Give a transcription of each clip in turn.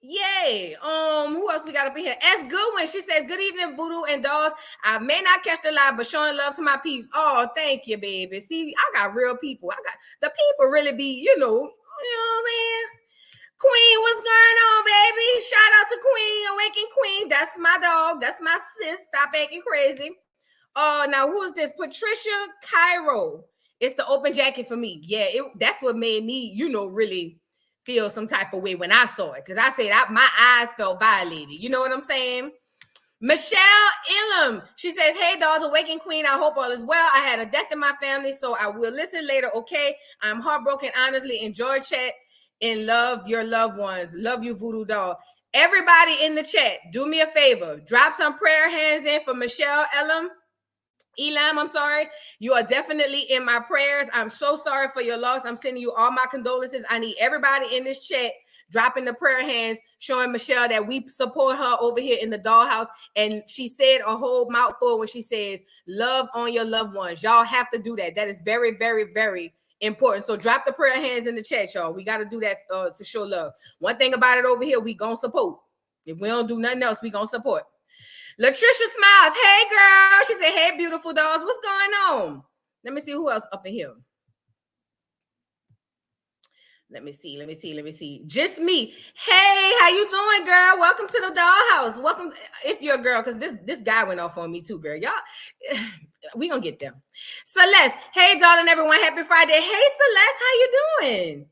Yay. Who else we got up in here? S. Goodwin. She says, good evening, Voodoo and Dolls. I may not catch the live, but showing love to my peeps. Oh, thank you, baby. See, I got real people. I got the people really be, you know what I mean? Queen, what's going on, baby? Shout out to Queen, Awaken Queen. That's my dog. That's my sis. Stop acting crazy. Now who is this? Patricia Cairo. It's the open jacket for me. Yeah, that's what made me, really feel some type of way when I saw it. Because I said my eyes felt violated. You know what I'm saying? Michelle Ilham. She says, hey, dolls, Awaken Queen. I hope all is well. I had a death in my family, so I will listen later. Okay. I'm heartbroken, honestly. Enjoy chat and love your loved ones. Love you, Voodoo Doll. Everybody in the chat, do me a favor. Drop some prayer hands in for Michelle Elam. I'm sorry. You are definitely in my prayers. I'm so sorry for your loss. I'm sending you all my condolences. I need everybody in this chat dropping the prayer hands, showing Michelle that we support her over here in the dollhouse. And she said a whole mouthful when she says, love on your loved ones. Y'all have to do that. That is very, very, very important. So drop the prayer hands in the chat, y'all. We got to do that to show love. One thing about it over here, we gonna support. If we don't do nothing else, we gonna support. Latricia smiles. Hey, girl. She said, hey, beautiful dolls. What's going on? Let me see who else up in here. Let me see. Just me. Hey, how you doing, girl? Welcome to the dollhouse. Welcome, if you're a girl, because this guy went off on me too, girl. Y'all, we gonna get them. Celeste. Hey, darling, everyone. Happy Friday. Hey, Celeste, how you doing?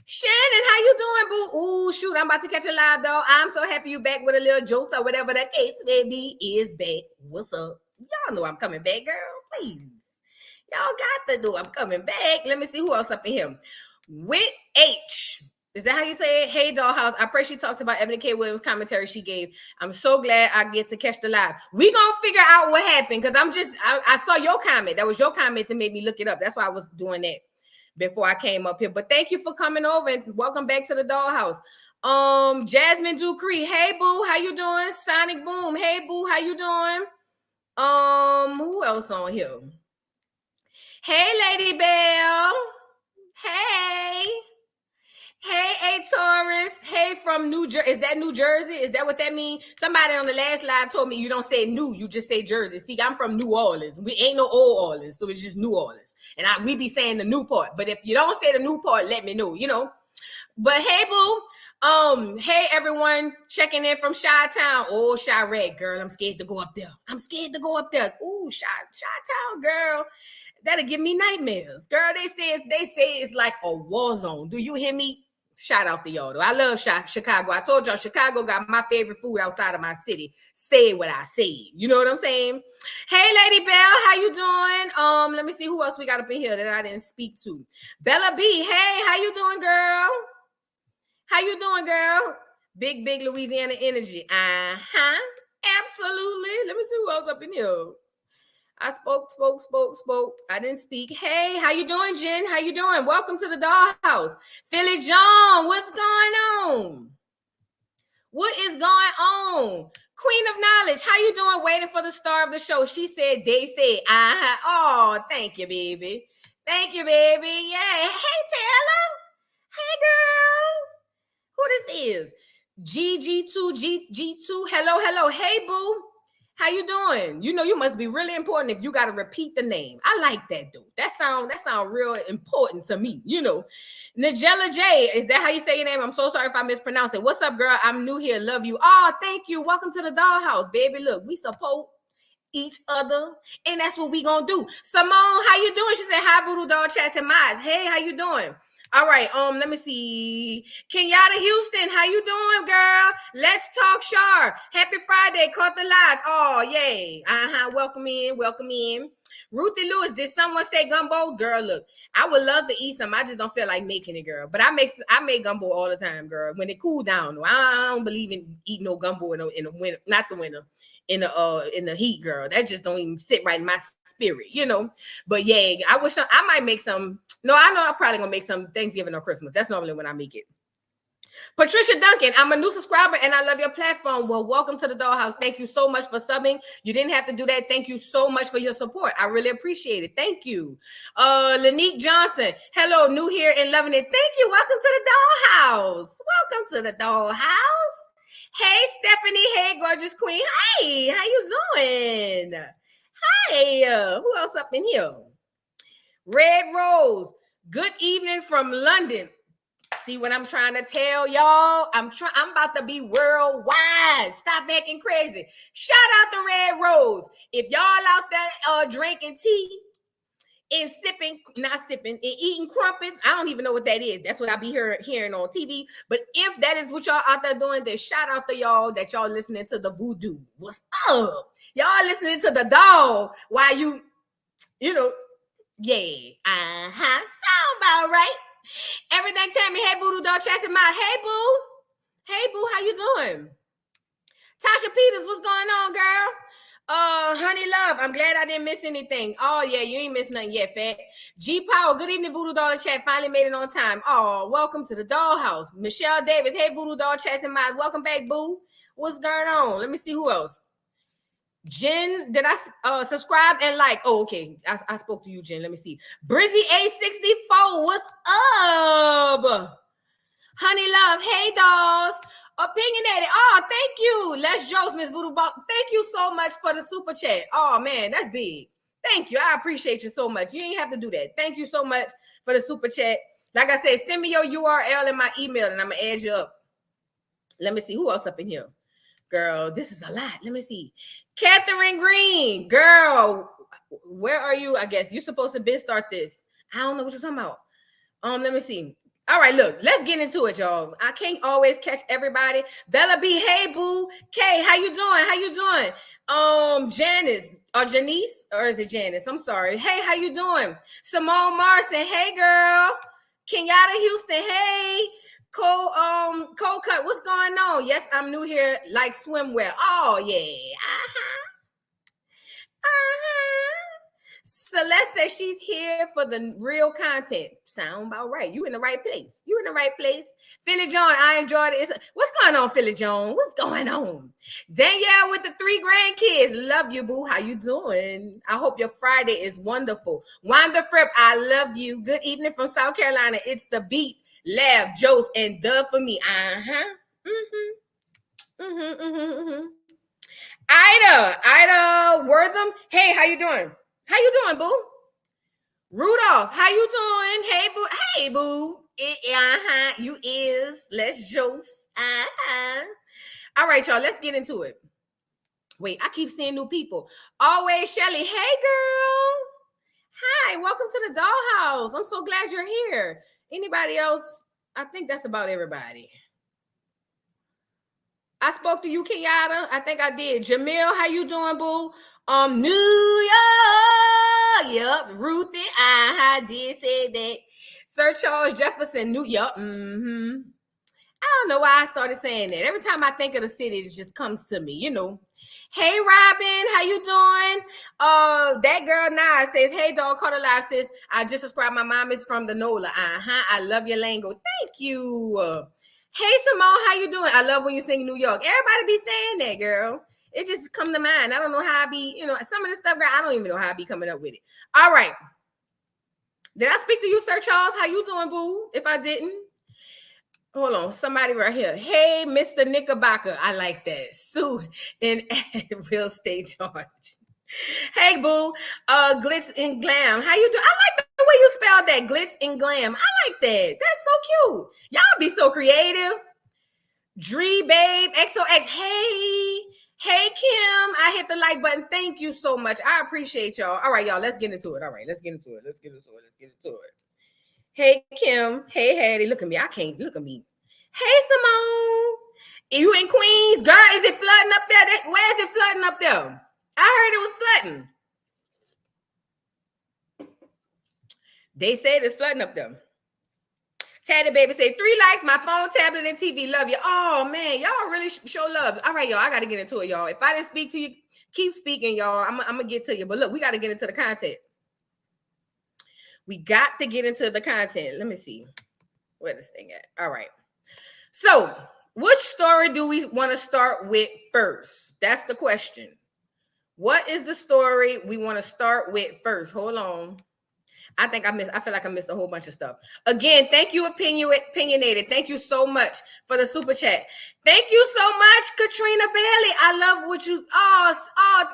Shannon, how you doing, boo? Ooh, shoot, I'm about to catch a live, though. I'm so happy you back with a little Joce or whatever the case may be is back. What's up? Y'all know I'm coming back, girl. Please. Y'all got to know I'm coming back. Let me see who else up in here. With H. Is that how you say it? Hey, Dollhouse. I pray she talks about Eboni K. Williams' commentary she gave. I'm so glad I get to catch the live. We gonna figure out what happened because I saw your comment. That was your comment to make me look it up. That's why I was doing that before I came up here. But thank you for coming over and welcome back to the dollhouse. Jasmine Ducree. Hey, boo. How you doing? Sonic Boom. Hey, boo. How you doing? Who else on here? Hey, Lady Bell. Hey. Hey, A Taurus. Hey, from New Jersey. Is that New Jersey? Is that what that means? Somebody on the last live told me you don't say New, you just say Jersey. See, I'm from New Orleans. We ain't no Old Orleans, so it's just New Orleans. And we be saying the new part. But if you don't say the new part, let me know, But hey, boo. Hey, everyone checking in from Chi-Town. Oh, Chi-Rag, girl. I'm scared to go up there. Ooh, Chi-Town, girl. That'll give me nightmares. Girl, they say it's like a war zone. Do you hear me? Shout out to y'all, though. I love Chicago. I told y'all Chicago got my favorite food outside of my city. Say what I say. You know what I'm saying? Hey, Lady Bell, how you doing? Let me see who else we got up in here that I didn't speak to. Bella B, hey, how you doing, girl? How you doing, girl? Big Louisiana energy. Absolutely. Let me see who else up in here. I spoke. I didn't speak. Hey, how you doing, Jen? How you doing? Welcome to the dollhouse. Philly John, what's going on? What is going on? Queen of Knowledge, how you doing? Waiting for the star of the show. She said, they said, Oh, thank you, baby. Thank you, baby. Yeah. Hey, Taylor. Hey, girl. Who this is? G2. Hello. Hey, boo. How you doing? You must be really important if you got to repeat the name. I like that, dude. That sound real important to me, Nigella J, is that how you say your name? I'm so sorry if I mispronounce it. What's up, girl? I'm new here. Love you. Oh, thank you. Welcome to the dollhouse, baby. Look, we support each other, and that's what we gonna do. Simone, how you doing? She said, hi, Voodoo Doll Chats and Miles. Hey, how you doing? All right, let me see. Kenyatta Houston, how you doing, girl? Let's talk Shar. Happy Friday, caught the live. Oh, yay. Welcome in. Ruthie Lewis, did someone say gumbo? Girl, look, I would love to eat some. I just don't feel like making it, girl. But I make gumbo all the time, girl. When it cool down, I don't believe in eating no gumbo in the winter, not the winter. In the heat, girl. That just don't even sit right in my spirit, But yeah, I might make some. No, I know I'm probably gonna make some Thanksgiving or Christmas. That's normally when I make it. Patricia Duncan, I'm a new subscriber and I love your platform. Well, welcome to the dollhouse. Thank you so much for subbing. You didn't have to do that. Thank you so much for your support. I really appreciate it. Thank you. Lanique Johnson, hello, new here and loving it. Thank you. Welcome to the dollhouse. Hey, Stephanie. Hey, gorgeous queen. Hey, how you doing? Hey, who else up in here? Red Rose. Good evening from London. See what I'm trying to tell y'all? I'm about to be worldwide. Stop acting crazy. Shout out to Red Rose. If y'all out there drinking tea and eating crumpets, I don't even know what that is. That's what I be hearing on TV. But if that is what y'all out there doing, then shout out to y'all that y'all listening to the voodoo. What's up? Y'all listening to the dog while you know, yeah. Sound about right. Everything tell me, hey, voodoo dog, chasing my, hey, boo. Hey, boo, how you doing? Tasha Peters, what's going on, girl? Honey love, I'm glad I didn't miss anything. Oh, yeah, you ain't missed nothing yet, fat. G Power, good evening, voodoo dog chat. Finally made it on time. Oh, welcome to the dollhouse. Michelle Davis, hey, voodoo dog chasing my, welcome back, boo. What's going on? Let me see who else. Jen, did I subscribe and like? Oh, okay. I spoke to you, Jen. Let me see. Brizzy A64, what's up? Honey love, hey dolls. Opinionated. Oh, thank you. Les Joce, Miss Voodoo Ball. Thank you so much for the super chat. Oh man, that's big. Thank you. I appreciate you so much. You ain't have to do that. Thank you so much for the super chat. Like I said, send me your URL in my email and I'm gonna add you up. Let me see who else up in here. Girl, this is a lot. Let me see. Catherine Green. Girl, where are you? I guess you're supposed to start this. I don't know what you're talking about. Let me see. All right, look, let's get into it, y'all. I can't always catch everybody. Bella B, hey, boo. Kay, how you doing? How you doing? Janice, or Janice, or is it Janice? I'm sorry. Hey, how you doing? Simone Marson, hey, girl. Kenyatta Houston, hey. Cold cut, what's going on? Yes, I'm new here, like swimwear. Oh, yeah. Celeste says she's here for the real content. Sound about right. You in the right place. You in the right place. Philly John, I enjoyed it. What's going on, Philly John? What's going on? Danielle with the 3 grandkids. Love you, boo. How you doing? I hope your Friday is wonderful. Wanda Fripp, I love you. Good evening from South Carolina. It's the beat. Laugh, Joce, and Dub for me. Ida Wortham. Hey, how you doing? How you doing, boo? Rudolph, how you doing? Hey, boo. Hey, boo. You is. Let's Joce. All right, y'all. Let's get into it. Wait, I keep seeing new people. Always Shelly. Hey, girl. Hi, welcome to the dollhouse. I'm so glad you're here. Anybody else? I think that's about everybody. I spoke to you, Kenyatta. I think I did. Jamil, how you doing, boo? New York. Yep. Ruthie, I did say that. Sir Charles Jefferson, New York. I don't know why I started saying that. Every time I think of the city, it just comes to me, you know. Hey, Robin, how you doing? That girl Nas says, hey, dog, Carter Live says, I just subscribed. My mom is from the NOLA. I love your lingo. Thank you. Hey, Simone, how you doing? I love when you sing New York. Everybody be saying that, girl. It just come to mind. I don't know how I be, you know, some of this stuff, girl, I don't even know how I be coming up with it. All right. Did I speak to you, Sir Charles? How you doing, boo? If I didn't. Hold on, somebody right here. Hey, Mr. Knickerbocker. I like that. Sue in real estate charge. Hey, boo. Glitz and glam. How you doing? I like the way you spelled that. Glitz and glam. I like that. That's so cute. Y'all be so creative. Dree, babe. XOX. Hey, Kim. I hit the like button. Thank you so much. I appreciate y'all. All right, y'all. Let's get into it. All right, let's get into it. Hey, Kim. Hey, Hattie. Look at me. I can't. Look at me. Hey, Simone. You in Queens? Girl, is it flooding up there? Where is it flooding up there? I heard it was flooding. They said it's flooding up there. Taddy baby say 3 likes, my phone, tablet, and TV. Love you. Oh, man. Y'all really show love. All right, y'all. I got to get into it, y'all. If I didn't speak to you, keep speaking, y'all. I'm going to get to you. But look, we got to get into the content. We got to get into the content. Let me see where this thing at. All right. So, which story do we want to start with first? That's the question. What is the story we want to start with first? Hold on. I feel like I missed a whole bunch of stuff. Again, thank you, Opinionated. Thank you so much for the super chat. Thank you so much, Katrina Bailey. I love what you,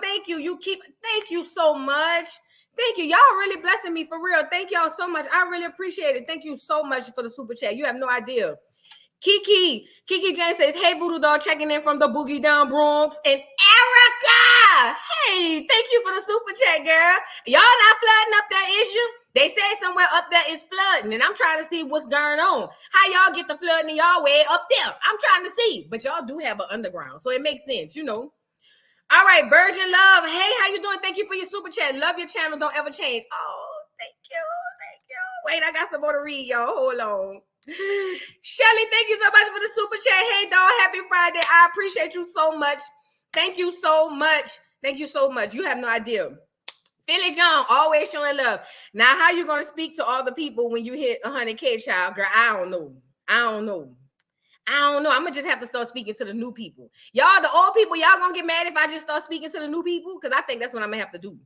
thank you. Thank you so much. Thank you. Y'all really blessing me for real. Thank y'all so much. I really appreciate it. Thank you so much for the super chat. You have no idea. Kiki James says, hey, Voodoo Doll, checking in from the Boogie Down Bronx. And Erica, hey, thank you for the super chat, girl. Y'all not flooding up that issue? They say somewhere up there is flooding, and I'm trying to see what's going on. How y'all get the flooding in y'all way up there? I'm trying to see. But y'all do have an underground, so it makes sense, you know. All right, Virgin Love. Hey, how you doing? Thank you for your super chat. Love your channel. Don't ever change. Oh, thank you. Wait, I got some more to read, y'all. Hold on. Shelly, thank you so much for the super chat. Hey, dog, happy Friday. I appreciate you so much. Thank you so much. Thank you so much. You have no idea. Philly John, always showing love. Now, how you going to speak to all the people when you hit 100K, child? Girl, I don't know. I'm going to just have to start speaking to the new people. Y'all, the old people, y'all going to get mad if I just start speaking to the new people? Because I think that's what I'm going to have to do.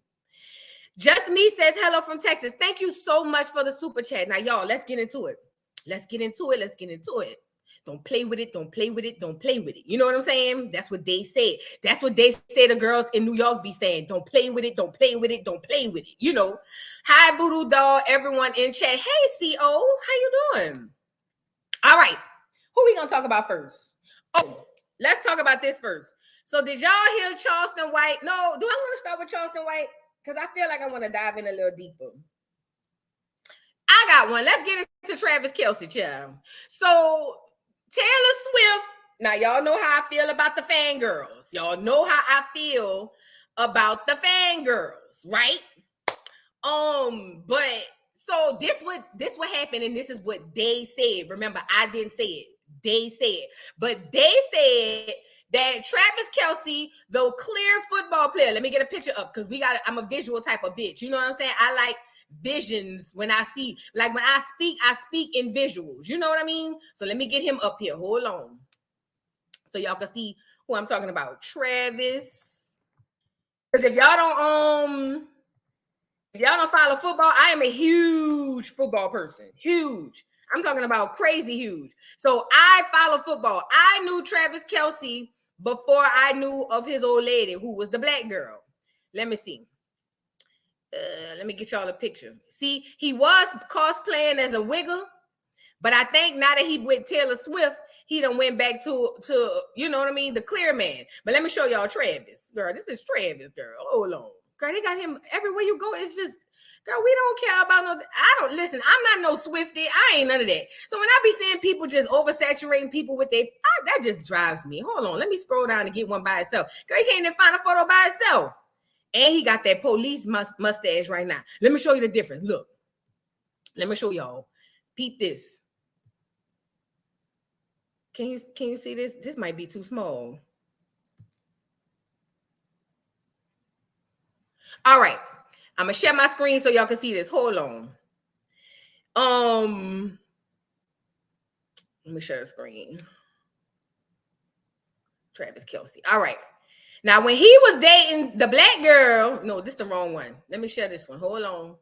Just Me says hello from Texas. Thank you so much for the super chat. Now, y'all, let's get into it. Let's get into it. Don't play with it. You know what I'm saying? That's what they say. That's what they say the girls in New York be saying. Don't play with it. You know. Hi, Voodoo Doll, everyone in chat. Hey, CO, how you doing? All right. Who we going to talk about first? Oh, let's talk about this first. So did y'all hear Charleston White? No, do I want to start with Charleston White? Because I feel like I want to dive in a little deeper. I got one. Let's get into Travis Kelce, child. So Taylor Swift. Now, y'all know how I feel about the fangirls. Y'all know how I feel about the fangirls, right? But so this what happened, and this is what they said. Remember, I didn't say it. They said, but they said that Travis Kelce, the clear football player. Let me get a picture up because I'm a visual type of bitch. You know what I'm saying? I like visions when I see, like when I speak in visuals. You know what I mean? So let me get him up here. Hold on. So y'all can see who I'm talking about. Travis. Because if y'all don't follow football, I am a huge football person. Huge. I'm talking about crazy huge. So I follow football. I knew Travis Kelce before I knew of his old lady, who was the black girl. Let me see. Let me get y'all a picture. See, he was cosplaying as a wigger, but I think now that he with Taylor Swift, he done went back to you know what I mean, the clear man. But let me show y'all Travis. Girl, this is Travis, girl. Hold on. Girl, they got him everywhere you go. It's just, girl, we don't care about listen, I'm not no Swiftie. I ain't none of that. So when I be seeing people just oversaturating people with that just drives me. Hold on. Let me scroll down and get one by itself. Girl, he can't even find a photo by itself. And he got that police mustache right now. Let me show you the difference. Look. Let me show y'all. Peep this. Can you see this? This might be too small. All right. I'm gonna share my screen so y'all can see this. Hold on. Let me share the screen. Travis Kelce. All right. Now, when he was dating the black girl, no, this is the wrong one. Let me share this one. Hold on.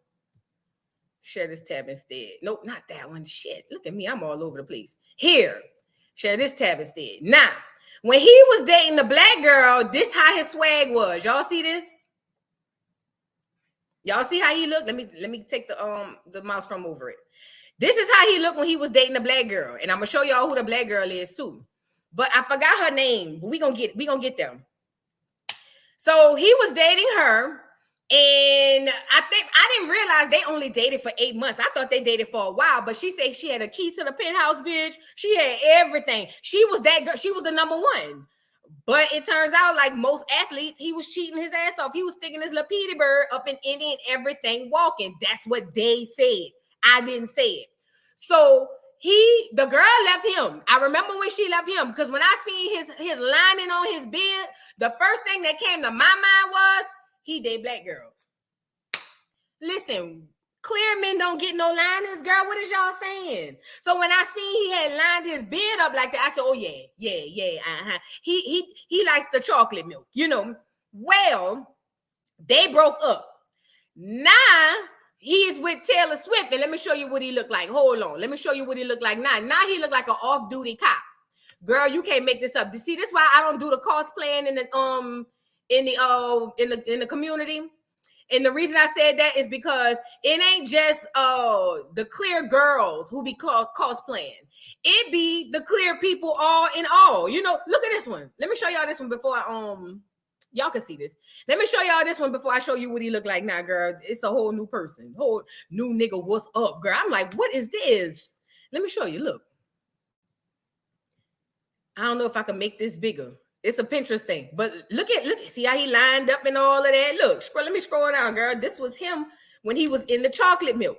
Share this tab instead. Nope, not that one. Shit. Look at me. I'm all over the place. Here. Share this tab instead. Now, when he was dating the black girl, this how his swag was. Y'all see this? Y'all see how he looked? Let me take the mouse from over it. This is how he looked when he was dating the black girl. And I'm gonna show y'all who the black girl is too. But I forgot her name. But we gonna get them. So he was dating her, and I didn't realize they only dated for 8 months. I thought they dated for a while, but she said she had a key to the penthouse, bitch. She had everything. She was that girl. She was the number one. But it turns out, like most athletes, he was cheating his ass off. He was sticking his little Petey bird up in Indy and everything walking. That's what they said. I didn't say it. So the girl left him. I remember when she left him, because when I seen his lining on his bed, the first thing that came to my mind was he date black girls. Listen, clear men don't get no linings, girl. What is y'all saying? So when I seen he had lined his bed up like that, I said, oh yeah. He likes the chocolate milk, you know. Well, they broke up. Now he is with Taylor Swift, and let me show you what he looked like. Hold on, let me show you what he looked like now. Now he looked like an off-duty cop. Girl, you can't make this up. You see, this is why I don't do the cosplaying in the community. And the reason I said that is because it ain't just the clear girls who be cosplaying. It be the clear people all in all. You know, look at this one. Let me show y'all this one before y'all can see this. Let me show y'all this one before I show you what he look like now, girl. It's a whole new person. Whole new nigga, what's up, girl? I'm like, what is this? Let me show you, look. I don't know if I can make this bigger. It's a Pinterest thing, but look, see how he lined up and all of that. Look, let me scroll down, girl. This was him when he was in the chocolate milk.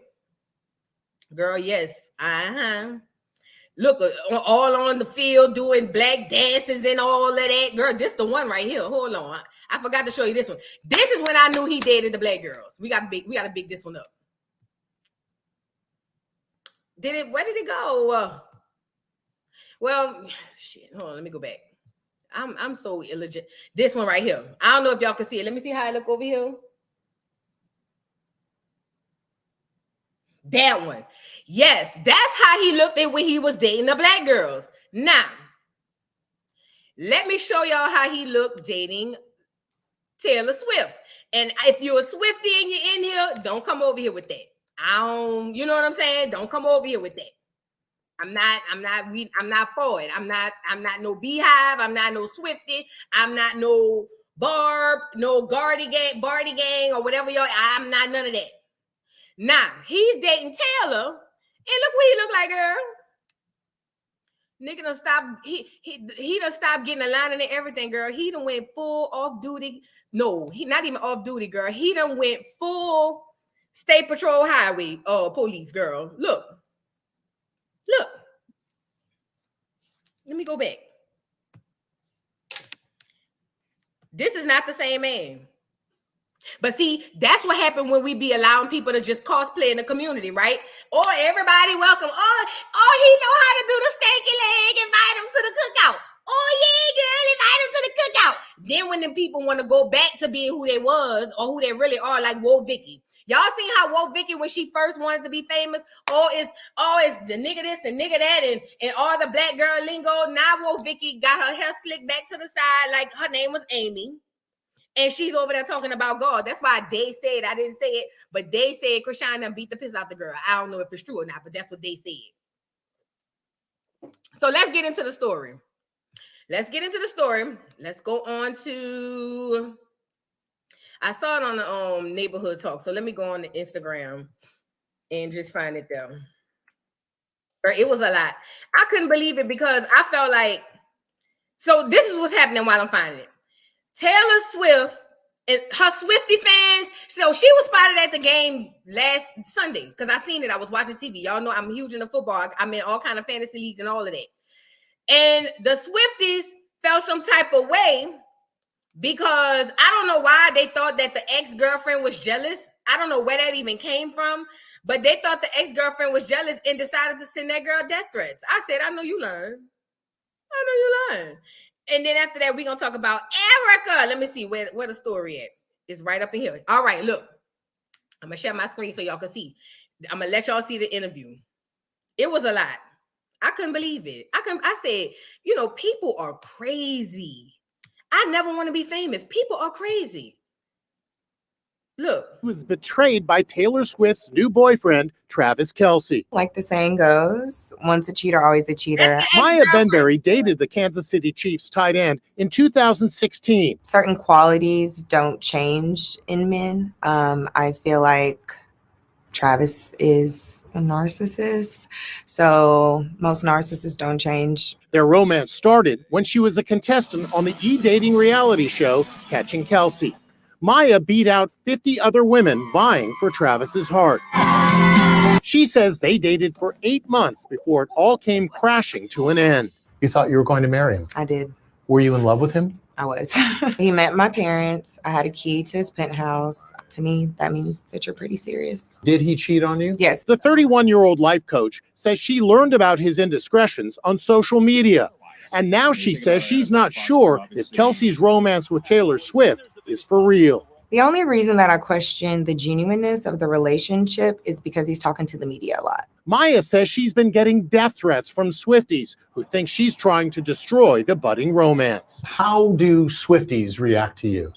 Girl, yes. Look, all on the field doing black dances and all of that. Girl, this the one right here. Hold on. I forgot to show you this one. This is when I knew he dated the black girls. We got to big this one up. Where did it go? Well, shit. Hold on, let me go back. I'm so illegit. This one right here. I don't know if y'all can see it. Let me see how I look over here. That one. Yes, that's how he looked at when he was dating the black girls. Now, let me show y'all how he looked dating Taylor Swift. And if you're a Swiftie and you're in here, don't come over here with that. You know what I'm saying? Don't come over here with that. I'm not for it. I'm not no Beehive. I'm not no Swiftie. I'm not no Barb, no Barty gang, or whatever y'all. I'm not none of that. Now he's dating Taylor, and look what he look like, girl. Nigga done stop. He done stopped getting a line and everything, girl. He done went full off duty. No, he not even off duty, girl. He done went full State Patrol Highway police, girl. Look. Let me go back. This is not the same man. But see, that's what happened when we be allowing people to just cosplay in the community, right? Or everybody welcome. Oh, he know how to do the stanky leg. Invite him to the cookout. Oh, yeah, girl, invite him to the cookout. Then when the people want to go back to being who they was or who they really are, like Whoa Vicky. Y'all seen how Whoa Vicky, when she first wanted to be famous, it's the nigga this and nigga that and all the black girl lingo. Now Whoa Vicky got her hair slicked back to the side like her name was Amy. And she's over there talking about God. That's why they said, I didn't say it, but they said Krishan done beat the piss out the girl. I don't know if it's true or not, but that's what they said. So let's get into the story. Let's go on to, I saw it on the neighborhood talk. So let me go on the Instagram and just find it there. It was a lot. I couldn't believe it because I felt like, so this is what's happening while I'm finding it. Taylor Swift and her Swiftie fans. So she was spotted at the game last Sunday because I seen it. I was watching TV. Y'all know I'm huge into football. I'm in all kind of fantasy leagues and all of that. And the Swifties felt some type of way because I don't know why they thought that the ex-girlfriend was jealous. I don't know where that even came from, but they thought the ex-girlfriend was jealous and decided to send that girl death threats. I said, I know you learn. And then after that, we're going to talk about Erica. Let me see where the story at. It's right up in here. All right, look. I'm going to share my screen so y'all can see. I'm going to let y'all see the interview. It was a lot. I couldn't believe it. I said, people are crazy. I never want to be famous. People are crazy. Look. He was betrayed by Taylor Swift's new boyfriend, Travis Kelce. Like the saying goes, once a cheater, always a cheater. Maya Benberry dated the Kansas City Chiefs tight end in 2016. Certain qualities don't change in men. I feel like Travis is a narcissist, so most narcissists don't change. Their romance started when she was a contestant on the e-dating reality show, Catching Kelce. Maya beat out 50 other women vying for Travis's heart. She says they dated for 8 months before it all came crashing to an end. You thought you were going to marry him? I did. Were you in love with him? I was. He met my parents. I had a key to his penthouse. To me, that means that you're pretty serious. Did he cheat on you? Yes. The 31-year-old life coach says she learned about his indiscretions on social media. And now she says she's not sure if Kelce's romance with Taylor Swift is for real. The only reason that I question the genuineness of the relationship is because he's talking to the media a lot. Maya says she's been getting death threats from Swifties who think she's trying to destroy the budding romance. How do Swifties react to you?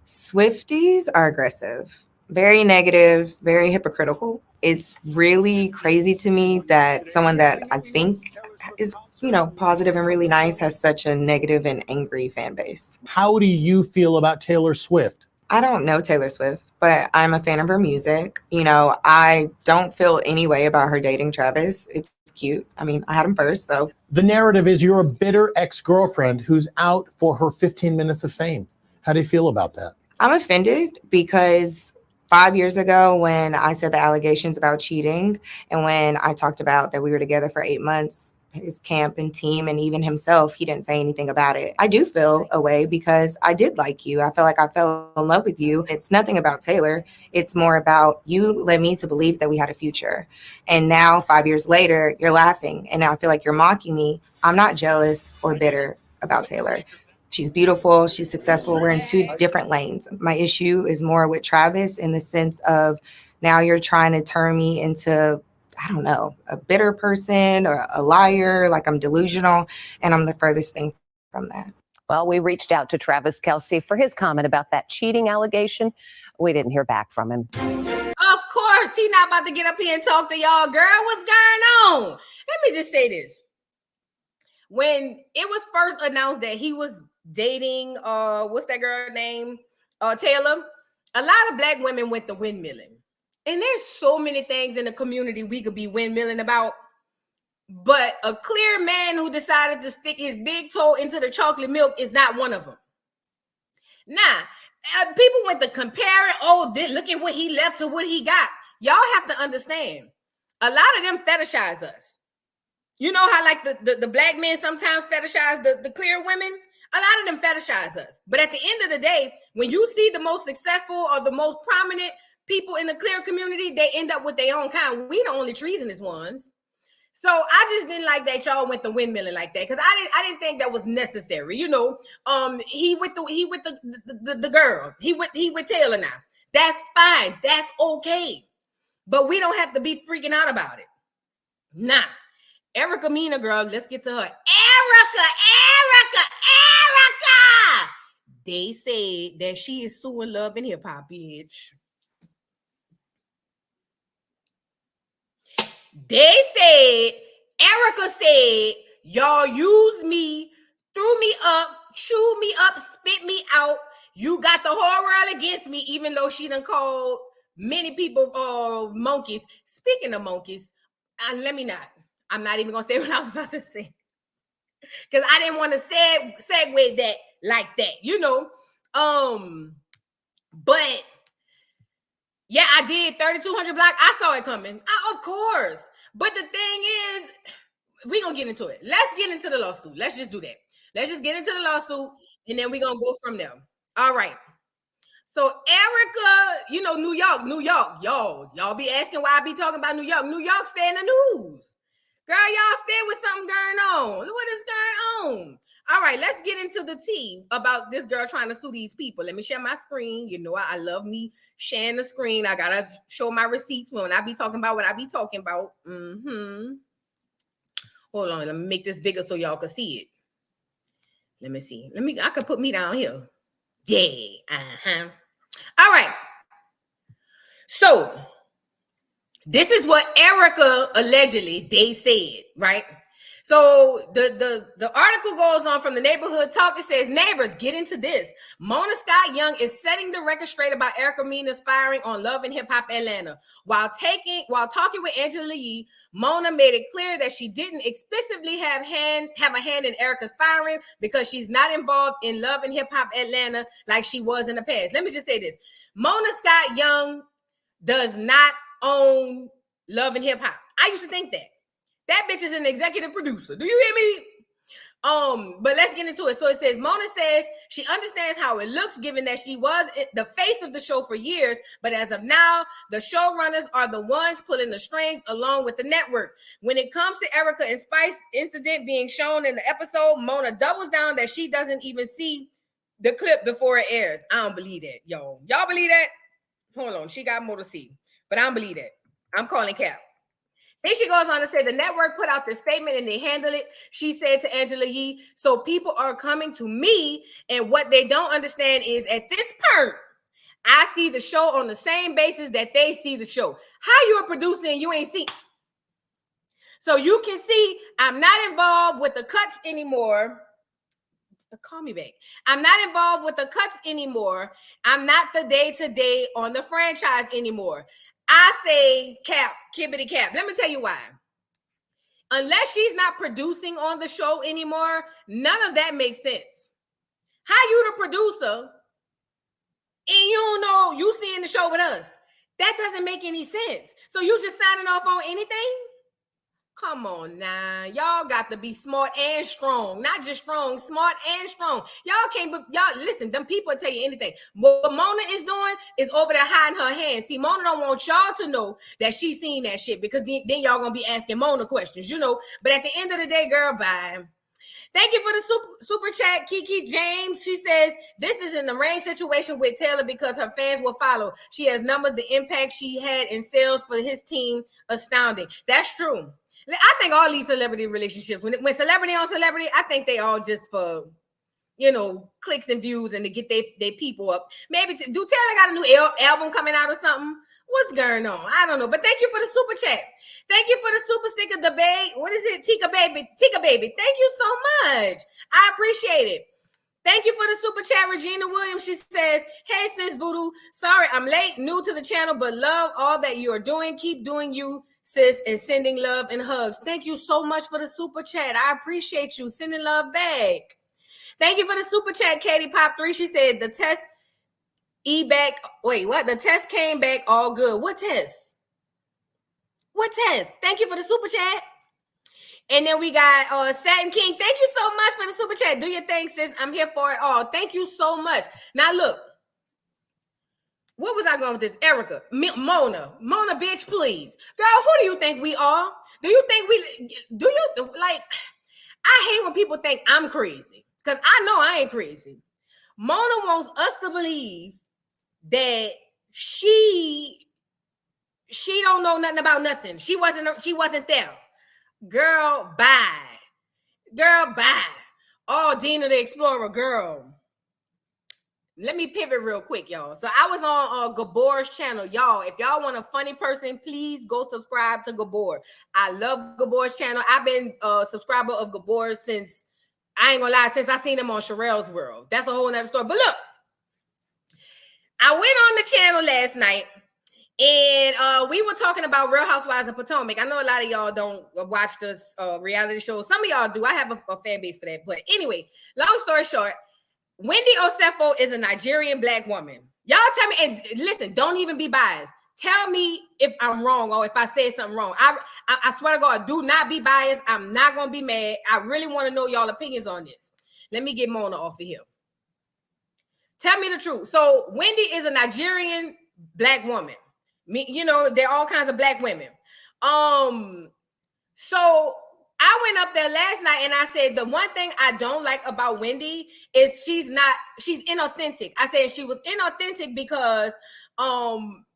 Swifties are aggressive, very negative, very hypocritical. It's really crazy to me that someone that I think is, positive and really nice has such a negative and angry fan base. How do you feel about Taylor Swift? I don't know Taylor Swift, but I'm a fan of her music. I don't feel any way about her dating Travis. It's cute. I mean, I had him first, so. The narrative is you're a bitter ex-girlfriend who's out for her 15 minutes of fame. How do you feel about that? I'm offended because 5 years ago when I said the allegations about cheating and when I talked about that we were together for 8 months, his camp and team and even himself, he didn't say anything about it. I do feel a way because I did like you. I feel like I fell in love with you. It's nothing about Taylor. It's more about you led me to believe that we had a future. And now 5 years later, you're laughing. And now I feel like you're mocking me. I'm not jealous or bitter about Taylor. She's beautiful. She's successful. We're in two different lanes. My issue is more with Travis in the sense of now you're trying to turn me into, I don't know, a bitter person or a liar, like I'm delusional, and I'm the furthest thing from that. Well, we reached out to Travis Kelce for his comment about that cheating allegation. We didn't hear back from him. Of course, he's not about to get up here and talk to y'all, girl. What's going on? Let me just say this. When it was first announced that he was dating, what's that girl name? Taylor, a lot of Black women went to windmilling. And there's so many things in the community we could be windmilling about. But a clear man who decided to stick his big toe into the chocolate milk is not one of them. Now, people went to comparing, look at what he left to what he got. Y'all have to understand, a lot of them fetishize us. You know how like the Black men sometimes fetishize the clear women? A lot of them fetishize us. But at the end of the day, when you see the most successful or the most prominent people in the clear community, they end up with their own kind. We the only treasonous ones. So I just didn't like that y'all went to windmilling like that because I didn't think that was necessary. He with the girl. He with Taylor now. That's fine. That's okay. But we don't have to be freaking out about it. Nah. Erica Mena, girl, let's get to her. Erica. They said that she is suing Love and Hip Hop, bitch. They said, Erica said, y'all used me, threw me up, chewed me up, spit me out. You got the whole world against me, even though she done called many people monkeys. Speaking of monkeys, I'm not even going to say what I was about to say. Because I didn't want to segue that like that, But yeah, I did 3,200 block. I saw it coming. Of course. But the thing is, we're going to get into it. Let's get into the lawsuit. Let's just do that. Let's just get into the lawsuit, and then we're going to go from there. All right. So Erica, New York. Y'all be asking why I be talking about New York. New York stay in the news. Girl, y'all stay with something going on. What is going on? All right, let's get into the tea about this girl trying to sue these people. Let me share my screen. I love me sharing the screen. I got to show my receipts when I be talking about what I be talking about. Hold on. Let me make this bigger so y'all can see it. Let me see. I could put me down here. Yeah. All right. So this is what Erica allegedly they said, right? So the article goes on from the Neighborhood Talk. It says, neighbors, get into this. Mona Scott Young is setting the record straight about Erica Mena's firing on Love and Hip Hop Atlanta. While talking with Angela Yee, Mona made it clear that she didn't explicitly have a hand in Erica's firing because she's not involved in Love and Hip Hop Atlanta like she was in the past. Let me just say this. Mona Scott Young does not own Love and Hip Hop. I used to think that. That bitch is an executive producer. Do you hear me? But let's get into it. So it says, Mona says she understands how it looks given that she was the face of the show for years, but as of now, the showrunners are the ones pulling the strings along with the network. When it comes to Erica and Spice incident being shown in the episode, Mona doubles down that she doesn't even see the clip before it airs. I don't believe that, yo. Y'all believe that? Hold on. She got more to see, but I don't believe that. I'm calling cap. Then she goes on to say the network put out the statement and they handle it. She said to Angela Yee, so people are coming to me, and what they don't understand is at this point, I see the show on the same basis that they see the show. How you a producer and you ain't see? So you can see I'm not involved with the cuts anymore. Call me back. I'm not involved with the cuts anymore. I'm not the day-to-day on the franchise anymore. I say cap, kibbity cap. Let me tell you why. Unless she's not producing on the show anymore, none of that makes sense. How you the producer and you don't know you seeing the show with us? That doesn't make any sense. So you just signing off on anything? Come on now. Y'all got to be smart and strong. Not just strong, smart and strong. Y'all can't, y'all listen, them people tell you anything. What Mona is doing is over there hiding her hands. See, Mona don't want y'all to know that she's seen that shit because then y'all gonna be asking Mona questions, you know. But at the end of the day, girl, bye. Thank you for the super chat, Kiki James. She says, this is an arranged situation with Taylor because her fans will follow. She has numbers, the impact she had in sales for his team, astounding. That's true. I think all these celebrity relationships, when celebrity on celebrity, I think they all just for, you know, clicks and views and to get they people up. Maybe do Taylor got a new album coming out or something? What's going on? I don't know. But thank you for the super chat. Thank you for the super sticker debate. What is it? Tika baby. Thank you so much. I appreciate it. Thank you for the super chat, Regina Williams. She says, hey, sis Voodoo. Sorry, I'm late, new to the channel, but love all that you are doing. Keep doing you, sis, and sending love and hugs. Thank you so much for the super chat. I appreciate you sending love back. Thank you for the super chat, Katie Pop 3. She said, the test The test came back all good. What test? What test? Thank you for the super chat. And then we got Satin King. Thank you so much for the super chat. Do your thing, sis. I'm here for it all. Thank you so much. Now, look. What was I going with this? Erica. Mona, bitch, please. Girl, who do you think we are? I hate when people think I'm crazy. Because I know I ain't crazy. Mona wants us to believe that she don't know nothing about nothing. She wasn't there. Girl, bye. Oh, Dina the Explorer, girl. Let me pivot real quick, y'all. So I was on Gabor's channel. Y'all, if y'all want a funny person, please go subscribe to Gabor. I love Gabor's channel. I've been a subscriber of Gabor since, I ain't gonna lie, since I seen him on Sherelle's World. That's a whole nother story. But look, I went on the channel last night, and we were talking about Real Housewives of Potomac. I know a lot of y'all don't watch this reality show. Some of y'all do. I have a fan base for that. But anyway, long story short, Wendy Osefo is a Nigerian black woman. Y'all tell me, and listen, don't even be biased. Tell me if I'm wrong or if I said something wrong. I swear to God, do not be biased. I'm not going to be mad. I really want to know y'all opinions on this. Let me get Mona off of here. Tell me the truth. So Wendy is a Nigerian black woman. You know, there are all kinds of black women. So I went up there last night and I said, the one thing I don't like about Wendy is she's inauthentic. I said she was inauthentic because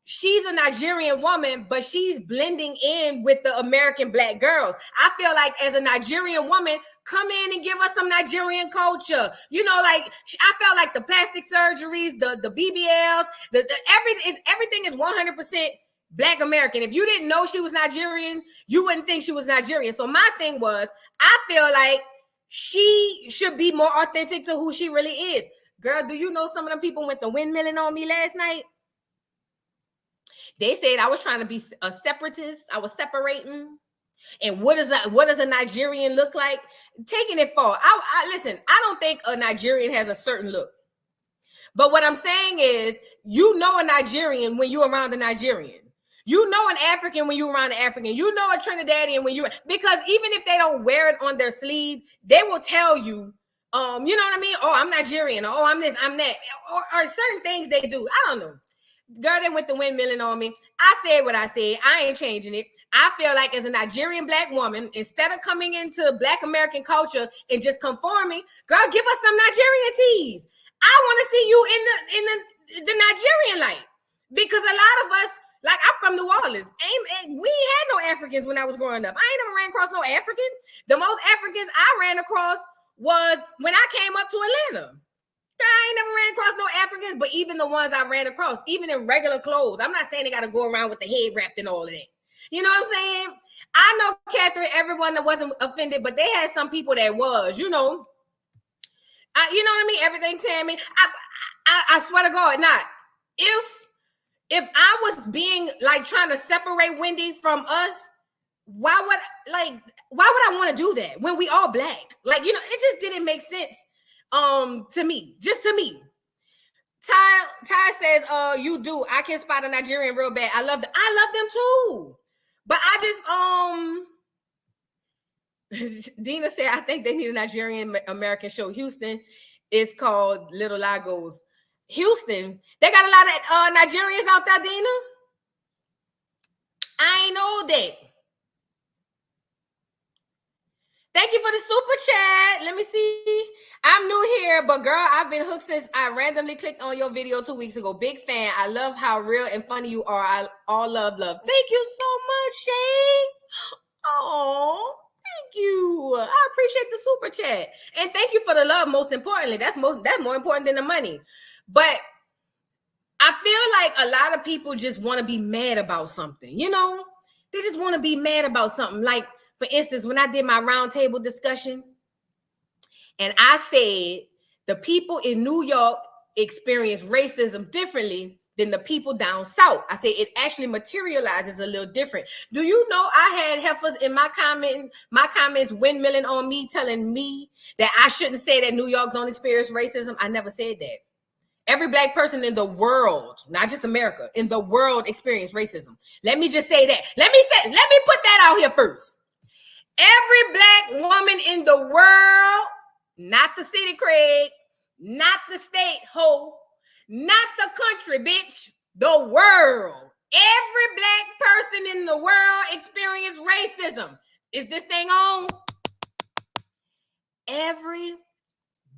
she's a Nigerian woman, but she's blending in with the American black girls. I feel like as a Nigerian woman, come in and give us some Nigerian culture. You know, like I felt like the plastic surgeries, the BBLs, everything is 100% Black American. If you didn't know she was Nigerian, you wouldn't think she was Nigerian. So my thing was, I feel like she should be more authentic to who she really is. Girl, do you know some of them people went to windmilling on me last night? They said I was trying to be a separatist. I was separating. And what does a Nigerian look like? Taking it far. Listen, I don't think a Nigerian has a certain look. But what I'm saying is, you know a Nigerian when you're around a Nigerian. You know an African when you're around an African. You know a Trinidadian when you're, because even if they don't wear it on their sleeve, they will tell you, you know what I mean? Oh, I'm Nigerian. Or, oh, I'm this, I'm that. Or certain things they do. I don't know. Girl, they went to windmilling on me. I said what I said. I ain't changing it. I feel like as a Nigerian black woman, instead of coming into Black American culture and just conforming, girl, give us some Nigerian teas. I want to see you in the Nigerian light, because a lot of us, like, I'm from New Orleans. We ain't had no Africans when I was growing up. I ain't never ran across no Africans. The most Africans I ran across was when I came up to Atlanta. I ain't never ran across no Africans, but even the ones I ran across, even in regular clothes, I'm not saying they got to go around with the head wrapped and all of that. You know what I'm saying? I know, Catherine, everyone that wasn't offended, but they had some people that was, you know. You know what I mean? Everything, Tammy. I swear to God, not. If I was being like trying to separate Wendy from us, why would I want to do that when we all black? Like, you know, it just didn't make sense to me. Just to me. Ty says, you do. I can spot a Nigerian real bad. I love them too. But I just Dina said, I think they need a Nigerian American show. Houston is called Little Lagos. Houston, they got a lot of Nigerians out there, Dina. I ain't know that. Thank you for the super chat. Let me see. I'm new here, but girl, I've been hooked since I randomly clicked on your video 2 weeks ago. Big fan. I love how real and funny you are. I all love. Thank you so much, Shay. Oh, thank you. I appreciate the super chat. And thank you for the love, most importantly. That's more important than the money. But I feel like a lot of people just want to be mad about something, you know? They just want to be mad about something. Like, for instance, when I did my roundtable discussion, and I said the people in New York experience racism differently than the people down south. I said it actually materializes a little different. Do you know I had heifers in my comments windmilling on me, telling me that I shouldn't say that New York don't experience racism? I never said that. Every black person in the world, not just America, in the world experience racism. Let me just say that. Let me put that out here first. Every black woman in the world, not the city, Craig, not the state, ho, not the country, bitch, the world. Every black person in the world experience racism. Is this thing on? Every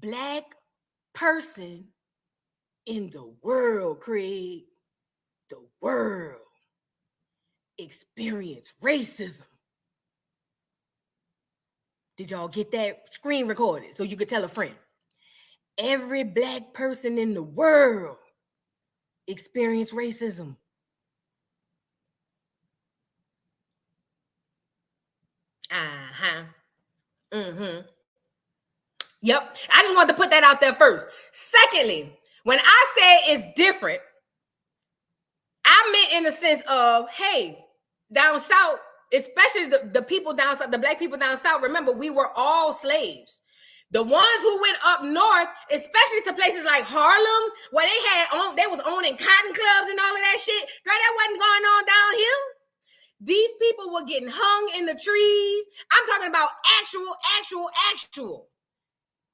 black person in the world, Craig, the world experience racism. Did y'all get that screen recorded so you could tell a friend? Every black person in the world experience racism. Yep. I just wanted to put that out there first. Secondly, when I say it's different, I meant in the sense of, hey, down south, especially the people down south, the black people down south, remember, we were all slaves. The ones who went up north, especially to places like Harlem, where they was owning cotton clubs and all of that shit, girl, that wasn't going on down here. These people were getting hung in the trees. I'm talking about actual.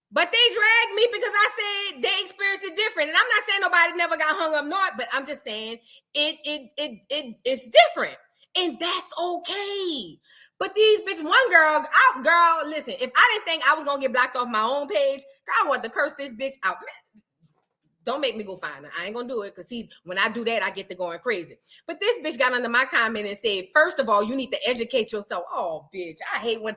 But they dragged me because I said they experienced it different. And I'm not saying nobody never got hung up north, but I'm just saying it's different. And that's okay. But these bitches, one girl, listen, if I didn't think I was going to get blocked off my own page, girl, I want to curse this bitch out. Don't make me go find her. I ain't going to do it because, see, when I do that, I get to going crazy. But this bitch got under my comment and said, first of all, you need to educate yourself. Oh, bitch, I hate when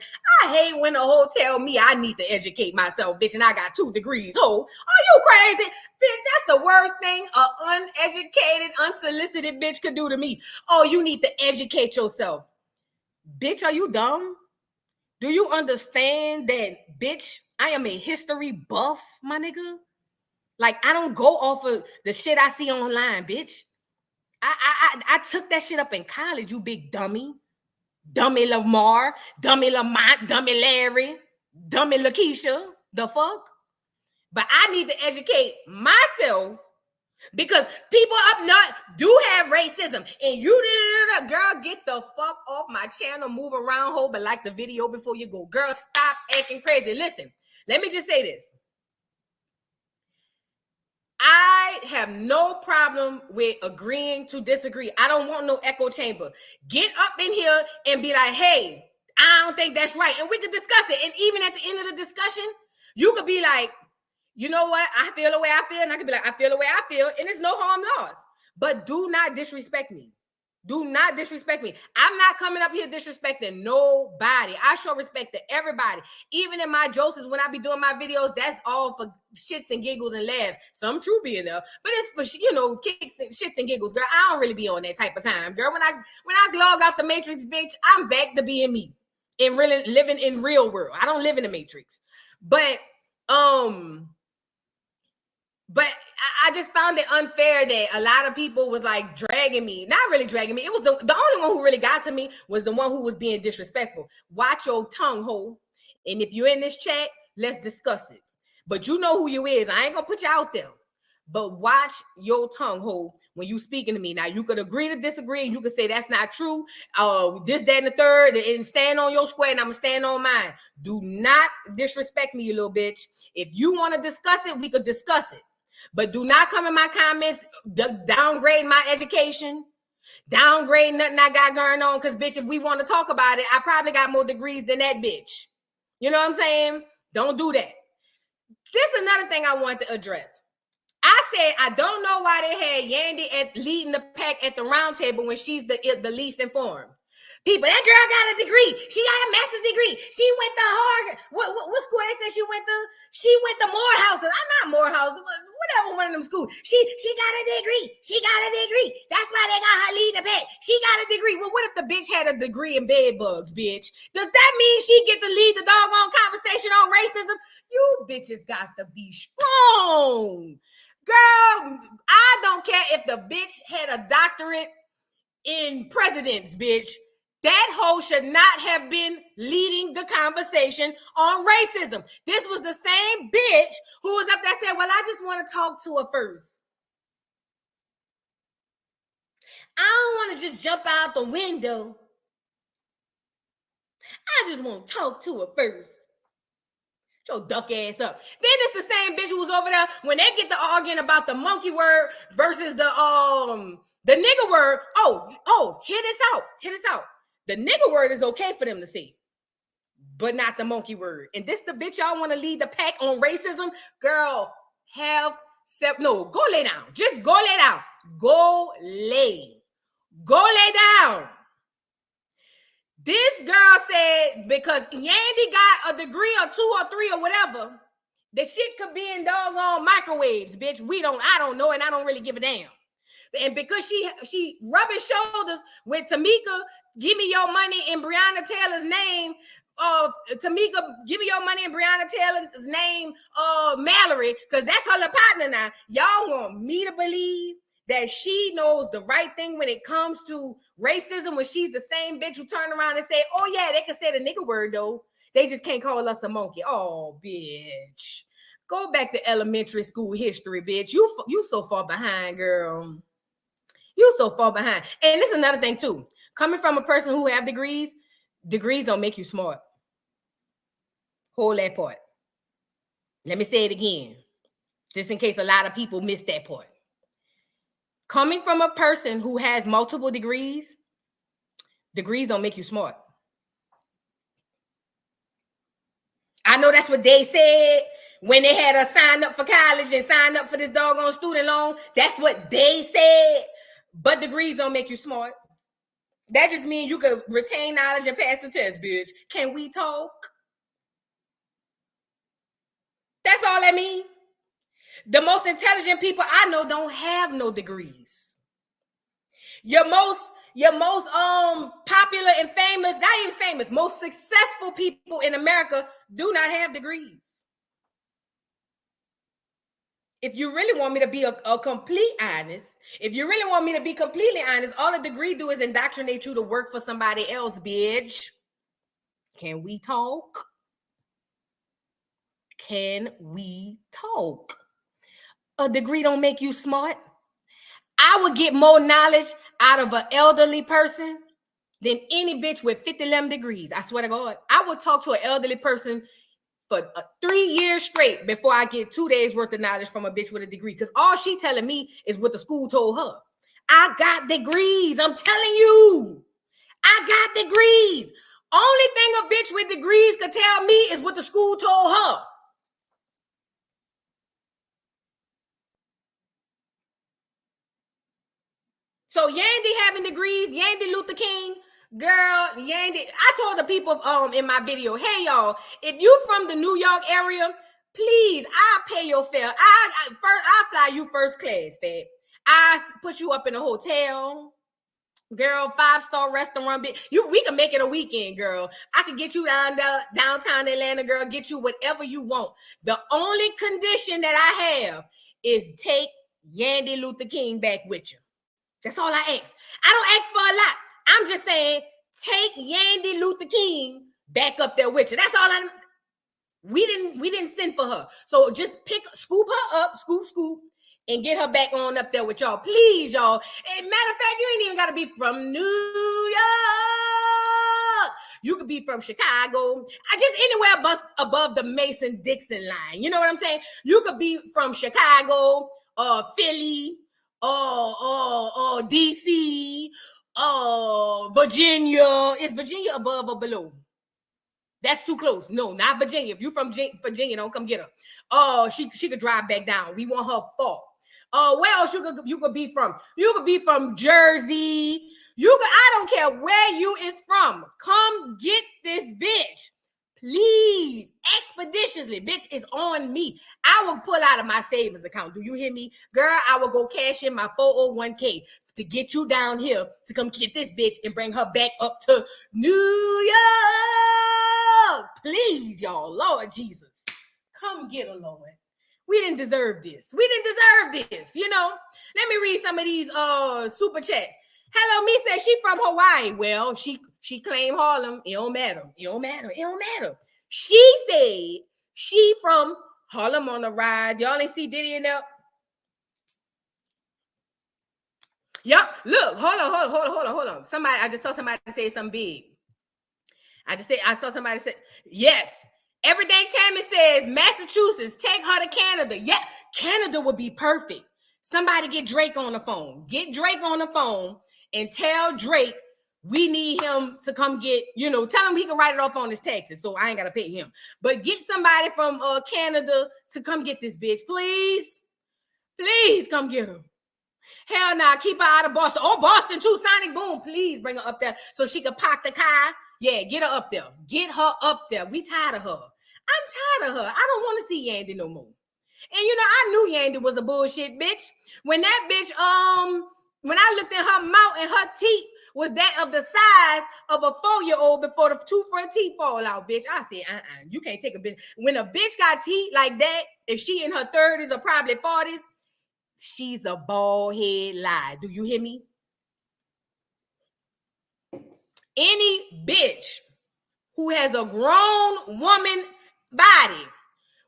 a hoe tell me I need to educate myself, bitch, and I got 2 degrees. Oh, are you crazy? Bitch, that's the worst thing an uneducated, unsolicited bitch could do to me. Oh, you need to educate yourself. Bitch, are you dumb? Do you understand that, bitch, I am a history buff, my nigga? Like, I don't go off of the shit I see online, bitch. I took that shit up in college, you big dummy. Dummy Lamar, dummy Lamont, dummy Larry, dummy Lakeisha. The fuck? But I need to educate myself because people up north do have racism. And girl, get the fuck off my channel. Move around, ho, but like the video before you go. Girl, stop acting crazy. Listen, let me just say this. I have no problem with agreeing to disagree. I don't want no echo chamber. Get up in here and be like, hey, I don't think that's right. And we can discuss it. And even at the end of the discussion, you could be like, You know what? I feel the way I feel, and I can be like, I feel the way I feel, and it's no harm lost. But do not disrespect me. Do not disrespect me. I'm not coming up here disrespecting nobody. I show respect to everybody. Even in my Joces, when I be doing my videos, that's all for shits and giggles and laughs. Some true be enough, but it's for, you know, kicks and shits and giggles, girl. I don't really be on that type of time, girl. When I log out the Matrix, bitch, I'm back to being me and really living in real world. I don't live in the Matrix, but I just found it unfair that a lot of people was like dragging me, not really dragging me. It was the only one who really got to me was the one who was being disrespectful. Watch your tongue, ho. And if you're in this chat, let's discuss it. But you know who you is. I ain't gonna put you out there. But watch your tongue, ho, when you speaking to me. Now, you could agree to disagree, and you could say that's not true. This, that, and the third, and stand on your square, and I'm going to stand on mine. Do not disrespect me, you little bitch. If you want to discuss it, we could discuss it. But do not come in my comments downgrading my education, downgrading nothing I got going on, because, bitch, if we want to talk about it, I probably got more degrees than that bitch. You know what I'm saying? Don't do that. This is another thing I want to address. I said, I don't know why they had Yandy leading the pack at the round table when she's the least informed. People, that girl got a degree. She got a master's degree. She went to Harvard. What school they said she went to? She went to Morehouse. I'm not Morehouse. Whatever one of them schools. She got a degree. She got a degree. That's why they got her leading the pack. She got a degree. Well, what if the bitch had a degree in bed bugs, bitch? Does that mean she get to lead the doggone conversation on racism? You bitches got to be strong. Girl, I don't care if the bitch had a doctorate in presidents, bitch. That hoe should not have been leading the conversation on racism. This was the same bitch who was up there saying, well, I just want to talk to her first. I don't want to just jump out the window. I just want to talk to her first. Your duck ass up. Then it's the same bitch who was over there when they get to arguing about the monkey word versus the nigger word. Oh, hear this out. Hear this out. The nigger word is okay for them to say, but not the monkey word. And this the bitch y'all want to lead the pack on racism? Girl, go lay down. Just go lay down. Go lay down. This girl said because Yandy got a degree or 2 or 3 or whatever, the shit could be in doggone microwaves, bitch. I don't know, and I don't really give a damn. And because she rubbing shoulders with Tamika, give me your money in Breonna Taylor's name. Tamika, give me your money in Breonna Taylor's name. Mallory, because that's her little partner now. Y'all want me to believe that she knows the right thing when it comes to racism, when she's the same bitch who turn around and say, oh yeah, they can say the nigger word though. They just can't call us a monkey. Oh, bitch. Go back to elementary school history, bitch. You so far behind, girl. You so far behind. And this is another thing too. Coming from a person who have degrees don't make you smart. Hold that part. Let me say it again, just in case a lot of people missed that part. Coming from a person who has multiple degrees don't make you smart. I know that's what they said when they had us sign up for college and sign up for this doggone student loan. That's what they said. But degrees don't make you smart. That just means you could retain knowledge and pass the test, bitch. Can we talk? That's all that means. The most intelligent people I know don't have no degrees. Your most popular and famous, not even famous, most successful people in America do not have degrees. If you really want me to be a complete honest, if you really want me to be completely honest, all a degree do is indoctrinate you to work for somebody else, bitch. Can we talk? Can we talk? A degree don't make you smart. I would get more knowledge out of an elderly person than any bitch with 50 degrees. I swear to God. I would talk to an elderly person for 3 years straight before I get 2 days worth of knowledge from a bitch with a degree. Because all she telling me is what the school told her. I got degrees. I'm telling you. I got degrees. Only thing a bitch with degrees could tell me is what the school told her. So Yandy having degrees, Yandy Luther King, girl, Yandy. I told the people in my video, hey y'all, if you from the New York area, please, I'll pay your fare. I'll fly you first class, fat. I put you up in a hotel. Girl, 5-star restaurant. We can make it a weekend, girl. I could get you downtown Atlanta, girl. Get you whatever you want. The only condition that I have is take Yandy Luther King back with you. That's all I ask. I don't ask for a lot. I'm just saying, take Yandy Luther King back up there with you. That's all we didn't send for her. So just scoop her up, scoop, and get her back on up there with y'all. Please, y'all. And matter of fact, you ain't even got to be from New York. You could be from Chicago. Just anywhere above the Mason-Dixon line. You know what I'm saying? You could be from Chicago, Philly, DC, Virginia. Is Virginia above or below? That's too close. No, not Virginia. If you from Virginia, don't come get her. She could drive back down. We want her far. Where else you could be from? You could be from Jersey. I don't care where you is from. Come get this bitch. Please, expeditiously. Bitch, is on me. I will pull out of my savings account. Do you hear me? Girl, I will go cash in my 401k to get you down here to come get this bitch and bring her back up to New York. Please, y'all. Lord Jesus. Come get her, Lord. We didn't deserve this. You know. Let me read some of these super chats. Hello, me says she from Hawaii. Well, she claimed Harlem. It don't matter. She said she from Harlem on the ride. Y'all ain't see Diddy in there? Yup. Look, hold on. I just saw somebody say something big. I saw somebody say, yes. Everything Tammy says, Massachusetts, take her to Canada. Yeah, Canada would be perfect. Somebody get Drake on the phone. Get Drake on the phone and tell Drake we need him to come get, tell him he can write it off on his taxes, so I ain't got to pay him. But get somebody from Canada to come get this bitch, please. Please come get her. Hell nah, keep her out of Boston. Oh, Boston too, Sonic Boom. Please bring her up there so she can park the car. Yeah, get her up there. Get her up there. We tired of her. I'm tired of her. I don't want to see Yandy no more. And I knew Yandy was a bullshit bitch. When that bitch, when I looked at her mouth and her teeth was that of the size of a 4-year-old before the 2 front teeth fall out, bitch. I said, you can't take a bitch. When a bitch got teeth like that, if she in her 30s or probably 40s, she's a bald head lie. Do you hear me? Any bitch who has a grown woman body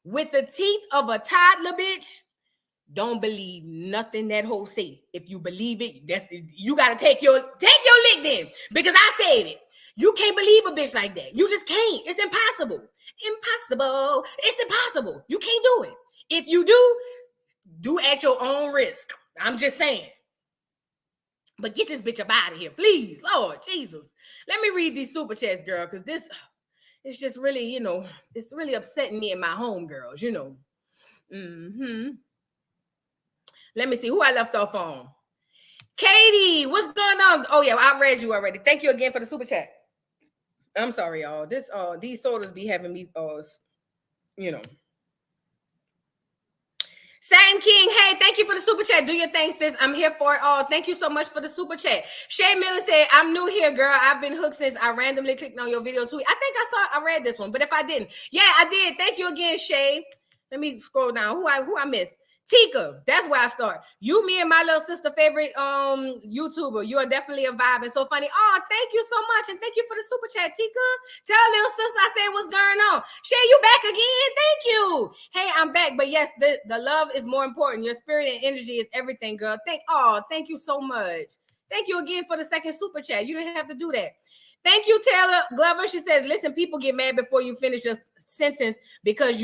with the teeth of a toddler bitch, don't believe nothing that hoe say. If you believe it, you gotta take your lick then. Because I said it. You can't believe a bitch like that. You just can't. It's impossible. It's impossible. You can't do it. If you do at your own risk. I'm just saying. But get this bitch up out of here, please. Lord Jesus. Let me read these super chats, girl, because this it's just really, it's really upsetting me and my homegirls, Let me see who I left off on. Katie, what's going on? Oh, yeah, I read you already. Thank you again for the super chat. I'm sorry, y'all. These sodas be having me, Satin King, hey, thank you for the super chat. Do your thing, sis. I'm here for it all. Thank you so much for the super chat. Shay Miller said, I'm new here, girl. I've been hooked since I randomly clicked on your video tweet. I think I read this one, but if I didn't, yeah, I did. Thank you again, Shay. Let me scroll down. Who I missed? Tika, that's where I start. You, me, and my little sister favorite YouTuber. You are definitely a vibe and so funny. Oh, thank you so much. And thank you for the super chat, Tika. Tell little sister I said what's going on. Shay, you back again? Thank you. Hey, I'm back. But yes, the love is more important. Your spirit and energy is everything, girl. Thank you so much. Thank you again for the second super chat. You didn't have to do that. Thank you, Taylor Glover. She says, listen, people get mad before you finish your sentence because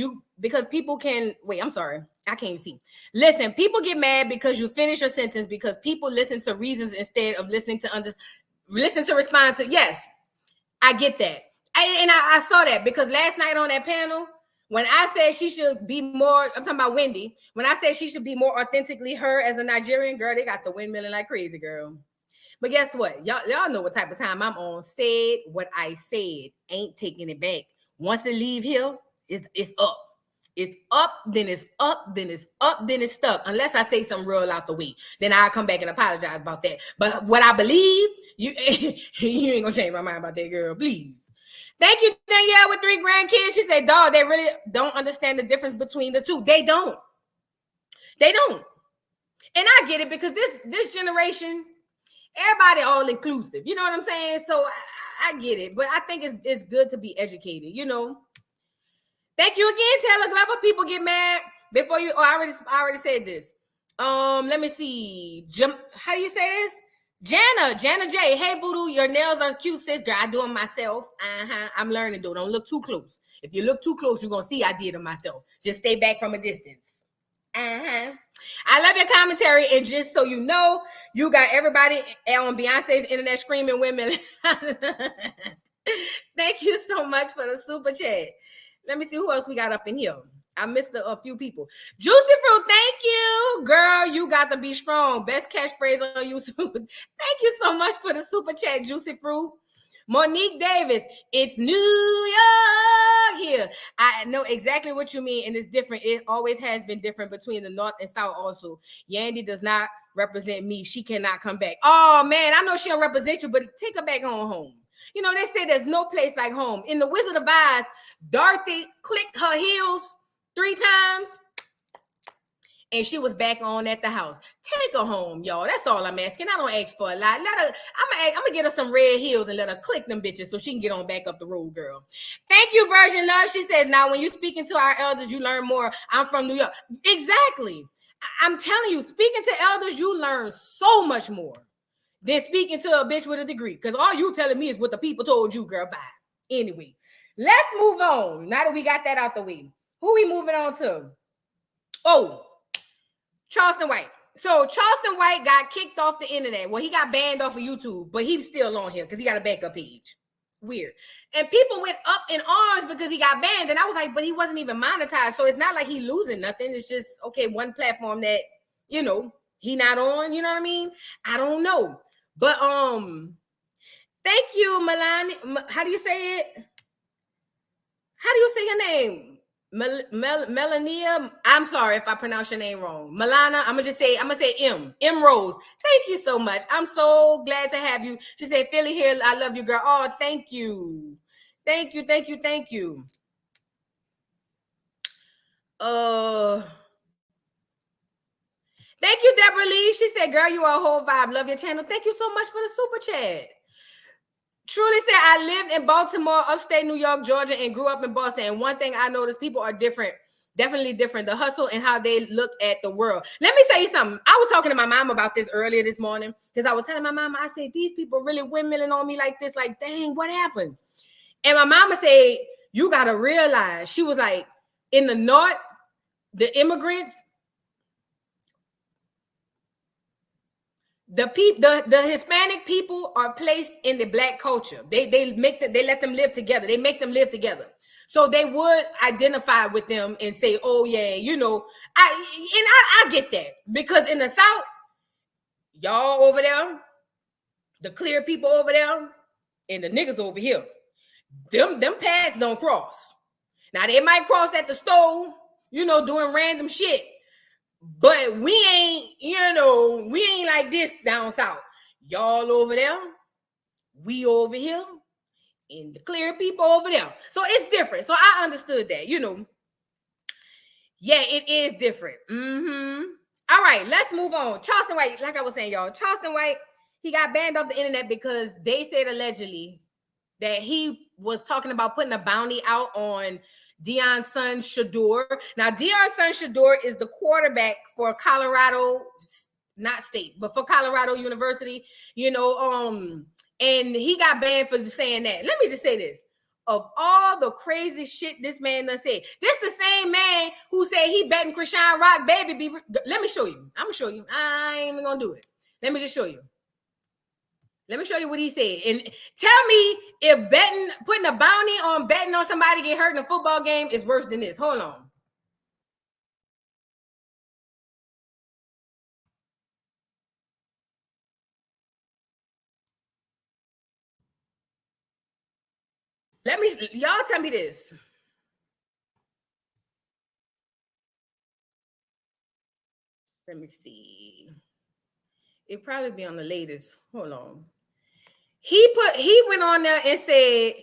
people can wait. I'm sorry. I can't even see. Listen, people get mad because you finish your sentence because people listen to reasons instead of listening to respond to. Yes, I get that. I saw that because last night on that panel, when I said she should be more, I'm talking about Wendy. When I said she should be more authentically her as a Nigerian girl, they got the windmilling like crazy, girl. But guess what? Y'all know what type of time I'm on. Said what I said. Ain't taking it back. Once it leave here, it's up. It's up, then it's up, then it's up, then it's stuck. Unless I say something real out the way, then I'll come back and apologize about that. But what I believe, you ain't gonna change my mind about that, girl. Please. Thank you, Danielle, with 3 grandkids. She said, dog, they really don't understand the difference between the two. They don't. They don't. And I get it because this generation, everybody all inclusive. You know what I'm saying? So I get it. But I think it's good to be educated, you know. Thank you again, Taylor Glover. People get mad before you. Oh, I already said this. Let me see. How do you say this? Jana J. Hey, Voodoo, your nails are cute, sis. Girl, I do them myself. I'm learning, though. Don't look too close. If you look too close, you're gonna see I did them myself. Just stay back from a distance. I love your commentary, and just so you know, you got everybody on Beyonce's internet screaming women. Thank you so much for the super chat. Let me see who else we got up in here. I missed a few people. Juicy Fruit, thank you. Girl, you got to be strong. Best catchphrase on YouTube. Thank you so much for the super chat, Juicy Fruit. Monique Davis, it's New York here. I know exactly what you mean, and it's different. It always has been different between the North and South also. Yandy does not represent me. She cannot come back. Oh, man, I know she don't represent you, but take her back home. You know, they say there's no place like home. In The Wizard of Oz, Dorothy clicked her heels 3 times, and she was back on at the house. Take her home, y'all. That's all I'm asking. I don't ask for a lot. I'm gonna get her some red heels and let her click them bitches so she can get on back up the road, girl. Thank you, Virgin Love. She says, now when you speaking to our elders, you learn more. I'm from New York. Exactly. I'm telling you, speaking to elders, you learn so much more than speaking to a bitch with a degree. Because all you telling me is what the people told you, girl. Bye. Anyway, let's move on. Now that we got that out the way. Who we moving on to? Oh, Charleston White. So Charleston White got kicked off the internet. Well, he got banned off of YouTube, but he's still on here because he got a backup page. Weird. And people went up in arms because he got banned. And I was like, but he wasn't even monetized. So it's not like he losing nothing. It's just, okay, one platform that, you know, he not on. You know what I mean? I don't know. But thank you, Melania. How do you say it? How do you say your name? Melania. I'm sorry if I pronounce your name wrong. Milana. I'm gonna say M Rose. Thank you so much. I'm so glad to have you. She said, Philly here. I love you, girl. Oh, thank you. Thank you. Thank you. Thank you. Thank you, Deborah Lee. She said, girl, you are a whole vibe. Love your channel. Thank you so much for the super chat. Truly said, I lived in Baltimore, upstate New York, Georgia, and grew up in Boston. And one thing I noticed, people are different, definitely different. The hustle and how they look at the world. Let me tell you something. I was talking to my mom about this earlier this morning because I was telling my mama, I said, these people really windmilling on me like this. Like, dang, what happened? And my mama said, you got to realize, she was like, in the North, the immigrants, the Hispanic people are placed in the Black culture. They let them live together. They make them live together. So they would identify with them and say, oh yeah, you know, I get that. Because in the South, y'all over there, the clear people over there, and the niggas over here, them paths don't cross. Now they might cross at the store, you know, doing random shit. But we ain't, you know, we ain't like this down south. Y'all over there, we over here, and the clear people over there. So it's different. So I understood that, you know. Yeah, it is different. All right, let's move on. Charleston White, like I was saying, y'all, Charleston White, he got banned off the internet because they said allegedly that he was talking about putting a bounty out on Deion's son, Shador. Now, Deion's son, Shador, is the quarterback for Colorado, not state, but for Colorado University, you know, and he got banned for saying that. Let me just say this. Of all the crazy shit this man done said, this the same man who said he betting Krishan Rock baby. Let me show you. I'm going to show you. I ain't even going to do it. Let me just show you. Let me show you what he said. And tell me if putting a bounty on betting on somebody get hurt in a football game is worse than this. Hold on. Y'all tell me this. Let me see. It probably be on the latest. Hold on. He went on there and said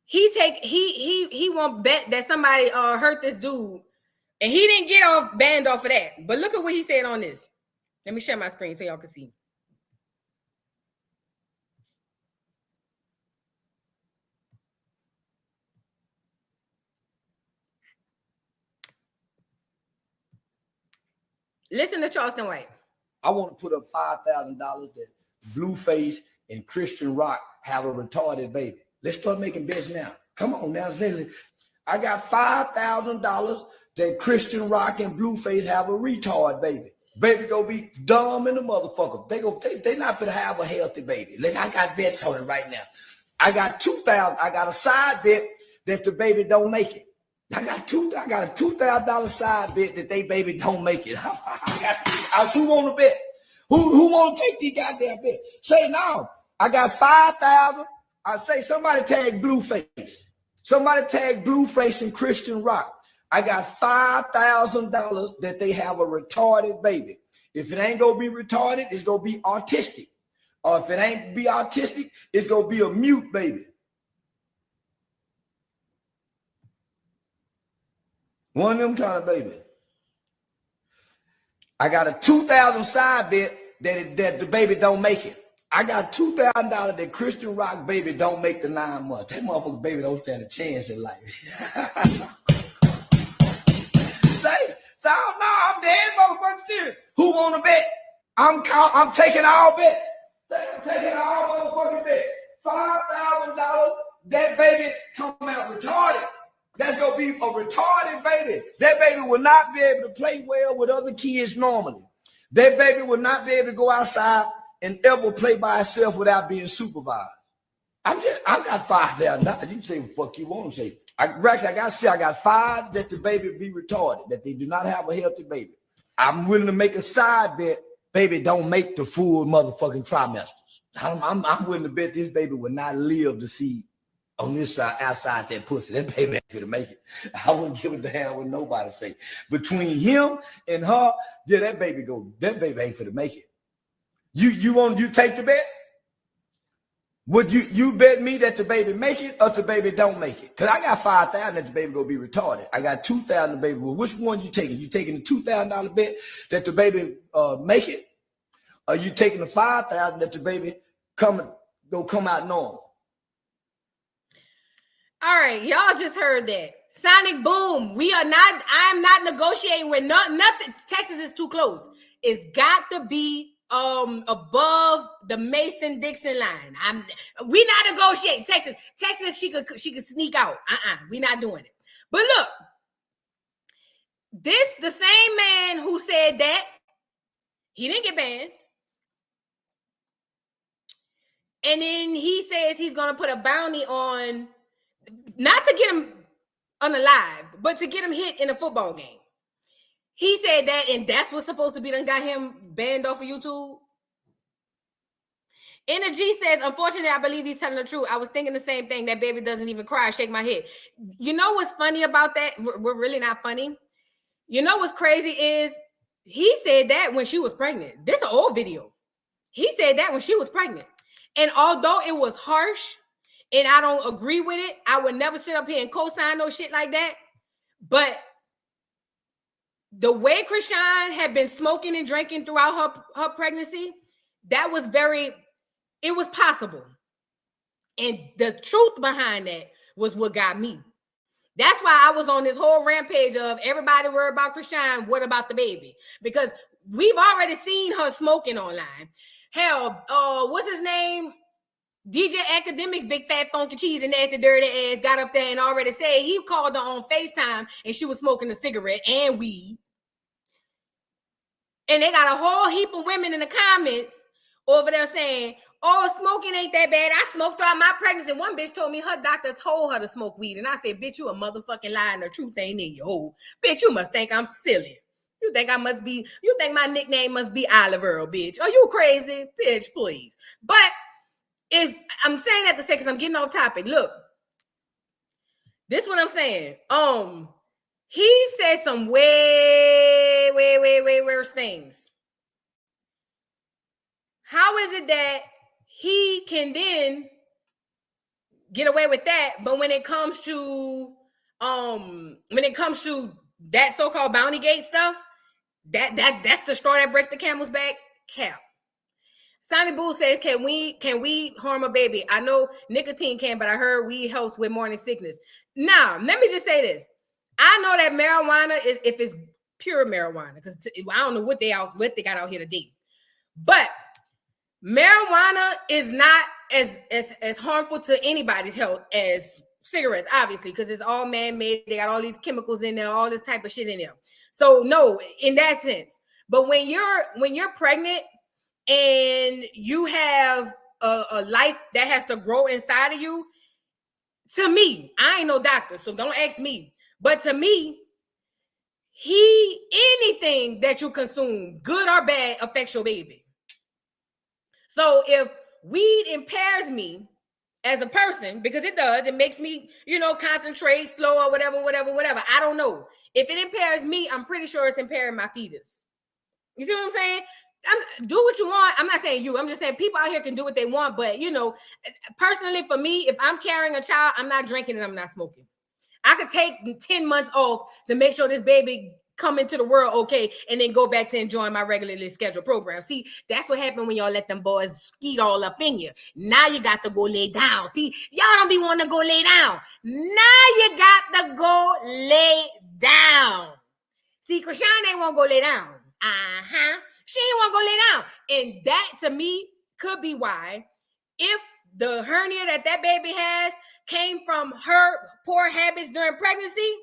he won't bet that somebody hurt this dude, and he didn't get banned off of that. But look at what he said on this. Let me share my screen so y'all can see. Listen to Charleston White. I want to put up $5,000 that Blueface and Christian Rock have a retarded baby. Let's start making bets now. Come on now. I got $5,000 that Christian Rock and Blueface have a retard baby. Baby gonna be dumb in the motherfucker. They not gonna have a healthy baby. Look, I got bets on it right now. I got $2,000. I got a side bet that the baby don't make it. I got a $2,000 side bet that they baby don't make it. Who want to bet? Who want to take these goddamn bet? Say no. I got 5,000. I say somebody tag Blueface. Somebody tag Blueface and Christian Rock. I got $5,000 that they have a retarded baby. If it ain't gonna be retarded, it's gonna be autistic. Or if it ain't be autistic, it's gonna be a mute baby. One of them kind of baby. I got a $2,000 side bet that the baby don't make it. I got $2,000 that Christian Rock baby don't make the 9 months. That motherfucker baby don't stand a chance in life. So no, I'm dead, motherfucker. Serious. Who want to bet? I'm taking all bets. I'm taking all motherfucking bets. $5,000. That baby come out retarded. That's gonna be a retarded baby. That baby will not be able to play well with other kids normally. That baby will not be able to go outside and ever play by itself without being supervised. I got $5,000. You can say what the fuck you want to say. I got 5 that the baby be retarded, that they do not have a healthy baby. I'm willing to make a side bet, baby don't make the full motherfucking trimesters. I'm willing to bet this baby will not live to see on this side, outside that pussy. That baby ain't gonna make it. I wouldn't give a damn what nobody say. Between him and her, yeah, that baby ain't gonna make it. You take the bet? Would you bet me that the baby make it or the baby don't make it? Because I got 5,000 that the baby gonna be retarded. I got 2,000 the baby. Well, which one you taking? You taking the $2,000 bet that the baby make it? Or you taking the 5,000 that the baby come out normal? All right, y'all just heard that. Sonic Boom. I'm not negotiating with nothing. Texas is too close. It's got to be above the Mason-Dixon line. We not negotiating. Texas, she could sneak out. We not doing it. But look, the same man who said that, he didn't get banned. And then he says he's gonna put a bounty on, not to get him unalived, but to get him hit in a football game. He said that, and that's what's supposed to be done, got him banned off of YouTube. Energy says, unfortunately, I believe he's telling the truth. I was thinking the same thing. That baby doesn't even cry. Shake my head. You know what's funny about that? We're really not funny. You know what's crazy is he said that when she was pregnant. This is an old video. He said that when she was pregnant. And although it was harsh and I don't agree with it, I would never sit up here and co-sign no shit like that. But the way Krishan had been smoking and drinking throughout her pregnancy, that was it was possible. And the truth behind that was what got me. That's why I was on this whole rampage of everybody worried about Krishan. What about the baby? Because we've already seen her smoking online. Hell, what's his name? DJ Academics, big fat funky cheese and nasty dirty ass got up there and already said he called her on FaceTime and she was smoking a cigarette and weed. And they got a whole heap of women in the comments over there saying, oh, smoking ain't that bad. I smoked throughout my pregnancy. One bitch told me her doctor told her to smoke weed. And I said, bitch, you a motherfucking lie and the truth ain't in you. Oh, bitch, you must think I'm silly. You think my nickname must be Olive Earl, bitch. Are you crazy? Bitch, please. But I'm saying that to say, because I'm getting off topic. Look, This is what I'm saying. He said some way worse things. How is it that he can then get away with that, but when it comes to that so-called bounty gate stuff, that's the straw that breaks the camel's back? Cap. Sonny Boo says, can we harm a baby? I know nicotine can, but I heard weed helps with morning sickness. Now, let me just say this. I know that marijuana is, if it's pure marijuana, because I don't know what they got out here today, but marijuana is not as harmful to anybody's health as cigarettes, obviously, because it's all man-made. They got all these chemicals in there, all this type of shit in there. So no, in that sense. But when you're pregnant and you have a life that has to grow inside of you, to me, I ain't no doctor, so don't ask me. But to me, anything that you consume, good or bad, affects your baby. So if weed impairs me as a person, because it does, it makes me, concentrate, slow, or whatever. I don't know. If it impairs me, I'm pretty sure it's impairing my fetus. You see what I'm saying? Do what you want. I'm not saying you. I'm just saying people out here can do what they want. But, personally for me, if I'm carrying a child, I'm not drinking and I'm not smoking. I could take 10 months off to make sure this baby come into the world okay, and then go back to enjoying my regularly scheduled program. See, that's what happened when y'all let them boys skeet all up in you. Now you got to go lay down. See, y'all don't be wanting to go lay down. Now you got to go lay down. See, Krishan ain't want to go lay down. She ain't want to go lay down. And that, to me, could be why, if the hernia that baby has came from her poor habits during pregnancy,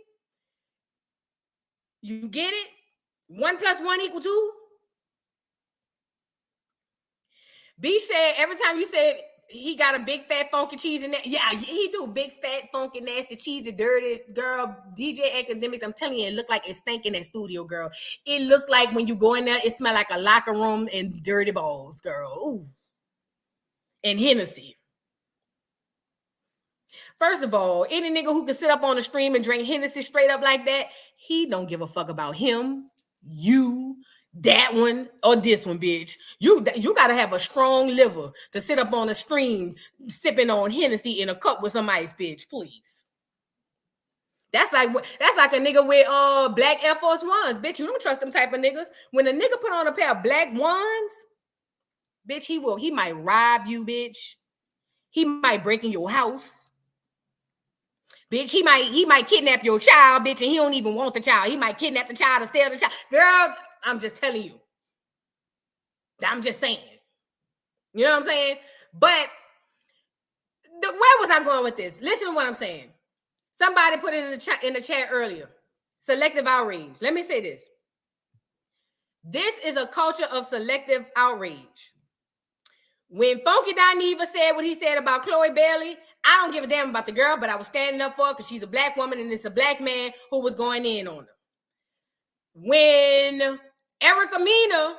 you get it? 1 + 1 = 2. B said every time you say he got a big fat funky cheese in there. Yeah, he do. Big fat funky nasty cheesy dirty girl. DJ Academics, I'm telling you, it looked like it stank in that studio, girl. It looked like when you go in there, it smelled like a locker room and dirty balls, girl. Ooh. And Hennessy. First of all, any nigga who can sit up on the stream and drink Hennessy straight up like that, he don't give a fuck about him, you, that one, or this one, bitch. You got to have a strong liver to sit up on the stream sipping on Hennessy in a cup with some ice, bitch, please. That's like a nigga with black Air Force Ones, bitch. You don't trust them type of niggas. When a nigga put on a pair of black ones, bitch, he might rob you, bitch. He might break in your house. Bitch, he might kidnap your child, bitch, and he don't even want the child. He might kidnap the child to sell the child. Girl, I'm just telling you. I'm just saying. You know what I'm saying? But where was I going with this? Listen to what I'm saying. Somebody put it in the chat earlier. Selective outrage. Let me say this. This is a culture of selective outrage. When Funky Dineva said what he said about Chloe Bailey, I don't give a damn about the girl, but I was standing up for her because she's a black woman and it's a black man who was going in on her. When Erica Mena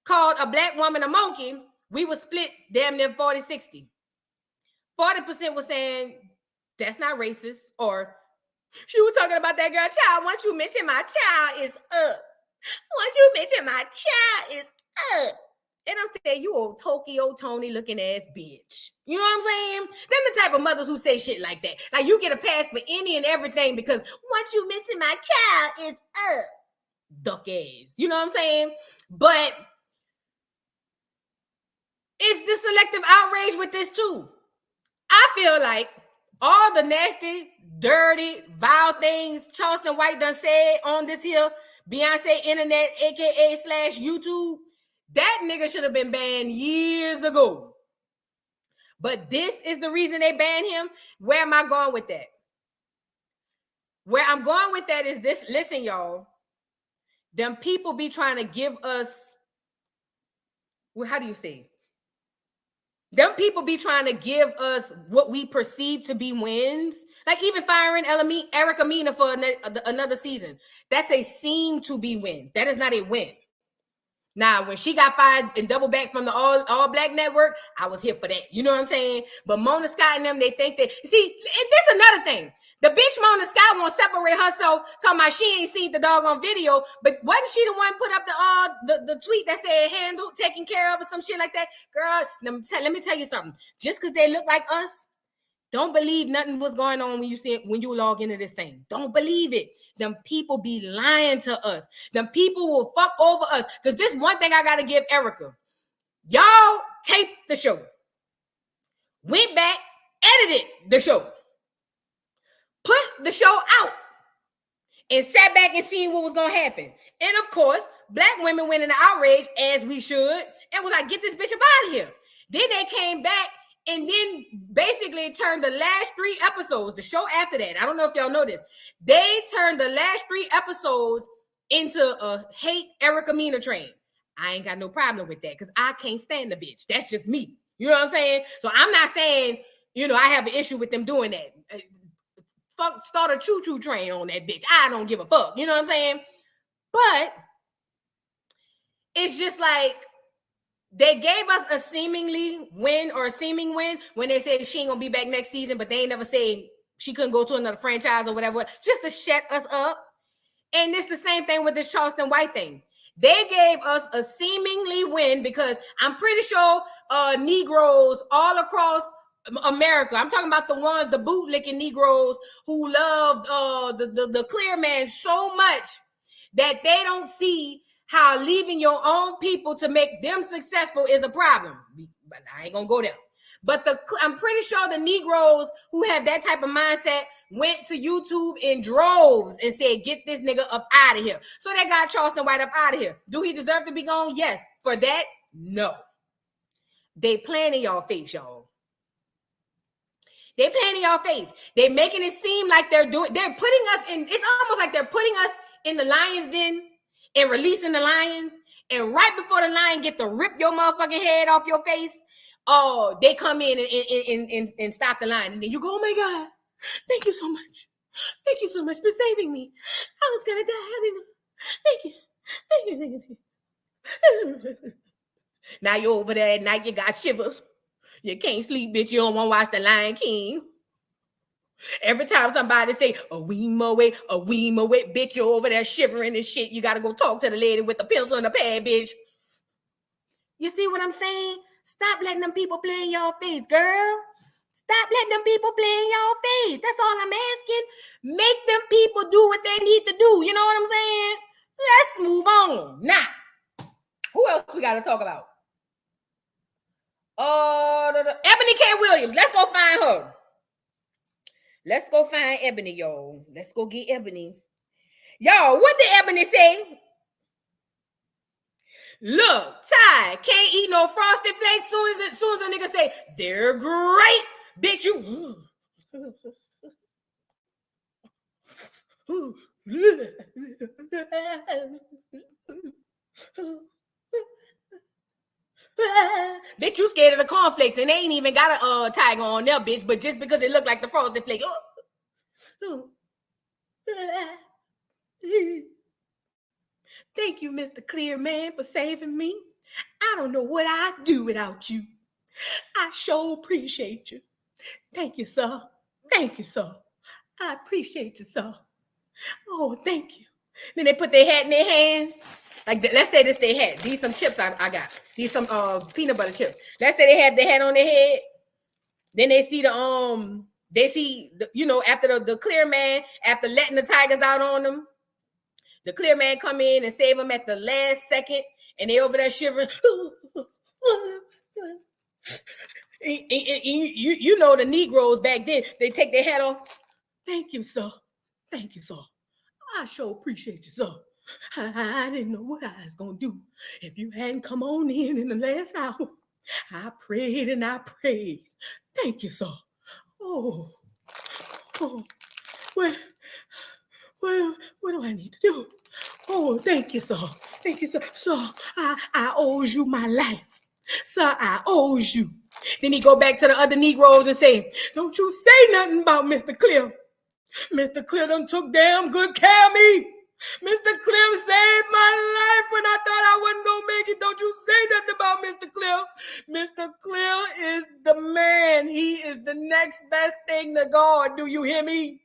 called a black woman a monkey, we were split damn near 40-60. 40% was saying, that's not racist, or she was talking about that girl child. Once you mention my child, is up. Once you mention my child, is up. And I'm saying, you old Tokyo Tony looking ass bitch. You know what I'm saying? Them the type of mothers who say shit like that. Like, you get a pass for any and everything because once you mention my child, is up. Duck ass. You know what I'm saying? But it's the selective outrage with this too. I feel like all the nasty, dirty, vile things Charleston White done said on this here Beyonce internet, aka / YouTube, that nigga should have been banned years ago. But this is the reason they banned him. Where am I going with that? Where I'm going with that is this. Listen, y'all. Them people be trying to give us, well, how do you say? Them people be trying to give us what we perceive to be wins. Like even firing Erica Mena for another season. That's a seem to be win. That is not a win. Now, when she got fired and double back from the all black network, I was here for that. You know what I'm saying? But Mona Scott and them, they think that, see, this another thing. The bitch Mona Scott won't separate herself, talking about she ain't seen the doggone video, but wasn't she the one put up the tweet that said handle, taken care of, or some shit like that? Girl, let me tell you something. Just because they look like us, don't believe nothing was going on when you log into this thing. Don't believe it. Them people be lying to us. Them people will fuck over us. Because this one thing I got to give Erica. Y'all taped the show. Went back, edited the show. Put the show out. And sat back and seen what was going to happen. And of course, black women went into outrage, as we should, and was like, get this bitch up out of here. Then they came back and then basically turned the last 3 episodes, the show after that, I don't know if y'all know this, they turned the last 3 episodes into a hate Erica Mena train. I ain't got no problem with that because I can't stand the bitch. That's just me. You know what I'm saying? So I'm not saying, I have an issue with them doing that. Fuck, start a choo-choo train on that bitch. I don't give a fuck. You know what I'm saying? But it's just like, they gave us a seeming win when they said she ain't gonna be back next season, but they ain't never say she couldn't go to another franchise or whatever, just to shut us up. And it's the same thing with this Charleston White thing. They gave us a seemingly win because I'm pretty sure Negroes all across America, I'm talking about the ones, the bootlicking Negroes who loved the clear man so much that they don't see how leaving your own people to make them successful is a problem. But I ain't gonna go there. But I'm pretty sure the Negroes who have that type of mindset went to YouTube in droves and said, get this nigga up out of here. So they got Charleston White up out of here. Do he deserve to be gone? Yes. For that, no. They playing in y'all face, y'all. They playing in y'all face. They making it seem like they're putting us in, it's almost like they're putting us in the lion's den and releasing the lions, and right before the lion get to rip your motherfucking head off your face, they come in and stop the lion. And then you go, oh my God, thank you so much. Thank you so much for saving me. I was gonna die. Thank you. Now you're over there at night, you got shivers. You can't sleep, bitch. You don't want to watch The Lion King. Every time somebody say, a weem away, bitch, you're over there shivering and shit. You got to go talk to the lady with the pencil and the pad, bitch. You see what I'm saying? Stop letting them people play in your face, girl. Stop letting them people play in your face. That's all I'm asking. Make them people do what they need to do. You know what I'm saying? Let's move on. Now, who else we got to talk about? Eboni K. Williams. Let's go find her. Let's go find Eboni, y'all. Let's go get Eboni. Y'all, what did Eboni say? Look, Ty, can't eat no Frosted Flakes soon as a nigga say, they're great. Bitch, you. Bitch, you scared of the cornflakes and they ain't even got a tiger on there, bitch, but just because it looked like the Frosted Flake. Thank you, Mr. Clear Man, for saving me. I don't know what I'd do without you. I sure appreciate you. Thank you, sir. Thank you, sir. I appreciate you, sir. Oh, thank you. Then they put their hat in their hand. Like, let's say this they hat. These some chips I got. These some peanut butter chips. Let's say they have their hat on their head. Then they see after the clear man, after letting the tigers out on them, the clear man come in and save them at the last second, and they over there shivering. You know the Negroes back then, they take their hat off. Thank you, sir. Thank you, sir. I sure appreciate you, sir. I didn't know what I was going to do if you hadn't come on in the last hour. I prayed and I prayed. Thank you, sir. Oh. What do I need to do? Oh, thank you, sir. Thank you, sir. Sir, I owe you my life. Sir, I owe you. Then he go back to the other Negroes and say, don't you say nothing about Mr. Clear. Mr. Clear done took damn good care of me. Mr. Cliff saved my life when I thought I wasn't gonna make it. Don't you say nothing about Mr. Cliff. Mr. Cliff is the man. He is the next best thing to God. Do you hear me?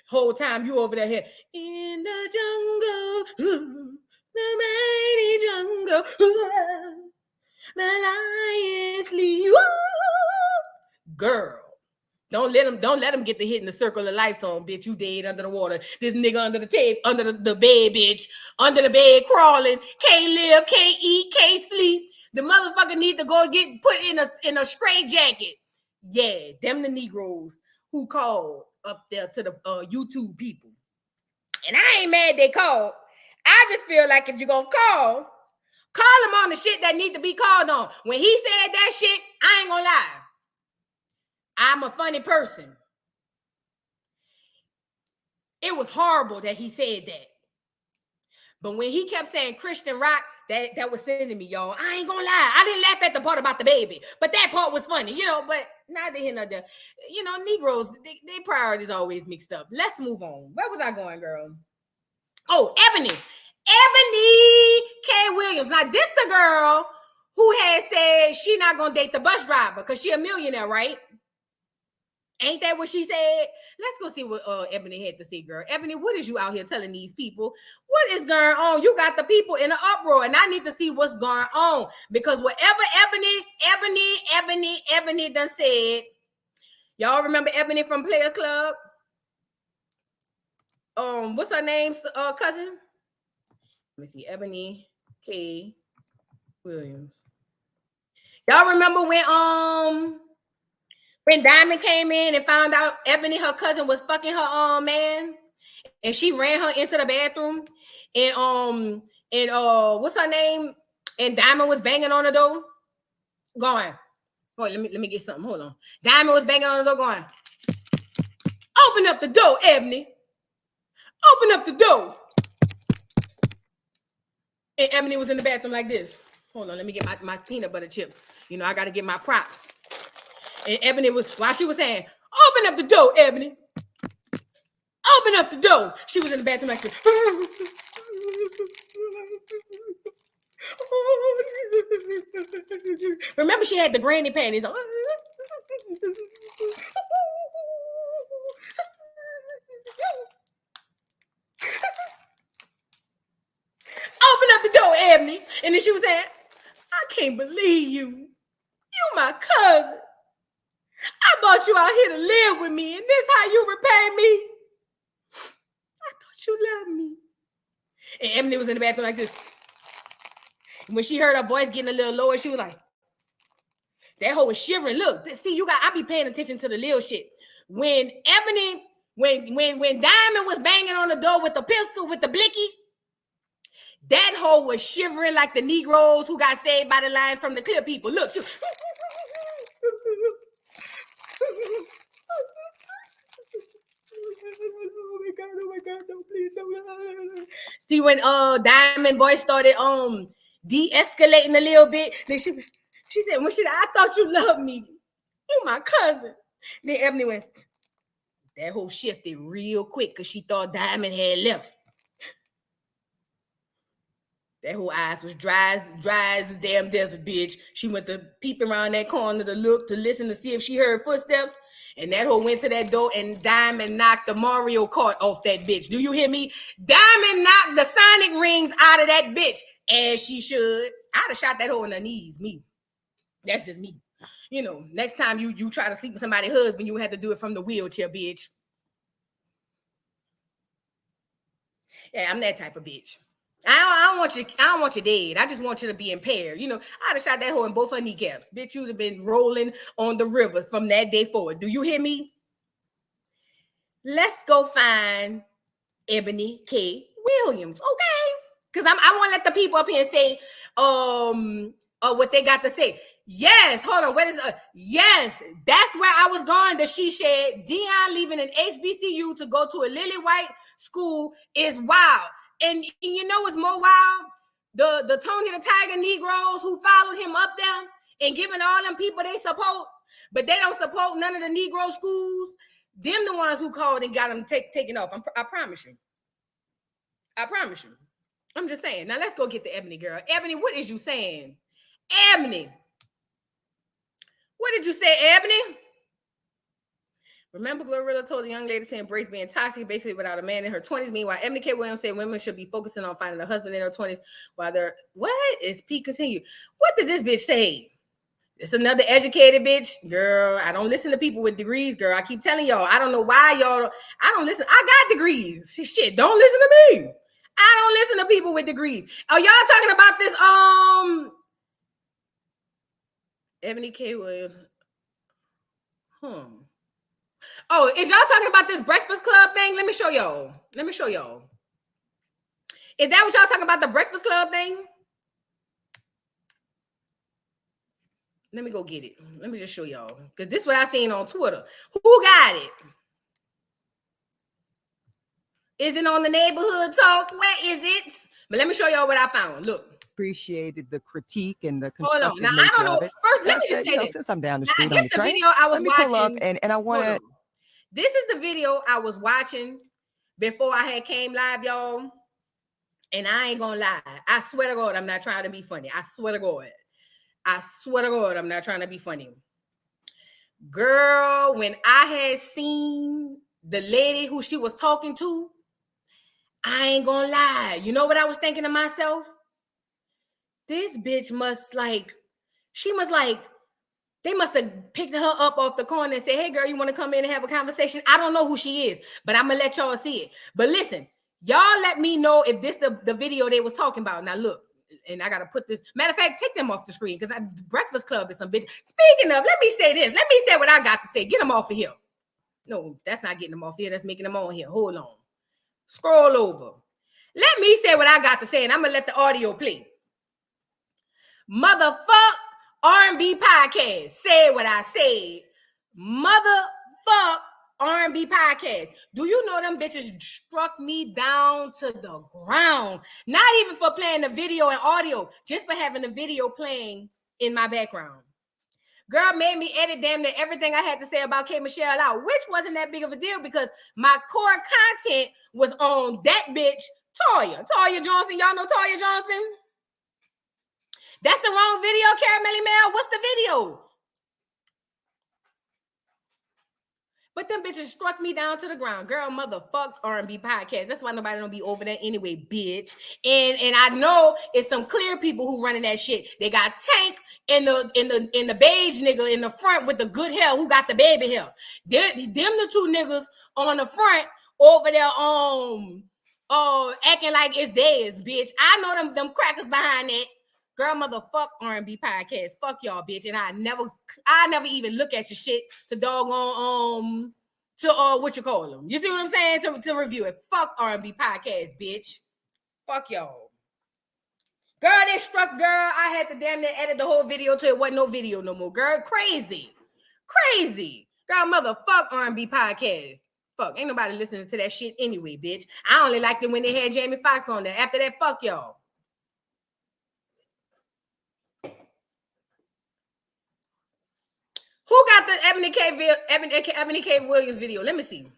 Whole time you over there here in the jungle, the mighty jungle, the lion sleep. Girl. Don't let him get the hit in the circle of life song, bitch. You dead under the water. This nigga under the tape, under the bed, bitch. Under the bed, crawling. Can't live, can't eat, can't sleep. The motherfucker need to go get put in a straight jacket. Yeah, them the Negroes who called up there to the YouTube people. And I ain't mad they called. I just feel like if you're gonna call them on the shit that need to be called on. When he said that shit, I ain't gonna lie. I'm a funny person. It was horrible that he said that. But when he kept saying Christian rock, that was sending me, y'all. I ain't gonna lie. I didn't laugh at the part about the baby. But that part was funny, but neither here nor there. Negroes, their priorities always mixed up. Let's move on. Where was I going, girl? Oh, Eboni K. Williams. Now, this the girl who had said she not gonna date the bus driver because she a millionaire, right? Ain't that what she said? Let's go see what Eboni had to say, girl. Eboni, what is you out here telling these people? What is going on? You got the people in an uproar, and I need to see what's going on. Because whatever Eboni done said, y'all remember Eboni from Players Club? What's her name, cousin? Let me see, Eboni K. Williams. Y'all remember when Diamond came in and found out Eboni, her cousin, was fucking her man, and she ran her into the bathroom, and what's her name? And Diamond was banging on the door, going, "Hold, let me get something. Hold on." Diamond was banging on the door, going, "Open up the door, Eboni. Open up the door." And Eboni was in the bathroom like this. Hold on, let me get my peanut butter chips. I got to get my props. And Eboni was, while she was saying, "Open up the door, Eboni. Open up the door." She was in the bathroom like this. Remember, she had the granny panties on. "Open up the door, Eboni." And then she was saying, "I can't believe you. You my cousin. I brought you out here to live with me, and this how you repay me? I thought you loved me." And Eboni was in the bathroom like this. And when she heard her voice getting a little lower, she was like, that hoe was shivering. Look, see, I be paying attention to the little shit. When Eboni, when Diamond was banging on the door with the pistol, with the blicky, that hoe was shivering like the Negroes who got saved by the lions from the clear people. Look, she, oh my God, no, please. See, when Diamond Boy started de-escalating a little bit, then she said, "I thought you loved me. You my cousin." Then Eboni went, that whole shifted real quick because she thought Diamond had left. That whole eyes was dry as the damn desert, bitch. She went to peep around that corner to look, to listen, to see if she heard footsteps. And that hoe went to that door, and Diamond knocked the Mario Kart off that bitch. Do you hear me? Diamond knocked the Sonic rings out of that bitch, as she should. I'd have shot that hoe in her knees, me. That's just me. Next time you try to sleep with somebody's husband, you have to do it from the wheelchair, bitch. Yeah, I'm that type of bitch. I don't want you dead. I just want you to be impaired. I'd have shot that hoe in both her kneecaps. Bitch, you'd have been rolling on the river from that day forward. Do you hear me? Let's go find Eboni K. Williams, okay? Because I want to let the people up here say what they got to say. Yes, hold on. Yes, that's where I was going. The she said Dion leaving an HBCU to go to a Lily White school is wild. And you know what's more wild? The Tony the Tiger Negroes who followed him up there and giving all them people they support, but they don't support none of the Negro schools. Them the ones who called and got them taken off. I promise you. I promise you. I'm just saying. Now let's go get the Ebony girl. Ebony, what is you saying? Ebony. What did you say, Ebony? Remember, Glorilla told the young lady to embrace being toxic, basically without a man in her 20s. Meanwhile, Eboni K. Williams said women should be focusing on finding a husband in her 20s while they're... What is P continue? What did this bitch say? It's another educated bitch. Girl, I don't listen to people with degrees, girl. I keep telling y'all. I don't know why y'all... I don't listen. I got degrees. Shit, don't listen to me. I don't listen to people with degrees. Are y'all talking about this? Eboni K. Williams. Oh, is y'all talking about this Breakfast Club thing? Let me show y'all. Is that what y'all talking about, the Breakfast Club thing? Let me go get it. Let me just show y'all. Because this is what I seen on Twitter. Who got it? Is it on the Neighborhood Talk? Where is it? But let me show y'all what I found. Look. Appreciated the critique and the Hold constructive on. Now, I don't know. of it. First, let me just say this. Since I'm down the Now, street this on the the train, video I was let me pull up watching. and I want to... This is the video I was watching before I had came live, y'all. And I ain't gonna lie. I swear to God, I'm not trying to be funny. I swear to God, I'm not trying to be funny. Girl, when I had seen the lady who she was talking to, I ain't gonna lie. You know what I was thinking to myself? This bitch must they must have picked her up off the corner and said, hey, girl, you want to come in and have a conversation? I don't know who she is, but I'm going to let y'all see it. But listen, y'all let me know if this the video they was talking about. Now, look, and I got to put this. Matter of fact, take them off the screen because Breakfast Club is some bitch. Speaking of, let me say this. Let me say what I got to say. Get them off of here. No, that's not getting them off here. That's making them on here. Hold on. Scroll over. Let me say what I got to say, and I'm going to let the audio play. Motherfuck R&B podcast. Say what I said. Motherfuck R&B podcast. Do you know them bitches struck me down to the ground? Not even for playing the video and audio, just for having the video playing in my background. Girl made me edit damn near everything I had to say about K. Michelle out, which wasn't that big of a deal because my core content was on that bitch, Toya Johnson. Y'all know Toya Johnson? That's the wrong video, Caramelly Mel. What's the video? But them bitches struck me down to the ground. Girl, motherfuck R&B podcast. That's why nobody don't be over there anyway, bitch. And I know it's some clear people who running that shit. They got Tank in the beige nigga in the front with the good hair who got the baby hair. Them the two niggas on the front over there acting like it's theirs, bitch. I know them crackers behind that. Girl, motherfuck R&B podcast. Fuck y'all, bitch. And I never even look at your shit to doggone what you call them. You see what I'm saying? To review it. Fuck R&B podcast, bitch. Fuck y'all. Girl, they struck. Girl, I had to damn near edit the whole video till it wasn't no video no more. Girl, crazy. Girl, motherfuck R&B podcast. Fuck, ain't nobody listening to that shit anyway, bitch. I only liked it when they had Jamie Foxx on there. After that, fuck y'all. Who got the Eboni K. Williams video? Let me see.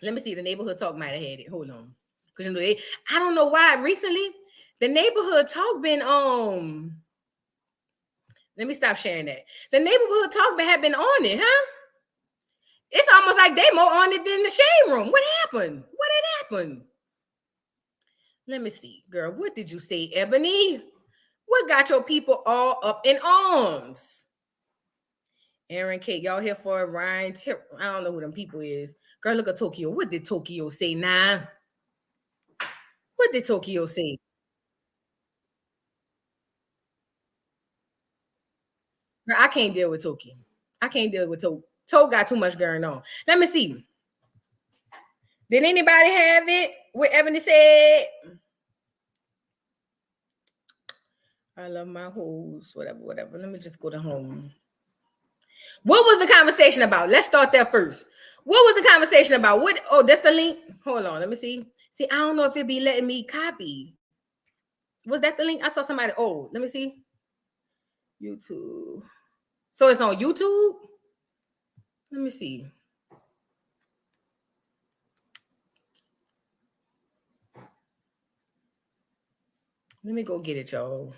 The Neighborhood Talk might have had it. Hold on. Because I don't know why recently the Neighborhood Talk been let me stop sharing that. The Neighborhood Talk have been on it, huh? It's almost like they more on it than the Shade Room. What happened? Let me see, girl. What did you say, Ebony? What got your people all up in arms? Aaron K, y'all here for Ryan? I don't know who them people is. Girl, look at Tokyo. What did Tokyo say now? What did Tokyo say? Girl, I can't deal with Tokyo. I can't deal with Tokyo. Toe got too much going on. Let me see. Did anybody have it? What Ebony said? I love my hoes. Whatever. Let me just go to home. What was the conversation about? Let's start there first. What was the conversation about? What? Oh, that's the link. Hold on. Let me see. See, I don't know if it be letting me copy. Was that the link? I saw somebody. Oh, let me see. YouTube. So it's on YouTube? Let me see. Let me go get it, y'all.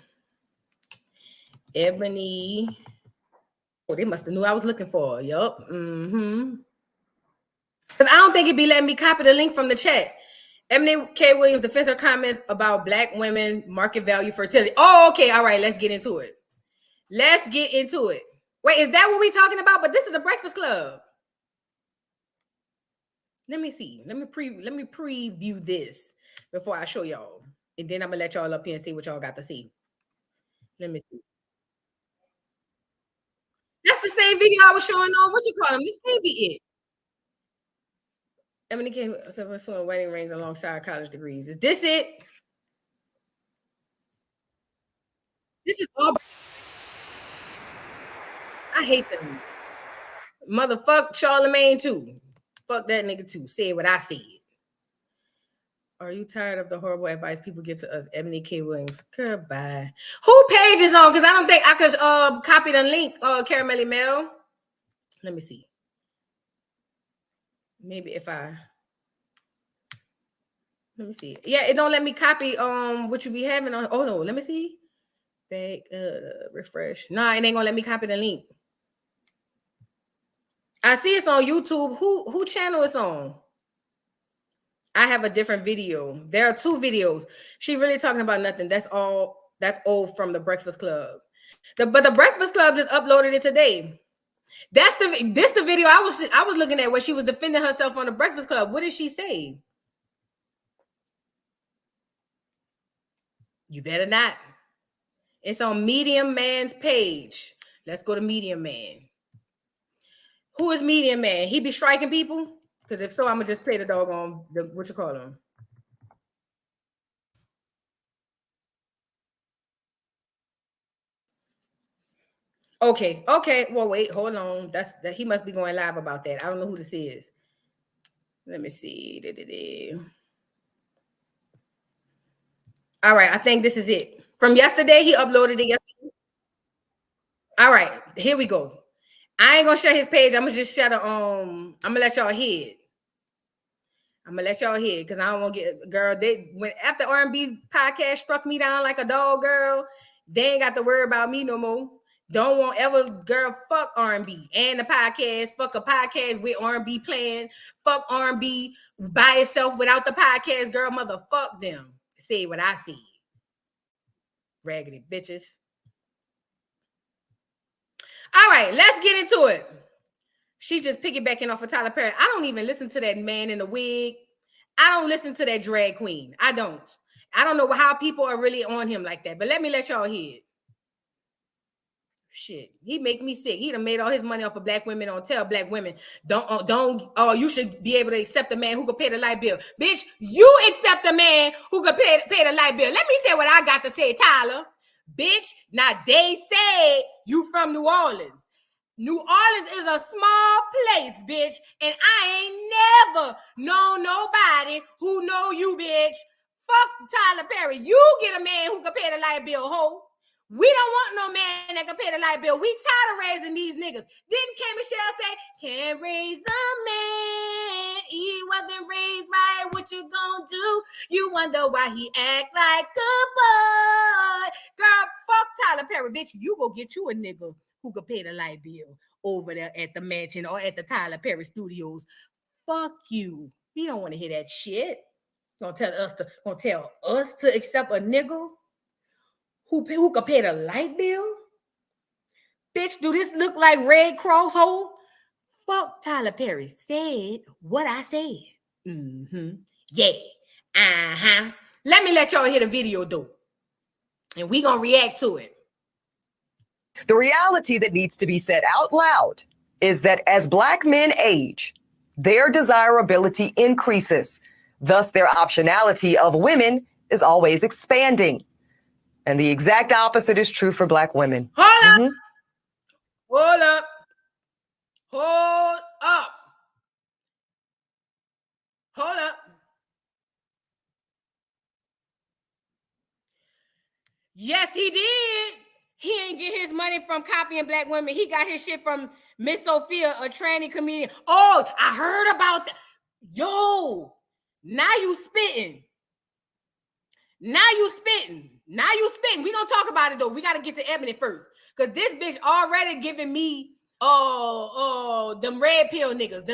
Eboni. Oh, they must have knew I was looking for. Yup. Mm-hmm. Because I don't think it'd be letting me copy the link from the chat. Eboni K. Williams defends her comments about Black women market value fertility. Oh, okay. All right. Let's get into it. Let's get into it. Wait, is that what we're talking about? But this is a Breakfast Club. Let me see. Let me preview this before I show y'all. And then I'm gonna let y'all up here and see what y'all got to see. Let me see. That's the same video I was showing on. What you call them? This may be it. Eboni K. So wedding rings alongside college degrees. Is this it? This is all. I hate them. Motherfuck Charlemagne too. Fuck that nigga too. Say what I said. Are you tired of the horrible advice people give to us? Eboni K. Williams. Goodbye. Who page is on? Because I don't think I could copy the link, Caramelly Mel. Let me see. Maybe if I let me see. Yeah, it don't let me copy what you be having on. Oh no, let me see. Back refresh. Nah, it ain't gonna let me copy the link. I see it's on YouTube. Who channel it's on? I have a different video. There are two videos. She really talking about nothing. That's all. That's old from the Breakfast Club. But the Breakfast Club just uploaded it today. This the video I was looking at where she was defending herself on the Breakfast Club. What did she say? You better not. It's on Medium Man's page. Let's go to Medium Man. Who is Medium Man? He be striking people? Because if so, I'm gonna just play the dog on the what you call him. Okay. Well, wait, hold on. That he must be going live about that. I don't know who this is. Let me see. All right, I think this is it. From yesterday, he uploaded it yesterday. All right, here we go. I ain't gonna share his page. I'm gonna just share the I'm gonna let y'all hear it. I'm gonna let y'all hear because I don't want to get girl. They when after R&B podcast struck me down like a dog, girl. They ain't got to worry about me no more. Don't want ever girl fuck R&B and the podcast. Fuck a podcast with R&B playing. Fuck R&B by itself without the podcast, girl. Motherfuck them. Say what I see. Raggedy bitches. All right, let's get into it. She just piggybacking off of Tyler Perry. I don't even listen to that man in the wig. I don't listen to that drag queen. I don't know how people are really on him like that. But let me let y'all hear it. Shit, he make me sick. He done made all his money off of black women. Don't tell black women. You should be able to accept a man who can pay the light bill. Bitch, you accept a man who can pay the light bill. Let me say what I got to say, Tyler. Bitch, now they say you from New Orleans. New Orleans is a small place, bitch, and I ain't never known nobody who know you, bitch. Fuck Tyler Perry. You get a man who can pay the light bill, ho. We don't want no man that can pay the light bill. We tired of raising these niggas. Didn't K. Michelle say, can't raise a man. He wasn't raised right. What you gonna do? You wonder why he act like a boy. Girl, fuck Tyler Perry, bitch. You go get you a nigga who could pay the light bill over there at the mansion or at the Tyler Perry Studios. Fuck you. We don't want to hear that shit. Gonna tell us to accept a nigga who could pay the light bill? Bitch, do this look like Red Cross hole? Fuck Tyler Perry said what I said. Yeah. Let me let y'all hear the video though. And we gonna react to it. The reality that needs to be said out loud is that as Black men age, their desirability increases. Thus, their optionality of women is always expanding. And the exact opposite is true for Black women. Hold up. Yes, he did. He ain't get his money from copying black women. He got his shit from Miss Sophia, a tranny comedian. Oh, I heard about that. Yo, now you spitting. Now you spitting. We gonna talk about it though. We gotta get to Eboni first. Cause this bitch already giving me them red pill niggas,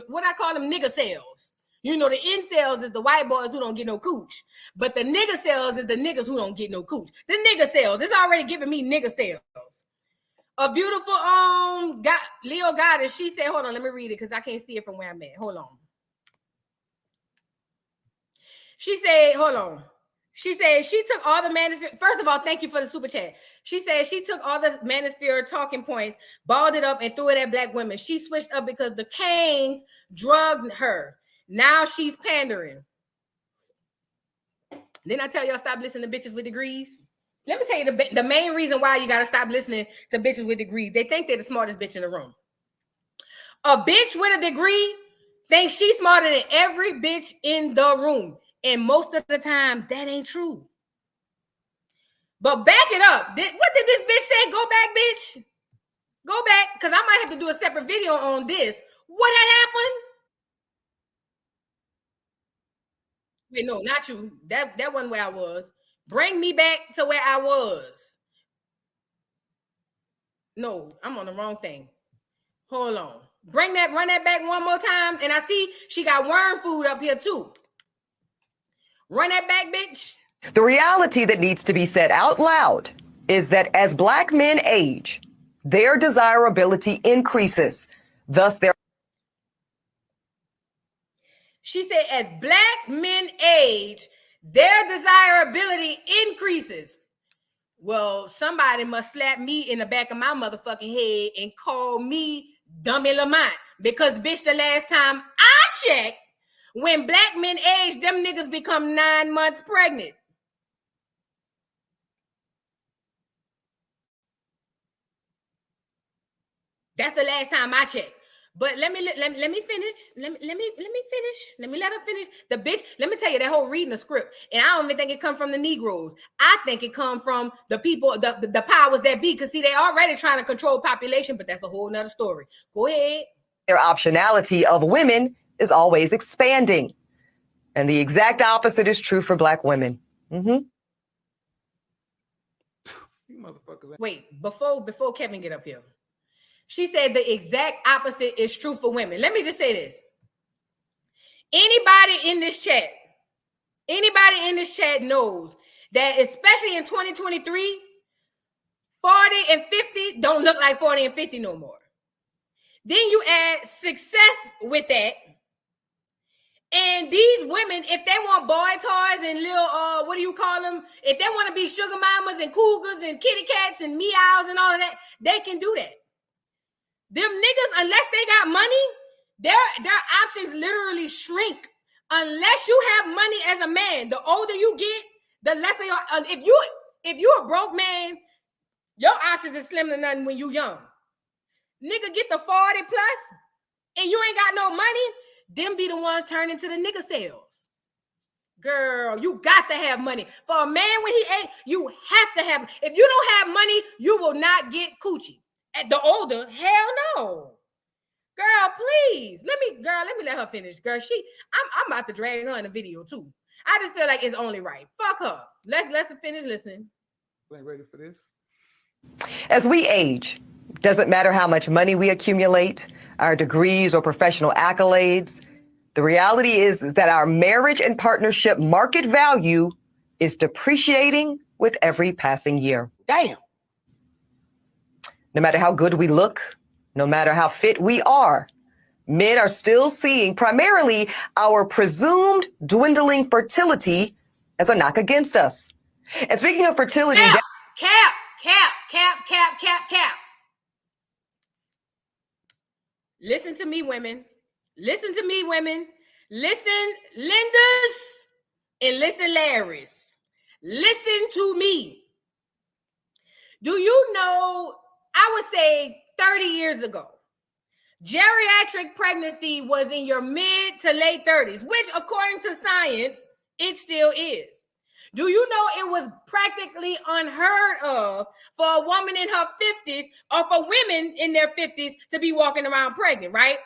what I call them nigga cells. You know, the incels is the white boys who don't get no cooch. But the nigga cells is the niggas who don't get no cooch. The nigga cells, it's already giving me nigga cells. A beautiful Leo Goddess, she said, hold on, let me read it because I can't see it from where I'm at. Hold on. She said, hold on. She said she took all the manosphere. First of all, thank you for the super chat. She said she took all the manosphere talking points, balled it up, and threw it at black women. She switched up because the Canes drugged her. Now she's pandering. Didn't I tell y'all stop listening to bitches with degrees? Let me tell you the main reason why you got to stop listening to bitches with degrees. They think they're the smartest bitch in the room. A bitch with a degree thinks she's smarter than every bitch in the room. And most of the time, that ain't true. But back it up. What did this bitch say? Go back, bitch. Go back, because I might have to do a separate video on this. What had happened? Wait, no, not you. That wasn't where I was. Bring me back to where I was. No, I'm on the wrong thing. Hold on. Run that back one more time. And I see she got worm food up here too. Run that back, bitch. The reality that needs to be said out loud is that as black men age, their desirability increases. Thus, She said, as black men age, their desirability increases. Well, somebody must slap me in the back of my motherfucking head and call me Dummy Lamont. Because, bitch, the last time I checked, when black men age, them niggas become 9 months pregnant. That's the last time I checked. But let me finish. Let me finish. Let me let her finish. The bitch, let me tell you, that whole reading the script. And I don't even think it comes from the Negroes. I think it comes from the people, the powers that be. Because see, they already trying to control population, but that's a whole nother story. Go ahead. their optionality of women is always expanding. And the exact opposite is true for black women. Mm-hmm. Wait, before Kevin get up here. She said the exact opposite is true for women. Let me just say this. Anybody in this chat knows that, especially in 2023, 40 and 50 don't look like 40 and 50 no more. Then you add success with that. And these women, if they want boy toys and little, what do you call them? If they want to be sugar mamas and cougars and kitty cats and meows and all of that, they can do that. Them niggas, unless they got money, their options literally shrink. Unless you have money as a man, the older you get, the less they are. If you a broke man, your options is slim to nothing when you young. Nigga get the 40 plus, and you ain't got no money. Them be the ones turning to the nigga sales. Girl, you got to have money. For a man when he ain't, you have to have. If you don't have money, you will not get coochie. At the older, hell no. Girl, please. Let me let her finish. Girl, I'm about to drag her in the video too. I just feel like it's only right. Fuck her. Let's finish listening. Ain't ready for this. As we age, doesn't matter how much money we accumulate, our degrees or professional accolades. The reality is that our marriage and partnership market value is depreciating with every passing year. Damn. No matter how good we look, no matter how fit we are, men are still seeing primarily our presumed dwindling fertility as a knock against us. And speaking of fertility, Cap. Listen to me, women. Listen to me, women. Listen, Lindas, and listen, Larrys. Listen to me. Do you know, I would say 30 years ago, geriatric pregnancy was in your mid to late 30s, which according to science, it still is. Do you know it was practically unheard of for a woman in her 50s or for women in their 50s to be walking around pregnant, right?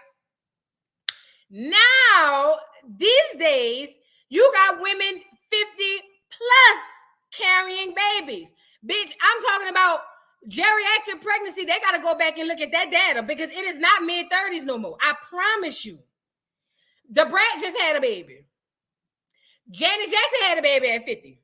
Now, these days, you got women 50 plus carrying babies. Bitch, I'm talking about geriatric pregnancy. They got to go back and look at that data because it is not mid-30s no more. I promise you. The Brat just had a baby. Janet Jackson had a baby at 50.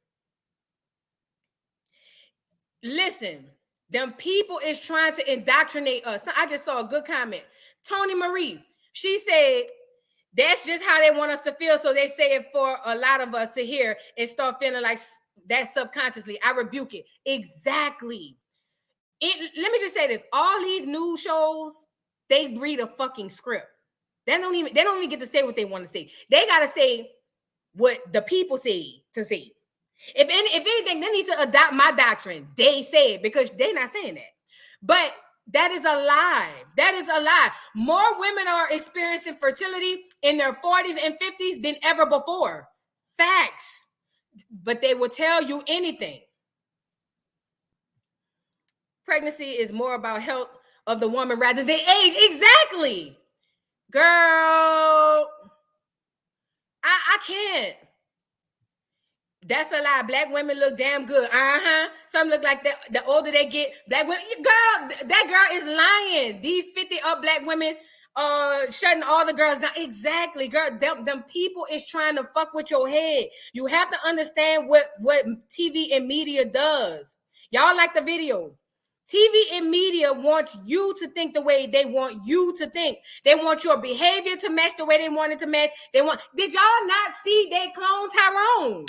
Listen, them people is trying to indoctrinate us. I just saw a good comment. Tony Marie, she said, that's just how they want us to feel. So they say it for a lot of us to hear and start feeling like that subconsciously. I rebuke it. Exactly. Let me just say this. All these news shows, they read a fucking script. They don't even get to say what they want to say. They got to say what the people say to say. If anything, they need to adopt my doctrine. They say it because they're not saying that. But that is a lie. That is a lie. More women are experiencing fertility in their 40s and 50s than ever before. Facts. But they will tell you anything. Pregnancy is more about health of the woman rather than age. Exactly. Girl, I can't. That's a lie. Black women look damn good. Some look like that. The older they get, black women, girl, that girl is lying. These 50 up black women shutting all the girls down. Exactly, girl. Them people is trying to fuck with your head. You have to understand what TV and media does. Y'all like the video. TV and media wants you to think the way they want you to think. They want your behavior to match the way they want it to match. Did y'all not see they clone Tyrone?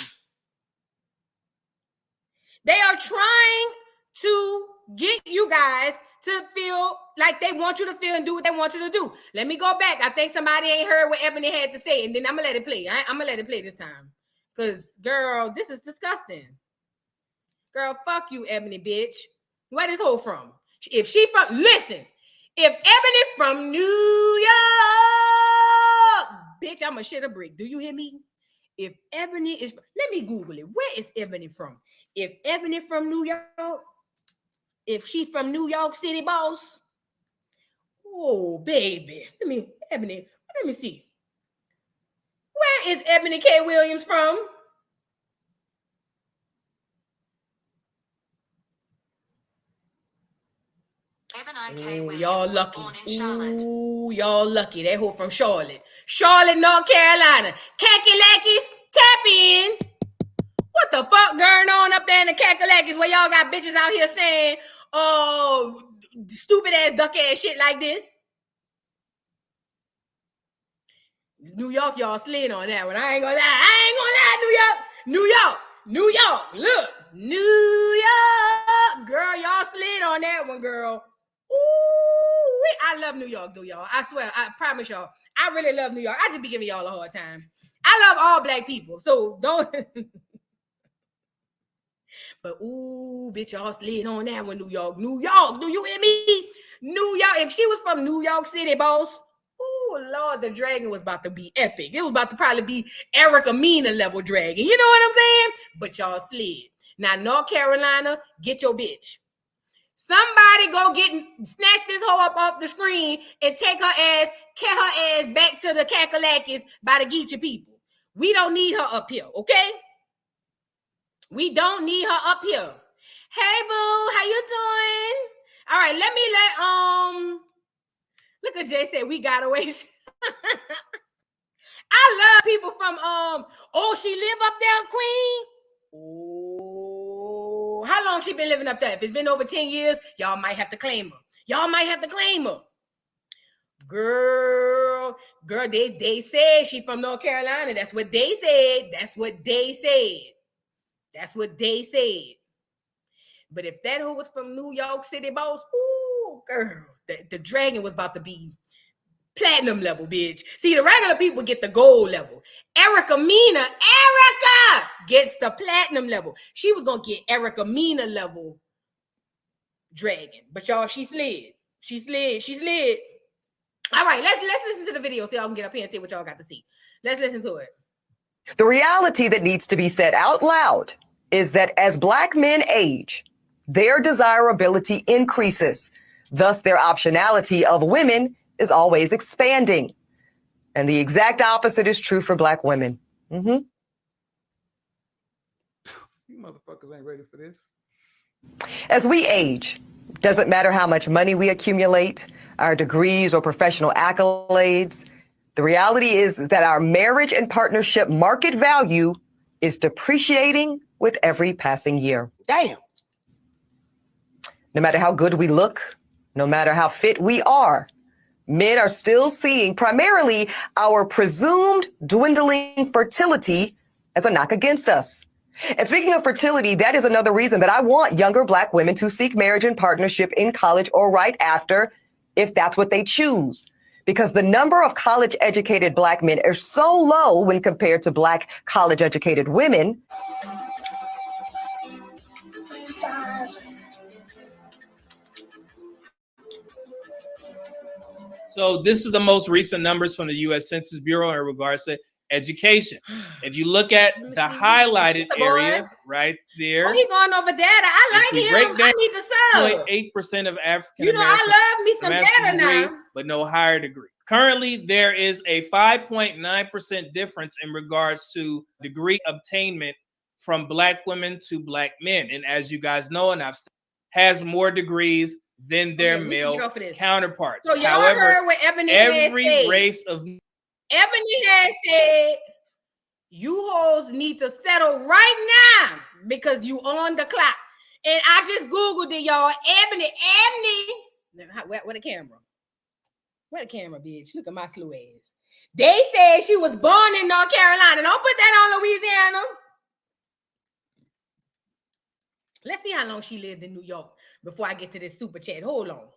They are trying to get you guys to feel like they want you to feel and do what they want you to do. Let me go back. I think somebody ain't heard what Eboni had to say, and then I'm going to let it play. I'm going to let it play this time. Because, girl, this is disgusting. Girl, fuck you, Eboni, bitch. Where this hoe from? If she from, listen, if Eboni from New York, bitch, I'm a shit a brick. Do you hear me? If Eboni is, let me Google it. Where is Eboni from? If Eboni from New York, if she from New York City, boss. Oh, baby. Eboni, let me see. Where is Eboni K. Williams from? Ooh, y'all lucky. Ooh, y'all lucky. That hoe from Charlotte. Charlotte, North Carolina. Kakalakis, tap in. What the fuck going on up there in the Kakalakis where y'all got bitches out here saying, oh, stupid ass, duck ass shit like this? New York, y'all slid on that one. I ain't gonna lie, New York. Look, New York. Girl, y'all slid on that one, girl. Ooh, I love New York, though, y'all. I swear, I promise y'all. I really love New York. I just be giving y'all a hard time. I love all black people, so don't. But ooh, bitch, y'all slid on that one, New York. Do you hear me? New York. If she was from New York City, boss. Ooh, Lord, the dragon was about to be epic. It was about to probably be Erica Mena level dragon. You know what I'm saying? But y'all slid. Now, North Carolina, get your bitch. Somebody go snatch this hoe up off the screen and take her ass back to the Kakalakis by the Geechee people. We don't need her up here, okay? We don't need her up here. Hey, boo, how you doing? All right, look at Jay said we got away. I love people from, she live up there, Queen? Oh, how long she been living up there? If it's been over 10 years, y'all might have to claim her. Girl, they said she from North Carolina. That's what they said. But if that hoe was from New York City, boss, ooh, girl, the dragon was about to be platinum level, bitch. See, the regular people get the gold level. Erica gets the platinum level. She was gonna get Erica Mena level dragon, but y'all, she slid. All right, let's listen to the video so y'all can get up here and see what y'all got to see. Let's listen to it. The reality that needs to be said out loud is that as Black men age, their desirability increases. Thus, their optionality of women is always expanding. And the exact opposite is true for Black women. motherfuckers ain't ready for this. As we age, doesn't matter how much money we accumulate, our degrees or professional accolades, the reality is that our marriage and partnership market value is depreciating with every passing year. Damn. No matter how good we look, no matter how fit we are, men are still seeing primarily our presumed dwindling fertility as a knock against us. And speaking of fertility, that is another reason that I want younger Black women to seek marriage and partnership in college or right after, if that's what they choose. Because the number of college-educated Black men is so low when compared to Black college-educated women. So this is the most recent numbers from the U.S. Census Bureau in regards to education. If you look at the highlighted area right there, oh, he going over data. I like him. I need the sub. 0.8% of African Americans. You know, I love me some data now. But no higher degree. Currently, there is a 5.9% difference in regards to degree obtainment from Black women to Black men. And as you guys know, and I've said, has more degrees than their male counterparts. So y'all However, heard what Eboni every had said. race of Eboni has said, you hoes need to settle right now because you on the clock. And I just Googled it, y'all. Eboni. Where the camera? Where the camera, bitch? Look at my slow ass. They said she was born in North Carolina. Don't put that on Louisiana. Let's see how long she lived in New York before I get to this super chat. Hold on.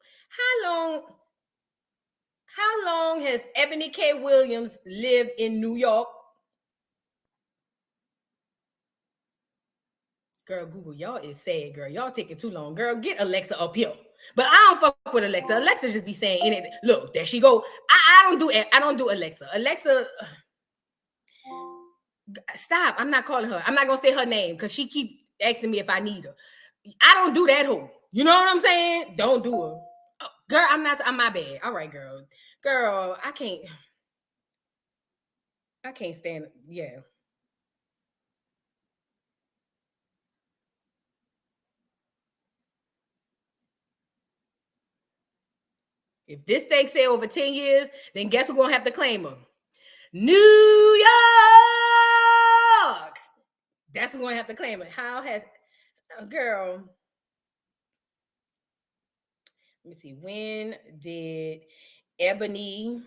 How long has Eboni K. Williams lived in New York? Girl, Google, y'all is sad, girl. Y'all taking too long. Girl, get Alexa up here. But I don't fuck with Alexa. Alexa just be saying anything. Look, there she go. I don't do Alexa. Alexa, stop. I'm not calling her. I'm not gonna say her name because she keep asking me if I need her. I don't do that hoe. You know what I'm saying? Don't do her. Oh, girl, I'm my bad. All right, girl. Girl, I can't stand. Yeah. If this thing say over 10 years, then guess who's gonna have to claim her? New York. That's who's gonna have to claim it. How has girl? Let me see. When did Eboni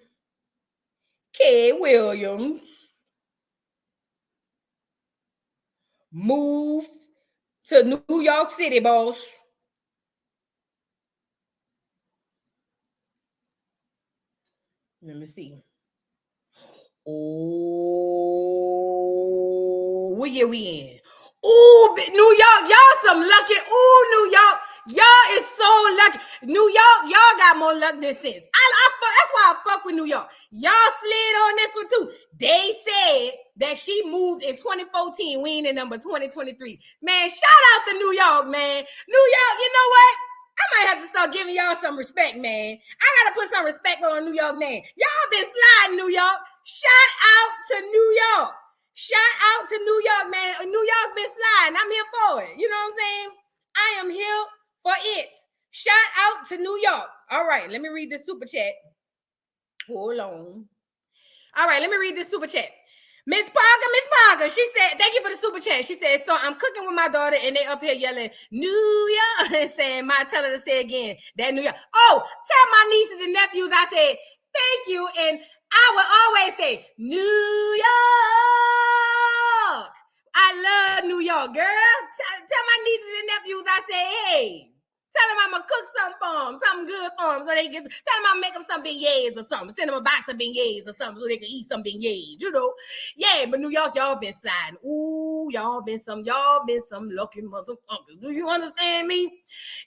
K. Williams move to New York City, boss? Let me see. Oh, what year we in? Oh, New York, y'all some lucky. Oh, New York, y'all is so lucky. New York, y'all got more luck than sense. That's why I fuck with New York. Y'all slid on this one too. They said that she moved in 2014. We ain't in number 2023. Man, shout out to New York, man. New York, you know what? I might have to start giving y'all some respect, man. I gotta put some respect on New York name. Y'all been sliding, New York. Shout out to New York. Shout out to New York, man. New York been sliding. I'm here for it. You know what I'm saying? I am here for it. Shout out to New York. All right, let me read this super chat. Hold on. All right, let me read this super chat. Miss Parker, she said, thank you for the super chat. She said, so I'm cooking with my daughter and they up here yelling, New York, and saying, tell her to say again, that New York. Oh, tell my nieces and nephews, I said, thank you. And I will always say, New York. I love New York, girl. Tell my nieces and nephews, I say, hey. Tell them I'm going to cook something for them, something good for them, so they can, tell them I'm make them some beignets or something, send them a box of beignets or something so they can eat some beignets, you know. Yeah, but New York, y'all been sliding. Ooh, y'all been some lucky motherfuckers. Do you understand me?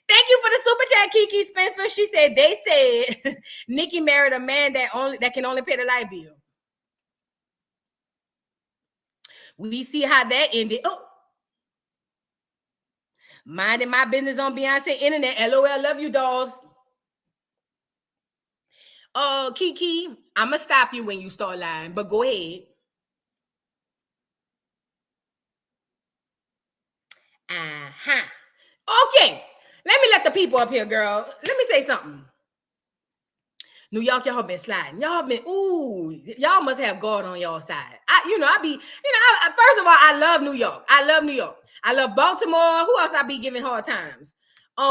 Thank you for the super chat, Kiki Spencer. She said, they said Nikki married a man that can only pay the light bill. We see how that ended. Oh. Minding my business on Beyonce internet. LOL, love you, dolls. Kiki, I'm going to stop you when you start lying, but go ahead. Okay, let me let the people up here, girl. Let me say something. New York, y'all been sliding. Y'all must have God on y'all side. First of all, I love New York. I love New York. I love Baltimore. Who else I be giving hard times? I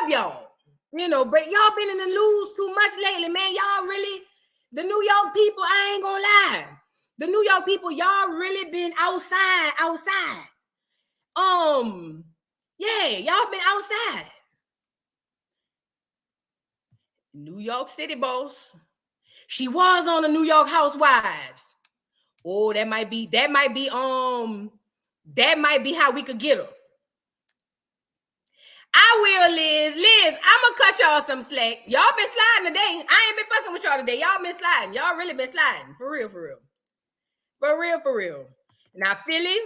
love y'all. But y'all been in the news too much lately, man. Y'all really, the New York people, I ain't gonna lie. The New York people, y'all really been outside. Yeah, y'all been outside. New York City boss. She was on the New York Housewives. Oh, that might be how we could get her. I will, Liz. Liz, I'm gonna cut y'all some slack. Y'all been sliding today. I ain't been fucking with y'all today. Y'all been sliding. Y'all really been sliding. For real. For real. Now, Philly,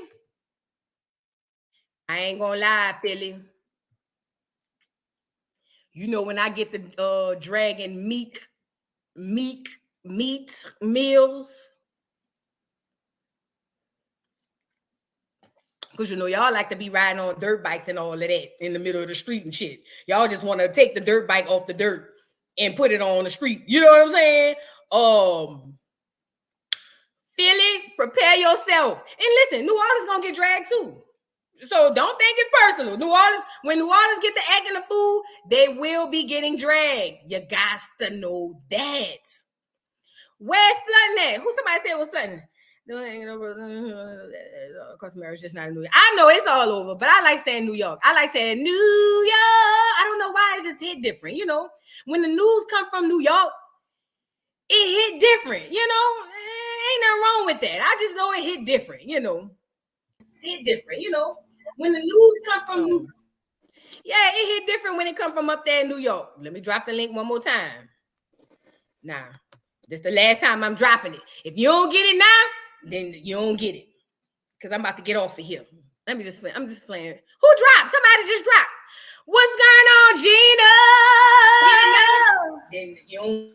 I ain't gonna lie, Philly. When I get the dragging meat meals, because y'all like to be riding on dirt bikes and all of that in the middle of the street and shit. Y'all just want to take the dirt bike off the dirt and put it on the street. You know what I'm saying? Philly, prepare yourself. And listen, New Orleans gonna get dragged too. So don't think it's personal. When New Orleans get the acting the fool, they will be getting dragged. You got to know that. Where's flooding at? Somebody said was flooding? Customary is just not in New York. I know it's all over, but I like saying New York. I like saying New York. I don't know why it just hit different. When the news come from New York, it hit different. Ain't nothing wrong with that. I just know it hit different. It hit different. When the news come from New York, yeah, it hit different when it come from up there in New York. Let me drop the link one more time. Nah, this is the last time I'm dropping it. If you don't get it now, then you don't get it. Because I'm about to get off of here. I'm just playing. Who dropped? Somebody just dropped. What's going on, Gina? Then you don't.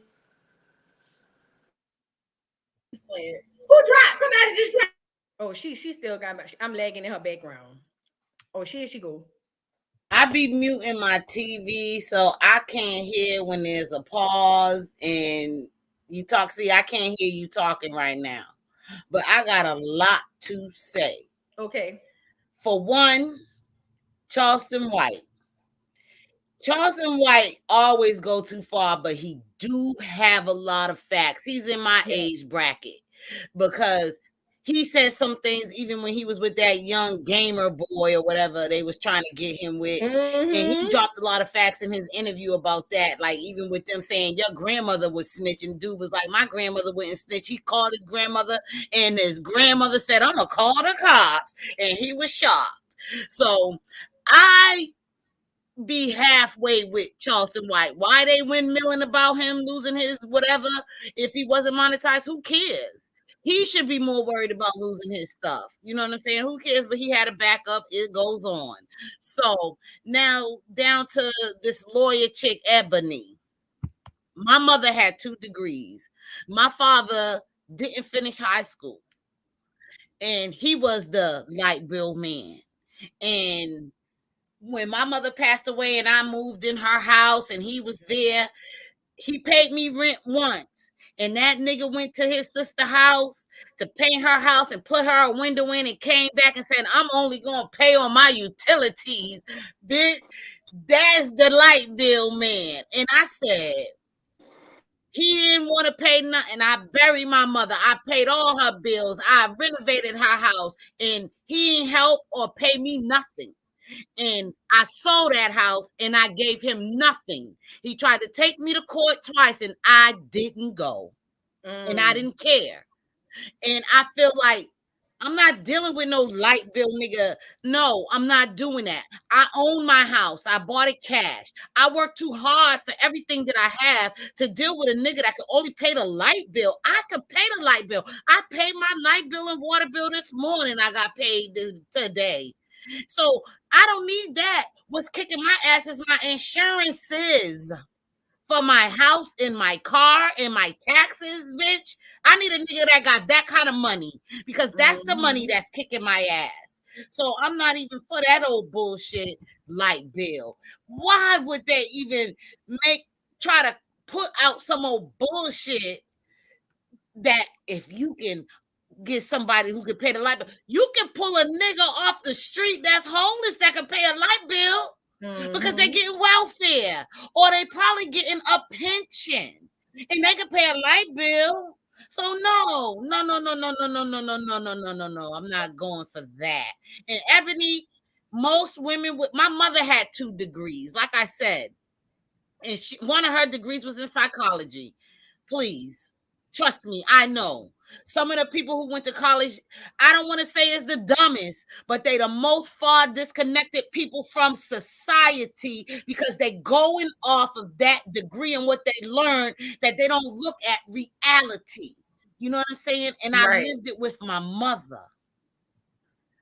Who dropped? Somebody just dropped. Oh, she still got my. I'm lagging in her background. Oh, here she go. I be muting my TV so I can't hear when there's a pause and you talk. See, I can't hear you talking right now, but I got a lot to say. Okay. For one, Charleston White. Charleston White always go too far, but he do have a lot of facts. He's in my age bracket because he said some things even when he was with that young gamer boy or whatever they was trying to get him with. And he dropped a lot of facts in his interview about that. Like even with them saying your grandmother was snitching. Dude was like, my grandmother wouldn't snitch. He called his grandmother and his grandmother said, I'm going to call the cops. And he was shocked. So I be halfway with Charleston White. Why they windmilling about him losing his whatever? If he wasn't monetized, who cares? He should be more worried about losing his stuff. You know what I'm saying? Who cares? But he had a backup. It goes on. So now down to this lawyer chick, Eboni. My mother had 2 degrees. My father didn't finish high school. And he was the light bill man. And when my mother passed away and I moved in her house and he was there, he paid me rent once. And that nigga went to his sister's house to paint her house and put her a window in and came back and said, I'm only going to pay on my utilities, bitch. That's the light bill man. And I said, he didn't want to pay nothing. I buried my mother. I paid all her bills. I renovated her house and he didn't help or pay me nothing. And I sold that house and I gave him nothing. He tried to take me to court twice and I didn't go. And I didn't care. And I feel like I'm not dealing with no light bill nigga. No, I'm not doing that. I own my house. I bought it cash. I worked too hard for everything that I have to deal with a nigga that can only pay the light bill. I could pay the light bill. I paid my light bill and water bill this morning. I got paid today. So I don't need that. What's kicking my ass is my insurances for my house and my car and my taxes, bitch. I need a nigga that got that kind of money because that's the money that's kicking my ass. So I'm not even for that old bullshit light bill. Why would they even try to put out some old bullshit that if you can get somebody who can pay the light bill, you can pull a nigga off the street that's homeless that can pay a light bill because they getting welfare or they probably getting a pension and they can pay a light bill. So no. I'm not going for that. And Ebony, most women my mother had 2 degrees, like I said, and one of her degrees was in psychology. Please trust me, I know. Some of the people who went to college, I don't want to say is the dumbest, but they the most far disconnected people from society because they going off of that degree and what they learned that they don't look at reality. You know what I'm saying? And I lived it with my mother.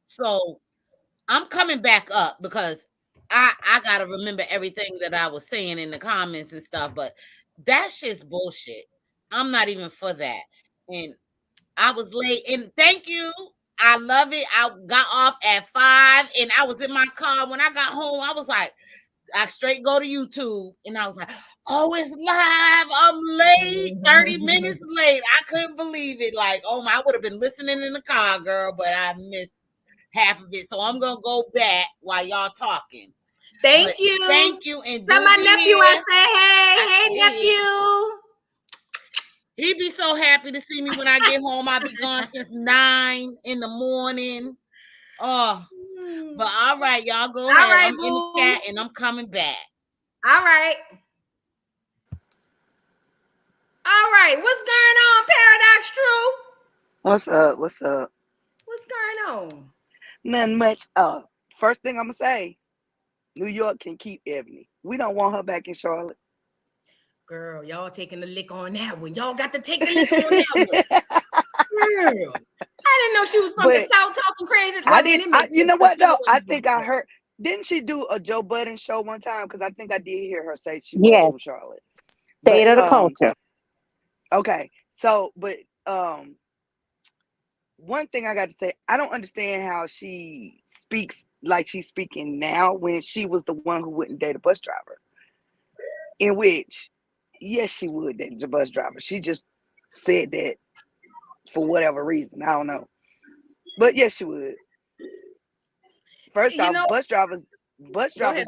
So I'm coming back up because I gotta remember everything that I was saying in the comments and stuff, but that shit's bullshit. I'm not even for that. And I was late, and thank you. I love it. I got off at 5, and I was in my car. When I got home, I was like, I straight go to YouTube, and I was like, oh, it's live. I'm late, 30 minutes late. I couldn't believe it. Like, oh my, I would have been listening in the car, girl, but I missed half of it. So I'm gonna go back while y'all talking. Thank you. And tell my nephew I say, hey, nephew. He'd be so happy to see me when I get home. I'll be gone since 9 in the morning. Oh, but all right, y'all go ahead. Right, I'm in the chat and I'm coming back. All right. What's going on, Paradox True? What's up? What's up? What's going on? Nothing much. First thing I'm gonna say, New York can keep Ebony. We don't want her back in Charlotte. Girl, y'all taking the lick on that one. Y'all got to take the lick on that one. Girl, I didn't know she was from the South talking crazy. I didn't. You know what though? I think I heard. Didn't she do a Joe Budden show one time? Because I think I did hear her say she was from Charlotte. State of the culture. Okay, so but one thing I got to say, I don't understand how she speaks like she's speaking now when she was the one who wouldn't date a bus driver. In which, yes, she would date a bus driver. She just said that for whatever reason. I don't know. But yes, she would. First off, bus drivers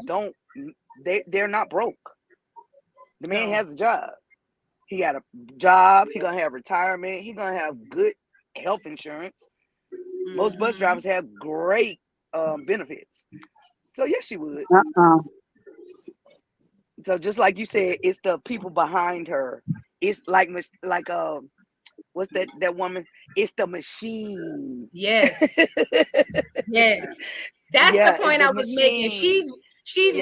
don't, they're not broke. The man has a job. He got a job. He's going to have retirement. He's going to have good health insurance. Most bus drivers have great benefits. So yes, she would. So just like you said, it's the people behind her. It's like what's that woman? It's the machine. Yes. Yes. That's the point I was making. She's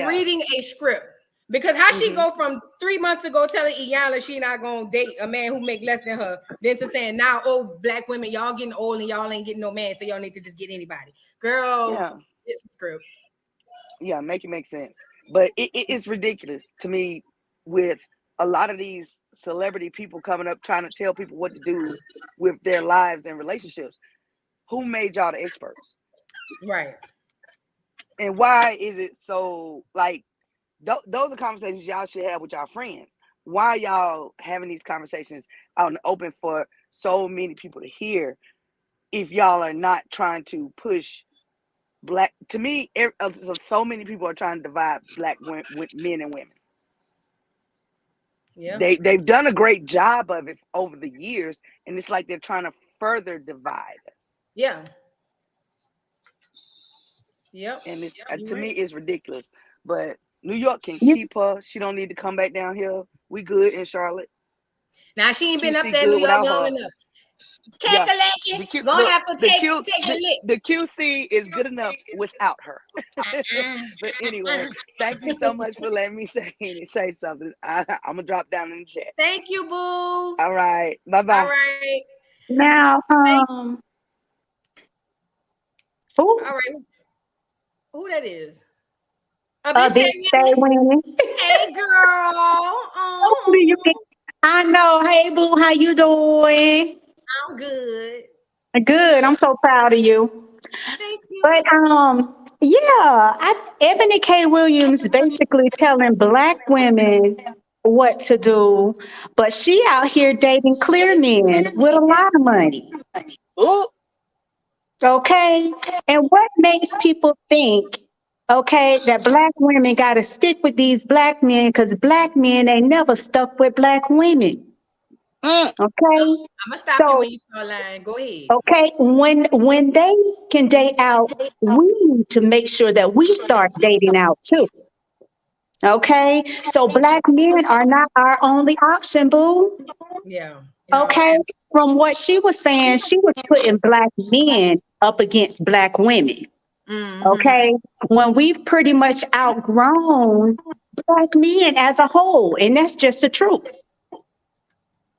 reading a script. Because how she go from 3 months ago telling Iyanla she not gonna date a man who make less than her, then to saying now, oh, black women, y'all getting old and y'all ain't getting no man, so y'all need to just get anybody. Girl, it's a script. Yeah, make it make sense. But it's ridiculous to me with a lot of these celebrity people coming up trying to tell people what to do with their lives and relationships. Who made y'all the experts? Right. And why is it so like those are conversations y'all should have with y'all friends. Why y'all having these conversations out in the open for so many people to hear if y'all are not trying to push black? To me, so many people are trying to divide black men and women. Yeah, they've done a great job of it over the years, and it's like they're trying to further divide us. Yeah. Yep. And it's to me, it's ridiculous. But New York can keep her. She don't need to come back down here. We good in Charlotte. Now she ain't been up there in New York long enough. Calculating, gonna have to take a lick. The QC is good enough without her. But anyway, thank you so much for letting me say something. I'm gonna drop down in the chat. Thank you, boo. All right, bye bye. All right. Now, all right. Who that is? Big Stay Winning. Hey, girl. Hopefully you can. I know. Hey, boo, how you doing? I'm good. Good. I'm so proud of you. Thank you. But Ebony K. Williams basically telling black women what to do, but she out here dating clear men with a lot of money. Ooh. Okay. And what makes people think, okay, that black women got to stick with these black men because black men ain't never stuck with black women. Okay. I'm gonna stop you So, when you start lying. Go ahead. okay, when they can date out, we need to make sure that we start dating out too. Okay. So black men are not our only option, boo. Yeah. Okay. From what she was saying, she was putting black men up against black women. Okay. When we've pretty much outgrown black men as a whole, and that's just the truth.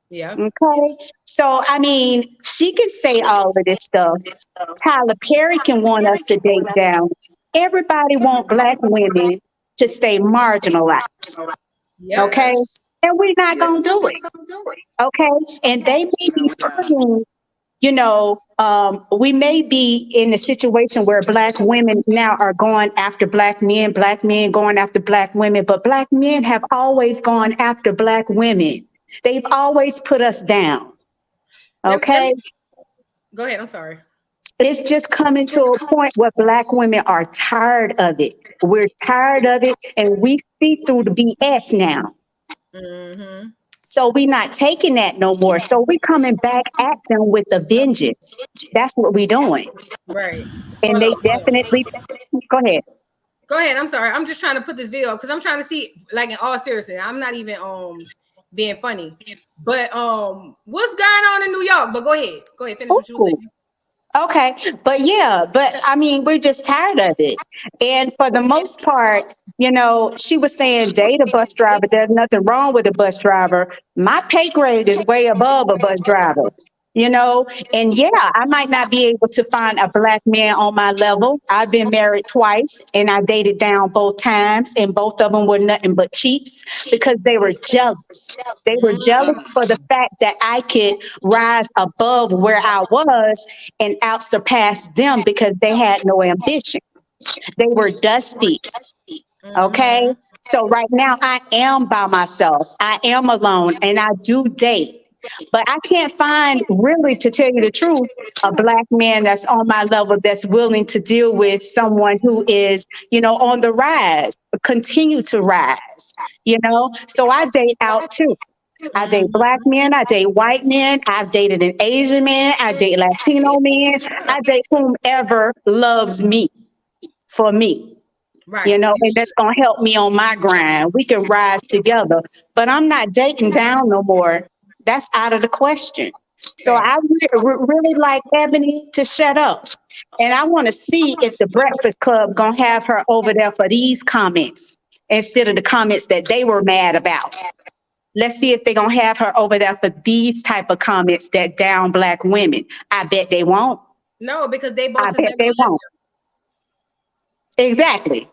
Yeah. Okay. So, I mean, she can say all of this stuff. Tyler Perry can want us to date down. Everybody want black women to stay marginalized. Yeah. Okay. And we're not going to do it. Okay. And they may be putting, we may be in a situation where black women now are going after black men going after black women, but black men have always gone after black women. They've always put us down. Okay. Go ahead. I'm sorry. It's just coming to a point where black women are tired of it. We're tired of it, and we see through the BS now. So we're not taking that no more. So we coming back at them with a vengeance. That's what we're doing. Right. And they definitely go ahead. Go ahead. I'm sorry. I'm just trying to put this video because I'm trying to see, like, in all seriousness. I'm not even being funny. But what's going on in New York? But go ahead. Go ahead. Finish what you were saying. Okay. But I mean, we're just tired of it. And for the most part, she was saying date a bus driver. There's nothing wrong with a bus driver. My pay grade is way above a bus driver. And I might not be able to find a black man on my level. I've been married twice and I dated down both times, and both of them were nothing but cheats because they were jealous. They were jealous for the fact that I could rise above where I was and out surpass them because they had no ambition. They were dusty. Okay. So right now I am by myself. I am alone and I do date. But I can't find, really, to tell you the truth, a black man that's on my level that's willing to deal with someone who is, on the rise, continue to rise, So I date out too. I date black men, I date white men, I've dated an Asian man, I date Latino men, I date whomever loves me for me. Right. And that's going to help me on my grind. We can rise together. But I'm not dating down no more. That's out of the question. So I really like Ebony to shut up. And I want to see if the Breakfast Club going to have her over there for these comments instead of the comments that they were mad about. Let's see if they're going to have her over there for these type of comments that down black women. I bet they won't. No, because they I bet they won't. Exactly.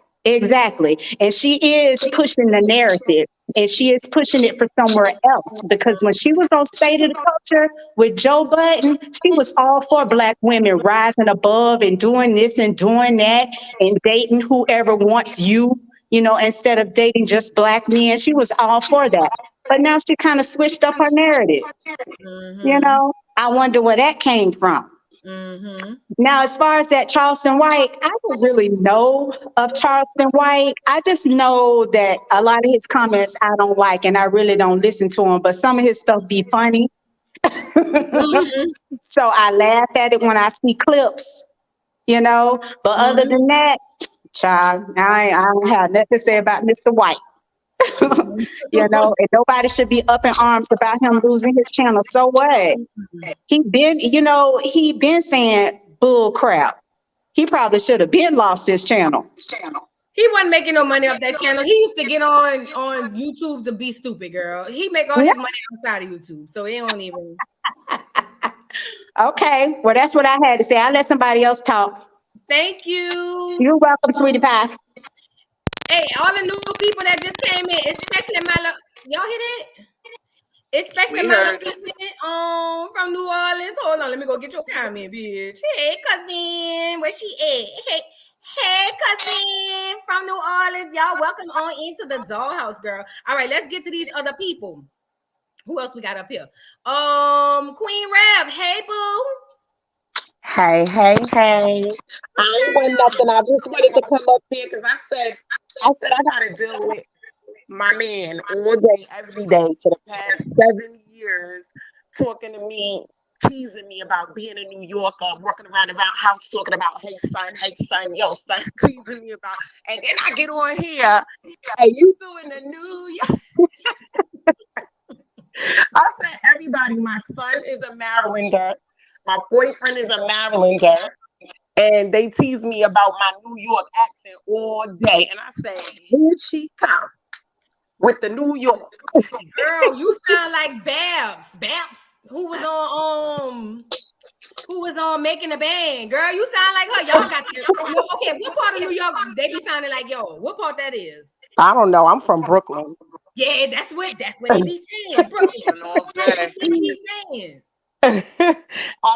And she is pushing the narrative, and she is pushing it for somewhere else, because when she was on State of the Culture with Joe Budden, she was all for black women rising above and doing this and doing that and dating whoever wants you, instead of dating just black men. She was all for that. But now she kind of switched up her narrative. I wonder where that came from. Now, as far as that Charleston White, I don't really know of Charleston White. I just know that a lot of his comments I don't like, and I really don't listen to him, but some of his stuff be funny. So I laugh at it when I see clips, but other than that, child, I don't have nothing to say about Mr. White. And nobody should be up in arms about him losing his channel. So what? He been saying bull crap. He probably should have been lost his channel. He wasn't making no money off that channel. He used to get on YouTube to be stupid, girl. He make all his money outside of YouTube, so it don't even. Okay, well, that's what I had to say. I'll let somebody else talk. Thank you. You're welcome, sweetie pie. Hey, all the new people that just came in, especially y'all hear that? Especially We my heard little it. cousin from New Orleans. Hold on, let me go get your comment, bitch. Hey, cousin, where she at? Hey, cousin from New Orleans. Y'all welcome on into the dollhouse, girl. All right, let's get to these other people. Who else we got up here? Queen Rev. Hey, boo. Hey. I ain't want nothing. I just wanted to come up there because I gotta deal with my man all day, every day for the past 7 years, talking to me, teasing me about being a New Yorker, walking around the house talking about, hey son, yo son, teasing me about, and then I get on here, hey, you doing the New York? I said, everybody, my son is a Marylander, my boyfriend is a Marylander, and they tease me about my New York accent all day, and I said, here she come with the New York. Girl, you sound like Babs, who was on Making the Band. Girl, you sound like her. Y'all got that. No, okay, what part of New York they be sounding like y'all? What part that is? I don't know. I'm from Brooklyn. Yeah, that's what they be saying. Brooklyn. That's what they be saying. I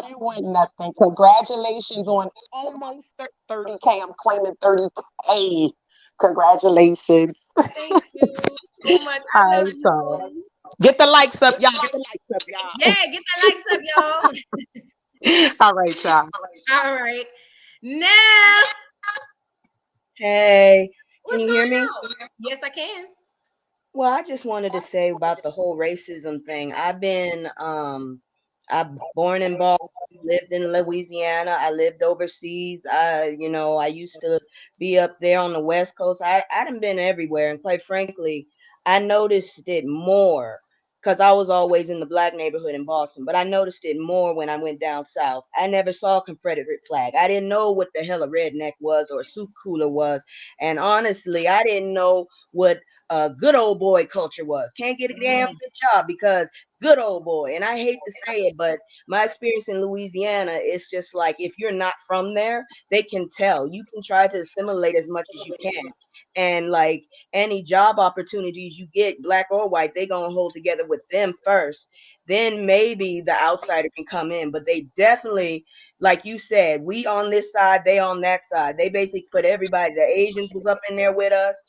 didn't win nothing. Congratulations on almost 30K. I'm claiming 30K. Congratulations. Thank you so much. I love you. So get the likes up, y'all. Get the likes up, y'all. Yeah, get the likes up, y'all. All right, y'all. All right. Now. Hey, can you hear me? Yes, I can. Well, I just wanted to say about the whole racism thing. I'm born in Boston, lived in Louisiana. I lived overseas. I used to be up there on the West Coast. I done been everywhere, and quite frankly, I noticed it more because I was always in the black neighborhood in Boston, but I noticed it more when I went down south. I never saw a Confederate flag. I didn't know what the hell a redneck was or a soup cooler was, and honestly, I didn't know what good old boy culture was. Can't get a damn good job because good old boy. And I hate to say it, but my experience in Louisiana is just like, if you're not from there, they can tell. You can try to assimilate as much as you can. And like any job opportunities you get, black or white, they gonna hold together with them first. Then maybe the outsider can come in. But they definitely, like you said, we on this side, they on that side. They basically put everybody. The Asians was up in there with us,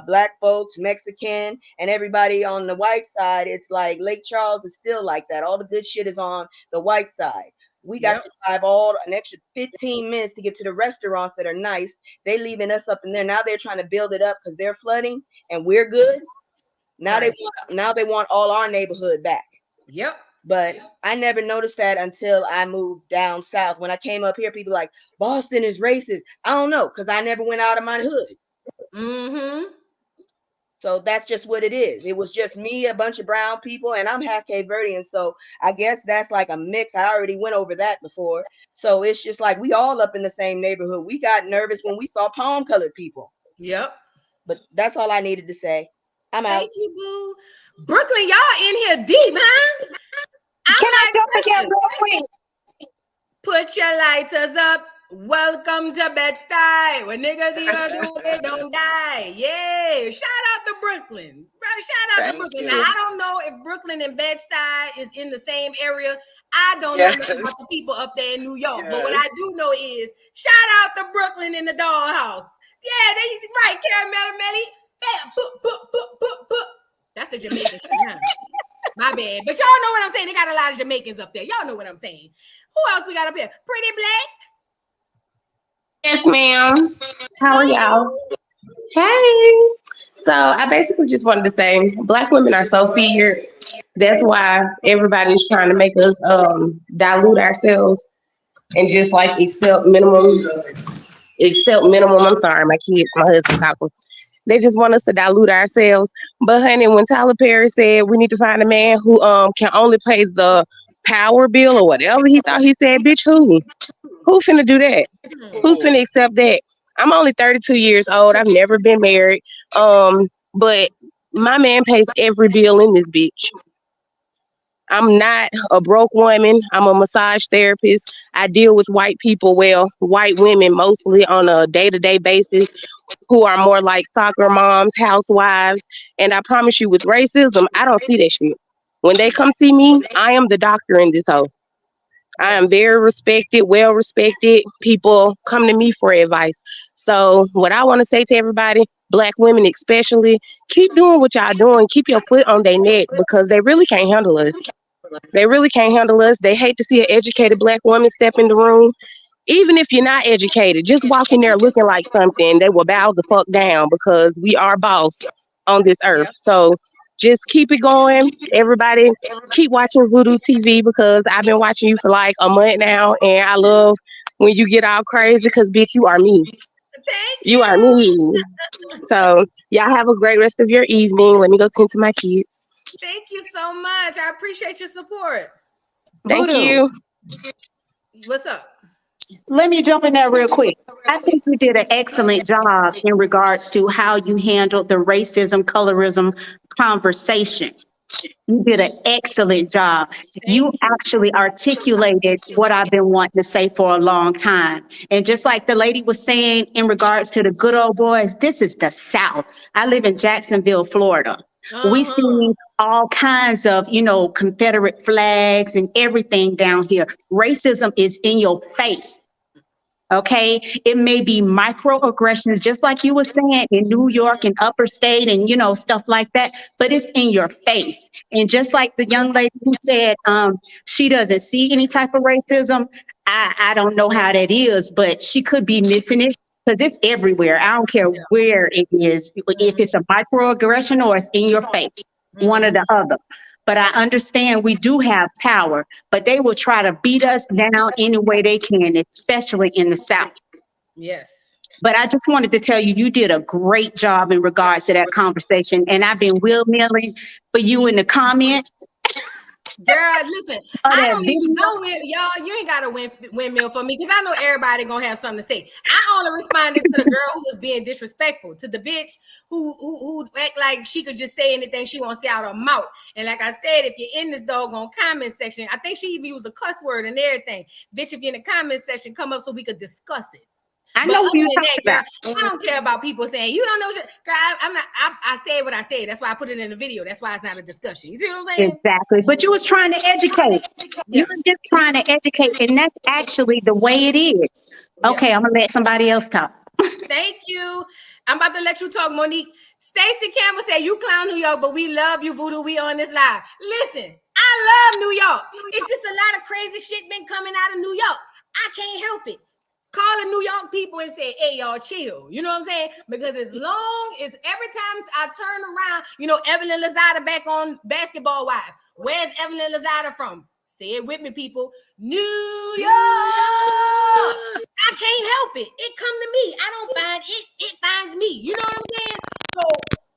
black folks, Mexican, and everybody on the white side. It's like Lake Charles is still like that. All the good shit is on the white side. We got to drive an extra 15 minutes to get to the restaurants that are nice. They leaving us up in there. Now they're trying to build it up because they're flooding and we're good. Now they want all our neighborhood back. Yep. But I never noticed that until I moved down south. When I came up here, people like, Boston is racist. I don't know, because I never went out of my hood. Mm-hmm. So that's just what it is. It was just me, a bunch of brown people, and I'm half Cape Verdean. So I guess that's like a mix. I already went over that before. So it's just like we all up in the same neighborhood. We got nervous when we saw palm colored people. Yep. But that's all I needed to say. I'm out. Thank you, boo. Brooklyn, y'all in here deep, huh? Can I jump again real quick? Put your lighters up. Welcome to Bed-Stuy. When niggas even do, they don't die. Yeah. Shout out to Brooklyn. Shout out to Brooklyn. Now, I don't know if Brooklyn and Bed-Stuy is in the same area. I don't know nothing about the people up there in New York. But what I do know is shout out to Brooklyn in the dollhouse. Yeah, they right, Caramel Melly. That's the Jamaican shit, huh? My bad. But y'all know what I'm saying. They got a lot of Jamaicans up there. Y'all know what I'm saying. Who else we got up here? Pretty Black. Yes, ma'am. How are y'all? Hey. So I basically just wanted to say Black women are so feared. That's why everybody's trying to make us dilute ourselves and just like accept minimum. I'm sorry, my husband talking. They just want us to dilute ourselves. But honey, when Tyler Perry said we need to find a man who can only pay the power bill or whatever he thought he said, bitch, who finna do that? Who's finna accept that? I'm only 32 years old. I've never been married. But my man pays every bill in this bitch. I'm not a broke woman. I'm a massage therapist. I deal with white people, white women mostly on a day-to-day basis who are more like soccer moms, housewives. And I promise you with racism, I don't see that shit. When they come see me, I am the doctor in this hole. I am very respected, well respected. People come to me for advice. So what I want to say to everybody, Black women especially, keep doing what y'all doing. Keep your foot on their neck because they really can't handle us. They really can't handle us. They hate to see an educated Black woman step in the room. Even if you're not educated, just walk in there looking like something, they will bow the fuck down because we are boss on this earth. So just keep it going. Everybody keep watching Voodoo TV because I've been watching you for like a month now, and I love when you get all crazy because bitch, you are me. You are me. So y'all have a great rest of your evening. Let me go tend to my kids. Thank you so much. I appreciate your support. Thank Voodoo. you. What's up? Let me jump in there real quick. I think you did an excellent job in regards to how you handled the racism, colorism conversation. You did an excellent job. You actually articulated what I've been wanting to say for a long time. And just like the lady was saying in regards to the good old boys, this is the South. I live in Jacksonville, Florida. We see all kinds of, Confederate flags and everything down here. Racism is in your face. Okay, it may be microaggressions, just like you were saying in New York and upper state and stuff like that, but it's in your face. And just like the young lady who said she doesn't see any type of racism, I don't know how that is, but she could be missing it because it's everywhere. I don't care where it is, if it's a microaggression or it's in your face, one or the other. But I understand we do have power, but they will try to beat us down any way they can, especially in the South. Yes. But I just wanted to tell you, you did a great job in regards to that conversation. And I've been windmilling for you in the comments. Girl, listen, I don't even know y'all. You ain't got a windmill for me because I know everybody gonna have something to say. I only responded to the girl who was being disrespectful, to the bitch who act like she could just say anything she wants to say out her mouth. And like I said, if you're in this doggone comment section, I think she even used a cuss word and everything. Bitch, if you're in the comment section, come up so we could discuss it. I know what you're talking girl, about. I don't care about people saying you don't know. Girl, I'm not. I said what I said. That's why I put it in the video. That's why it's not a discussion. You see what I'm saying? Exactly. But you was trying to educate. You were just trying to educate, and that's actually the way it is. Okay, I'm gonna let somebody else talk. Thank you. I'm about to let you talk, Monique. Stacy Campbell said, you clown New York, but we love you, Voodoo. We on this live. Listen, I love New York. It's just a lot of crazy shit been coming out of New York. I can't help it. Calling New York people and say, hey, y'all chill. You know what I'm saying? Because as long as every time I turn around, Evelyn Lozada back on Basketball Wives. Where's Evelyn Lozada from? Say it with me, people. New York. I can't help it. It come to me. I don't find it. It finds me. You know what I'm saying? So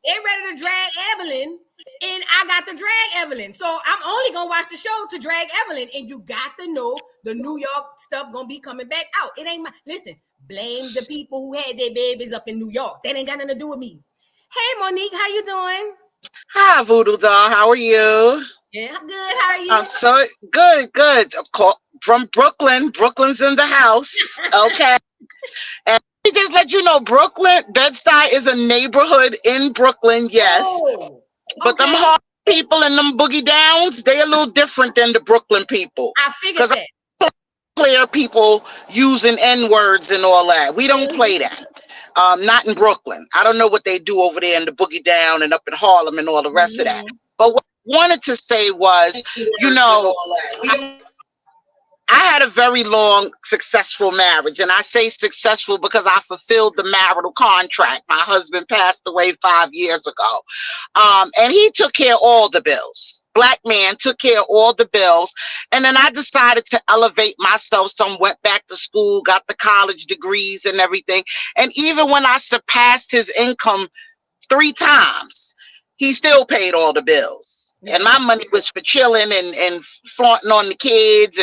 they ready to drag Evelyn, and I got to drag Evelyn. So I'm only gonna watch the show to drag Evelyn. And you got to know the New York stuff gonna be coming back out. It ain't listen, blame the people who had their babies up in New York. That ain't got nothing to do with me. Hey Monique, how you doing? Hi, Voodoo Doll. How are you? Yeah, I'm good. How are you? I'm so good. Of course, from Brooklyn. Brooklyn's in the house. Okay. And let me just let you know, Brooklyn, Bed-Stuy is a neighborhood in Brooklyn, yes. Oh, but them hard people and them boogie downs, they a little different than the Brooklyn people. I figured that. Clear people using N-words and all that. We don't play that. Not in Brooklyn. I don't know what they do over there in the boogie down and up in Harlem and all the rest of that. But what I wanted to say was, I had a very long, successful marriage. And I say successful because I fulfilled the marital contract. My husband passed away 5 years ago. And he took care of all the bills. Black man took care of all the bills. And then I decided to elevate myself. Some went back to school, got the college degrees and everything. And even when I surpassed his income 3 times, he still paid all the bills. And my money was for chilling and flaunting on the kids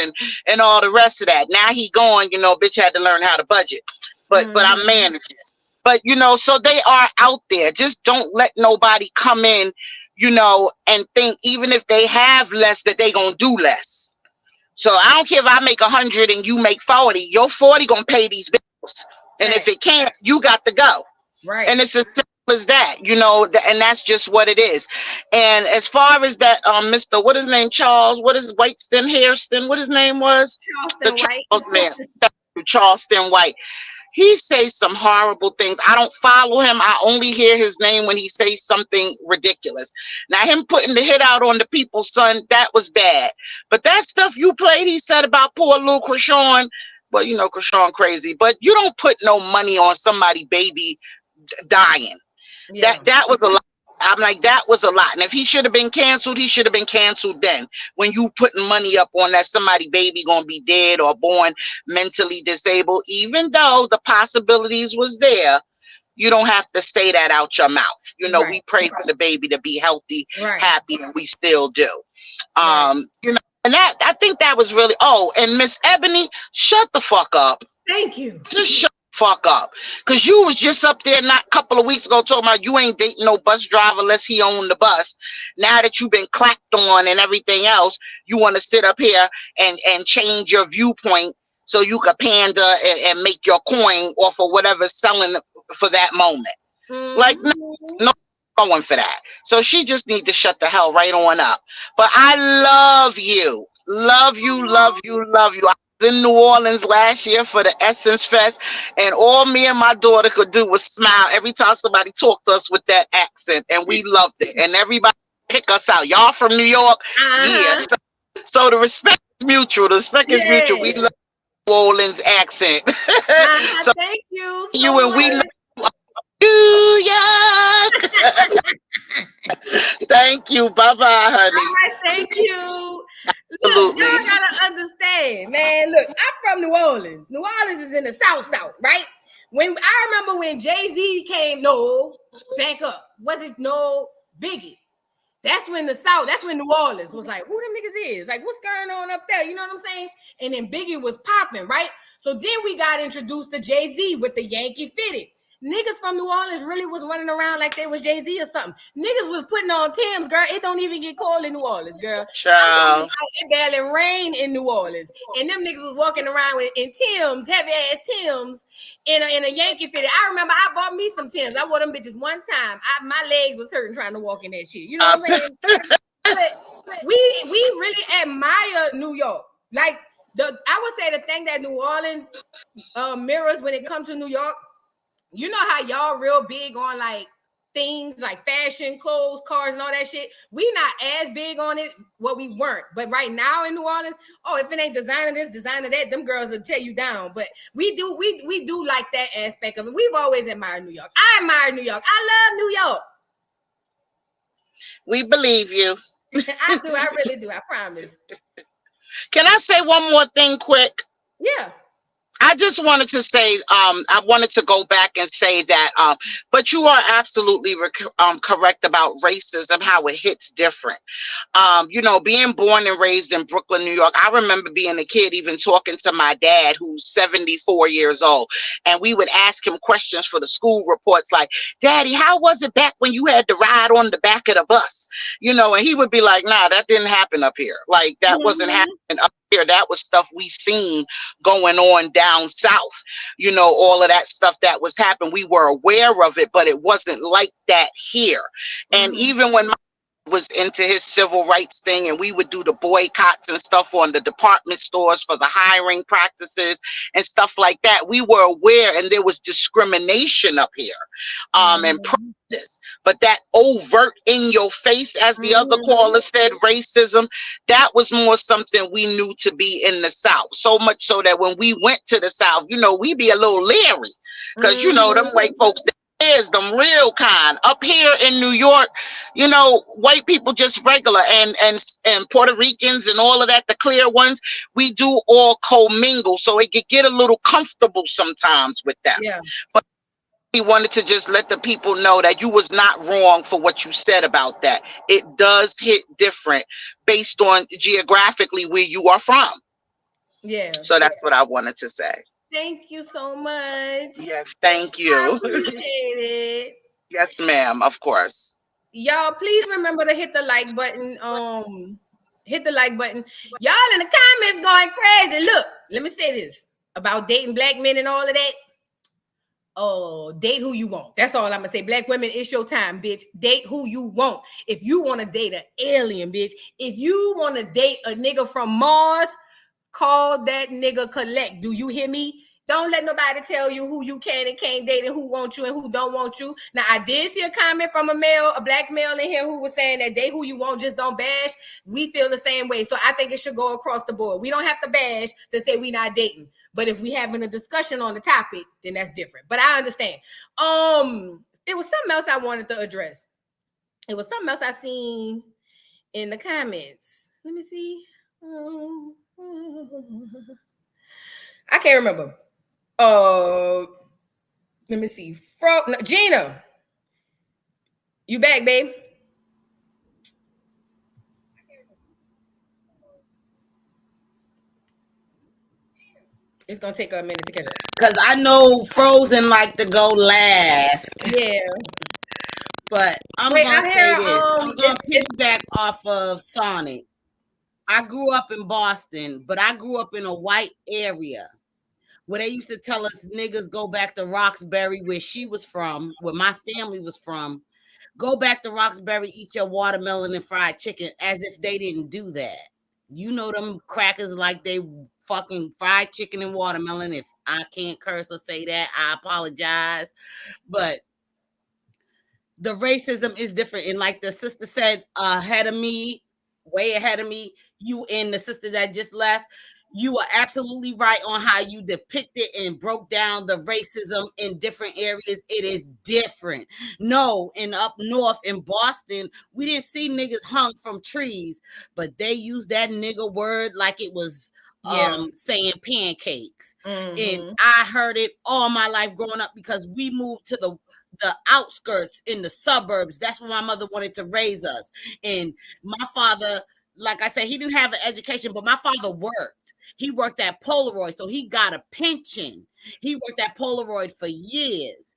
and all the rest of that. Now he gone, bitch had to learn how to budget. But I'm managing. But so they are out there. Just don't let nobody come in, and think even if they have less that they gonna do less. So I don't care if I make 100 and you make 40. Your 40 gonna pay these bills. And if it can't, you got to go. Right. And it's as simple as that, and that's just what it is. And as far as that, Mr. What his name, Charles, what is Whiteston, Hairston, what his name was? The Charleston White. Charles man, Charleston White. He says some horrible things. I don't follow him. I only hear his name when he says something ridiculous. Now, him putting the hit out on the people's son, that was bad. But that stuff you played, he said about poor little Krishan, well, Krishan crazy, but you don't put no money on somebody baby dying. Yeah. That was a lot. I'm like, that was a lot. And if he should have been canceled, he should have been canceled then. When you putting money up on that somebody baby gonna be dead or born mentally disabled, even though the possibilities was there, you don't have to say that out your mouth. Right. We pray for the baby to be healthy, Right. happy, and we still do. Right. And that, I think that was really, and Miss Ebony, shut the fuck up. Thank you. Just shut the fuck up. Because you was just up there not a couple of weeks ago talking about you ain't dating no bus driver unless he owned the bus. Now that you've been clapped on and everything else, you want to sit up here and change your viewpoint so you can pander and make your coin off of whatever's selling for that moment. Mm-hmm. Like, no going for that. So she just need to shut the hell right on up. But I love you. Love you, love you, love you. I was in New Orleans last year for the Essence Fest, and all me and my daughter could do was smile every time somebody talked to us with that accent, and we loved it. And everybody pick us out. Y'all from New York? Yeah. So the respect is mutual. The respect is mutual. We love New Orleans accent. So thank you. You and we love New York. Thank you. Bye-bye, honey. All right, thank you. Absolutely. Look, y'all gotta understand, man. Look, I'm from New Orleans. New Orleans is in the South, right? I remember when Jay-Z came, back up. Was it Biggie? That's when the South, that's when New Orleans was like, who them niggas is? Like, what's going on up there? You know what I'm saying? And then Biggie was popping, right? So then we got introduced to Jay-Z with the Yankee Fitted. Niggas from New Orleans really was running around like they was Jay-Z or something. Niggas was putting on Tim's, girl. It don't even get cold in New Orleans, girl. Child. It barely rain in New Orleans. And them niggas was walking around in Tim's, heavy ass Tim's, in a Yankee Fitted. I remember I bought me some Tim's. I wore them bitches one time. My legs was hurting trying to walk in that shit. You know what I'm saying? But we really admire New York. Like I would say the thing that New Orleans mirrors when it comes to New York. You know how y'all real big on like things like fashion, clothes, cars, and all that shit. We not as big on it. Well, we weren't. But right now in New Orleans, if it ain't designer this, designer that, them girls will tear you down. But we do like that aspect of it. We've always admired New York. I admire New York. I love New York. We believe you. I do. I really do. I promise. Can I say one more thing quick? Yeah. I just wanted to say, I wanted to go back and say that, but you are absolutely correct about racism, how it hits different. Being born and raised in Brooklyn, New York, I remember being a kid, even talking to my dad, who's 74 years old, and we would ask him questions for the school reports like, Daddy, how was it back when you had to ride on the back of the bus? And he would be like, nah, that didn't happen up here. Like, that wasn't happening up here. That was stuff we seen going on down south, all of that stuff that was happening. We were aware of it, but it wasn't like that here. And even when my was into his civil rights thing, and we would do the boycotts and stuff on the department stores for the hiring practices and stuff like that, we were aware, and there was discrimination up here, and practice. But that overt in your face, as the other caller said, racism, that was more something we knew to be in the South. So much so that when we went to the South, we be a little leery, because them white folks, is them real kind. Up here in New York, white people just regular, and Puerto Ricans and all of that, the clear ones, we do all commingle, so it could get a little comfortable sometimes with them. Yeah. But we wanted to just let the people know that you was not wrong for what you said about that. It does hit different based on geographically where you are from. Yeah. So that's what I wanted to say. Thank you so much. Yes, thank you. I appreciate it. Yes, ma'am, of course. Y'all, please remember to hit the like button. Hit the like button. Y'all in the comments going crazy. Look, let me say this about dating black men and all of that. date who you want. That's all I'm gonna say. Black women, it's your time, bitch. Date who you want. If you want to date an alien, bitch. If you want to date a nigga from Mars, call that nigga collect. Do you hear me? Don't let nobody tell you who you can and can't date and who wants you and who don't want you. Now, I did see a comment from a black male in here who was saying that date who you want, just don't bash. We feel the same way. So I think it should go across the board. We don't have to bash to say we not dating. But if we having a discussion on the topic, then that's different. But I understand. It was something else I wanted to address. It was something else I seen in the comments. Let me see. I can't remember. Let me see. Gina, you back, babe? It's gonna take a minute to catch up. Because I know Frozen like to go last. Yeah. But I'm gonna say this. I'm gonna piggyback off of Sonic. I grew up in Boston, but I grew up in a white area where they used to tell us niggas go back to Roxbury, where she was from, where my family was from. Go back to Roxbury, eat your watermelon and fried chicken, as if they didn't do that. You know them crackers like they fucking fried chicken and watermelon. If I can't curse or say that, I apologize. But the racism is different. And like the sister said, ahead of me, way ahead of me, you and the sister that just left, you are absolutely right on how you depicted and broke down the racism in different areas. It is different. No, in up north in Boston, we didn't see niggas hung from trees, but they used that nigga word like it was saying pancakes. And I heard it all my life growing up because we moved to the outskirts in the suburbs. That's where my mother wanted to raise us. And my father, like I said, he didn't have an education, but my father worked. He worked at Polaroid, so he got a pension. He worked at Polaroid for years.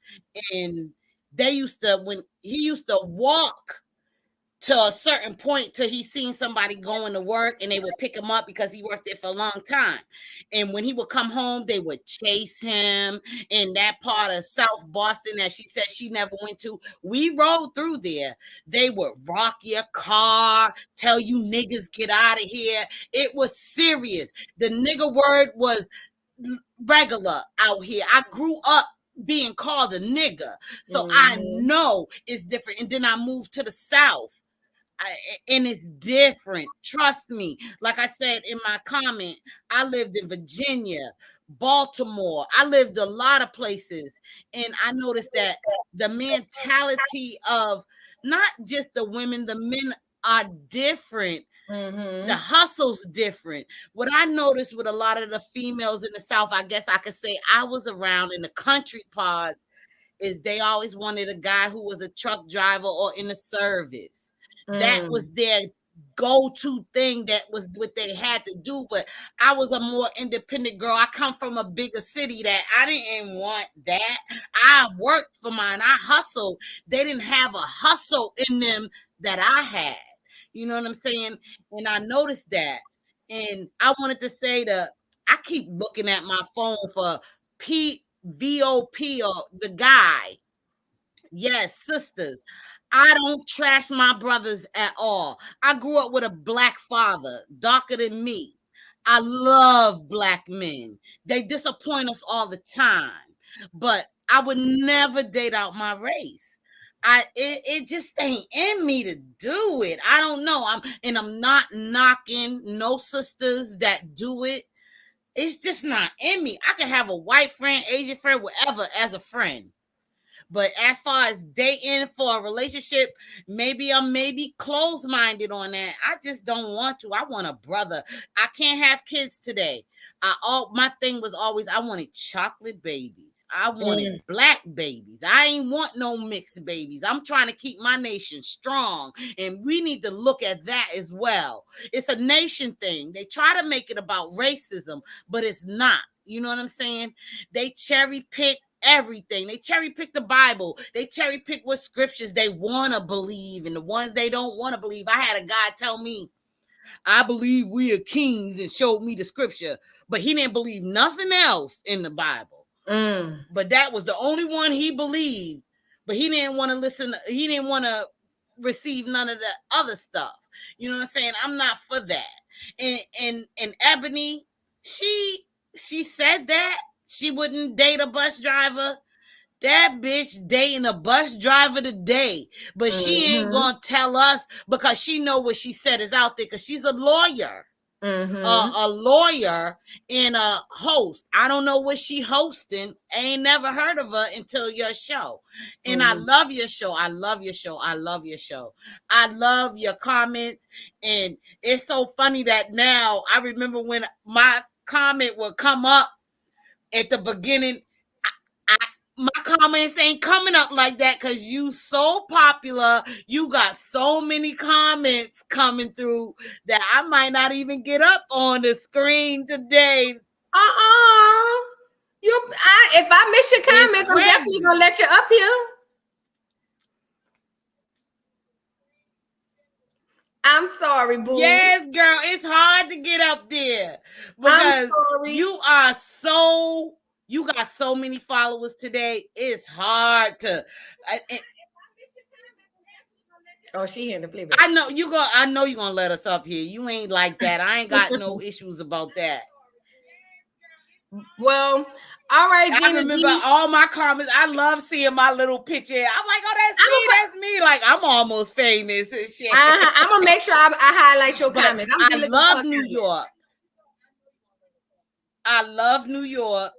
And they used to, when he used to walk to a certain point till he seen somebody going to work, and they would pick him up because he worked there for a long time. And when he would come home, they would chase him in that part of South Boston that she said she never went to. We rode through there. They would rock your car, tell you niggas get out of here. It was serious. The nigga word was regular out here. I grew up being called a nigga, so I know it's different. And then I moved to the South. And it's different. Trust me. Like I said in my comment, I lived in Virginia, Baltimore. I lived a lot of places. And I noticed that the mentality of not just the women, the men are different. The hustle's different. What I noticed with a lot of the females in the South, I guess I could say I was around in the country part, is they always wanted a guy who was a truck driver or in the service. That was their go-to thing. That was what they had to do. But I was a more independent girl. I come from a bigger city that I didn't want that. I worked for mine. I hustled. They didn't have a hustle in them that I had. You know what I'm saying? And I noticed that. And I wanted to say that I keep looking at my phone for PVOP or the guy. Yes, sisters. I don't trash my brothers at all. I grew up with a black father, darker than me. I love black men. They disappoint us all the time, but I would never date out my race. It just ain't in me to do it. I don't know. I'm not knocking no sisters that do it. It's just not in me. I can have a white friend, Asian friend, whatever as a friend. But as far as dating for a relationship, maybe I'm closed-minded on that. I just don't want to. I want a brother. I can't have kids today. My thing was always I wanted chocolate babies. I wanted black babies. I ain't want no mixed babies. I'm trying to keep my nation strong. And we need to look at that as well. It's a nation thing. They try to make it about racism, but it's not. You know what I'm saying? They cherry pick everything. They cherry pick the Bible. They cherry pick what scriptures they want to believe and the ones they don't want to believe. I had a guy tell me, I believe we are kings, and showed me the scripture, but he didn't believe nothing else in the Bible. But that was the only one he believed. But he didn't want to listen. He didn't want to receive none of the other stuff. You know what I'm saying? I'm not for that. And Eboni, she said that she wouldn't date a bus driver. That bitch dating a bus driver today, but she ain't gonna tell us because she know what she said is out there because she's a lawyer. A lawyer and a host. I don't know what she hosting. I ain't never heard of her until your show. And I love your show. I love your show. I love your show. I love your comments. And it's so funny that now I remember when my comment would come up at the beginning. My comments ain't coming up like that because you so popular. You got so many comments coming through that I might not even get up on the screen today. If I miss your comments, I'm definitely gonna let you up here. I'm sorry, boo. Yes, girl, it's hard to get up there because you got so many followers today. It's hard to. She in the playback. I know you're gonna let us up here. You ain't like that. I ain't got no issues about that. Well, all right, Gina. I remember all my comments. I love seeing my little picture. I'm like, oh, that's me. Like, I'm almost famous and shit. I'm gonna make sure I highlight your comments. I love New York. I love New York,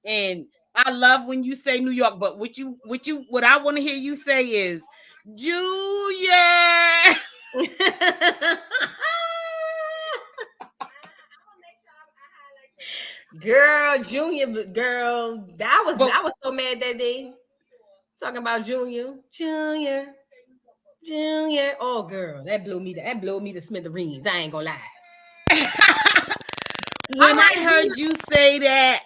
and I love when you say New York. But what I want to hear you say is Junior. Girl, Junior, girl, I was so mad that day. Talking about Junior. Oh, girl, that blew me to smithereens. I ain't gonna lie. When I heard you say that,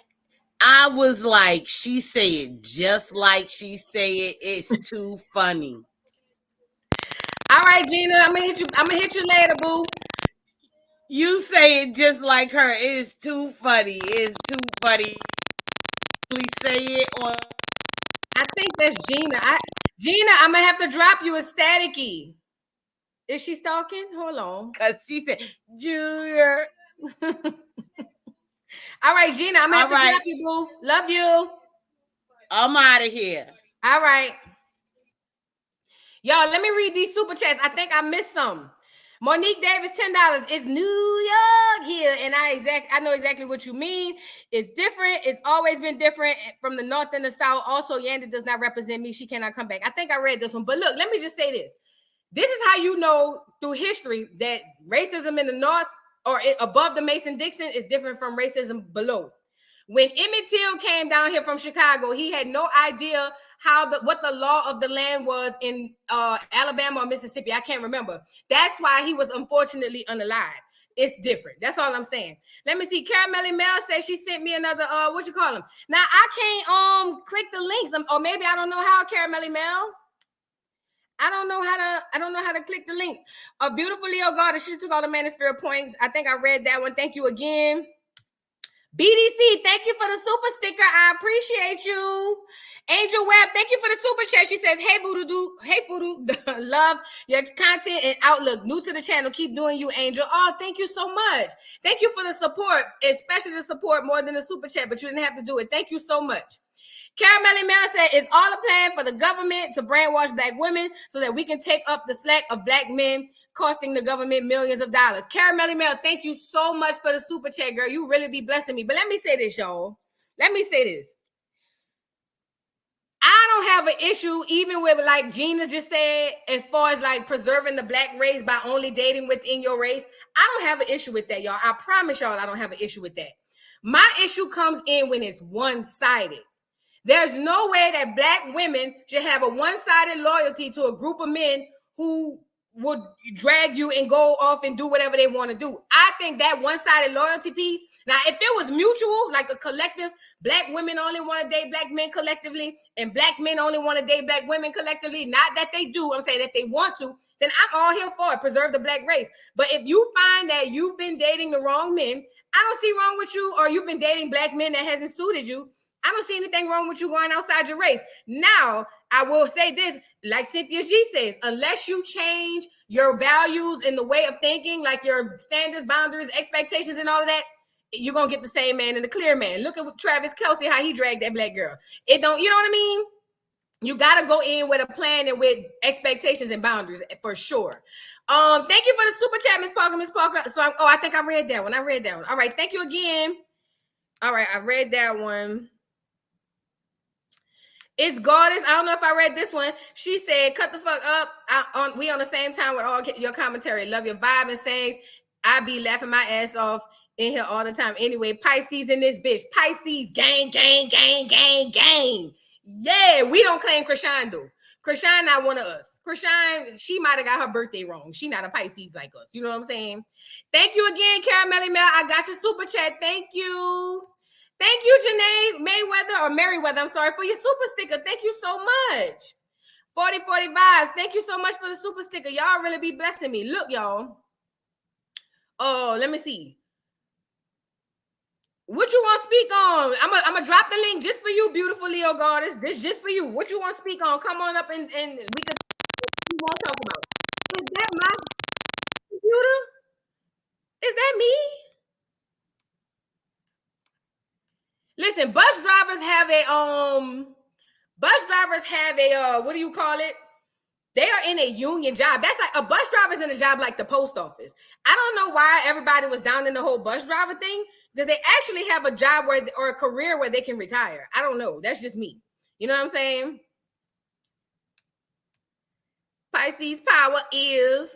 I was like, she say it just like she say it. It's too funny. All right, Gina, I'm gonna hit you later, boo. You say it just like her. It's too funny. It's too funny. Please say it on. I think that's Gina. Gina, I'm gonna have to drop you a staticky. Is she stalking? Hold on. Cause she said, Junior. All right, Gina, I'm gonna have to drop you, boo. Love you. I'm out of here. All right. Y'all, let me read these super chats. I think I missed some. Monique Davis, $10. It's New York here, and I know exactly what you mean. It's different. It's always been different from the north and the south. Also, Yanda does not represent me. She cannot come back. I think I read this one, but look, let me just say this. This is how you know through history that racism in the north or above the Mason-Dixon is different from racism below. When Emmett Till came down here from Chicago, he had no idea what the law of the land was in Alabama or Mississippi. I can't remember. That's why he was unfortunately unalive. It's different. That's all I'm saying. Let me see. Caramelly Mel says she sent me another what you call them. Now I can't click the links, or maybe I don't know how. Caramelly Mel. I don't know how to click the link. A beautiful Leo Garden. She took all the manosphere points. I think I read that one. Thank you again. BDC, thank you for the super sticker. I appreciate you. Angel Webb, thank you for the super chat. She says, hey, Voodoo, love your content and outlook. New to the channel. Keep doing you, Angel. Oh, thank you so much. Thank you for the support, especially the support more than the super chat, but you didn't have to do it. Thank you so much. Caramelly Mel said, it's all a plan for the government to brainwash black women so that we can take up the slack of black men, costing the government millions of dollars. Caramelly Mel, thank you so much for the super chat, girl. You really be blessing me. But let me say this, y'all. Let me say this. I don't have an issue even with, like Gina just said, as far as like preserving the black race by only dating within your race. I don't have an issue with that, y'all. I promise y'all I don't have an issue with that. My issue comes in when it's one-sided. There's no way that black women should have a one-sided loyalty to a group of men who would drag you and go off and do whatever they want to do. I think that one-sided loyalty piece, now if it was mutual, like a collective, black women only want to date black men collectively and black men only want to date black women collectively, not that they do, I'm saying that they want to, then I'm all here for it, preserve the black race. But if you find that you've been dating the wrong men, I don't see wrong with you, or you've been dating black men that hasn't suited you, I don't see anything wrong with you going outside your race. Now, I will say this, like Cynthia G says, unless you change your values and the way of thinking, like your standards, boundaries, expectations, and all of that, you're going to get the same man and the clear man. Look at Travis Kelce, how he dragged that black girl. It don't, you know what I mean? You got to go in with a plan and with expectations and boundaries for sure. Thank you for the super chat, Miss Parker. Miss Parker. So, I think I read that one. All right. Thank you again. All right. I read that one. It's Goddess. I don't know if I read this one. She said, cut the fuck up. We on the same time with all your commentary. Love your vibe and sayings. I be laughing my ass off in here all the time. Anyway, Pisces in this bitch. Pisces, gang. Yeah, we don't claim Krishan though. Krishan not one of us. Krishan, she might have got her birthday wrong. She not a Pisces like us. You know what I'm saying? Thank you again, Caramelly Mel. I got your super chat. Thank you. Thank you, Janae Merriweather, I'm sorry, for your super sticker. Thank you so much. 40 vibes. Thank you so much for the super sticker. Y'all really be blessing me. Look, y'all. Oh, let me see. What you want to speak on? I'm going to drop the link just for you, beautiful Leo Goddess. This just for you. What you want to speak on? Come on up and we can want to talk about. Is that my computer? Is that me? Listen, bus drivers have a what do you call it? They are in a union job. That's like a bus driver's in a job like the post office. I don't know why everybody was down in the whole bus driver thing, because they actually have a job or a career where they can retire. I don't know. That's just me. You know what I'm saying? Pisces power is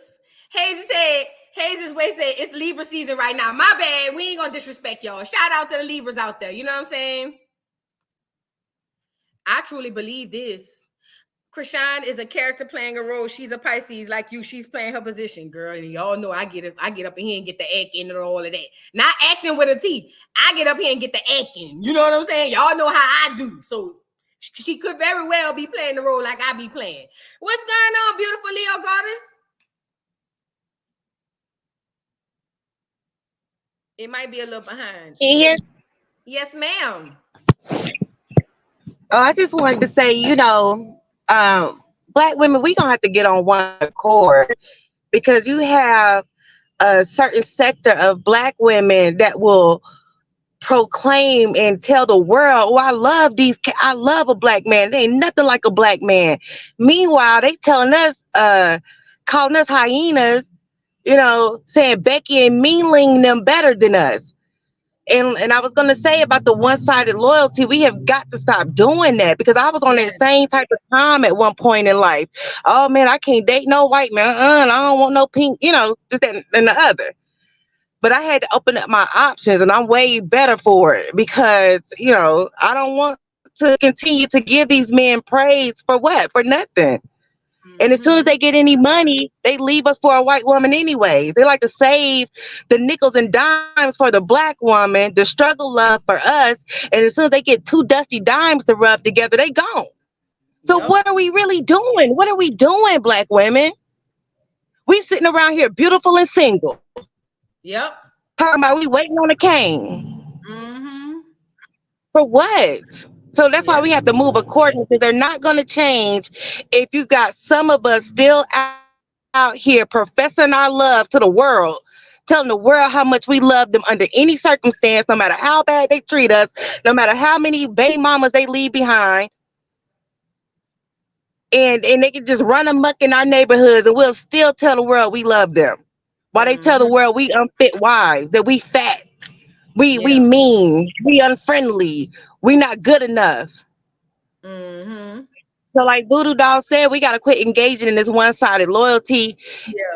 Hayes' way said it's Libra season right now. My bad. We ain't gonna disrespect y'all. Shout out to the Libras out there. You know what I'm saying? I truly believe this. Krishan is a character playing a role. She's a Pisces like you. She's playing her position, girl. And y'all know I get up in here and get the acting and all of that. Not acting with a T. I get up here and get the acting. You know what I'm saying? Y'all know how I do. So she could very well be playing the role like I be playing. What's going on, beautiful Leo Goddess? It might be a little behind. Can you hear? Yes, ma'am. Oh, I just wanted to say, Black women, we gonna have to get on one accord, because you have a certain sector of Black women that will proclaim and tell the world, oh, I love a Black man. There ain't nothing like a Black man. Meanwhile, they telling us, calling us hyenas, saying Becky and Meanling them better than us. And I was going to say about the one-sided loyalty, we have got to stop doing that, because I was on that same type of time at one point in life. Oh, man, I can't date no white man. I don't want no pink, this, that, and the other. But I had to open up my options, and I'm way better for it, because, I don't want to continue to give these men praise for what? For nothing. And as soon as they get any money, they leave us for a white woman anyway. They like to save the nickels and dimes for the Black woman, the struggle love for us. And as soon as they get 2 dusty dimes to rub together, they gone. So what are we really doing? What are we doing, Black women? We sitting around here beautiful and single. Yep. Talking about we waiting on a king. For what? So that's why we have to move accordingly, because they're not going to change if you got some of us still out here professing our love to the world, telling the world how much we love them under any circumstance, no matter how bad they treat us, no matter how many baby mamas they leave behind. And they can just run amok in our neighborhoods, and we'll still tell the world we love them. While they tell the world we unfit wives, that we fat, we mean, we unfriendly, we not good enough. So like Voodoo Doll said, we got to quit engaging in this one-sided loyalty.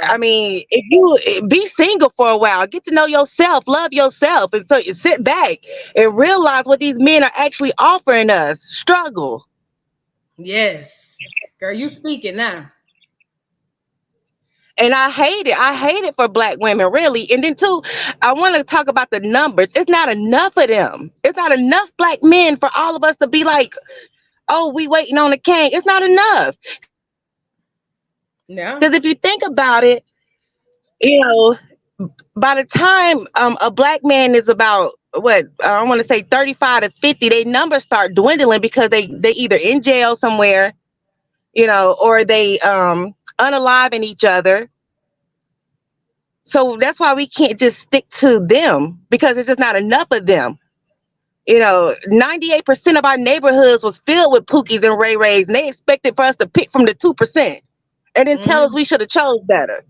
I mean, if you be single for a while, get to know yourself, love yourself. And so you sit back and realize what these men are actually offering us. Struggle. Yes. Girl, you speaking now. And I hate it. I hate it for Black women, really. And then too, I want to talk about the numbers. It's not enough of them. It's not enough Black men for all of us to be like, oh, we waiting on a king. It's not enough. No. Because if you think about it, by the time a black man is about what I want to say 35 to 50, their numbers start dwindling because they either in jail somewhere, or they unaliving each other. So that's why we can't just stick to them, because there's just not enough of them. 98% of our neighborhoods was filled with Pookies and Ray Rays, and they expected for us to pick from the 2% and then tell us we should have chose better.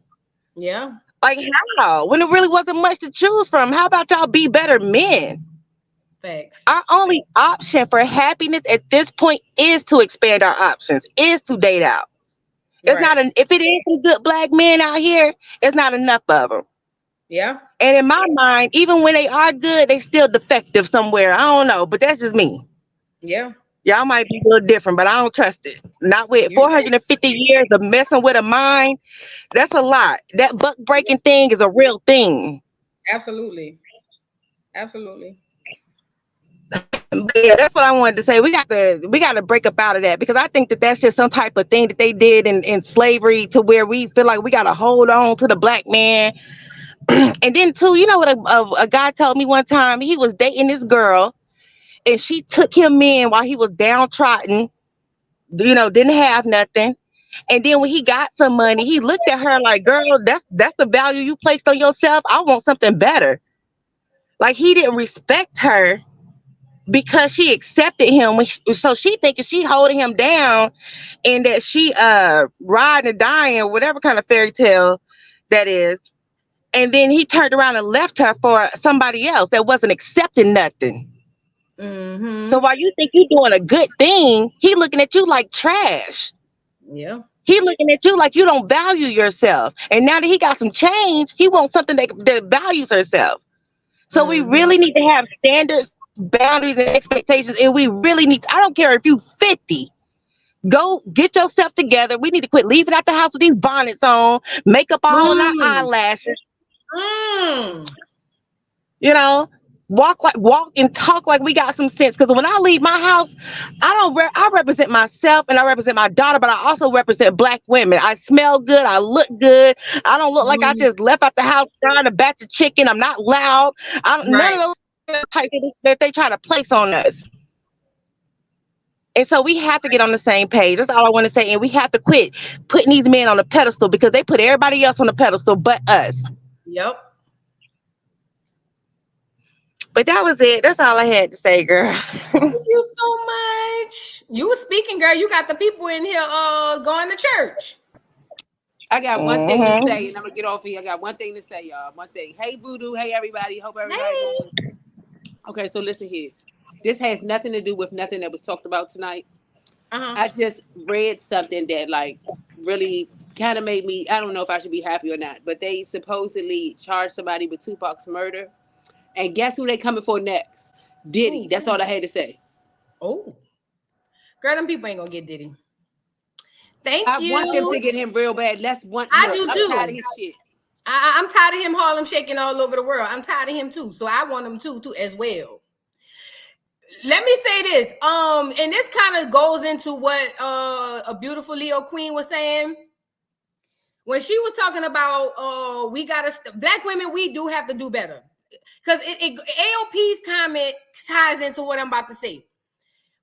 Yeah. Like, how? When it really wasn't much to choose from. How about y'all be better men? Facts. Our only option for happiness at this point is to expand our options, is to date out. It's not if it is some good black men out here, it's not enough of them. Yeah. And in my mind, even when they are good, they still defective somewhere. I don't know, but that's just me. Yeah. Y'all might be a little different, but I don't trust it. Not with 450 years of messing with a mind. That's a lot. That buck breaking thing is a real thing. Absolutely. Absolutely. But yeah, that's what I wanted to say. We got to break up out of that, because I think that that's just some type of thing that they did in slavery, to where we feel like we got to hold on to the black man. And then too, you know what a guy told me one time? He was dating this girl, and she took him in while he was downtrodden, didn't have nothing. And then when he got some money, he looked at her like, girl, that's the value you placed on yourself. I want something better. Like, he didn't respect her because she accepted him. So she thinking she holding him down, and that she riding and dying, whatever kind of fairy tale that is. And then he turned around and left her for somebody else that wasn't accepting nothing. Mm-hmm. So while you think you're doing a good thing, he looking at you like trash. Yeah. He looking at you like you don't value yourself. And now that he got some change, he wants something that values herself. So we really need to have standards, boundaries, and expectations. And we really need to, I don't care if you 50. Go get yourself together. We need to quit leaving out the house with these bonnets on, makeup all on our eyelashes. Walk and talk like we got some sense. Because when I leave my house, I represent myself and I represent my daughter, but I also represent black women. I smell good. I look good. I don't look like I just left out the house frying a batch of chicken. I'm not loud. None of those types that they try to place on us. And so we have to get on the same page. That's all I want to say. And we have to quit putting these men on a pedestal, because they put everybody else on the pedestal but us. Yep. But that was it. That's all I had to say, girl. Thank you so much. You were speaking, girl. You got the people in here going to church. I got one thing to say, and I'm gonna get off here. I got one thing to say, y'all. One thing. Hey, Voodoo. Hey, everybody. Hope everybody. Okay, so listen here. This has nothing to do with nothing that was talked about tonight. I just read something that really kind of made me, I don't know if I should be happy or not, but they supposedly charged somebody with Tupac's murder. And guess who they coming for next? Diddy. That's all I had to say. Oh. Girl, them people ain't gonna get Diddy. Thank you. I want them to get him real bad. I do too. I'm tired of his shit. I'm tired of him Harlem shaking all over the world. I'm tired of him too. So I want him too as well. Let me say this. And this kind of goes into what a beautiful Leo Queen was saying. When she was talking about black women, we do have to do better. Because AOP's comment ties into what I'm about to say.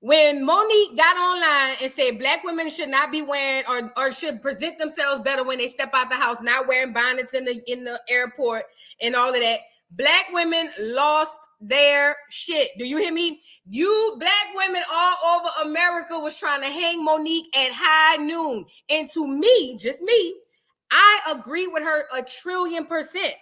When Monique got online and said black women should not be wearing or should present themselves better when they step out the house, not wearing bonnets in the airport and all of that, black women lost their shit. Do you hear me? You black women all over America was trying to hang Monique at high noon. And to me, just me, I agree with her 1,000,000,000%.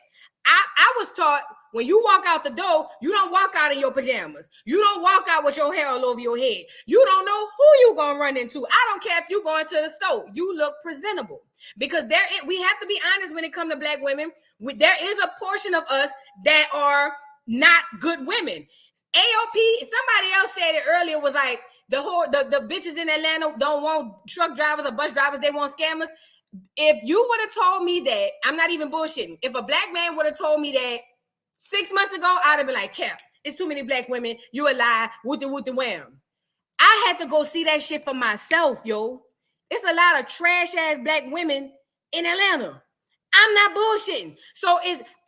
I was taught when you walk out the door, you don't walk out in your pajamas. You don't walk out with your hair all over your head. You don't know who you gonna run into. I don't care if you going to the store. You look presentable. Because we have to be honest when it comes to black women. There is a portion of us that are not good women. AOP, somebody else said it earlier, was like the bitches in Atlanta don't want truck drivers or bus drivers, they want scammers. If you would have told me that, I'm not even bullshitting. If a black man would have told me that 6 months ago, I'd have been like, Cap, it's too many black women. You a lie. Wooty wham. I had to go see that shit for myself, yo. It's a lot of trash ass black women in Atlanta. I'm not bullshitting. So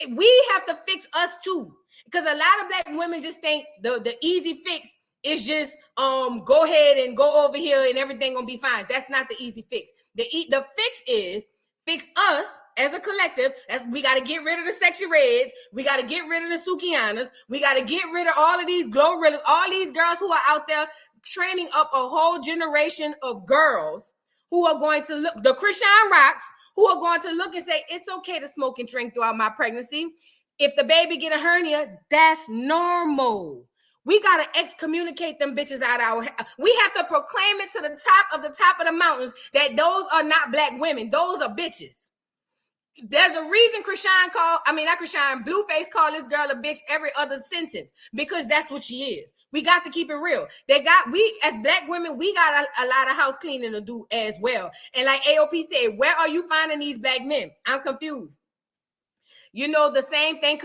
we have to fix us too, because a lot of black women just think the easy fix is just go ahead and go over here and everything gonna be fine. That's not the easy fix. The fix is fix us as a collective. We got to get rid of the sexy reds. We got to get rid of the Sukianas. We got to get rid of all of these Glorillas, all these girls who are out there training up a whole generation of girls who are going to look, the Krishan Rocks, who are going to look and say, it's okay to smoke and drink throughout my pregnancy. If the baby get a hernia, that's normal. We got to excommunicate them bitches out of our. We have to proclaim it to the top of the mountains that those are not black women. Those are bitches. There's a reason Blueface called this girl a bitch every other sentence, because that's what she is. We got to keep it real. We as black women, we got a lot of house cleaning to do as well. And like AOP said, where are you finding these black men? I'm confused. You know, the same thing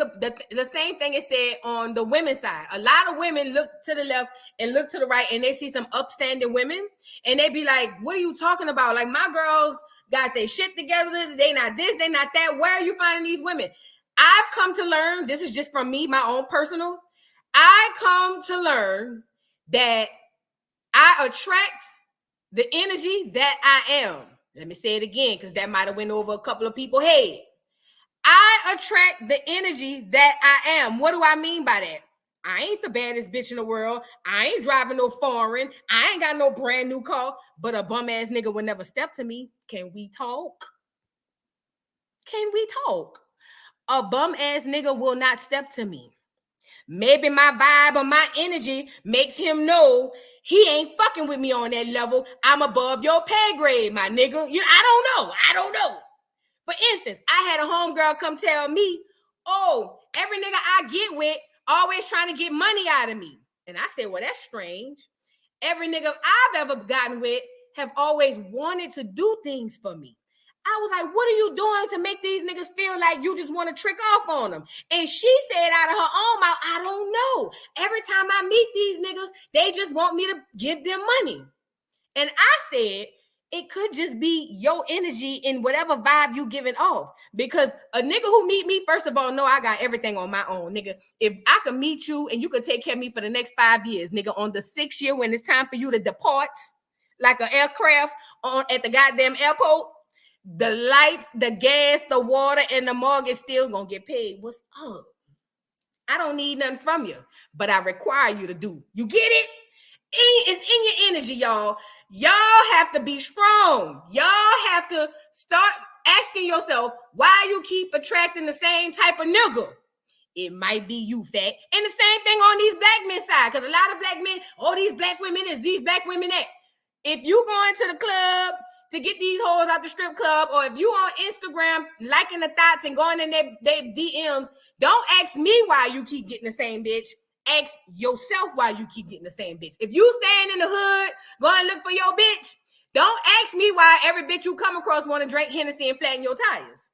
is said on the women's side. A lot of women look to the left and look to the right, and they see some upstanding women, and they be like, what are you talking about? Like, my girls got their shit together. They not this, they not that. Where are you finding these women? I've come to learn, this is just from me, my own personal. I come to learn that I attract the energy that I am. Let me say it again, because that might have went over a couple of people's head. I attract the energy that I am. What do I mean by that? I ain't the baddest bitch in the world. I ain't driving no foreign. I ain't got no brand new car, but a bum ass nigga would never step to me. Can we talk? Can we talk? A bum ass nigga will not step to me. Maybe my vibe or my energy makes him know he ain't fucking with me on that level. I'm above your pay grade, my nigga. I don't know. For instance, I had a homegirl come tell me, oh, every nigga I get with always trying to get money out of me. And I said, well, that's strange. Every nigga I've ever gotten with have always wanted to do things for me. I was like, what are you doing to make these niggas feel like you just want to trick off on them? And she said out of her own mouth, I don't know. Every time I meet these niggas, they just want me to give them money. And I said, it could just be your energy in whatever vibe you giving off. Because a nigga who meet me, first of all, know I got everything on my own, nigga. If I could meet you and you could take care of me for the next 5 years, nigga, on the 6th year when it's time for you to depart, like an aircraft at the goddamn airport, the lights, the gas, the water, and the mortgage still gonna get paid. What's up? I don't need nothing from you, but I require you to do. You get it? It's in your energy, y'all. Y'all have to be strong. Y'all have to start asking yourself why you keep attracting the same type of nigga. It might be you, fat. And the same thing on these black men side, because a lot of black men, these black women is, these black women that. If you going to the club to get these hoes out the strip club, or if you on Instagram liking the thoughts and going in their DMs, don't ask me why you keep getting the same bitch. Ask yourself why you keep getting the same bitch. If you stand in the hood, go and look for your bitch, don't ask me why every bitch you come across want to drink Hennessy and flatten your tires.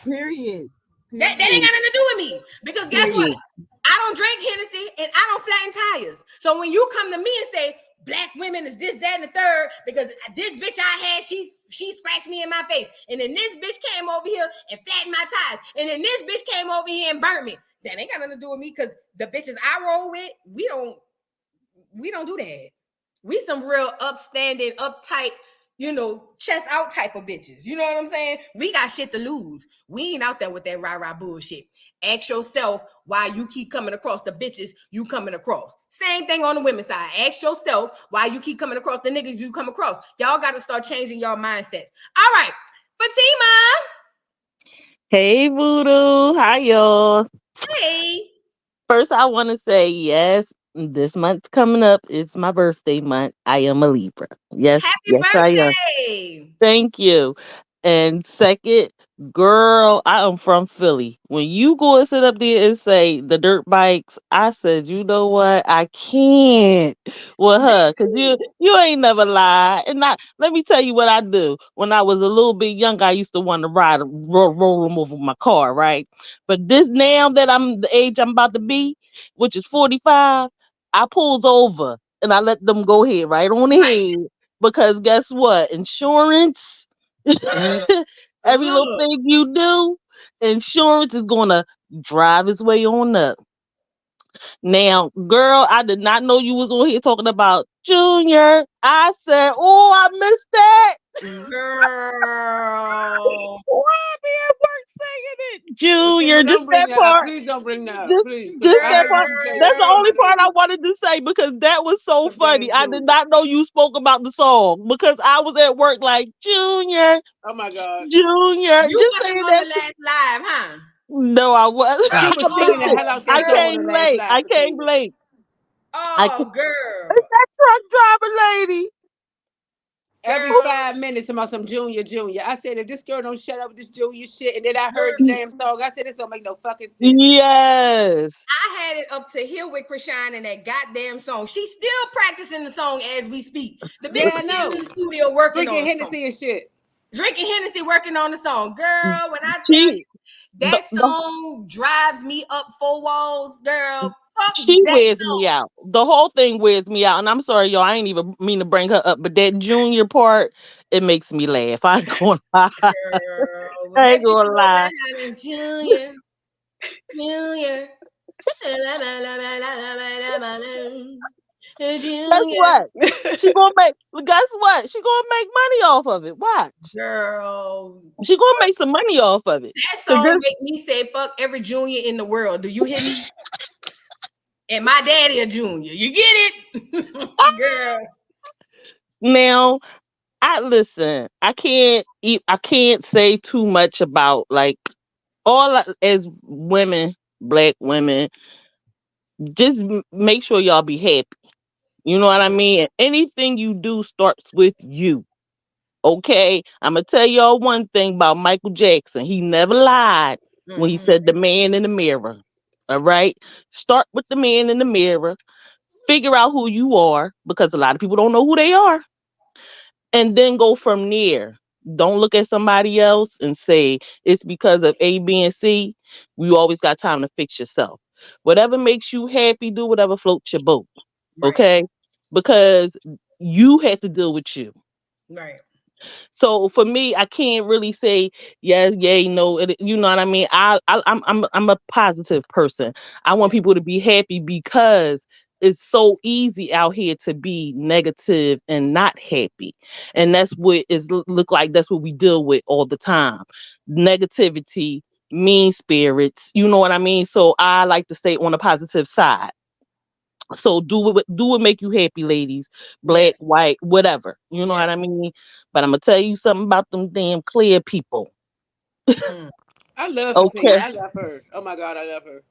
Period. That ain't got nothing to do with me. Because guess what? I don't drink Hennessy and I don't flatten tires. So when you come to me and say, black women is this, that, and the third, because this bitch I had, she scratched me in my face. And then this bitch came over here and flattened my tires. And then this bitch came over here and burnt me. That ain't got nothing to do with me, because the bitches I roll with, we don't do that. We some real upstanding, uptight, chest out type of bitches. You know what I'm saying? We got shit to lose. We ain't out there with that rah-rah bullshit. Ask yourself why you keep coming across the bitches you coming across. Same thing on the women's side. Ask yourself why you keep coming across the niggas you come across. Y'all got to start changing y'all mindsets. All right, Fatima. Hey, Voodoo. Hi, y'all. Hey. First, I want to say yes. This month coming up is my birthday month. I am a Libra. Yes, Happy I am. birthday. Thank you. And second, girl, I am from Philly. When you go and sit up there and say the dirt bikes, I said, you know what? I can't with her, because you ain't never lied. And let me tell you what I do. When I was a little bit younger, I used to want to roll them over my car, right? But this now that I'm the age I'm about to be, which is 45, I pulls over and I let them go ahead right on the head. Because guess what? Insurance Every little Look, thing you do, insurance is gonna drive its way on up. Now, girl, I did not know you was on here talking about Junior. I said, oh, I missed that. girl. Why be at work singing it? See, well, Junior, just don't bring that that up. part. Please don't bring that up. Just, Please. Because just I that heard part. you say That's the all only my part I name. wanted to say because that was so Damn funny. I did Junior. not know you spoke about the song because I was at work like Junior, Oh my God. Junior, You just wasn't saying on that. the last live, huh? No, I wasn't. She was singing the hell out I that song on the came last late. live I for came Tina. late. I came. Oh, girl. It's that truck driver lady. Every Girl. 5 minutes about some Junior. I said, if this girl don't shut up with this Junior shit, and then I heard the Girl. damn song, I said, this don't make no fucking sense. Yes. I had it up to here with Krishan and that goddamn song. She's still practicing the song as we speak. The bitch Yeah, I is know. in the studio working Drinking on the song. Hennessy and shit. Drinking Hennessy, working on the song. Girl, when I tell you She that the song drives me up four walls, girl. Fuck she that wears me song. out. The whole thing wears me out. And I'm sorry, y'all. I ain't even mean to bring her up, but that Junior part, it makes me laugh. I ain't gonna lie. Girl, when I that ain't bitch gonna was over lie. there hollering, Junior, Junior, Guess Junior. what? She gonna make. Guess what? She gonna make money off of it. Watch. Girl, She gonna make some money off of it. that Cause song this, make me say fuck every junior in the world. Do you hear me? And my daddy a junior. You get it? Girl. now, I listen. I can't say too much about like as women, black women. Just make sure y'all be happy. You know what I mean? Anything you do starts with you. Okay, I'm gonna tell y'all one thing about Michael Jackson. He never lied when he said the man in the mirror. All right, start with the man in the mirror. Figure out who you are because a lot of people don't know who they are, and then go from there. Don't look at somebody else and say it's because of A, B, and C. You always got time to fix yourself. Whatever makes you happy, do whatever floats your boat. Right. Okay, because you have to deal with you. Right. So for me, I can't really say yes, yay, no. You know what I mean? I'm a positive person. I want people to be happy because it's so easy out here to be negative and not happy, and that's what is look like. That's what we deal with all the time: negativity, mean spirits. You know what I mean? So I like to stay on the positive side. So do what make you happy, ladies. Black, Yes. white, whatever. You know Yeah. what I mean? But I'm gonna tell you something about them damn clear people. I love Katina. Okay. I love her. Oh my God, I love her.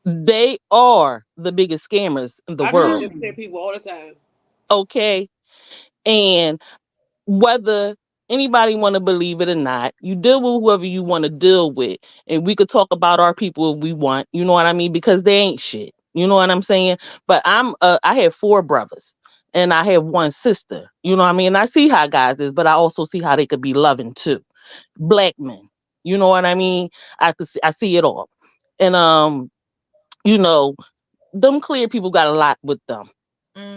They are the biggest scammers in the I talk to world. them clear people all the time. Okay. And whether anybody want to believe it or not, you deal with whoever you want to deal with. And we could talk about our people if we want, you know what I mean? Because they ain't shit. You know what I'm saying? But I have 4 brothers and I have 1 sister. You know what I mean? And I see how guys is, but I also see how they could be loving too. Black men. You know what I mean? I see it all. And you know, them clear people got a lot with them.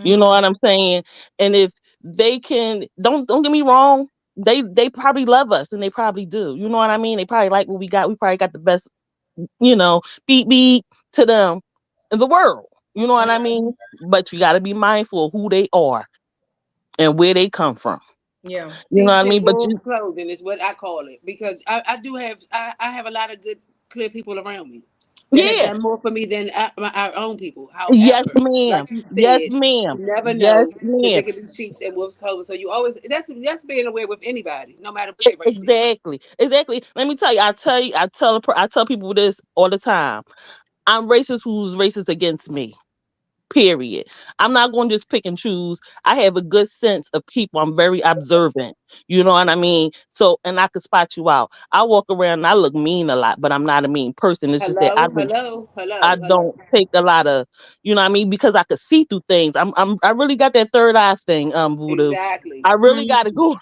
You know what I'm saying? And if they can, don't get me wrong, they probably love us and they probably do. You know what I mean? They probably like what we got. We probably got the best, beat beat to them in the world. You know what I mean? But you got to be mindful of who they are and where they come from. Yeah. You know what I Sheep in mean? But wolf you, clothing is what I call it because I do have I have a lot of good clear people around me that have yeah, done more for me than our own people. yes, However, ma'am. like you Yes, said, ma'am. you never Yes, know because ma'am. they could be sheeps and wolves clothing. So you always that's being aware with anybody, no matter what their race is. Exactly. Let me tell you. I tell people this all the time. I'm racist who's racist against me. Period. I'm not going to just pick and choose. I have a good sense of people. I'm very observant. You know what I mean? So, and I can spot you out. I walk around and I look mean a lot, but I'm not a mean person. It's just that Hello, hello, I hello, hello. don't take a lot of, you know what I mean? Because I could see through things. I really got that third eye thing, Voodoo. Exactly. I really got to go.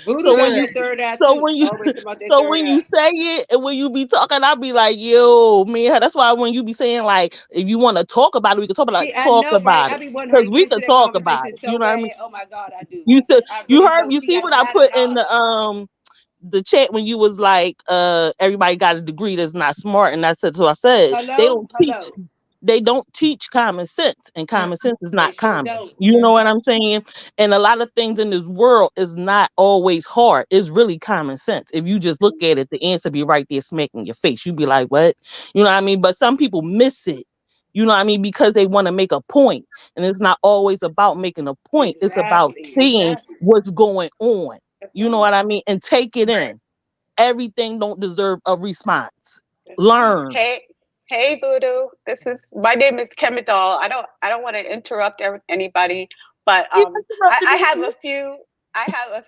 Voodoo so when got you that third eye so too. when you Always about that so third when you eye. say it and when you be talking, I'll be like, yo, man. That's why when you be saying like, if you want to talk about it, we can See, I talk know, right? about I it be wanting her because to get we into could that talk about conversation it. You so know what I mean? bad. Oh my God, I do. Because I You really heard know you she see got what a I lot of put in the knowledge. the chat when you was like, everybody got a degree that's not smart, and I said, so I said Hello, hello. they don't teach common sense, and common sense is They not sure common. don't. You know what I'm saying? And a lot of things in this world is not always hard. It's really common sense. If you just look at it, the answer be right there smacking your face. You'd be like, what? You know what I mean? But some people miss it. You know what I mean? Because they want to make a point. And it's not always about making a point. It's about seeing what's going on. You know what I mean? And take it in. Everything don't deserve a response. Learn. Hey, Voodoo. My name is Kemadal. I don't want to interrupt anybody, but I have a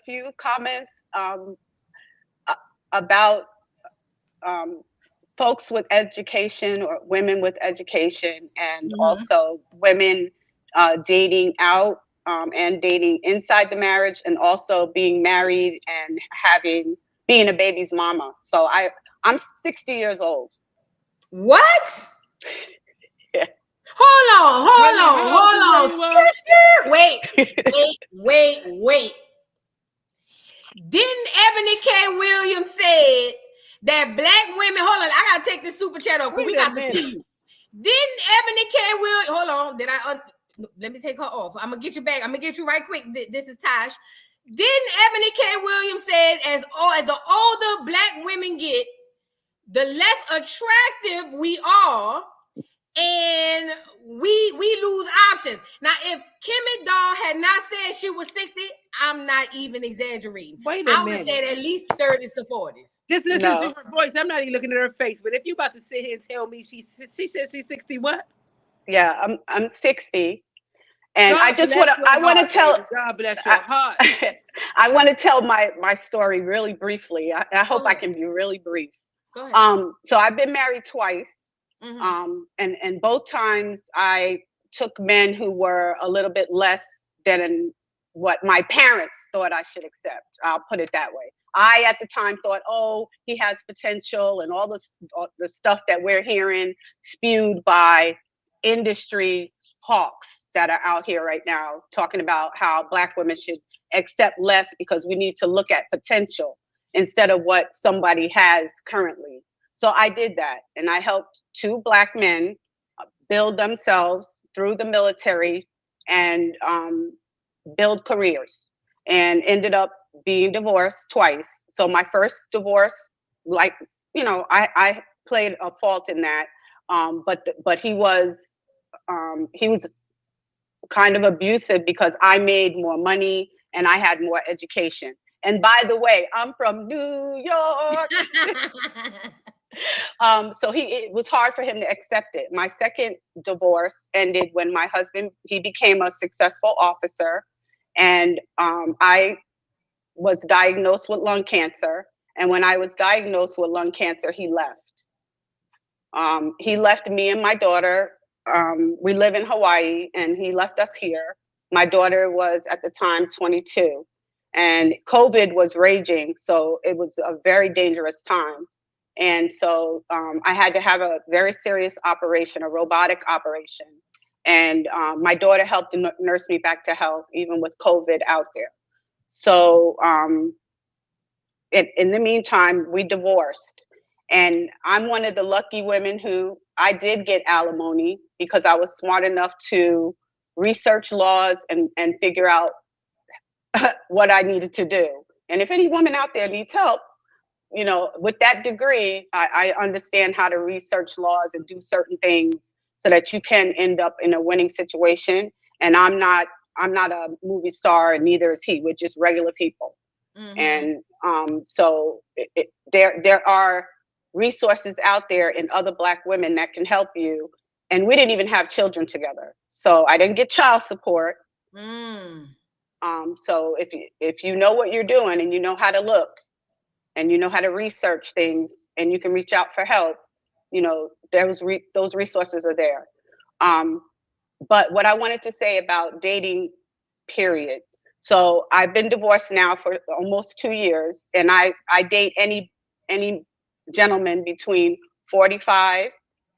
few comments about folks with education or women with education, and also women dating out and dating inside the marriage, and also being married and being a baby's mama. So I'm 60 years old. What? Yeah. Hold on. Wait. Didn't Eboni K. Williams said that black women, hold on, I gotta take this super chat off because we got to see you. Didn't Eboni K. Williams, hold on, let me take her off. I'm gonna get you back. I'm gonna get you right quick. This is Tosh. Didn't Eboni K. Williams said as the older black women get, the less attractive we are, and we lose options. Now, if Kimmy Doll had not said she was 60, I'm not even exaggerating. Wait a I would minute. say at least 30s to 40s. Just listen to her voice. I'm not even looking at her face. But if you about to sit here and tell me she said she's 60 what? Yeah, I'm 60. And God I want to tell. Baby. God bless your heart. I want to tell my story really briefly. I hope I can be really brief. Go ahead. So I've been married twice. And both times I took men who were a little bit less than what my parents thought I should accept. I'll put it that way. I, at the time, thought, oh, he has potential, and all the stuff that we're hearing spewed by industry hawks that are out here right now, talking about how black women should accept less because we need to look at potential instead of what somebody has currently. So I did that, and I helped two black men build themselves through the military and build careers, and ended up being divorced twice. So my first divorce, I played a fault in that, but he was kind of abusive because I made more money and I had more education. And by the way, I'm from New York. So it was hard for him to accept it. My second divorce ended when my husband, he became a successful officer, and I was diagnosed with lung cancer. And when I was diagnosed with lung cancer, he left. He left me and my daughter. We live in Hawaii, and he left us here. My daughter was at the time 22, and COVID was raging. So it was a very dangerous time. And so I had to have a very serious operation, a robotic operation. And my daughter helped nurse me back to health, even with COVID out there. So in the meantime, we divorced. And I'm one of the lucky women who I did get alimony because I was smart enough to research laws and figure out what I needed to do. And if any woman out there needs help, with that degree, I understand how to research laws and do certain things so that you can end up in a winning situation. And I'm not a movie star, and neither is he. We're just regular people. And so there are resources out there in other black women that can help you. And we didn't even have children together, so I didn't get child support. So if you know what you're doing, and you know how to look, and you know how to research things, and you can reach out for help, those resources are there. But what I wanted to say about dating, period. So I've been divorced now for almost 2 years, and I date any gentleman between 45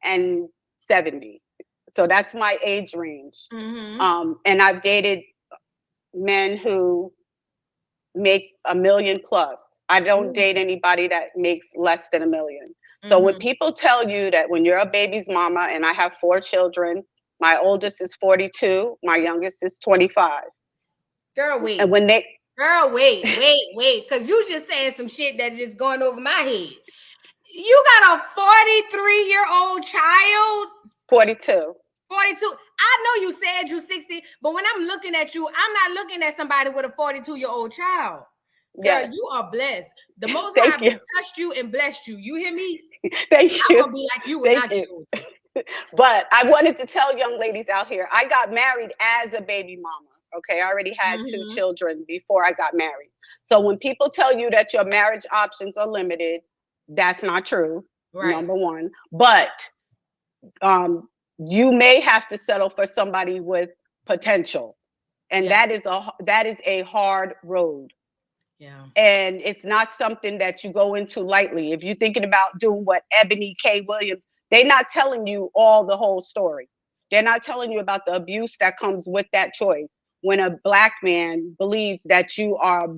and 70. So that's my age range. And I've dated men who make $1 million plus. I don't date anybody that makes less than $1 million. So when people tell you that when you're a baby's mama, and I have 4 children, my oldest is 42, my youngest is 25. Girl, wait. And when they Girl, wait, because you just saying some shit that's just going over my head. You got a 43-year-old child? 42. 42. I know you said you 60, but when I'm looking at you, I'm not looking at somebody with a 42-year-old child. Girl, Yes. you are blessed. The Most Thank High you. touched you and blessed you. You hear me? Thank I'm you. gonna be like you when I Thank get you. older. But I wanted to tell young ladies out here, I got married as a baby mama. Okay, I already had 2 children before I got married. So when people tell you that your marriage options are limited, that's not true. Right. Number one. But you may have to settle for somebody with potential. And that is a hard road. Yeah. And it's not something that you go into lightly. If you're thinking about doing what Eboni K. Williams, they're not telling you the whole story. They're not telling you about the abuse that comes with that choice. When a Black man believes that you are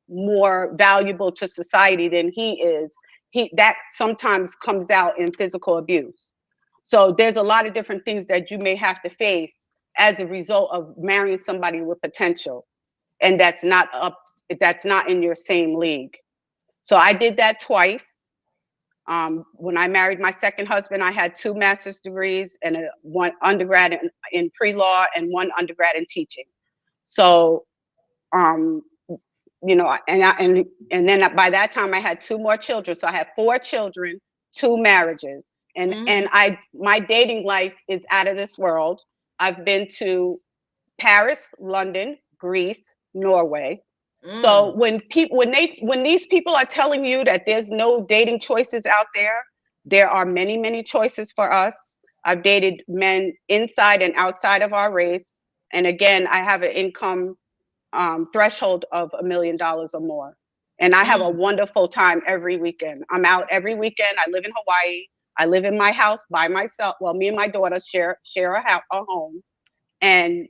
more valuable to society than he is, that sometimes comes out in physical abuse. So there's a lot of different things that you may have to face as a result of marrying somebody with potential. And that's not in your same league. So I did that twice. When I married my second husband, I had 2 master's degrees and one undergrad in pre-law and 1 undergrad in teaching. So, you know, and then by that time I had 2 more children. So I had 4 children, 2 marriages, and my dating life is out of this world. I've been to Paris, London, Greece, Norway. So when these people are telling you that there's no dating choices out there are many, many choices for us. I've dated men inside and outside of our race. And again, I have an income threshold of $1 million or more. And I have a wonderful time every weekend. I'm out every weekend. I live in Hawaii. I live in my house by myself. Well, me and my daughter share a home. And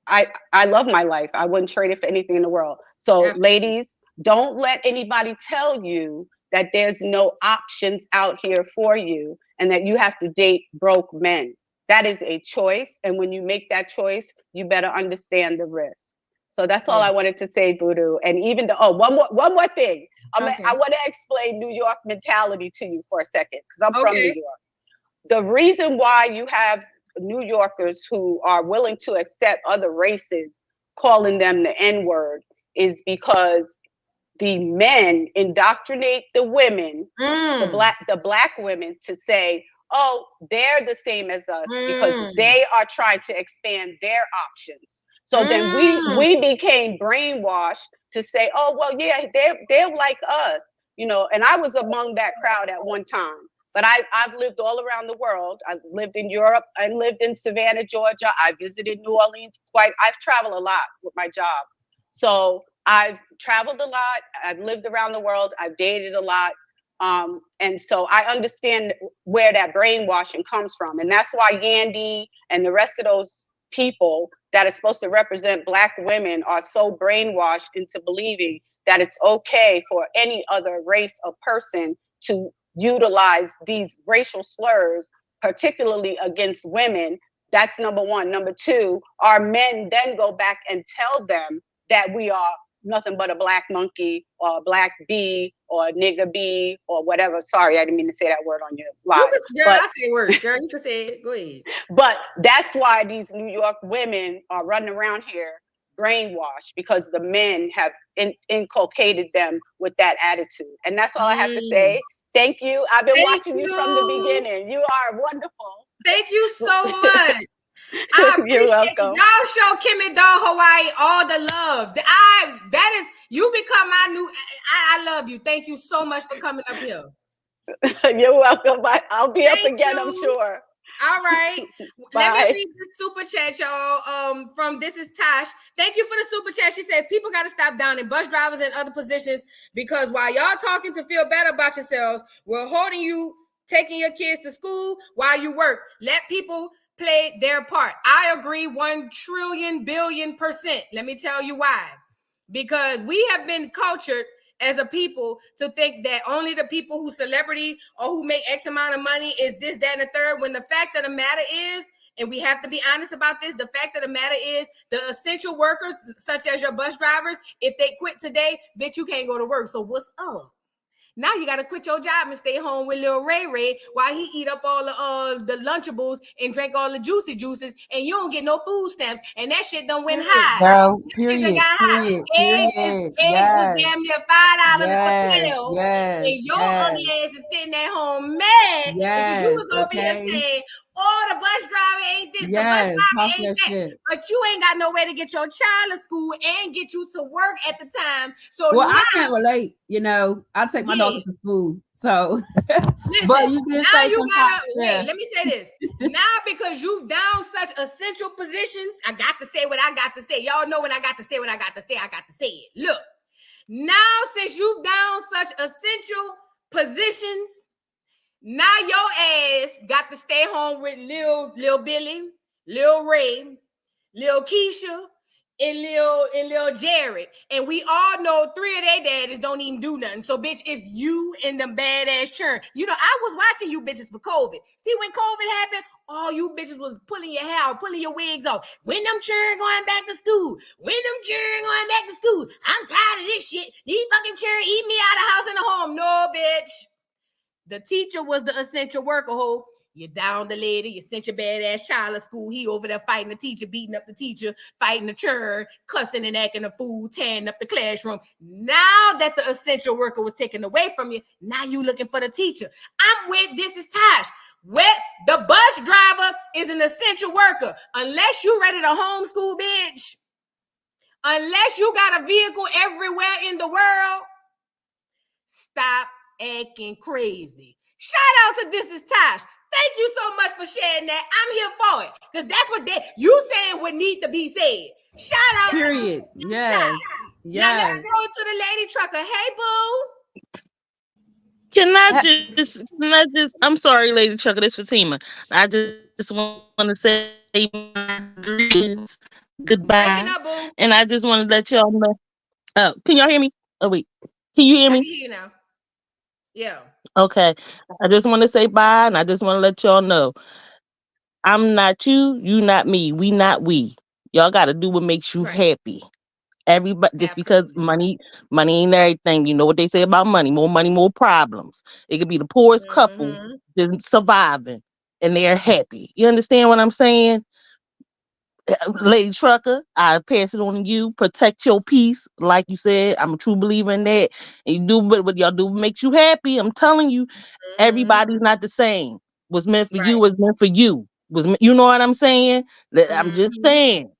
I love my life. I wouldn't trade it for anything in the world. So ladies, don't let anybody tell you that there's no options out here for you and that you have to date broke men. That is a choice. And when you make that choice, you better understand the risk. So that's all I wanted to say, Voodoo. And even one more thing. I want to explain New York mentality to you for a second, because I'm from New York. The reason why you have New Yorkers who are willing to accept other races calling them the N-word is because the men indoctrinate the women, the black women, to say, oh, they're the same as us because they are trying to expand their options. So then we became brainwashed to say, oh, well, yeah, they're like us, you know. And I was among that crowd at one time. But I've lived all around the world. I've lived in Europe. I lived in Savannah, Georgia. I visited New Orleans. I've traveled a lot with my job. So I've traveled a lot. I've lived around the world. I've dated a lot. And so I understand where that brainwashing comes from. And that's why Yandy and the rest of those people that are supposed to represent Black women are so brainwashed into believing that it's okay for any other race or person to utilize these racial slurs, particularly against women. That's number one. Number two, our men then go back and tell them that we are nothing but a black monkey or a black bee or a nigger bee or whatever. Sorry, I didn't mean to say that word on your live. I say words, girl. You can say it. Go ahead. But that's why these New York women are running around here brainwashed, because the men have inculcated them with that attitude. And that's all I have to say. Thank you. I've been watching you from the beginning. You are wonderful. Thank you so much. I appreciate you. Y'all show Kimmy Doll Hawaii all the love. You become my new. I love you. Thank you so much for coming up here. You're welcome. I'll be up again, I'm sure. All right. Let me read the super chat, y'all. From This Is Tosh. Thank you for the super chat. She said people got to stop downing bus drivers and other positions, because while y'all talking to feel better about yourselves, we're holding you, taking your kids to school while you work. Let people play their part. I agree 1 trillion billion %. Let me tell you why. Because we have been cultured as a people to think that only the people who celebrity or who make X amount of money is this, that, and the third, when the fact of the matter is, and we have to be honest about this, the fact of the matter is the essential workers, such as your bus drivers, if they quit today, bitch, you can't go to work. So what's up? Now you got to quit your job and stay home with little Ray Ray while he eat up all the Lunchables and drink all the juicy juices, and you don't get no food stamps. And that shit done went high. Girl, That shit done period, got high. period, Eggs yes, was damn near $5 yes, a 12, yes, and your yes, ugly ass is sitting at home mad because you yes, was over here okay, saying, "Oh, the bus driver ain't this, the bus yes, driver talk ain't your that," shit. but you ain't got nowhere to get your child to school and get you to work at the time. So Well, now, I can't relate, I take my yeah. daughter to school, so, Listen, but you did now say you some gotta yeah. wait. Let me say this. Now, because you've down such essential positions, I got to say what I got to say. Y'all know when I got to say what I got to say, I got to say it. Look, now since you've down such essential positions, now your ass got to stay home with Lil Billy, Lil Ray, Lil Keisha, and Lil Jared. And we all know 3 of their daddies don't even do nothing. So, bitch, it's you and them badass churn. I was watching you bitches for COVID. See, when COVID happened, all you bitches was pulling your hair out, pulling your wigs off. When them children going back to school? When them children going back to school? I'm tired of this shit. These fucking children eat me out of the house and the home. No, bitch. The teacher was the essential worker, ho. You down the lady, you sent your badass child to school. He over there fighting the teacher, beating up the teacher, fighting the churn, cussing and acting a fool, tearing up the classroom. Now that the essential worker was taken away from you, now you looking for the teacher. I'm with This Is Tosh. The bus driver is an essential worker. Unless you ready to homeschool, bitch. Unless you got a vehicle everywhere in the world, stop acting crazy. Shout out to This Is Tosh. Thank you so much for sharing that. I'm here for it. Because that's what you saying would need to be said. Shout out Period. to Yes. Now let's Yes. go to the lady trucker. Hey, boo. Can I just, I'm sorry, Lady Chucker, this is Fatima. I just want to say my greetings, goodbye. Up, boo. And I just want to let y'all know. Can y'all hear me? Oh, wait. Can you hear I me? can hear you now. Yeah. Okay. I just want to say bye, and I just want to let y'all know I'm not you, you not me, we not we. Y'all got to do what makes you happy. Everybody, just because money ain't everything. You know what they say about money: more problems. It could be the poorest couple just surviving, and they're happy. You understand what I'm saying? Lady Trucker, I pass it on to you. Protect your peace, like you said. I'm a true believer in that. And you do what y'all do makes you happy. I'm telling you, everybody's not the same. What's meant for you was meant for you. You know what I'm saying? I'm just saying.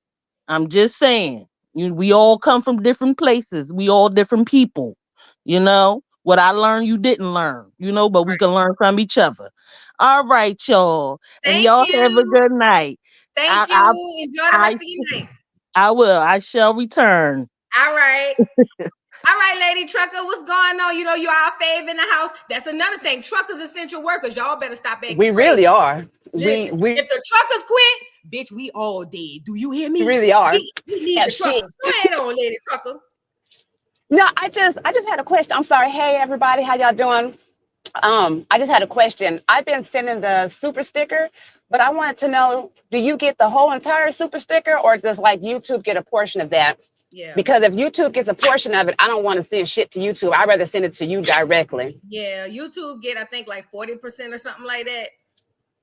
I'm just saying. We all come from different places. We all different people. What I learned, you didn't learn. But we can learn from each other. All right, y'all. And y'all have a good night. Thank you. Enjoy the rest of your night. I will. I shall return. All right. All right, Lady Trucker, what's going on? You're our fave in the house. That's another thing. Truckers essential workers. Y'all better stop acting We crazy. really are. Listen, We if the truckers quit, bitch, we all dead. Do you hear me? really are. We need the truckers. Go ahead on, Lady Trucker. No, I just had a question. I'm sorry. Hey, everybody, how y'all doing? I just had a question. I've been sending the super sticker, but I wanted to know, do you get the whole entire super sticker, or does YouTube get a portion of that? Yeah. Because if YouTube gets a portion of it, I don't want to send shit to YouTube. I'd rather send it to you directly. Yeah, YouTube get, I think, like 40% or something like that.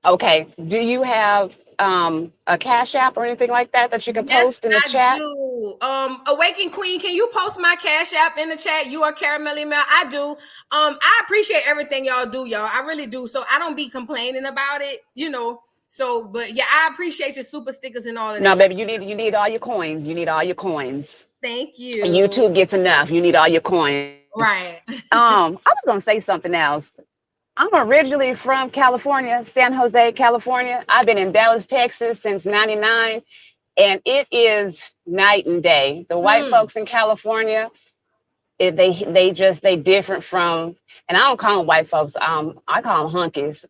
Okay. Do you have a Cash App or anything like that you can post in the chat? I do. Awaken Queen, can you post my Cash App in the chat? You are Caramel Email. I do. I appreciate everything y'all do, y'all. I really do. So I don't be complaining about it, So, but yeah, I appreciate your super stickers and all of that. No, baby, you need all your coins. You need all your coins. Thank you. And YouTube gets enough. You need all your coins. Right. I was gonna say something else. I'm originally from California, San Jose, California. I've been in Dallas, Texas since '99, and it is night and day. The white folks in California, they different from, and I don't call them white folks. I call them hunkies.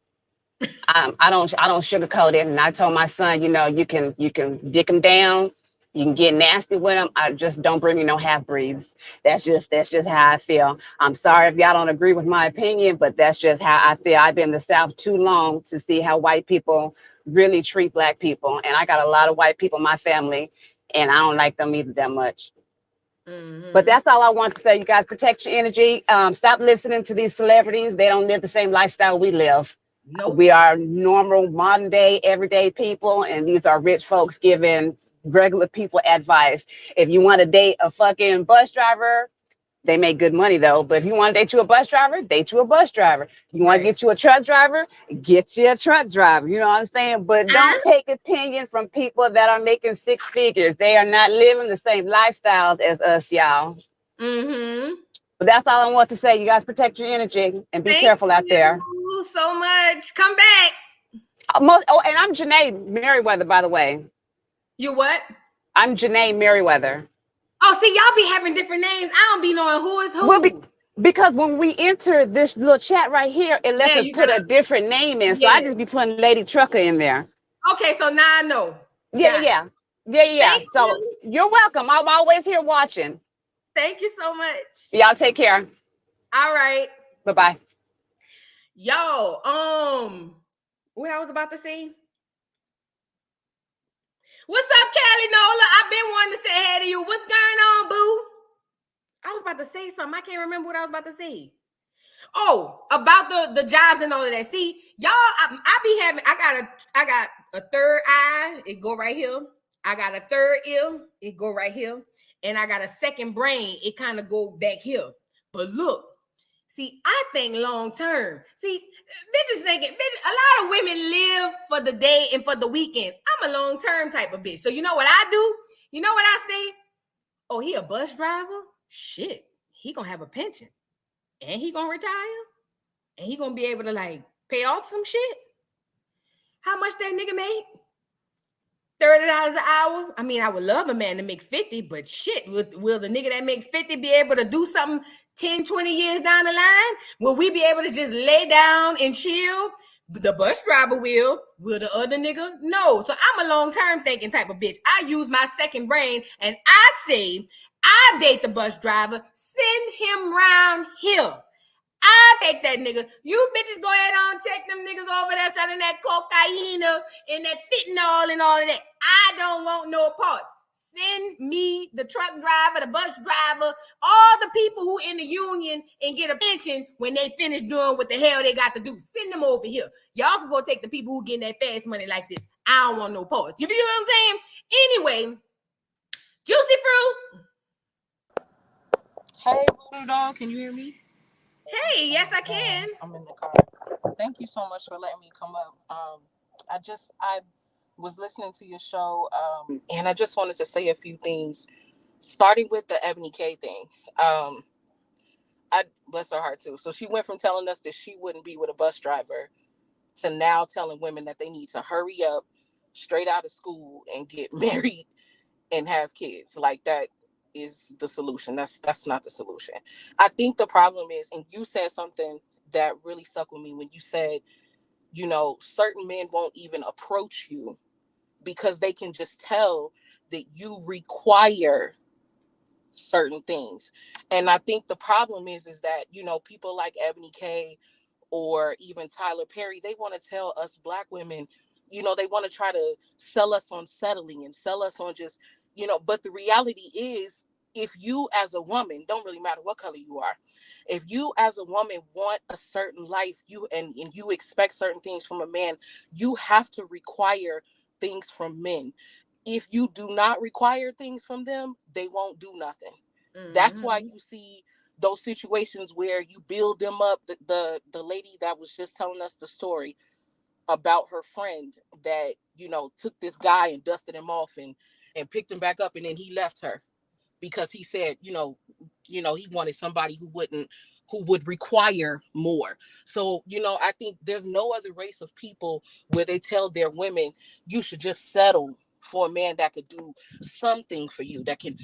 I don't sugarcoat it. And I told my son, you can dick them down, You can get nasty with them. I just don't bring me no half breeds. That's just how I feel. I'm sorry if y'all don't agree with my opinion, but that's just how I feel. I've been in the South too long to see how white people really treat Black people, and I got a lot of white people in my family, and I don't like them either that much. But that's all I want to say. You guys protect your energy. Stop listening to these celebrities. They don't live the same lifestyle we live. Nope. We are normal, modern day, everyday people, and these are rich folks giving regular people advice. If you want to date a fucking bus driver, they make good money though. But if you want to date you a bus driver, date you a bus driver. You want to get you a truck driver, get you a truck driver. You know what I'm saying? But don't take opinion from people that are making six figures. They are not living the same lifestyles as us, y'all. But that's all I want to say. You guys protect your energy and be careful out there. Thank you so much. Come back. And I'm Janae Merriweather, by the way. You what? I'm Janae Merriweather. Oh, see, y'all be having different names. I don't be knowing who is who. Well, because when we enter this little chat right here, it lets us put a different name in. So I just be putting Lady Trucker in there. Okay, so now I know. Yeah. So you're welcome. I'm always here watching. Thank you so much. Y'all take care. All right. Bye-bye. Yo, what I was about to say? What's up, Callie Nola? I've been wanting to say hey to you. What's going on, boo? I was about to say something. I can't remember what I was about to say. Oh, about the jobs and all of that. See, y'all, I got a third eye. It go right here. I got a third ear. It go right here. And I got a second brain. It kind of go back here. But look, see, I think long term. See, bitches thinking, a lot of women live for the day and for the weekend. I'm a long term type of bitch. So you know what I do? You know what I say? Oh, he a bus driver? Shit, he gonna have a pension. And he gonna retire? And he gonna be able to like pay off some shit? How much that nigga make? $30 an hour? I mean, I would love a man to make 50, but shit, will the nigga that make 50 be able to do something 10, 20 years down the line? Will we be able to just lay down and chill? The bus driver will. Will the other nigga? No. So I'm a long-term thinking type of bitch. I use my second brain and I say, I date the bus driver, send him round here. I take that nigga. You bitches go ahead on, take them niggas over there selling that cocaine and that fentanyl and all of that. I don't want no parts. Send me the truck driver, the bus driver, all the people who in the union and get a pension when they finish doing what the hell they got to do. Send them over here. Y'all can go take the people who getting that fast money like this. I don't want no parts. You feel what I'm saying? Anyway, Juicy Fruit. Hey, Voodoo Doll, can you hear me? Hey, yes, I can. I'm in the car. Thank you so much for letting me come up. I was listening to your show, and I just wanted to say a few things, starting with the Eboni K thing. I bless her heart too. So she went from telling us that she wouldn't be with a bus driver to now telling women that they need to hurry up, straight out of school, and get married and have kids. Like that is the solution. That's not the solution. I think the problem is, and you said something that really stuck with me when you said, you know, certain men won't even approach you because they can just tell that you require certain things. And I think the problem is that, you know, people like Eboni K or even Tyler Perry, they want to tell us Black women, you know, they want to try to sell us on settling and sell us on just, you know, but the reality is, if you as a woman, don't really matter what color you are, if you as a woman want a certain life, and you expect certain things from a man, you have to require things from men. If you do not require things from them, they won't do nothing. That's why you see those situations where you build them up. The lady that was just telling us the story about her friend that, you know, took this guy and dusted him off and picked him back up, and then he left her because he said, you know, he wanted somebody who would require more. So, you know, I think there's no other race of people where they tell their women, you should just settle for a man that could do something for you, that can,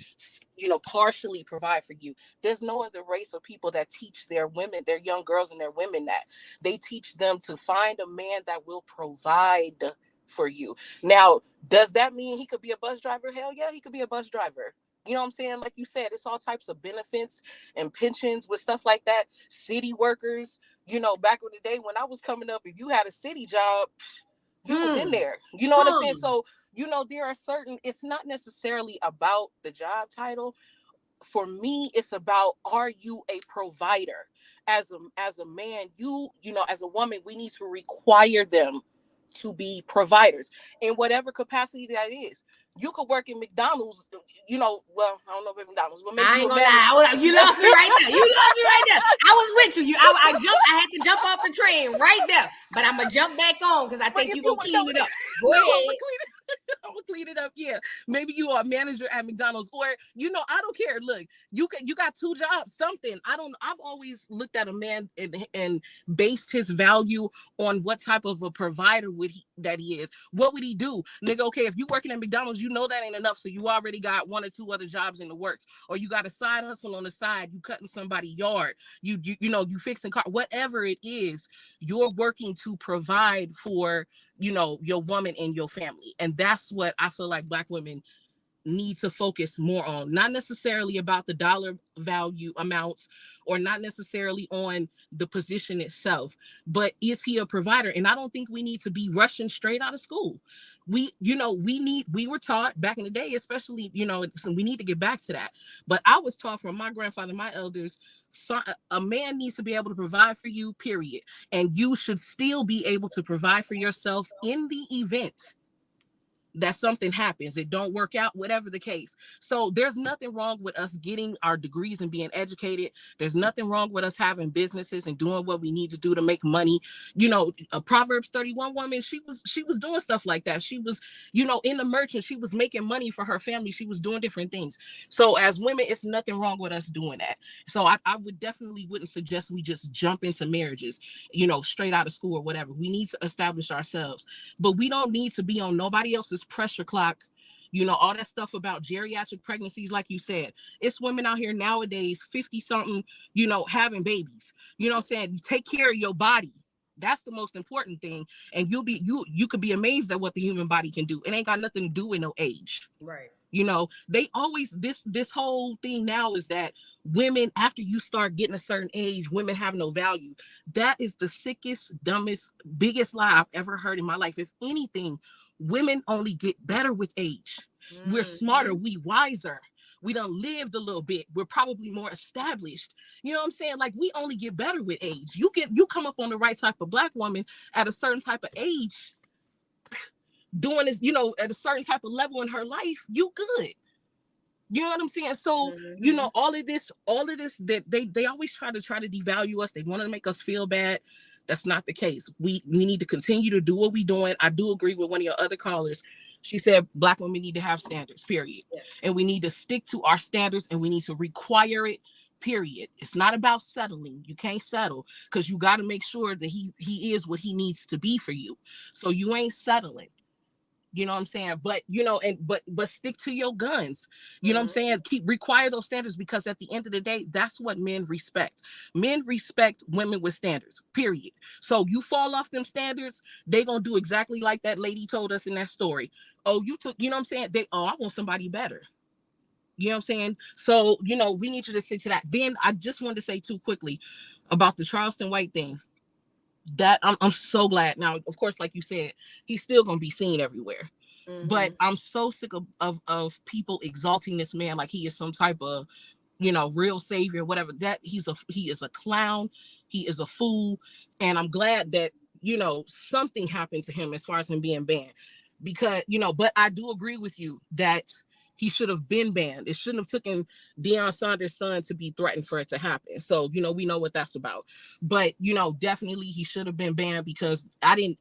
you know, partially provide for you. There's no other race of people that teach their women, their young girls and their women, that they teach them to find a man that will provide for you. Now, does that mean he could be a bus driver? Hell yeah, he could be a bus driver. You know what I'm saying? Like you said, it's all types of benefits and pensions with stuff like that. City workers, you know, back in the day when I was coming up, if you had a city job, you was in there. You know what I'm saying? So, you know, there are certain, it's not necessarily about the job title. For me, it's about, are you a provider? As a man, you know, as a woman, we need to require them to be providers in whatever capacity that is. You could work in McDonald's, you know, well, I don't know about McDonald's, but maybe I ain't gonna lie. You lost me right there. You lost me right there. I was with you. I had to jump off the train right there. But I'm gonna jump back on because I think you're gonna clean it up. Go ahead. I'm gonna clean it up. Yeah, maybe you are a manager at McDonald's, or you know, I don't care. Look, you got two jobs, something. I've always looked at a man and based his value on what type of a provider that he is. What would he do, nigga? Okay, if you working at McDonald's, you know that ain't enough, so you already got one or two other jobs in the works, or you got a side hustle on the side. You cutting somebody's yard. You know, you fixing car. Whatever it is, you're working to provide for, you know, your woman and your family. And that's what I feel like Black women need to focus more on. Not necessarily about the dollar value amounts, or not necessarily on the position itself, but is he a provider? And I don't think we need to be rushing straight out of school. We were taught back in the day, especially, you know, so we need to get back to that. But I was taught from my grandfather, my elders, a man needs to be able to provide for you, period. And you should still be able to provide for yourself in the event that something happens, it don't work out, whatever the case. So there's nothing wrong with us getting our degrees and being educated. There's nothing wrong with us having businesses and doing what we need to do to make money. You know, a Proverbs 31 woman, she was doing stuff like that. She was, you know, in the merchant, she was making money for her family. She was doing different things. So as women, it's nothing wrong with us doing that. So I would definitely wouldn't suggest we just jump into marriages, you know, straight out of school or whatever. We need to establish ourselves, but we don't need to be on nobody else's pressure clock. You know, all that stuff about geriatric pregnancies, like you said, it's women out here nowadays, 50 something, you know, having babies. You know what I'm saying? You take care of your body. That's the most important thing. And you could be amazed at what the human body can do. It ain't got nothing to do with no age. Right. You know, they always, this whole thing now is that women, after you start getting a certain age, women have no value. That is the sickest, dumbest, biggest lie I've ever heard in my life. If anything, women only get better with age. We're smarter, we wiser. We done lived a little bit. We're probably more established. You know what I'm saying? Like, we only get better with age. You come up on the right type of Black woman at a certain type of age, doing this, you know, at a certain type of level in her life, you good. You know what I'm saying? So, you know, all of this that they always try to devalue us. They want to make us feel bad. That's not the case. We need to continue to do what we're doing. I do agree with one of your other callers. She said Black women need to have standards, period. Yes. And we need to stick to our standards, and we need to require it, period. It's not about settling. You can't settle, because you got to make sure that he is what he needs to be for you. So you ain't settling. You know what I'm saying? But, you know, but stick to your guns. You know what I'm saying? Require those standards, because at the end of the day, that's what men respect. Men respect women with standards, period. So you fall off them standards, they gonna do exactly like that lady told us in that story. Oh, you know what I'm saying? I want somebody better. You know what I'm saying? So, you know, we need to just stick to that. Then I just wanted to say too quickly about the Charleston White thing. That I'm so glad. Now, of course, like you said, he's still gonna be seen everywhere. But I'm so sick of people exalting this man like he is some type of, you know, real savior, whatever. That he is a clown, he is a fool. And I'm glad that, you know, something happened to him as far as him being banned. Because, you know, but I do agree with you that he should have been banned. It shouldn't have taken Deion Sanders' son to be threatened for it to happen. So, you know, we know what that's about. But, you know, definitely he should have been banned, because I didn't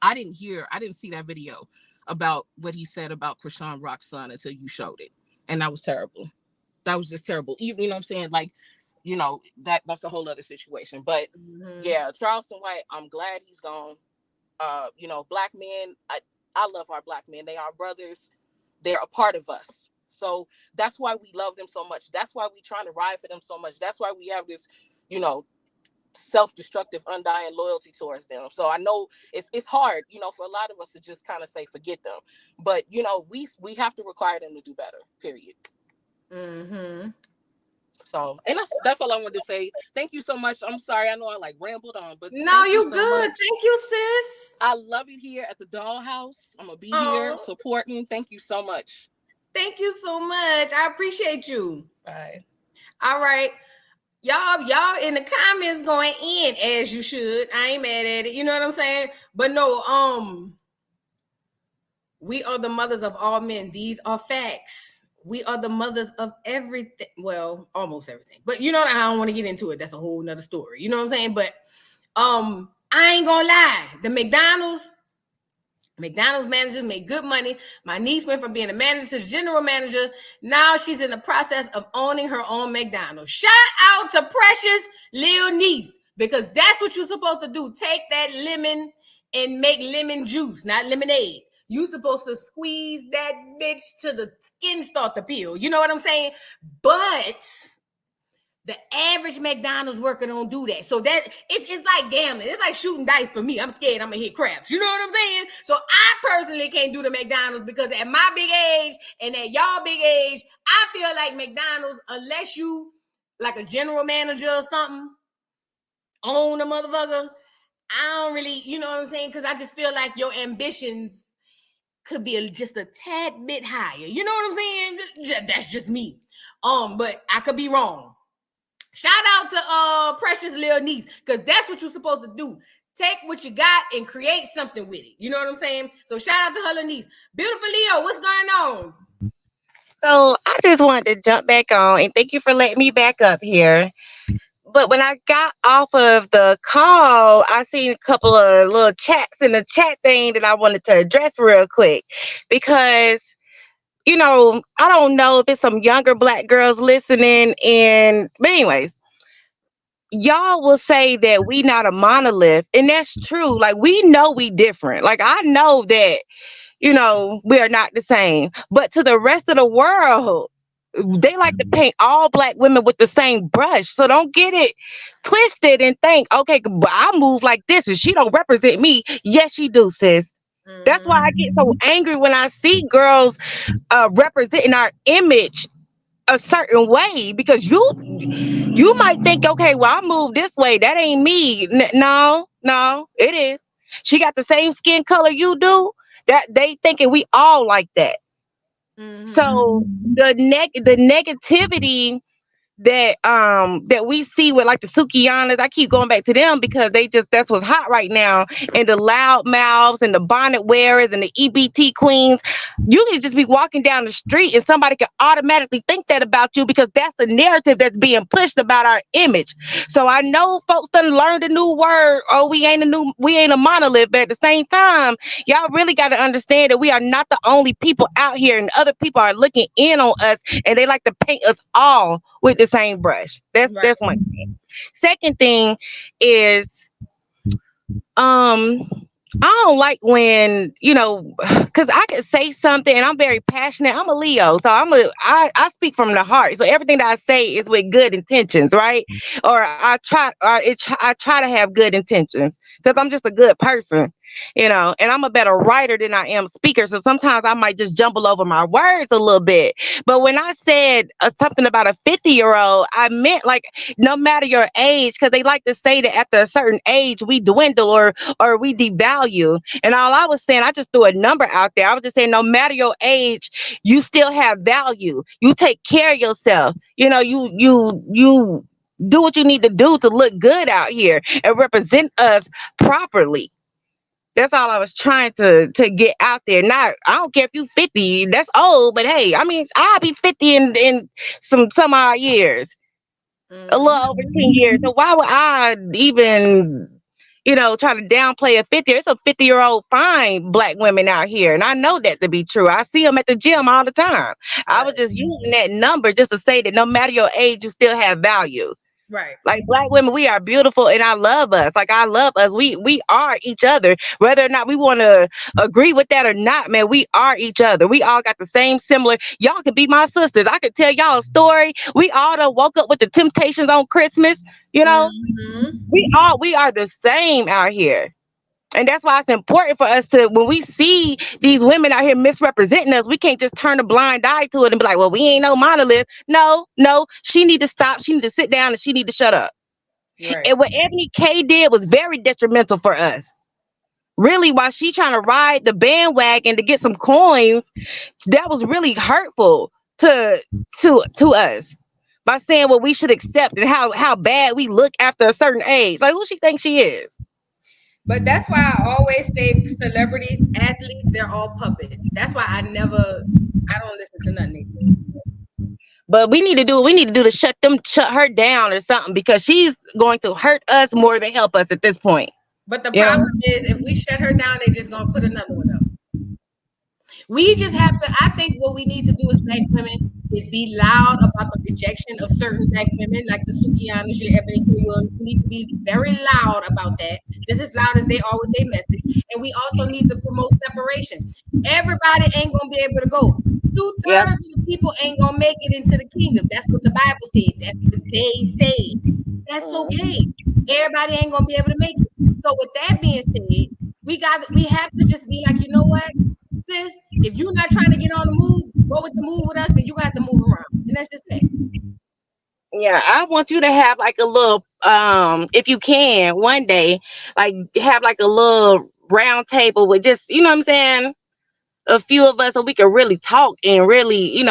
see that video about what he said about Krishan Rock's son until you showed it. And that was terrible. That was just terrible. Even, you know what I'm saying? Like, you know, that's a whole other situation. But yeah, Charleston White, I'm glad he's gone. You know, Black men, I love our Black men. They are brothers. They're a part of us. So that's why we love them so much. That's why we trying to ride for them so much. That's why we have this, you know, self-destructive, undying loyalty towards them. So I know it's hard, for a lot of us to just kind of say forget them, but we have to require them to do better. Period. Mm-hmm. So, and that's all I wanted to say. Thank you so much. I'm sorry, I know I like rambled on, but no, you so good. much. Thank you, sis. I love it here at the Dollhouse. I'm gonna be here supporting. Thank you so much. Thank you so much. I appreciate you. Bye. All right. Y'all in the comments going in as you should. I ain't mad at it. You know what I'm saying? But no, we are the mothers of all men. These are facts. We are the mothers of everything. Well, almost everything. But you know, I don't want to get into it. That's a whole nother story. You know what I'm saying? But I ain't gonna lie. The McDonald's managers make good money. My niece went from being a manager to the general manager. Now she's in the process of owning her own McDonald's. Shout out to precious little niece, because that's what you're supposed to do. Take that lemon and make lemon juice, not lemonade. You supposed to squeeze that bitch to the skin start to peel. You know what I'm saying? But the average McDonald's worker don't do that. So that it's like gambling. It's like shooting dice for me. I'm scared I'm gonna hit craps. You know what I'm saying? So I personally can't do the McDonald's, because at my big age and at y'all big age, I feel like McDonald's, unless you like a general manager or something, own a motherfucker, I don't really, you know what I'm saying? Because I just feel like your ambitions could be just a tad bit higher. You know what I'm saying? That's just me. But I could be wrong. Shout out to precious little niece, because that's what you're supposed to do. Take what you got and create something with it. You know what I'm saying? So shout out to her little niece. Beautiful Leo, what's going on? So I just wanted to jump back on, and thank you for letting me back up here. But when I got off of the call, I seen a couple of little chats in the chat thing that I wanted to address real quick, because I don't know if it's some younger Black girls listening, but anyways, y'all will say that we not a monolith, and that's true. Like, we know we different. Like, I know that we are not the same, but to the rest of the world, they like to paint all Black women with the same brush. So don't get it twisted and think, okay, but I move like this and she don't represent me. Yes, she do, sis. That's why I get so angry when I see girls representing our image a certain way, because you might think, okay, well, I move this way, that ain't me. No, it is. She got the same skin color you do. That they thinking we all like that. So the negativity that we see with like the Sukianas, I keep going back to them because that's what's hot right now, and the loud mouths and the bonnet wearers and the EBT queens. You can just be walking down the street and somebody can automatically think that about you, because that's the narrative that's being pushed about our image. So I know folks done learned a new word. Oh, we ain't a monolith, but at the same time, y'all really got to understand that we are not the only people out here, and other people are looking in on us, and they like to paint us all with the same brush. That's one thing. Second thing is, I don't like when, because I can say something and I'm very passionate. I'm a Leo, so I speak from the heart. So everything that I say is with good intentions, right? Or I try to have good intentions, because I'm just a good person, and I'm a better writer than I am speaker. So sometimes I might just jumble over my words a little bit. But when I said something about a 50-year-old, I meant like no matter your age, because they like to say that after a certain age we dwindle or we devalue. And all I was saying, I just threw a number out there. I was just saying, no matter your age, you still have value. You take care of yourself. You do what you need to do to look good out here and represent us properly. That's all I was trying to get out there. Not, I don't care if you 50, that's old, but hey, I mean, I'll be 50 in some odd years, a little over 10 years. So why would I even, try to downplay a 50? It's a 50-year-old fine Black women out here, and I know that to be true. I see them at the gym all the time. I was just using that number just to say that no matter your age, you still have value. Right. Like, Black women, we are beautiful, and I love us. Like, I love us. We are each other. Whether or not we want to agree with that or not, man, we are each other. We all got the same similar. Y'all could be my sisters. I could tell y'all a story. We all done woke up with the Temptations on Christmas. You know, Mm-hmm. we are the same out here. And that's why it's important for us to, when we see these women out here misrepresenting us, we can't just turn a blind eye to it and be like, well, we ain't no monolith. No, she need to stop. She need to sit down and she need to shut up. Right. And what Eboni K did was very detrimental for us. Really, while she trying to ride the bandwagon to get some coins, that was really hurtful to us by saying what we should accept and how bad we look after a certain age. Like, who she thinks she is? But that's why I always say celebrities, athletes, they're all puppets. That's why I don't listen to nothing they say. But we need to do what we need to do to shut her down or something, because she's going to hurt us more than help us at this point. But the problem is, if we shut her down, they're just gonna put another one up. We just have to. I think what we need to do as Black women is be loud about the rejection of certain Black women, like the Sukianas, your Eboni K. Williams. We need to be very loud about that, just as loud as they are with their message. And we also need to promote separation. Everybody ain't gonna be able to go. 2/3 of the people ain't gonna make it into the kingdom. That's what the Bible says. That's what they say. That's okay. Everybody ain't gonna be able to make it. So with that being said, we have to just be like, you know what, sis, if you're not trying to get on the move, go with the move with us, then you got to move around. And that's just it. Yeah, I want you to have like a little, if you can, one day, like have like a little round table with just, you know what I'm saying, a few of us, so we can really talk and really,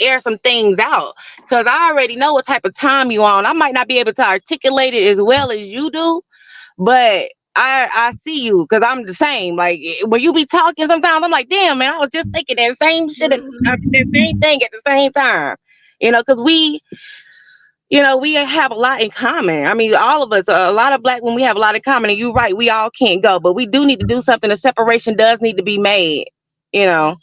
air some things out. Because I already know what type of time you on. I might not be able to articulate it as well as you do, but I see you, because I'm the same. Like when you be talking, sometimes I'm like, damn, man, I was just thinking that same shit, that same thing at the same time. Because we have a lot in common. I mean, all of us, a lot of Black women, we have a lot in common. And you're right, we all can't go, but we do need to do something. The separation does need to be made. So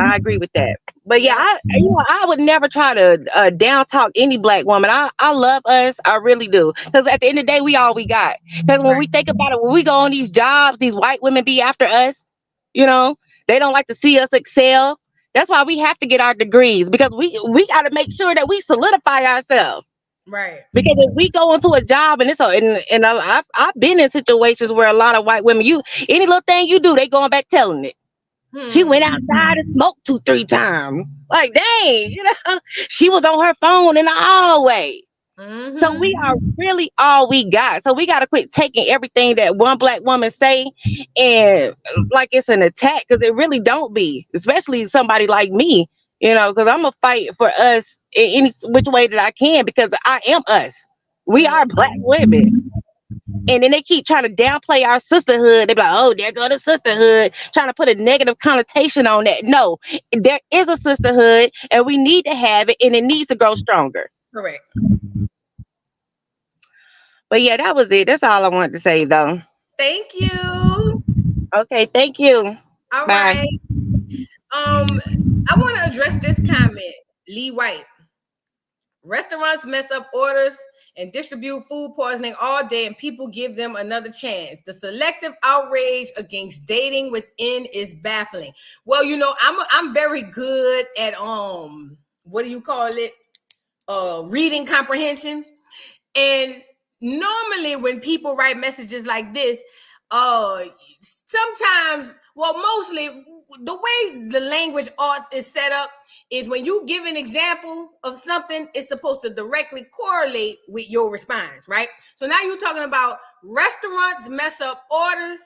I agree with that. But yeah, I would never try to down talk any Black woman. I love us, I really do. Because at the end of the day, we all we got. Because when we think about it, when we go on these jobs, these white women be after us. They don't like to see us excel. That's why we have to get our degrees, because we got to make sure that we solidify ourselves. Right. Because if we go into a job and I've been in situations where a lot of white women, any little thing you do, they going back telling it. She went outside and smoked 2-3 times. Like, dang, she was on her phone in the hallway. So we are really all we got. So we got to quit taking everything that one Black woman say and like it's an attack, because it really don't be, especially somebody like me, because I'm going to fight for us in any which way that I can, because I am us. We are Black women. And then they keep trying to downplay our sisterhood. They be like, oh, there go the sisterhood, trying to put a negative connotation on that. No, there is a sisterhood, and we need to have it, and it needs to grow stronger. Correct. But yeah, that was it. That's all I wanted to say, though. Thank you. Okay, thank you. All Bye. right. I want to address this comment. Lee White. Restaurants mess up orders and distribute food poisoning all day, and people give them another chance. The selective outrage against dating within is baffling. Well, I'm very good at what do you call it? Reading comprehension. And normally when people write messages like this, sometimes, well, mostly the way the language arts is set up is when you give an example of something, it's supposed to directly correlate with your response, right? So now you're talking about restaurants mess up orders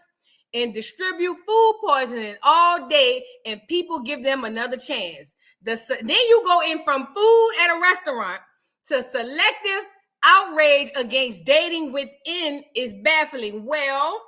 and distribute food poisoning all day, and people give them another chance. Then you go in from food at a restaurant to selective outrage against dating within is baffling. Well,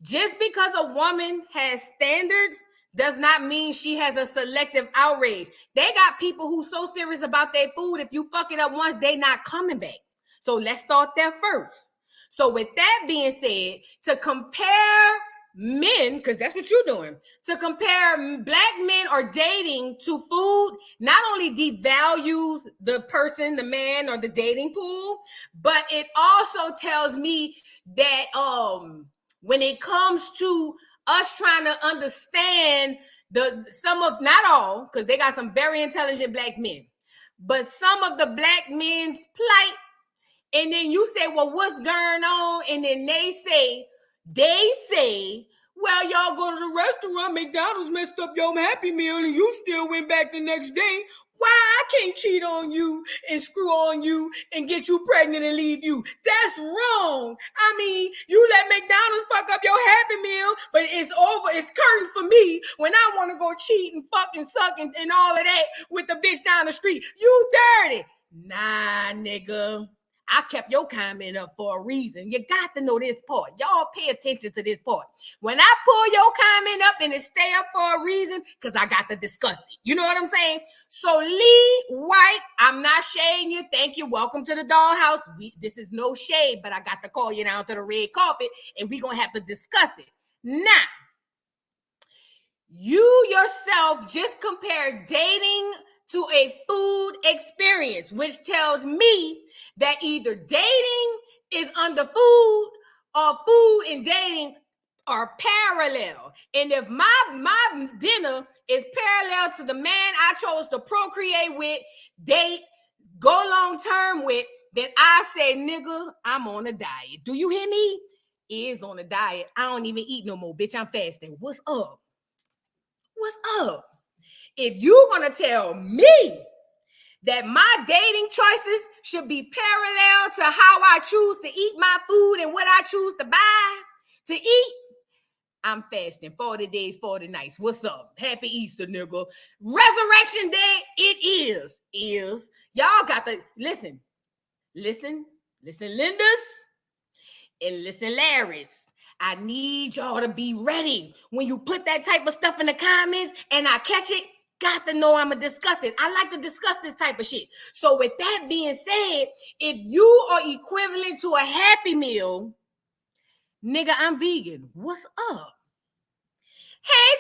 just because a woman has standards does not mean she has a selective outrage. They got people who so serious about their food, if you fuck it up once, they not coming back. So let's start there first. So with that being said, to compare men, because that's what you're doing, to compare Black men or dating to food, not only devalues the person, the man, or the dating pool, but it also tells me that when it comes to us trying to understand not all, because they got some very intelligent Black men, but some of the Black men's plight And then you say, well, what's going on? And then they say, well, y'all go to the restaurant, McDonald's messed up your Happy Meal, and you still went back the next day. Why I can't cheat on you and screw on you and get you pregnant and leave you? That's wrong. I mean, you let McDonald's fuck up your Happy Meal, but it's over. It's curtains for me when I want to go cheat and fuck and suck and all of that with the bitch down the street. You dirty. Nah, nigga. I kept your comment up for a reason. You got to know this part. Y'all pay attention to this part. When I pull your comment up and it stay up for a reason, because I got to discuss it. You know what I'm saying? So Lee White, I'm not shading you. Thank you. Welcome to the dollhouse. This is no shade, but I got to call you down to the red carpet, and we're going to have to discuss it. Now, you yourself just compared dating to a food experience, which tells me that either dating is under food or food and dating are parallel. And if my dinner is parallel to the man I chose to procreate with, date, go long term with, then I say, nigga, I'm on a diet. Do you hear me? Is on a diet. I don't even eat no more, bitch. I'm fasting. What's up? What's up? If you're gonna tell me that my dating choices should be parallel to how I choose to eat my food and what I choose to buy to eat, I'm fasting 40 days, 40 nights. What's up? Happy Easter, nigga. Resurrection Day, it is. Y'all got to listen, Lindas, and listen, Larry's. I need y'all to be ready. When you put that type of stuff in the comments and I catch it, got to know I'm going to discuss it. I like to discuss this type of shit. So with that being said, if you are equivalent to a Happy Meal, nigga, I'm vegan. What's up? Hey,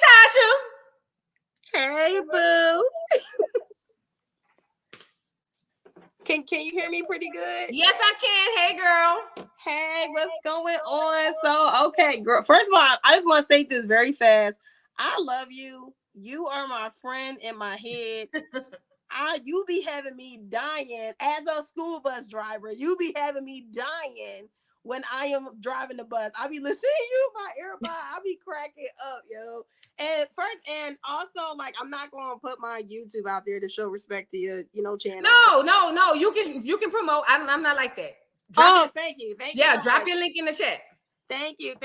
Tasha. Hey, boo. Can you hear me pretty good? Yes, I can. Hey, girl. Hey, what's going on? So, okay, girl. First of all, I just want to state this very fast. I love you. You are my friend in my head. You be having me dying as a school bus driver. You be having me dying when I am driving the bus. I be listening to you my earbud. I be cracking up, yo. And also, like, I'm not gonna put my YouTube out there to show respect to your, channel. No. You can promote. I'm not like that. Thank you. Yeah, drop your link in the chat. Thank you.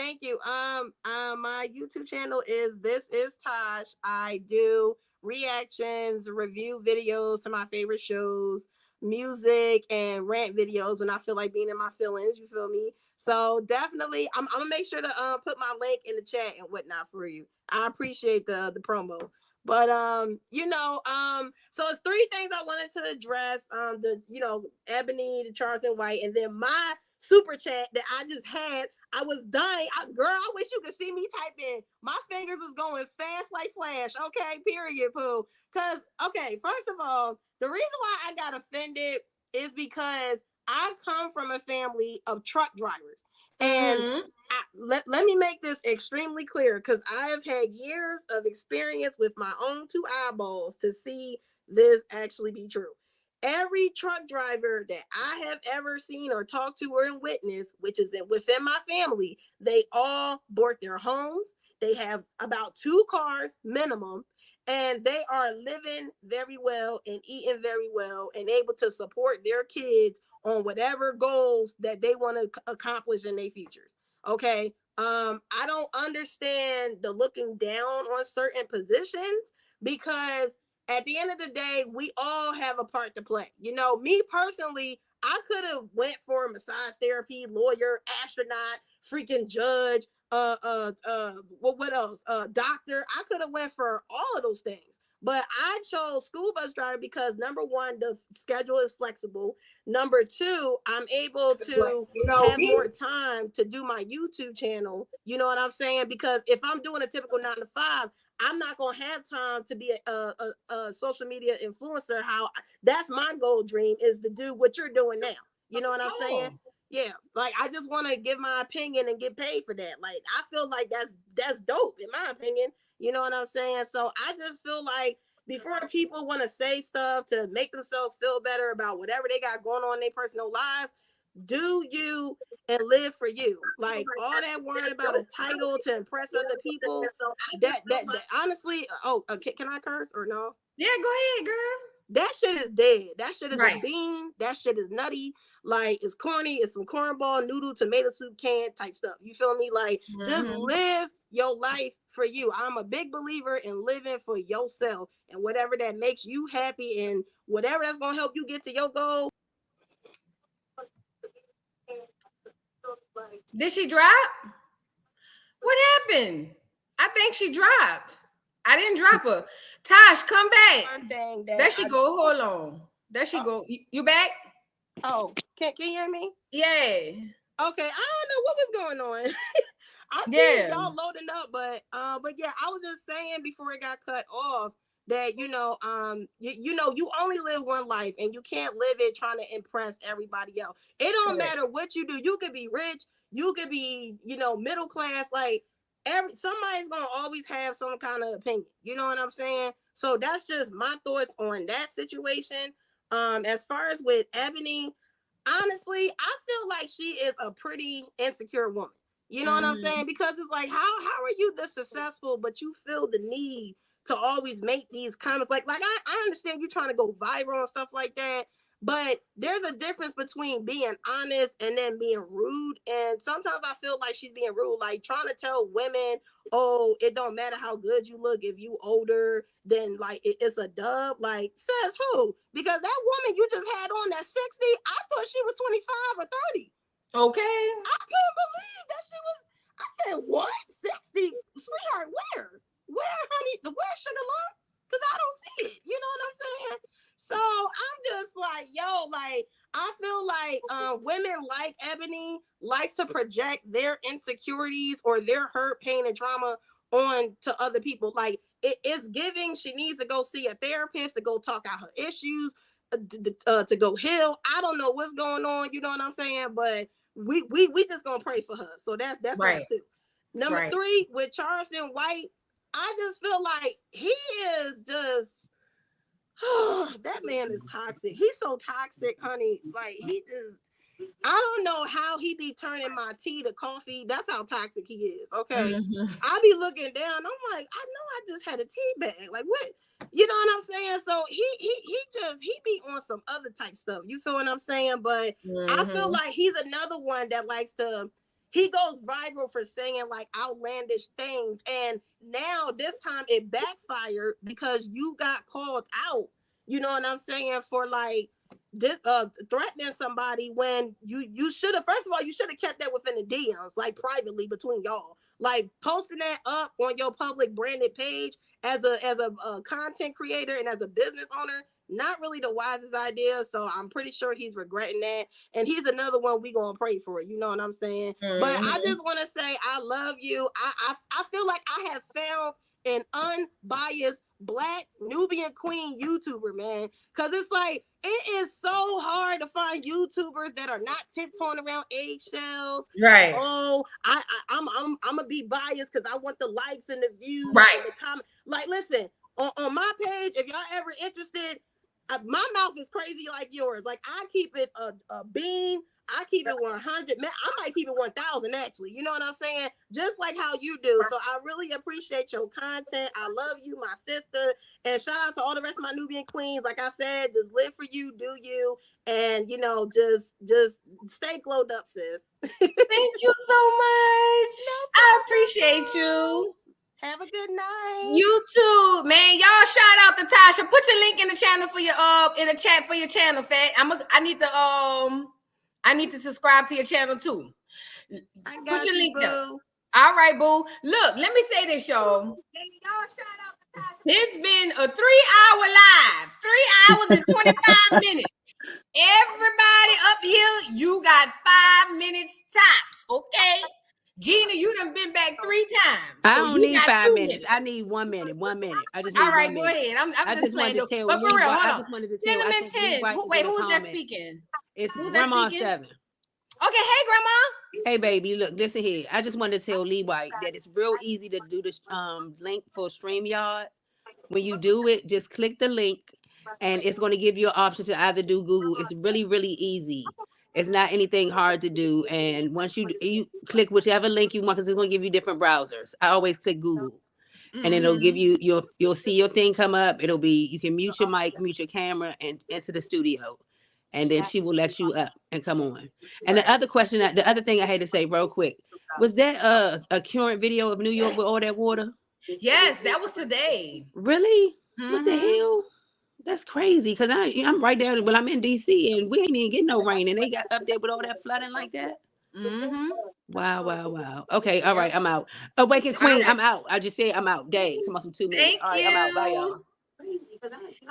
My YouTube channel is This Is Tosh. I do reactions, review videos to my favorite shows, music, and rant videos when I feel like being in my feelings. You feel me? So definitely, I'm gonna make sure to put my link in the chat and whatnot for you. I appreciate the promo. But so it's three things I wanted to address. Ebony, the Charleston White, and then my super chat that I just had. I was dying. Girl, I wish you could see me typing. My fingers was going fast like flash. Okay, period, poo. Because, okay, first of all, the reason why I got offended is because I come from a family of truck drivers. And let me make this extremely clear, because I have had years of experience with my own two eyeballs to see this actually be true. Every truck driver that I have ever seen or talked to or witnessed, which is within my family, they all bought their homes. They have about 2 cars minimum, and they are living very well and eating very well and able to support their kids on whatever goals that they want to accomplish in their futures. Okay. I don't understand the looking down on certain positions, because at the end of the day, we all have a part to play. Me personally, I could have went for massage therapy, lawyer, astronaut, freaking judge, what else? Doctor. I could have went for all of those things. But I chose school bus driver because, number one, the schedule is flexible. Number two, I'm able to have more time to do my YouTube channel. You know what I'm saying? Because if I'm doing a typical 9 to 5, I'm not gonna have time to be a social media influencer. That's my goal dream, is to do what you're doing now. You know what I'm saying? Yeah, like I just want to give my opinion and get paid for that. Like I feel like that's dope in my opinion. You know what I'm saying? So I just feel like before people want to say stuff to make themselves feel better about whatever they got going on in their personal lives, do you and live for you. Like all that worrying about a title to impress other people. That honestly, can I curse or no? Yeah, go ahead, girl. That shit is dead. That shit is Right. a bean. That shit is nutty. Like it's corny. It's some cornball, noodle, tomato soup can type stuff. You feel me? Like just live your life for you. I'm a big believer in living for yourself and whatever that makes you happy and whatever that's gonna help you get to your goal. Did she drop? What happened? I think she dropped. I didn't drop her. Tosh, come back. One thing that there she go. Hold on. There she go. You back? Oh, can you hear me? Yeah. Okay, I don't know what was going on. I see y'all loading up, but yeah, I was just saying before it got cut off that you only live one life and you can't live it trying to impress everybody else. It don't matter what you do. You could be rich, you could be middle class. Like somebody's gonna always have some kind of opinion. You know what I'm saying? So that's just my thoughts on that situation. As far as with Eboni, honestly, I feel like she is a pretty insecure woman. You know what I'm saying? Because it's like, how are you this successful, but you feel the need to always make these comments? Like I understand you trying to go viral and stuff like that, but there's a difference between being honest and then being rude. And sometimes I feel like she's being rude, like trying to tell women, oh, it don't matter how good you look if you older, then like it's a dub. Like says who? Because that woman you just had on that 60, I thought she was 25 or 30. Okay. I couldn't believe that she was. I said, what? 60? Sweetheart, where? Where, honey? Where Sugar Lump? Because I don't see it. You know what I'm saying? So I'm just like, yo, like, I feel like women like Eboni likes to project their insecurities or their hurt, pain, and trauma on to other people. Like, it's giving she needs to go see a therapist to go talk out her issues, to go heal. I don't know what's going on. You know what I'm saying? But we just gonna pray for her. So that's right. Number two. Number 3 with Charleston White, I just feel like he is just that man is toxic. He's so toxic, honey. Like he just I don't know how he be turning my tea to coffee. That's how toxic he is. Okay. I be looking down. I'm like, I know I just had a tea bag. Like what? You know what I'm saying? So he be on some other type stuff. You feel what I'm saying? But I feel like he's another one that likes to, he goes viral for saying like outlandish things. And now this time it backfired because you got called out. You know what I'm saying? For like this threatening somebody when you should have, first of all, you should have kept that within the DMs, like privately between y'all. Like posting that up on your public branded page as a content creator and as a business owner, not really the wisest idea. So I'm pretty sure he's regretting that. And he's another one we gonna pray for. You know what I'm saying? But I just want to say I love you. I feel like I have found an unbiased Black Nubian Queen YouTuber, man. Cause it's like it is so hard to find YouTubers that are not tiptoeing around eggshells. Right. Oh, I'm gonna be biased because I want the likes and the views. Right. And the comment. Like, listen, on my page, if y'all ever interested, my mouth is crazy like yours. Like I keep it a bean. I keep it 100. Man, I might keep it 1,000 actually. You know what I'm saying? Just like how you do. So I really appreciate your content. I love you, my sister. And shout out to all the rest of my Nubian queens. Like I said, just live for you, do you, and just stay glowed up, sis. Thank you so much. I appreciate you. Have a good night. You too, man. Y'all shout out to Tasha. Put your link in the channel for your in the chat for your channel, Fat. I need to subscribe to your channel too. Put your link there. All right, boo. Look, let me say this, y'all. It's been a 3-hour live, 3 hours and 25 minutes. Everybody up here, you got 5 minutes tops, okay? Gina, you done been back 3 times. I don't need 5 minutes. I need 1 minute. 1 minute. I just need all right, 1 go minute. ahead. I'm just playing. Wanted to tell but for real, hold on. I just wanted to tell. Cinnamon 10. Wait, who's that speaking? It's who's Grandma speaking? 7. Okay, hey, Grandma. Hey, baby, look, listen here. I just wanted to tell Lee White that it's real easy to do this link for StreamYard. When you do it, just click the link, and it's going to give you an option to either do Google. It's really, really easy. It's not anything hard to do. And once you click whichever link you want, because it's going to give you different browsers. I always click Google. And it'll give you you'll see your thing come up. It'll be you can mute your mic, mute your camera, and enter the studio, and then she will let you up and come on. And the other question, the other thing I had to say real quick, was that a current video of New York with all that water? Yes, that was today. Really? What the hell? That's crazy. Cause I'm right there. Well, I'm in DC and we ain't even getting no rain, and they got up there with all that flooding like that. Wow, wow, wow. Okay, all right, I'm out. Awakened Queen, I'm out. I just said I'm out. Dang, it's almost 2 minutes. Thank All right, you. I'm out. Bye, y'all.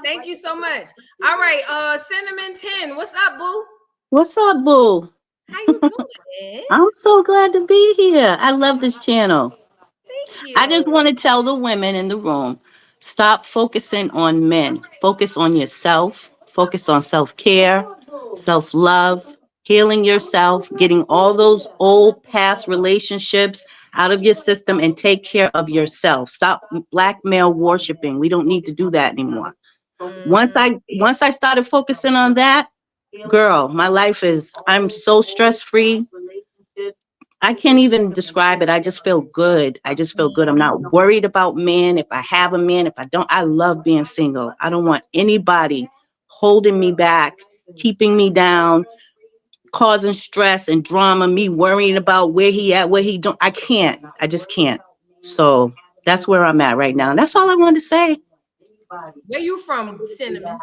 Thank you so much. All right, Cinnamon 10, what's up, boo? What's up, boo? How you doing? I'm so glad to be here. I love this channel. Thank you. I just want to tell the women in the room, stop focusing on men. Focus on yourself. Focus on self-care, self-love, healing yourself, getting all those old past relationships out of your system and take care of yourself. Stop black male worshiping. We don't need to do that anymore. Once I started focusing on that, girl, my life I'm so stress-free. I can't even describe it. I just feel good. I just feel good. I'm not worried about men. If I have a man, if I don't, I love being single. I don't want anybody holding me back, keeping me down, causing stress and drama, me worrying about where he at, where he don't. I can't. I just can't. So that's where I'm at right now. And that's all I wanted to say. Where you from, Cinnamon?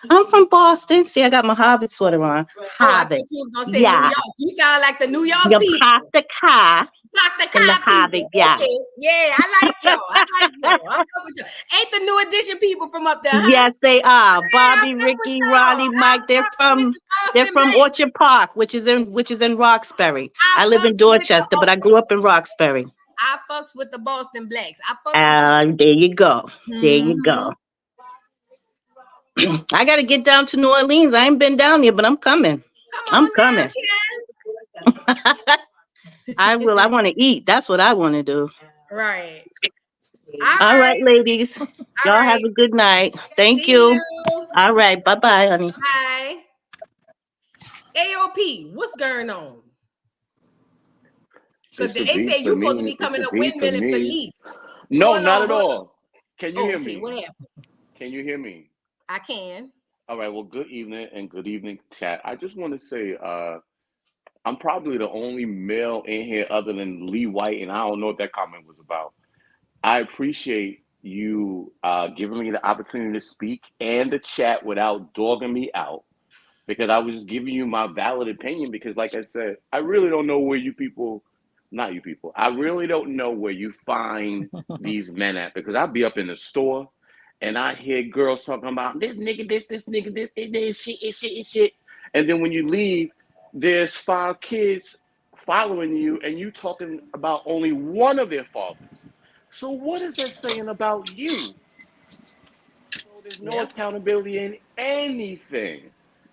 I'm from Boston. See, I got my Harvard sweater on. I Harvard. thought you was gonna say New York. You sound like the New York You people. park the car. Park the in the car Harvard, people. yeah. Okay. Yeah, I like y'all. I fuck with y'all. Ain't the New Edition people from up there, huh? Yes, they are. Man, Bobby, Ricky, Ronnie, Mike. They're from Orchard Park, which is in Roxbury. I live in Dorchester, but I grew up in Roxbury. I fucks with the Boston Blacks. I fucks with you. There you go. There you go. I got to get down to New Orleans. I ain't been down there, but I'm coming. I'm coming. I will. I want to eat. That's what I want to do. Right. All right, ladies. Y'all have a good night. Thank you. All right. Bye-bye, honey. Bye. AOP, what's going on? Because they say you're supposed to be coming up windmilling for Lee. No, not at all. Can you hear okay, me? what happened? Can you hear me? I can. All right. Well, good evening and good evening, chat. I just want to say, I'm probably the only male in here other than Lee White, and I don't know what that comment was about. I appreciate you giving me the opportunity to speak and the chat without dogging me out, because I was just giving you my valid opinion. Because, like I said, I really don't know where I really don't know where you find these men at, because I'll be up in the store and I hear girls talking about this nigga, this nigga, this shit. And then when you leave, there's 5 kids following you and you talking about only one of their fathers. So what is that saying about you? So there's no accountability in anything.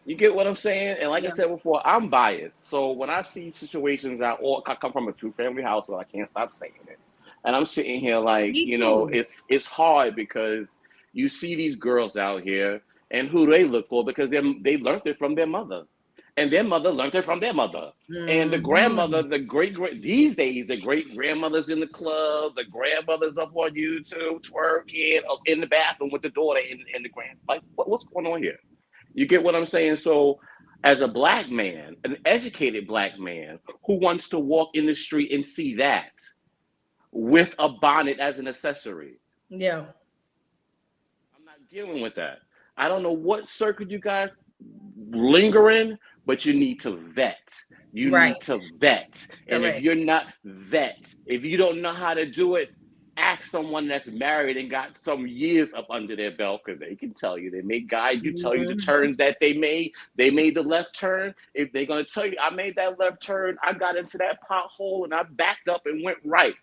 You get what I'm saying? And like I said before, I'm biased. So when I see situations I come from a 2-family household, I can't stop saying it. And I'm sitting here like, it's hard because you see these girls out here and who they look for, because they learned it from their mother. And their mother learned it from their mother. And the grandmother, these days, the great-grandmother's in the club, the grandmother's up on YouTube twerking in the bathroom with the daughter and the grand. Like, what's going on here? You get what I'm saying? So as a black man, an educated black man who wants to walk in the street and see that with a bonnet as an accessory. Yeah. I'm not dealing with that. I don't know what circle you guys linger in, but you need to vet. You need to vet. And if you're not if you don't know how to do it, ask someone that's married and got some years up under their belt, because they can tell you. They may guide you, tell you the turns that they made. They made the left turn. If they're going to tell you, I made that left turn, I got into that pothole and I backed up and went right.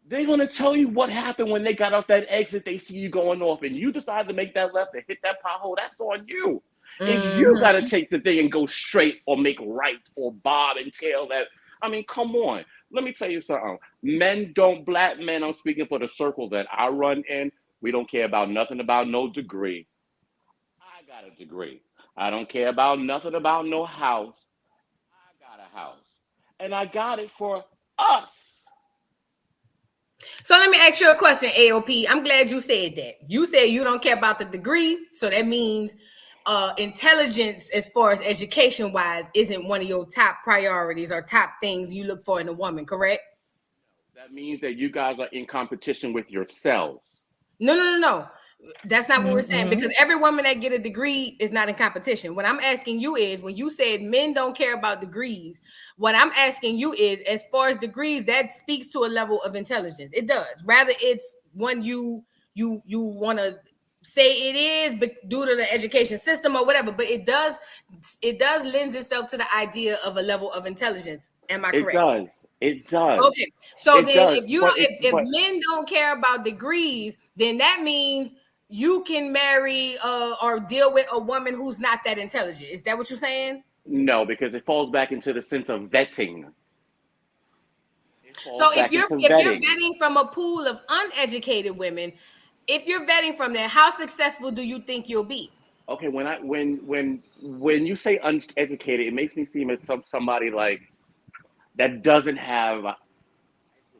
They're going to tell you what happened when they got off that exit. They see you going off and you decide to make that left and hit that pothole. That's on you. If you got to take the thing and go straight or make right or bob and tail that, I mean, come on. Let me tell you something. Black men, I'm speaking for the circle that I run in, we don't care about nothing about no degree. I got a degree. I don't care about nothing about no house. house, and I got it for us. So let me ask you a question, AOP. I'm glad you said that. You said you don't care about the degree, so that means intelligence, as far as education wise, isn't one of your top priorities or top things you look for in a woman, correct? That means that you guys are in competition with yourselves. No. That's not what we're saying, because every woman that get a degree is not in competition. What I'm asking you is, when you said men don't care about degrees, what I'm asking you is, as far as degrees, that speaks to a level of intelligence. It does. Rather, it's one you want to say it is, but due to the education system or whatever, but it does lends itself to the idea of a level of intelligence. Am I correct? It does. Okay. So it then does. if men don't care about degrees, then that means you can marry or deal with a woman who's not that intelligent. Is that what you're saying? No, because it falls back into the sense of vetting. So if you're vetting from a pool of uneducated women, if you're vetting from there, how successful do you think you'll be? Okay, when you say uneducated, it makes me seem as somebody like that doesn't have a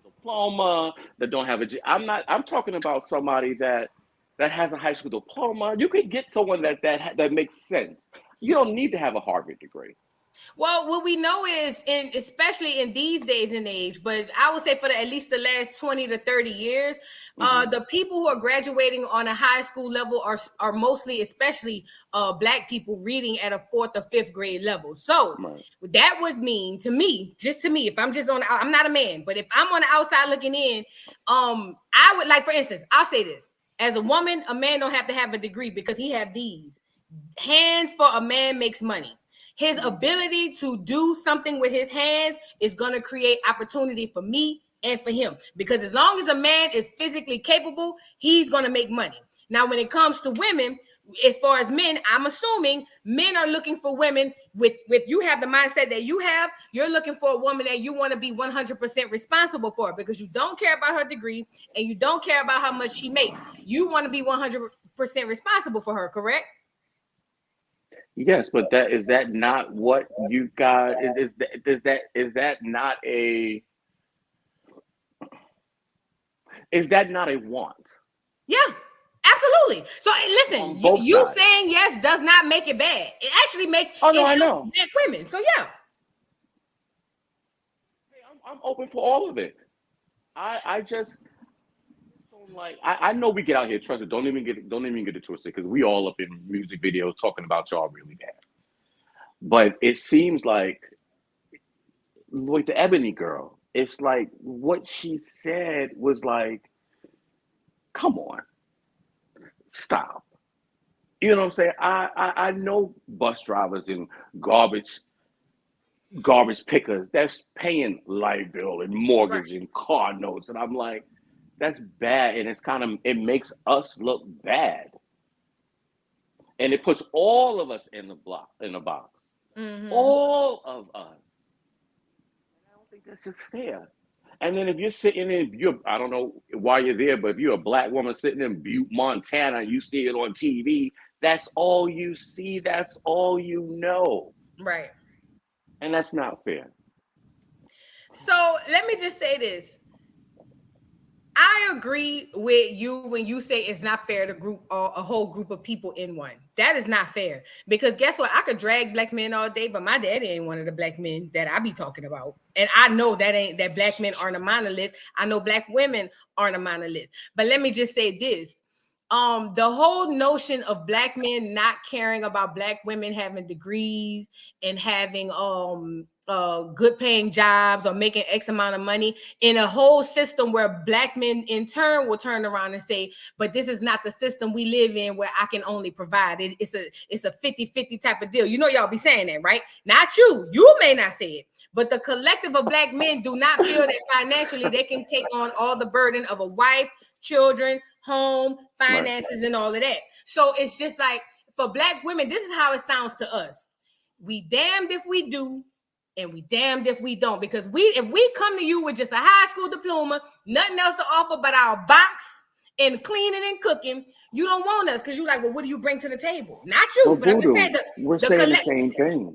diploma, that don't have a. I'm talking about somebody that has a high school diploma. You could get someone that makes sense. You don't need to have a Harvard degree. Well, what we know is, especially in these days and age, but I would say for at least the last 20 to 30 years, the people who are graduating on a high school level are mostly, especially Black people, reading at a 4th or 5th grade level. So that would mean to me, if I'm just I'm not a man, but if I'm on the outside looking in, I would, like, for instance, I'll say this. As a woman, a man don't have to have a degree, because he have these. Hands for a man makes money. His ability to do something with his hands is going to create opportunity for me and for him, because as long as a man is physically capable, he's going to make money. Now, when it comes to women, as far as men, I'm assuming men are looking for women with you have the mindset that you have. You're looking for a woman that you want to be 100% responsible for, because you don't care about her degree and you don't care about how much she makes. You want to be 100% responsible for her, correct? Yes, but is that not what you got? Is that not a want? Yeah, absolutely. So listen, you saying yes does not make it bad. It actually makes I know. Black women. So yeah. I'm open for all of it. I just don't like. I know we get out here. Trust me. Don't even get it twisted, because we all up in music videos talking about y'all really bad. But it seems like with the Eboni girl, it's like what she said was like, come on, stop. You know what I'm saying? I know bus drivers and garbage pickers that's paying light bill and mortgage and car notes, and I'm like, that's bad, and it makes us look bad, and it puts all of us in a box. All of us. I don't think that's just fair. And then if you're sitting in, I don't know why you're there, but if you're a Black woman sitting in Butte, Montana, and you see it on TV, that's all you see. That's all you know. Right. And that's not fair. So let me just say this. I agree with you when you say it's not fair to group a whole group of people in one. That is not fair, because guess what? I could drag Black men all day, but my daddy ain't one of the Black men that I be talking about. And I know that Black men aren't a monolith. I know Black women aren't a monolith. But let me just say this. The whole notion of Black men not caring about Black women having degrees and having good paying jobs or making X amount of money in a whole system where Black men in turn will turn around and say, but this is not the system we live in where I can only provide. It's a 50-50 type of deal. You know, y'all be saying that, right? Not you. You may not say it, but the collective of Black men do not feel that financially they can take on all the burden of a wife, children, home, finances, and all of that. So it's just like, for Black women, this is how it sounds to us. We damned if we do, and we damned if we don't. Because if we come to you with just a high school diploma, nothing else to offer but our box and cleaning and cooking, you don't want us, because you're like, well, what do you bring to the table? Not you, Well, but I'm just saying we're saying the same thing.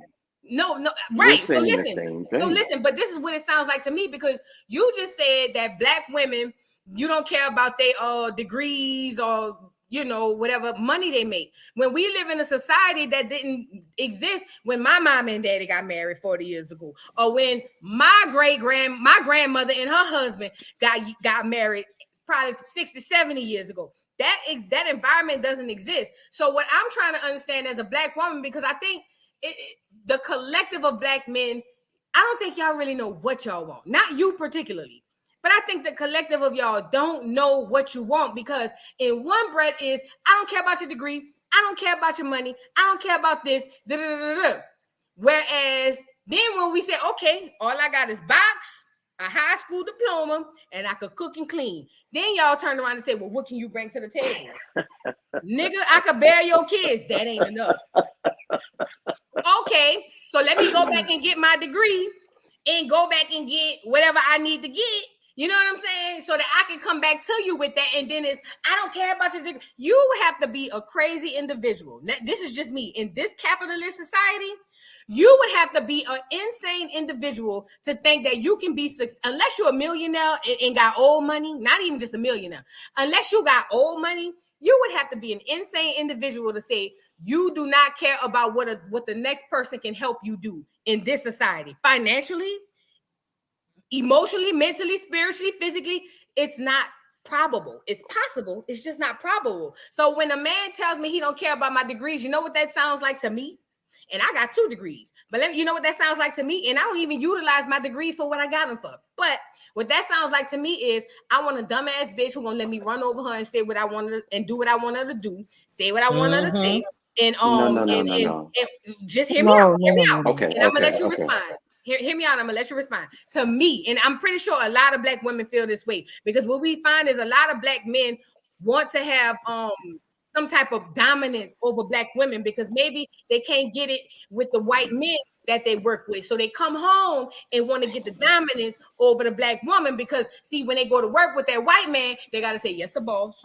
No, We're right. So saying the listen. same So thing. listen, but this is what it sounds like to me, because you just said that black women, you don't care about their degrees or whatever money they make. When we live in a society that didn't exist when my mom and daddy got married 40 years ago, or when my grandmother and her husband got married probably 60, 70 years ago. That environment doesn't exist. So what I'm trying to understand as a black woman, because I think the collective of black men, I don't think y'all really know what y'all want. Not you particularly, but I think the collective of y'all don't know what you want, because in one breath is, I don't care about your degree. I don't care about your money. I don't care about this. Da, da, da, da, da. Whereas then when we say, okay, all I got is box, a high school diploma, and I could cook and clean. Then y'all turn around and say, well, what can you bring to the table? Nigga, I could bear your kids. That ain't enough. Okay, so let me go back and get my degree and go back and get whatever I need to get. You know what I'm saying? So that I can come back to you with that. And then I don't care about your degree. You have to be a crazy individual. Now, this is just me. In this capitalist society, you would have to be an insane individual to think that you can be successful, unless you're a millionaire and got old money, not even just a millionaire. Unless you got old money, you would have to be an insane individual to say you do not care about what the next person can help you do in this society. Financially, emotionally, mentally, spiritually, physically, it's not probable. It's possible. It's just not probable. So when a man tells me he don't care about my degrees, you know what that sounds like to me? And I got 2 degrees, but you know what that sounds like to me? And I don't even utilize my degrees for what I got them for. But what that sounds like to me is, I want a dumbass bitch who gonna let me run over her and say what I want her and do what I want her to do, say what I want her to say, and No. just hear me out. Hear me out. Okay, And I'm gonna let you okay. respond. Hear me out. I'm gonna let you respond. To me, and I'm pretty sure a lot of black women feel this way, because what we find is a lot of black men want to have some type of dominance over black women, because maybe they can't get it with the white men that they work with. So they come home and want to get the dominance over the black woman, because see, when they go to work with that white man, they got to say, yes, sir, boss.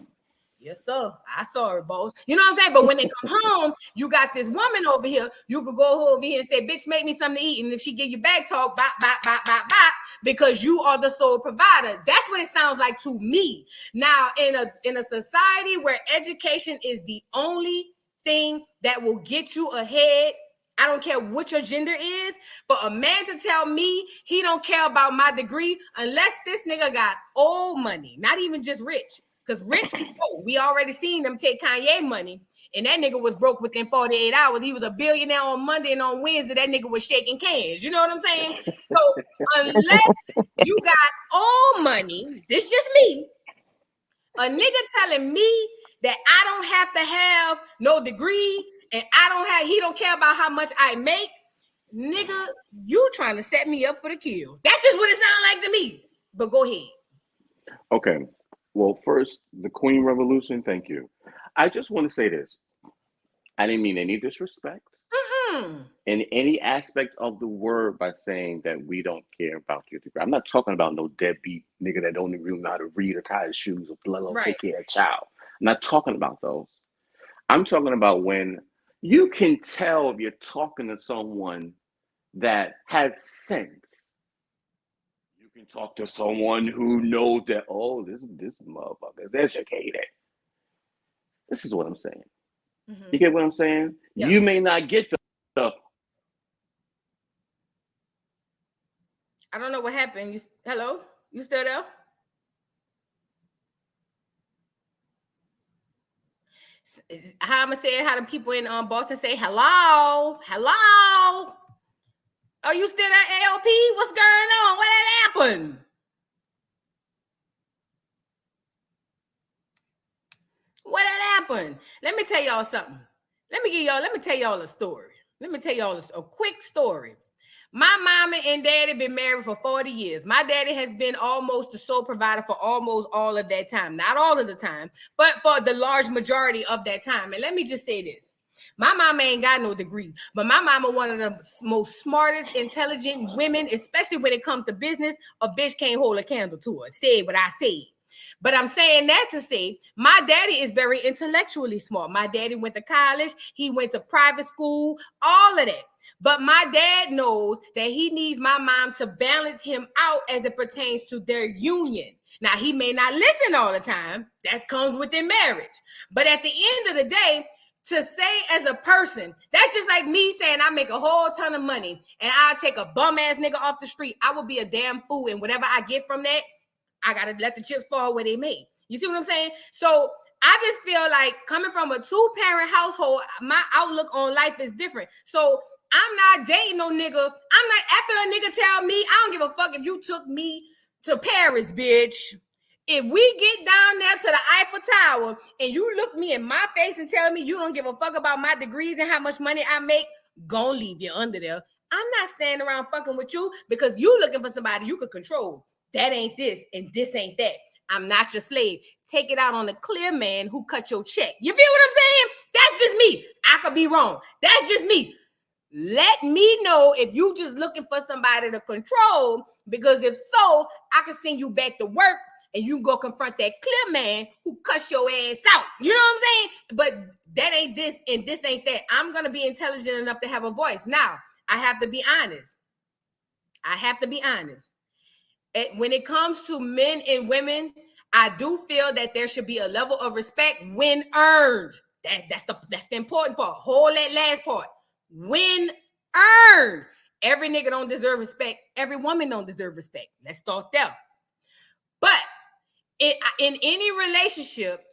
Yes, sir. I saw it, boss. You know what I'm saying? But when they come home, you got this woman over here. You could go over here and say, bitch, make me something to eat. And if she give you back talk, bop, bop, bop, bop, bop, because you are the sole provider. That's what it sounds like to me. Now, in a society where education is the only thing that will get you ahead, I don't care what your gender is, for a man to tell me he don't care about my degree unless this nigga got old money, not even just rich. Because rich people, we already seen them take Kanye money, and that nigga was broke within 48 hours. He was a billionaire on Monday, and on Wednesday, that nigga was shaking cans. You know what I'm saying? So unless you got old money, this just me, a nigga telling me that I don't have to have no degree, and he don't care about how much I make, nigga, you trying to set me up for the kill. That's just what it sounds like to me. But go ahead. Okay. Well, first, the Queen Revolution, thank you. I just want to say this. I didn't mean any disrespect in any aspect of the word by saying that we don't care about your degree. I'm not talking about no deadbeat nigga that don't even know how to read or tie his shoes or let alone take care of a child. I'm not talking about those. I'm talking about when you can tell if you're talking to someone that has sense. You can talk to someone who knows that, oh, this motherfucker is educated. This is what I'm saying. You get what I'm saying? Yeah. You may not get the I don't know what happened. Hello? You still there? How I'm gonna say it, how the people in Boston say hello? Hello? Are you still at ALP? What's going on? What happened? What happened? Let me tell y'all something. Let me tell y'all a story. Let me tell y'all a quick story. My mama and daddy been married for 40 years. My daddy has been almost the sole provider for almost all of that time. Not all of the time, but for the large majority of that time. And let me just say this. My mama ain't got no degree, but my mama one of the most smartest, intelligent women, especially when it comes to business. A bitch can't hold a candle to her. Say what I said. But I'm saying that to say my daddy is very intellectually smart. My daddy went to college. He went to private school, all of that. But my dad knows that he needs my mom to balance him out as it pertains to their union. Now, he may not listen all the time. That comes within marriage. But at the end of the day, to say as a person, that's just like me saying I make a whole ton of money and I take a bum ass nigga off the street. I will be a damn fool. And whatever I get from that, I got to let the chips fall where they may. You see what I'm saying? So I just feel like coming from a 2-parent household, my outlook on life is different. So I'm not dating no nigga. I'm not, after a nigga tell me, I don't give a fuck if you took me to Paris, bitch. If we get down there to the Eiffel Tower and you look me in my face and tell me you don't give a fuck about my degrees and how much money I make, gon' leave you under there. I'm not standing around fucking with you because you looking for somebody you could control. That ain't this and this ain't that. I'm not your slave. Take it out on the clear man who cut your check. You feel what I'm saying? That's just me. I could be wrong. That's just me. Let me know if you just looking for somebody to control, because if so, I can send you back to work and you go confront that clear man who cuss your ass out. You know what I'm saying? But that ain't this and this ain't that. I'm going to be intelligent enough to have a voice. Now, I have to be honest. When it comes to men and women, I do feel that there should be a level of respect when earned. That's the important part. Hold that last part. When earned. Every nigga don't deserve respect. Every woman don't deserve respect. Let's start there. But in any relationship,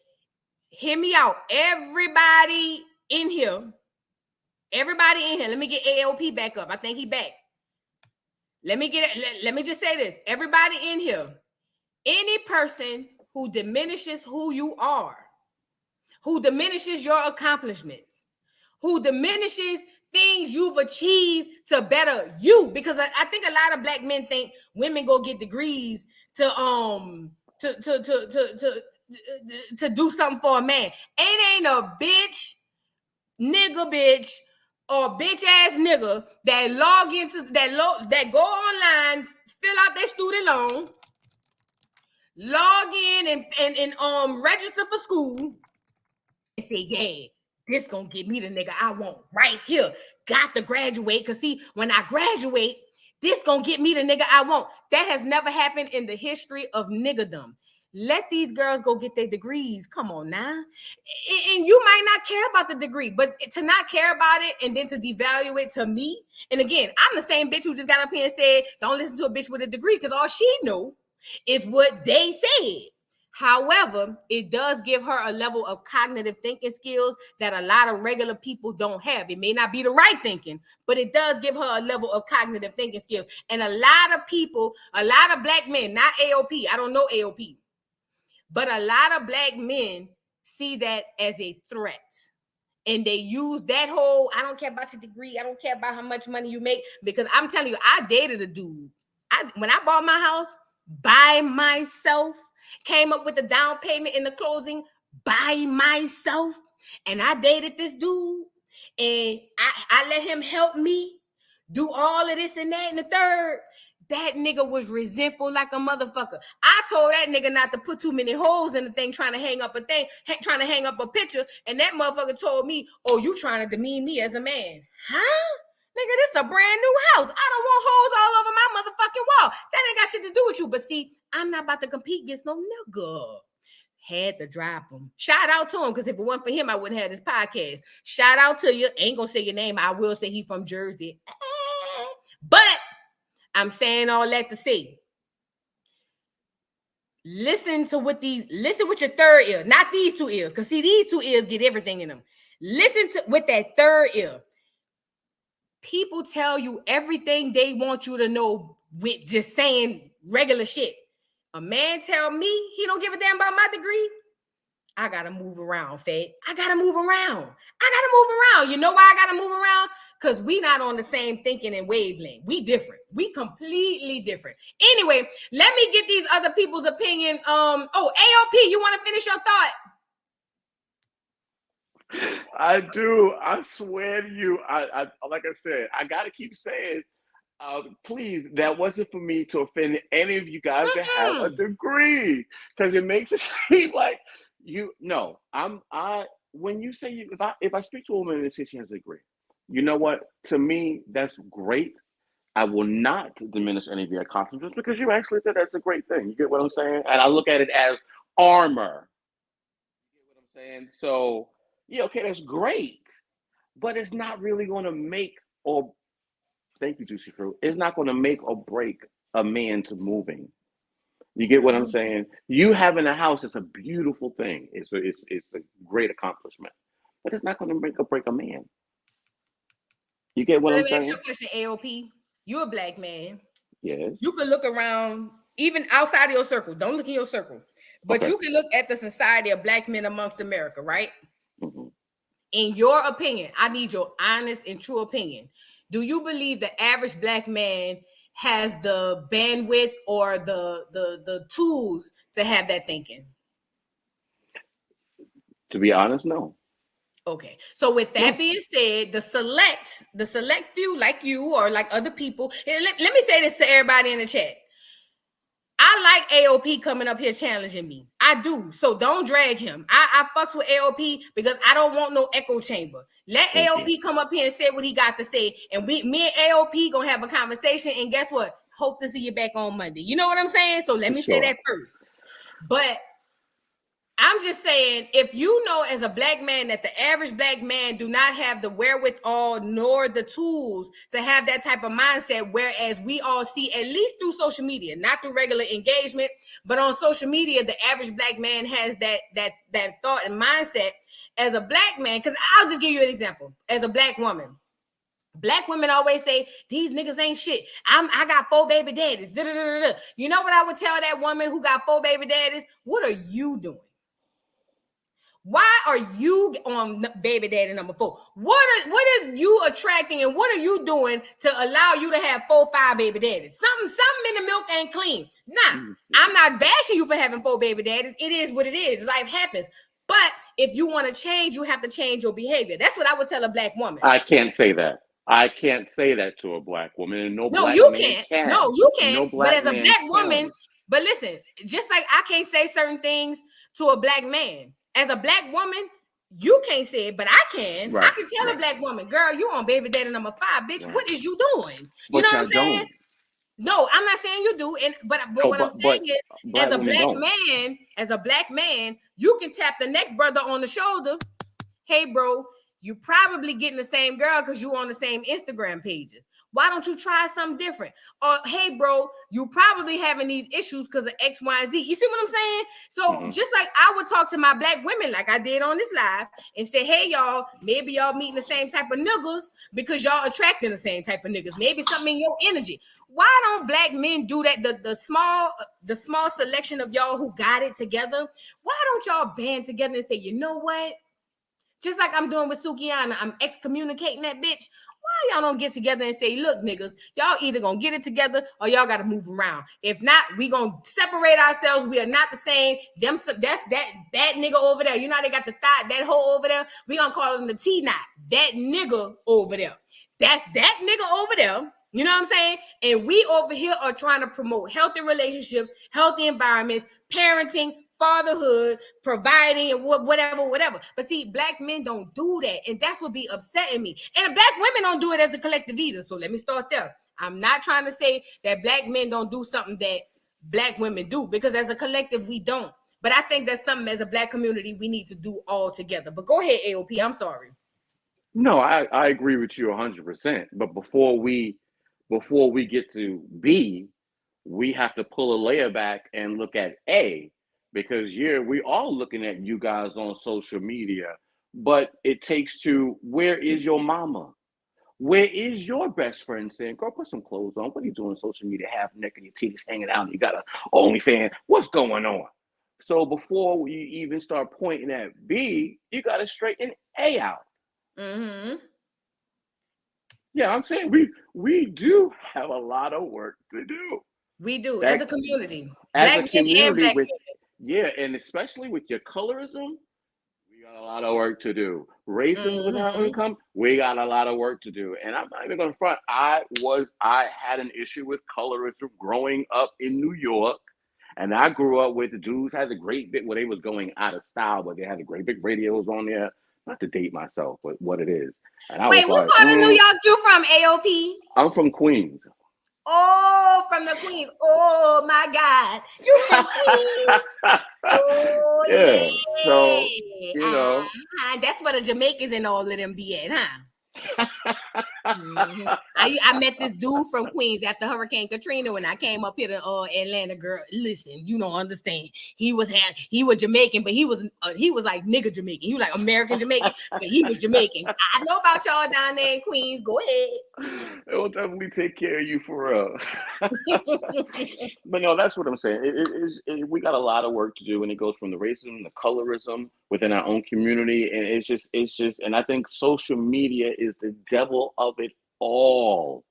hear me out. Everybody in here. Let me get AOP back up. I think he back. Let me just say this. Everybody in here, any person who diminishes who you are, who diminishes your accomplishments, who diminishes things you've achieved to better you, because I think a lot of black men think women go get degrees to do something for a man. Ain't a bitch, or bitch ass nigga that log into that go online, fill out their student loan, log in and register for school and say, yeah, this gonna get me the nigga I want right here. Got to graduate, because see, when I graduate, this gonna get me the nigga I want. That has never happened in the history of niggerdom. Let these girls go get their degrees. Come on now. And you might not care about the degree, but to not care about it and then to devalue it to me. And again, I'm the same bitch who just got up here and said, don't listen to a bitch with a degree, because all she knew is what they said. However, it does give her a level of cognitive thinking skills that a lot of regular people don't have. It may not be the right thinking, but it does give her a level of cognitive thinking skills. And a lot of people, a lot of black men, not AOP, I don't know AOP, but a lot of black men see that as a threat. And they use that whole, I don't care about your degree, I don't care about how much money you make, because I'm telling you, I dated a dude. When I bought my house by myself, came up with the down payment in the closing by myself, and I dated this dude, and I let him help me do all of this and that and the third. That nigga was resentful like a motherfucker. I told that nigga not to put too many holes in the thing, trying to hang up a picture. And that motherfucker told me, oh, you trying to demean me as a man. Huh? Nigga, this is a brand new house. I don't want holes all over my motherfucking wall. That ain't got shit to do with you. But see, I'm not about to compete against no nigga. Had to drop him. Shout out to him, because if it wasn't for him, I wouldn't have this podcast. Shout out to you. Ain't gonna say your name. I will say he from Jersey. But I'm saying all that to say, listen with your third ear, not these two ears, because see, these two ears get everything in them. Listen to with that third ear. People tell you everything they want you to know with just saying regular shit. A man tell me he don't give a damn about my degree. I gotta move around, Fed. I gotta move around. You know why I gotta move around? Because we not on the same thinking and wavelength. We different. We completely different. Anyway, let me get these other people's opinion. AOP, you want to finish your thought? I do. I swear to you. I like I said, I gotta keep saying, Please, that wasn't for me to offend any of you guys that have a degree, because it makes it seem like you. No, when you say if I speak to a woman and say she has a degree, you know what? To me, that's great. I will not diminish any of your accomplishments because you actually did. That's a great thing. You get what I'm saying? And I look at it as armor. You get what I'm saying? So yeah, okay, that's great, but it's not really going to make or thank you, Juicy Fruit. It's not going to make or break a man to moving. You get what I'm saying? You having a house is a beautiful thing. It's a great accomplishment, but it's not going to make or break a man. You get what So I'm let me ask you saying? a question, AOP. You're a black man. Yes. You can look around, even outside of your circle. Don't look in your circle. But Okay. you can look at the society of black men amongst America, right? Mm-hmm. In your opinion, I need your honest and true opinion. Do you believe the average black man has the bandwidth or the tools to have that thinking? To be honest, no. Okay. So with that being said, the select few like you or like other people, and let me say this to everybody in the chat. I like AOP coming up here challenging me. I do. So don't drag him. I fucks with AOP because I don't want no echo chamber. Let AOP come up here and say what he got to say. And me and AOP gonna have a conversation. And guess what? Hope to see you back on Monday. You know what I'm saying? So let me say that first. But I'm just saying, if you know as a black man that the average black man do not have the wherewithal nor the tools to have that type of mindset, whereas we all see, at least through social media, not through regular engagement, but on social media, the average black man has that thought and mindset. As a black man, because I'll just give you an example. As a black woman, black women always say these niggas ain't shit. I got 4 baby daddies. Da-da-da-da-da. You know what I would tell that woman who got 4 baby daddies? What are you doing? Why are you on baby daddy number 4? What is you attracting and what are you doing to allow you to have 4, 5 baby daddies? Something in the milk ain't clean. Nah, I'm not bashing you for having 4 baby daddies. It is what it is. Life happens. But if you want to change, you have to change your behavior. That's what I would tell a black woman. I can't say that. I can't say that to a black woman, and no black you man can't. can. No, you can't. No But black as a man black can. woman, but listen, just like I can't say certain things to a black man, as a black woman, you can't say it, but I can. Right, I can tell right. a black woman, girl, you on baby daddy number 5, bitch. Right. What is you doing? You But know what y'all I'm saying? don't. No, I'm not saying you do. But what I'm saying is, black as a women black man, you can tap the next brother on the shoulder. Hey, bro, you probably getting the same girl because you on the same Instagram pages. Why don't you try something different? Or, hey, bro, you probably having these issues because of X, Y, and Z. You see what I'm saying? So just like I would talk to my black women like I did on this live and say, hey, y'all, maybe y'all meeting the same type of niggas because y'all attracting the same type of niggas. Maybe something in your energy. Why don't black men do that? The small selection of y'all who got it together, why don't y'all band together and say, you know what? Just like I'm doing with Sukiana, I'm excommunicating that bitch. Why y'all don't get together and say, look, niggas, y'all either gonna get it together or y'all gotta move around. If not, we gonna separate ourselves. We are not the same. That's that nigga over there. You know they got the thigh, that hole over there. We gonna call him the T-knot. That nigga over there. That's that nigga over there. You know what I'm saying? And we over here are trying to promote healthy relationships, healthy environments, parenting, fatherhood, providing, and whatever. But see, black men don't do that. And that's what be upsetting me. And black women don't do it as a collective either. So let me start there. I'm not trying to say that black men don't do something that black women do, because as a collective, we don't. But I think that's something as a black community we need to do all together. But go ahead, AOP. I'm sorry. No, I agree with you 100%. But before we get to B, we have to pull a layer back and look at A, because we all looking at you guys on social media, but it takes to, where is your mama? Where is your best friend saying, girl, put some clothes on? What are you doing on social media? Half naked, your titties hanging out, and you got an OnlyFans. What's going on? So before we even start pointing at B, you got to straighten A out. Mm-hmm. Yeah, I'm saying we do have a lot of work to do. We do, as a community. As Black a men and community black with, women. yeah, and especially with your colorism, got a lot of work to do. Racism without income, we got a lot of work to do. And I'm not even gonna front. I had an issue with colorism growing up in New York. And I grew up with the dudes had a great bit where they was going out of style, but they had the great big radios on there. Not to date myself, but what it is. And I Wait, was what like, part of New York you from, AOP? I'm from Queens. Oh, from the Queens. Oh my God. You from Queens? Oh Yeah. So, yeah. That's where the Jamaicans and all of them be at, huh? I met this dude from Queens after Hurricane Katrina when I came up here to Atlanta. Girl, listen, you don't understand. He was Jamaican, but he was like nigga Jamaican. He was like American Jamaican, but he was Jamaican. I know about y'all down there in Queens. Go ahead. It will definitely take care of you for real. But no, that's what I'm saying. We got a lot of work to do, and it goes from the racism, the colorism within our own community, and it's just, and I think social media is the devil of it all,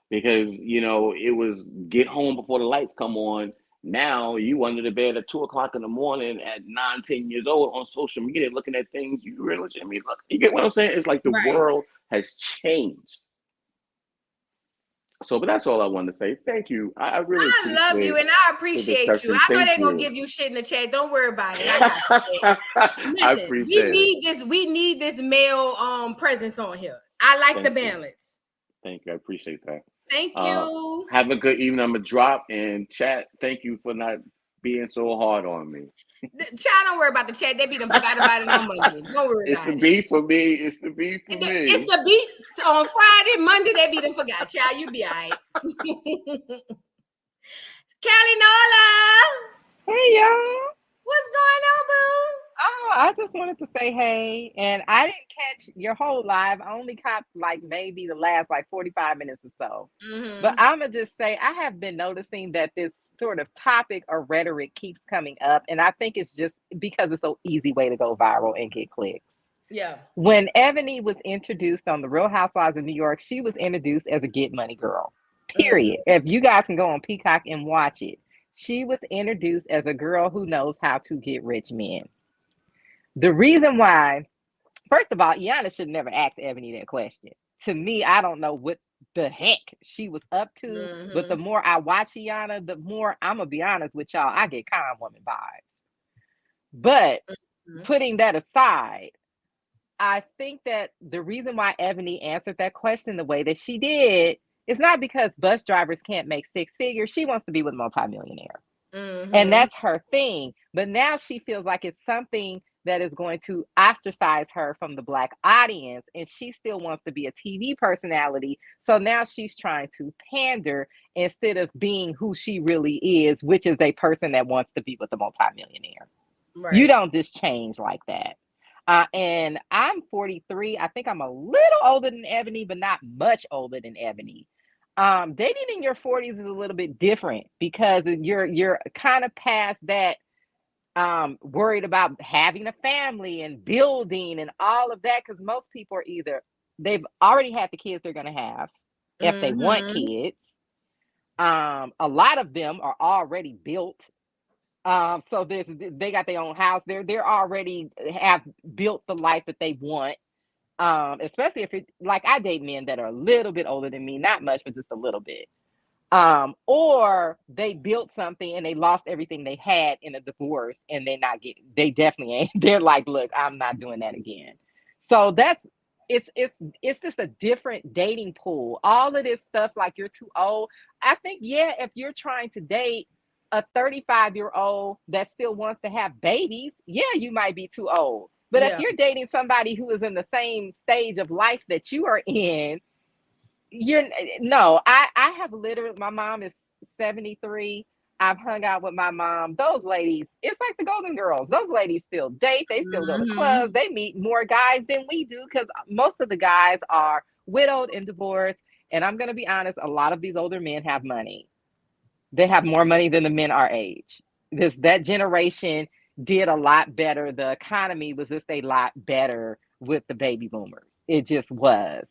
because it was get home before the lights come on. Now you under the bed at 2:00 in the morning at 9, 10 years old on social media looking at things you really. I mean, look, you get what I'm saying? It's like the world has changed. So, but that's all I wanted to say. Thank you. I really love you and I appreciate you. I know they're gonna give you shit in the chat. Don't worry about it. I got you. Listen, I appreciate we need this male presence on here. I like the balance. Thank you. I appreciate that. Thank you. Have a good evening. I'm gonna drop and chat. Thank you for not being so hard on me. Child, don't worry about the chat. They forgot about it on Monday. Don't worry It's about the beef for me. It's the beef for me. It's the beat on Friday, Monday. They forgot. Child, you be all right. Kelly Nola. Hey y'all. What's going on, boo? Oh, I just wanted to say hey, and I didn't catch your whole live. I only caught like maybe the last like 45 minutes or so. But I'm gonna just say I have been noticing that this sort of topic or rhetoric keeps coming up, and I think it's just because it's an easy way to go viral and get clicks. Yeah. When Eboni was introduced on The Real Housewives of New York, she was introduced as a get money girl. Period. If you guys can go on Peacock and watch it, she was introduced as a girl who knows how to get rich men. The reason why, first of all, Iyanla should never ask Eboni that question. To me, I don't know what the heck she was up to, but the more I watch Iyanla, the more, I'm gonna be honest with y'all, I get con woman vibes. But putting that aside, I think that the reason why Eboni answered that question the way that she did is not because bus drivers can't make six figures. She wants to be with a multimillionaire. And that's her thing. But now she feels like it's something that is going to ostracize her from the Black audience. And she still wants to be a TV personality. So now she's trying to pander instead of being who she really is, which is a person that wants to be with a multimillionaire. Right. You don't just change like that. And I'm 43. I think I'm a little older than Eboni, but not much older than Eboni. Dating in your 40s is a little bit different because you're kind of past that worried about having a family and building and all of that, because most people are either they've already had the kids they're going to have if they want kids. A lot of them are already built. So they got their own house. They're already have built the life that they want. Especially if it, like I date men that are a little bit older than me, not much, but just a little bit. Or they built something and they lost everything they had in a divorce, and they definitely ain't. They're like, look, I'm not doing that again. So it's just a different dating pool. All of this stuff, like you're too old. I think, yeah, if you're trying to date a 35-year-old that still wants to have babies, yeah, you might be too old. But if you're dating somebody who is in the same stage of life that you are in, I have literally, my mom is 73. I've hung out with my mom. Those ladies, it's like the Golden Girls. Those ladies still date. They still go to clubs. They meet more guys than we do because most of the guys are widowed and divorced. And I'm going to be honest, a lot of these older men have money. They have more money than the men our age. That generation did a lot better. The economy was just a lot better with the baby boomers. It just was.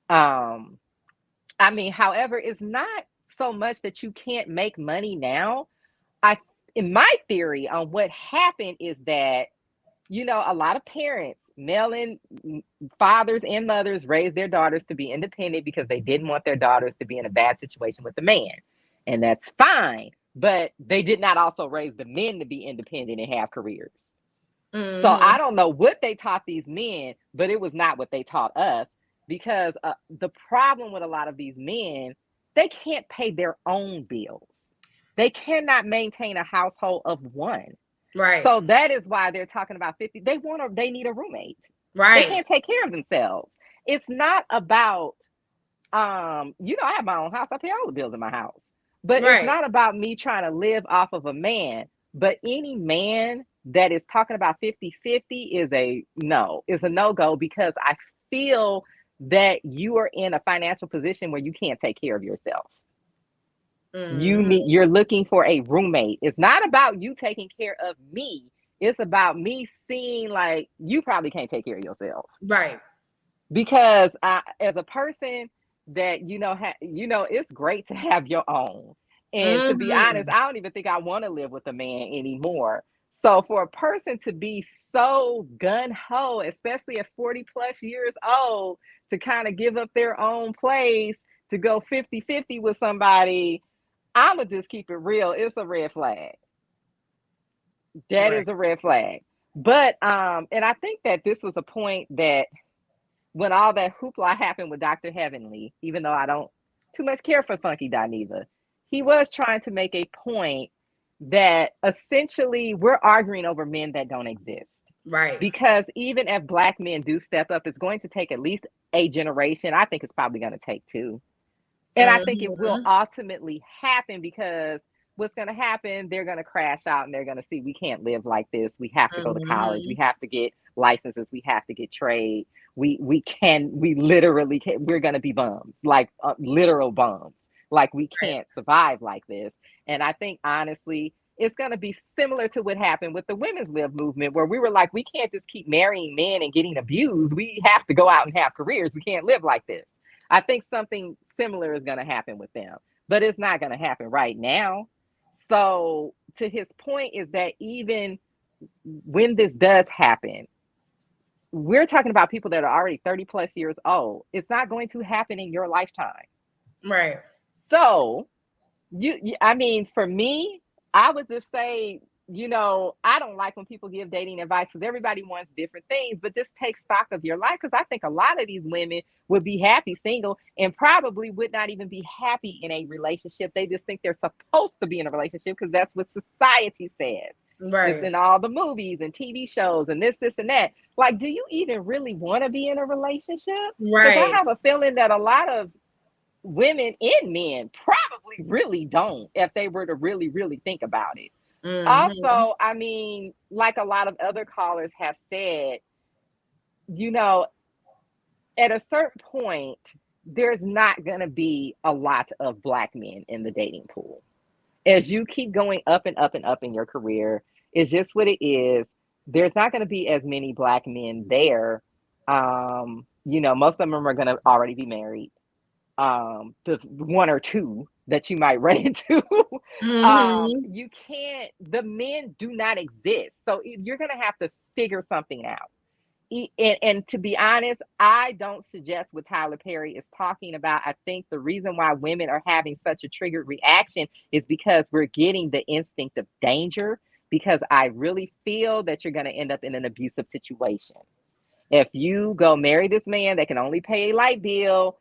I mean, however, it's not so much that you can't make money now. In my theory on what happened is that you know, a lot of parents, male and fathers and mothers, raised their daughters to be independent because they didn't want their daughters to be in a bad situation with a man. And that's fine. But they did not also raise the men to be independent and have careers. So I don't know what they taught these men, but it was not what they taught us, because the problem with a lot of these men, they can't pay their own bills. They cannot maintain a household of one. Right. So that is why they're talking about 50. They need a roommate. Right. They can't take care of themselves. It's not about, you know, I have my own house. I pay all the bills in my house. But it's not about me trying to live off of a man. But any man that is talking about 50-50 is a no-go, because I feel that you are in a financial position where you can't take care of yourself. You're looking for a roommate. It's not about you taking care of me. It's about me seeing like you probably can't take care of yourself. Right. Because as a person that, you know, it's great to have your own. And to be honest, I don't even think I want to live with a man anymore. So for a person to be so gun-ho, especially at 40 plus years old, to kind of give up their own place to go 50-50 with somebody, I'ma just keep it real. It's a red flag. That is a red flag. But and I think that this was a point that when all that hoopla happened with Dr. Heavenly, even though I don't too much care for Funky Dineva, he was trying to make a point that essentially we're arguing over men that don't exist. Right. Because even if Black men do step up, it's going to take at least a generation. I think it's probably going to take two. And I think it will ultimately happen, because what's going to happen, they're going to crash out and they're going to see, we can't live like this. We have to go to college. We have to get licenses. We have to get trade. We literally can. We're going to be bums, like literal bums. Like we can't survive like this. And I think honestly, it's going to be similar to what happened with the women's lib movement, where we were like, we can't just keep marrying men and getting abused. We have to go out and have careers. We can't live like this. I think something similar is going to happen with them, but it's not going to happen right now. So to his point is that even when this does happen, we're talking about people that are already 30 plus years old. It's not going to happen in your lifetime. Right. So I mean, for me, I would just say, you know, I don't like when people give dating advice, because everybody wants different things, but just take stock of your life. Because I think a lot of these women would be happy single and probably would not even be happy in a relationship. They just think they're supposed to be in a relationship because that's what society says. Right. It's in all the movies and TV shows and this and that. Like, do you even really want to be in a relationship? Right. Because I have a feeling that a lot of women and men probably really don't, if they were to really, really think about it. Also, I mean, like a lot of other callers have said, you know, at a certain point, there's not going to be a lot of Black men in the dating pool. As you keep going up and up and up in your career, it's just what it is. There's not going to be as many Black men there. You know, most of them are going to already be married. The one or two that you might run into. You can't, the men do not exist. So you're going to have to figure something out. And to be honest, I don't suggest what Tyler Perry is talking about. I think the reason why women are having such a triggered reaction is because we're getting the instinct of danger, because I really feel that you're going to end up in an abusive situation. If you go marry this man that can only pay a light bill,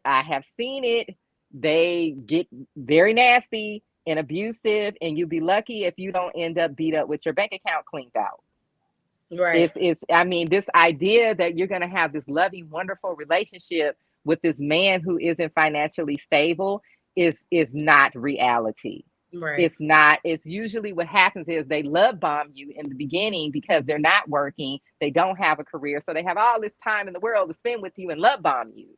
I have seen it. They get very nasty and abusive, and you'll be lucky if you don't end up beat up with your bank account cleaned out. Right. I mean, this idea that you're going to have this loving, wonderful relationship with this man who isn't financially stable is not reality. Right. It's not. It's usually what happens is they love bomb you in the beginning because they're not working. They don't have a career. So they have all this time in the world to spend with you and love bomb you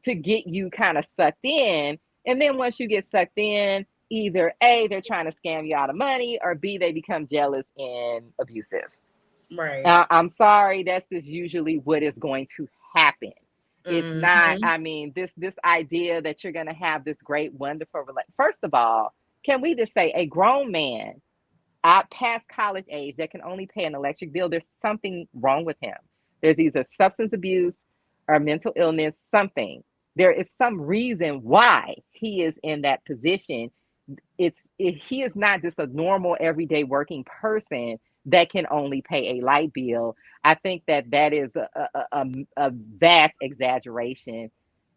to get you kind of sucked in. And then once you get sucked in, either A, they're trying to scam you out of money, or B, they become jealous and abusive. Right. I'm sorry, that's just usually what is going to happen. It's not, I mean, this idea that you're going to have this great, wonderful relationship. First of all, can we just say a grown man, past college age that can only pay an electric bill, there's something wrong with him. There's either substance abuse or mental illness, something. There is some reason why he is in that position. He is not just a normal everyday working person that can only pay a light bill. I think that is a vast exaggeration.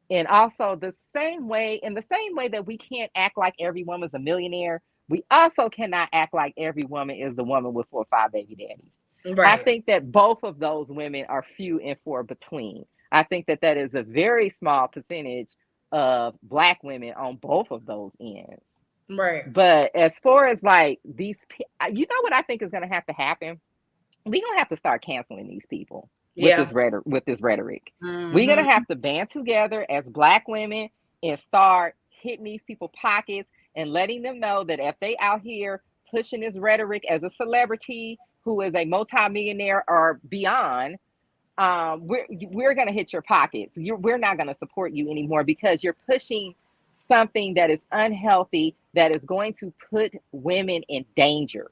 And also in the same way that we can't act like every woman's a millionaire, we also cannot act like every woman is the woman with 4 or 5 baby daddies. I Right. think that both of those women are few and far between. I think that is a very small percentage of Black women on both of those ends. Right. But as far as like you know what I think is going to have to happen? We're going to have to start canceling these people with Yeah. this rhetoric. We're going Mhm. to have to band together as Black women and start hitting these people pockets and letting them know that if they out here pushing this rhetoric as a celebrity who is a multimillionaire or beyond, we're going to hit your pockets. We're not going to support you anymore because you're pushing something that is unhealthy, that is going to put women in danger.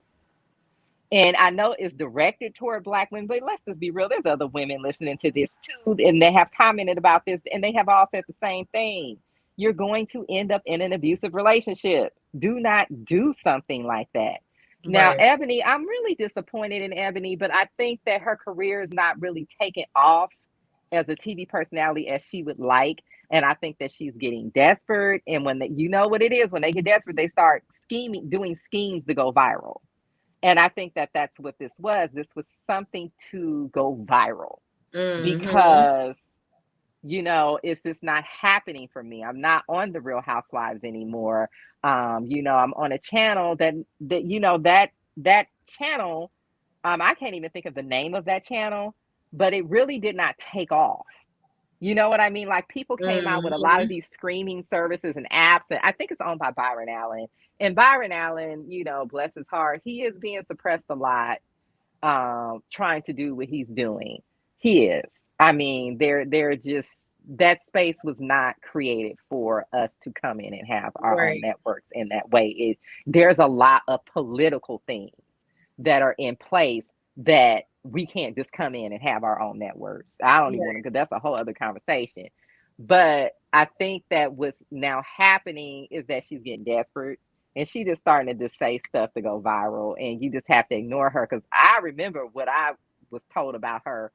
And I know it's directed toward Black women, but let's just be real. There's other women listening to this too, and they have commented about this, and they have all said the same thing. You're going to end up in an abusive relationship. Do not do something like that. Now, Right. Eboni, I'm really disappointed in Eboni, but I think that her career is not really taking off as a TV personality as she would like. And I think that she's getting desperate. And you know what it is, when they get desperate, they start doing schemes to go viral. And I think that that's what this was. This was something to go viral Mhm. because, it's just not happening for me. I'm not on the Real Housewives anymore. I'm on a channel that channel, I can't even think of the name of that channel, but it really did not take off. You know what I mean? Like people came out with a lot of Mhm. these streaming services and apps, and I think it's owned by Byron Allen. And Byron Allen, bless his heart, he is being suppressed a lot, trying to do what he's doing. He is. I mean, they're just that space was not created for us to come in and have our own Right. networks in that way. There's a lot of political things that are in place that we can't just come in and have our own networks. I don't even want to, because that's a whole other conversation. But I think that what's now happening is that she's getting desperate and she just starting to just say stuff to go viral, and you just have to ignore her. Because I remember what I was told about her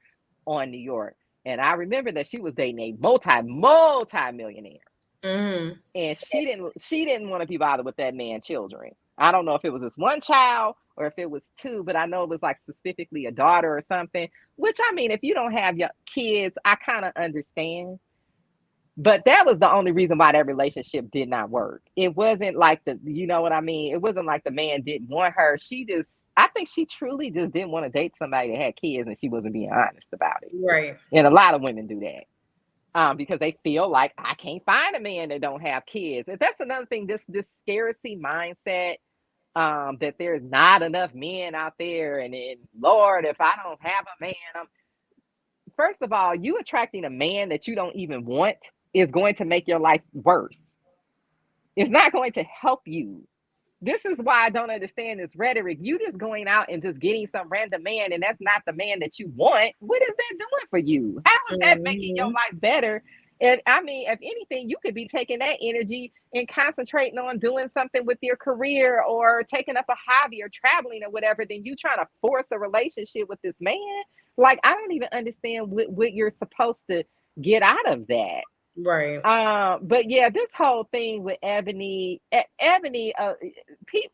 on New York, and I remember that she was dating a multi-millionaire, Mhm. and she didn't want to be bothered with that man's children. I don't know if it was just one child or if it was two, but I know it was like specifically a daughter or something. Which, I mean, if you don't have your kids, I kind of understand. But that was the only reason why that relationship did not work. It wasn't like you know what I mean? It wasn't like the man didn't want her. I think she truly just didn't want to date somebody that had kids, and she wasn't being honest about it. Right. And a lot of women do that. Because they feel like I can't find a man that don't have kids. And that's another thing, this scarcity mindset, that there's not enough men out there, and then Lord, if I don't have a man, first of all, you attracting a man that you don't even want is going to make your life worse. It's not going to help you. This is why I don't understand this rhetoric. You just going out and just getting some random man, and that's not the man that you want. What is that doing for you? How is that making your Mhm. life better? And I mean, if anything, you could be taking that energy and concentrating on doing something with your career or taking up a hobby or traveling or whatever, than you trying to force a relationship with this man. Like, I don't even understand what you're supposed to get out of that. Right. But yeah, this whole thing with Eboni,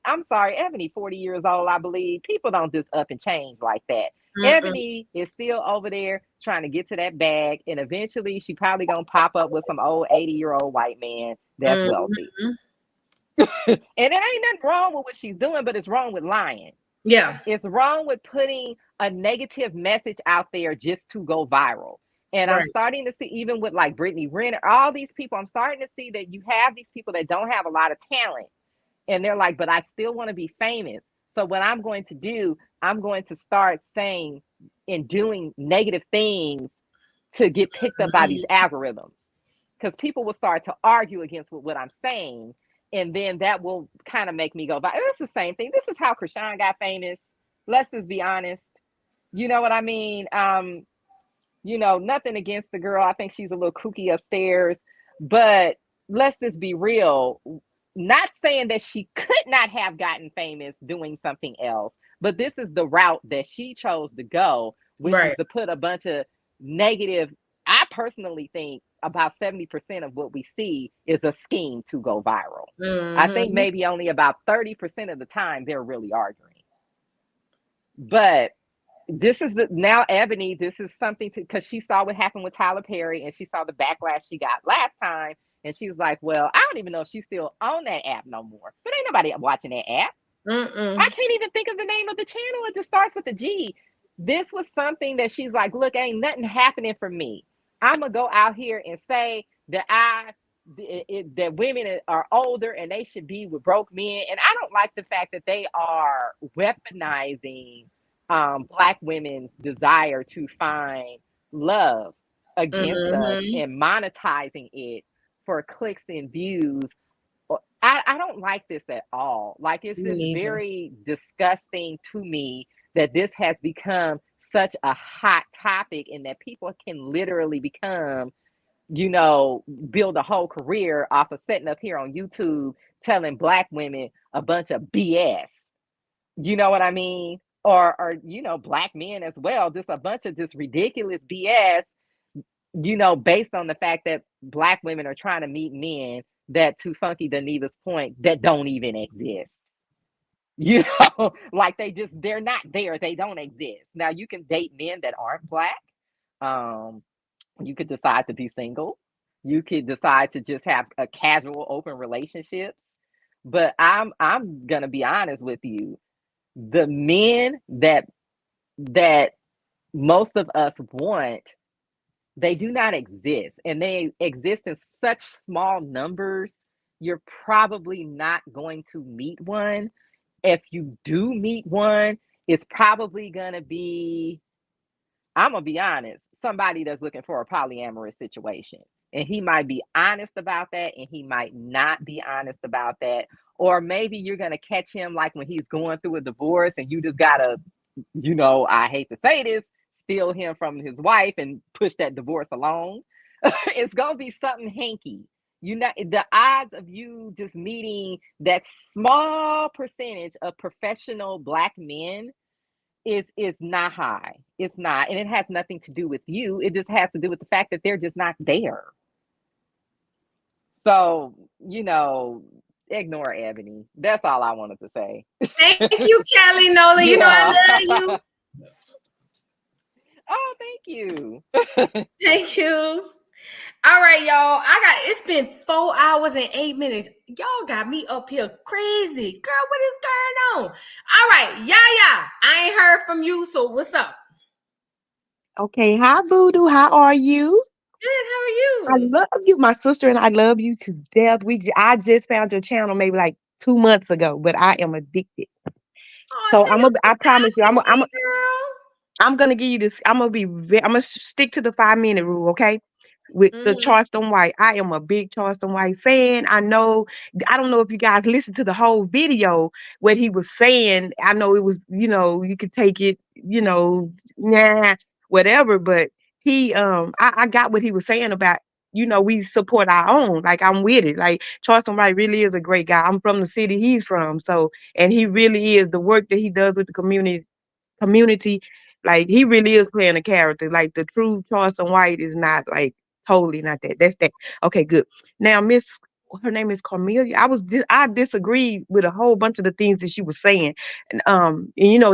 I'm sorry, Eboni, 40 years old, I believe. People don't just up and change like that. Mm-mm. Eboni is still over there trying to get to that bag, and eventually she probably gonna pop up with some old 80-year-old white man that's wealthy. Mhm. And it ain't nothing wrong with what she's doing, but it's wrong with lying. Yeah. It's wrong with putting a negative message out there just to go viral. And I'm Right. starting to see, even with like Brittany Renner, all these people, I'm starting to see that you have these people that don't have a lot of talent. And they're like, but I still want to be famous. So what I'm going to do, I'm going to start saying and doing negative things to get picked up by these algorithms. Because people will start to argue against what I'm saying. and then that will kind of make me go by. It's the same thing. This is how Krishan got famous. Let's just be honest. You know what I mean? Nothing against the girl. I think she's a little kooky upstairs, but let's just be real. Not saying that she could not have gotten famous doing something else, but this is the route that she chose to go, which is to put a bunch of negative. I personally think about 70% of what we see is a scheme to go viral. I think maybe only about 30% of the time they're really arguing. But this is now Eboni, this is something because she saw what happened with Tyler Perry and she saw the backlash she got last time. And she was like, well, I don't even know if she's still on that app no more. But ain't nobody watching that app. I can't even think of the name of the channel. It just starts with a G. This was something that she's like, look, ain't nothing happening for me. I'm going to go out here and say that that women are older and they should be with broke men. And I don't like the fact that they are weaponizing Black women's desire to find love against us and monetizing it for clicks and views. I don't like this at all. Like, it's just very disgusting to me that this has become such a hot topic and that people can literally become, build a whole career off of setting up here on YouTube telling Black women a bunch of BS. You know what I mean? Or Black men as well, just a bunch of just ridiculous BS, based on the fact that Black women are trying to meet men that, to Funky Daniva's point, that don't even exist. Like they're not there. They don't exist. Now you can date men that aren't Black. You could decide to be single. You could decide to just have a casual, open relationships. But I'm gonna be honest with you. The men that most of us want, they do not exist, and they exist in such small numbers. You're probably not going to meet one. If you do meet one, it's probably gonna be, I'm gonna be honest, somebody that's looking for a polyamorous situation. And he might be honest about that, and he might not be honest about that. Or maybe you're going to catch him like when he's going through a divorce and you just got to, I hate to say this, steal him from his wife and push that divorce along. It's going to be something hanky. The odds of you just meeting that small percentage of professional Black men is not high. It's not. And it has nothing to do with you. It just has to do with the fact that they're just not there. So, ignore Eboni. That's all I wanted to say. Thank you, Kelly Nola. You know I love you. Oh, thank you. Thank you. All right, y'all. It's been 4 hours and 8 minutes. Y'all got me up here crazy. Girl, what is going on? All right, Yaya. I ain't heard from you, so what's up? Okay, hi, Voodoo. How are you? Good, how are you? I love you. My sister and I love you to death. I just found your channel maybe like 2 months ago, but I am addicted. So I promise you, I'm gonna give you this. I'm gonna stick to the 5-minute rule, okay? With the Charleston White. I am a big Charleston White fan. I don't know if you guys listened to the whole video, what he was saying. I know it was, you could take it, whatever, but he I got what he was saying about, we support our own. Like, I'm with it. Like, Charleston White really is a great guy. I'm from the city he's from. So, and he really is, the work that he does with the community, like, he really is playing a character. Like, the true Charleston White is not, like, totally not that. That's that. Okay, good. Now, her name is Cornelia. I disagree with a whole bunch of the things that she was saying, and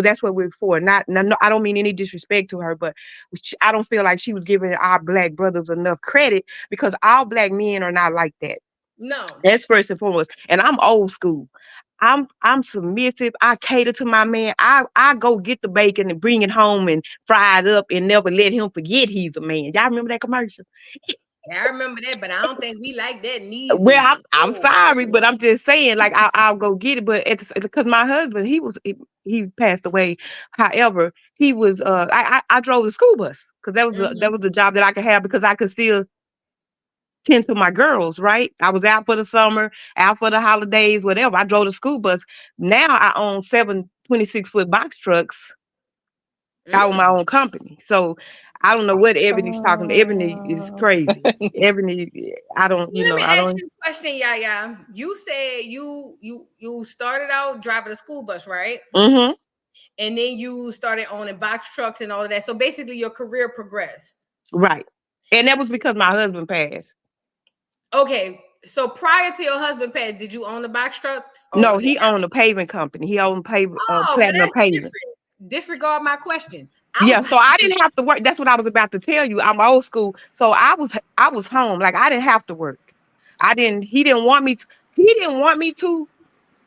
that's what we're for. No, I don't mean any disrespect to her, but I don't feel like she was giving our Black brothers enough credit, because all Black men are not like that. No, that's first and foremost. And I'm old school. I'm submissive. I cater to my man. I go get the bacon and bring it home and fry it up and never let him forget he's a man. Y'all remember that commercial? Yeah, I remember that, but I don't think we like that neither. Well, I'm sorry, but I'm just saying, like, I'll go get it. But because my husband, he passed away. However, he was I drove the school bus, because that was the job that I could have, because I could still tend to my girls, right? I was out for the summer, out for the holidays, whatever. I drove the school bus. Now I own 7 26-foot box trucks out of my own company. So I don't know what Ebony's talking. Ebony is crazy. Ebony, I don't, So let me I ask don't. you a question, Yaya. You said you started out driving a school bus, right? Mm-hmm. And then you started owning box trucks and all of that. So basically, your career progressed. Right. And that was because my husband passed. Okay. So prior to your husband passed, did you own the box trucks? No, he owned a paving company. He owned Oh, but Platinum that's Paving. different. Disregard my question. Yeah, so I didn't have to work. That's what I was about to tell you. I'm old school. So I was home. Like I didn't have to work. He didn't want me to. He didn't want me to,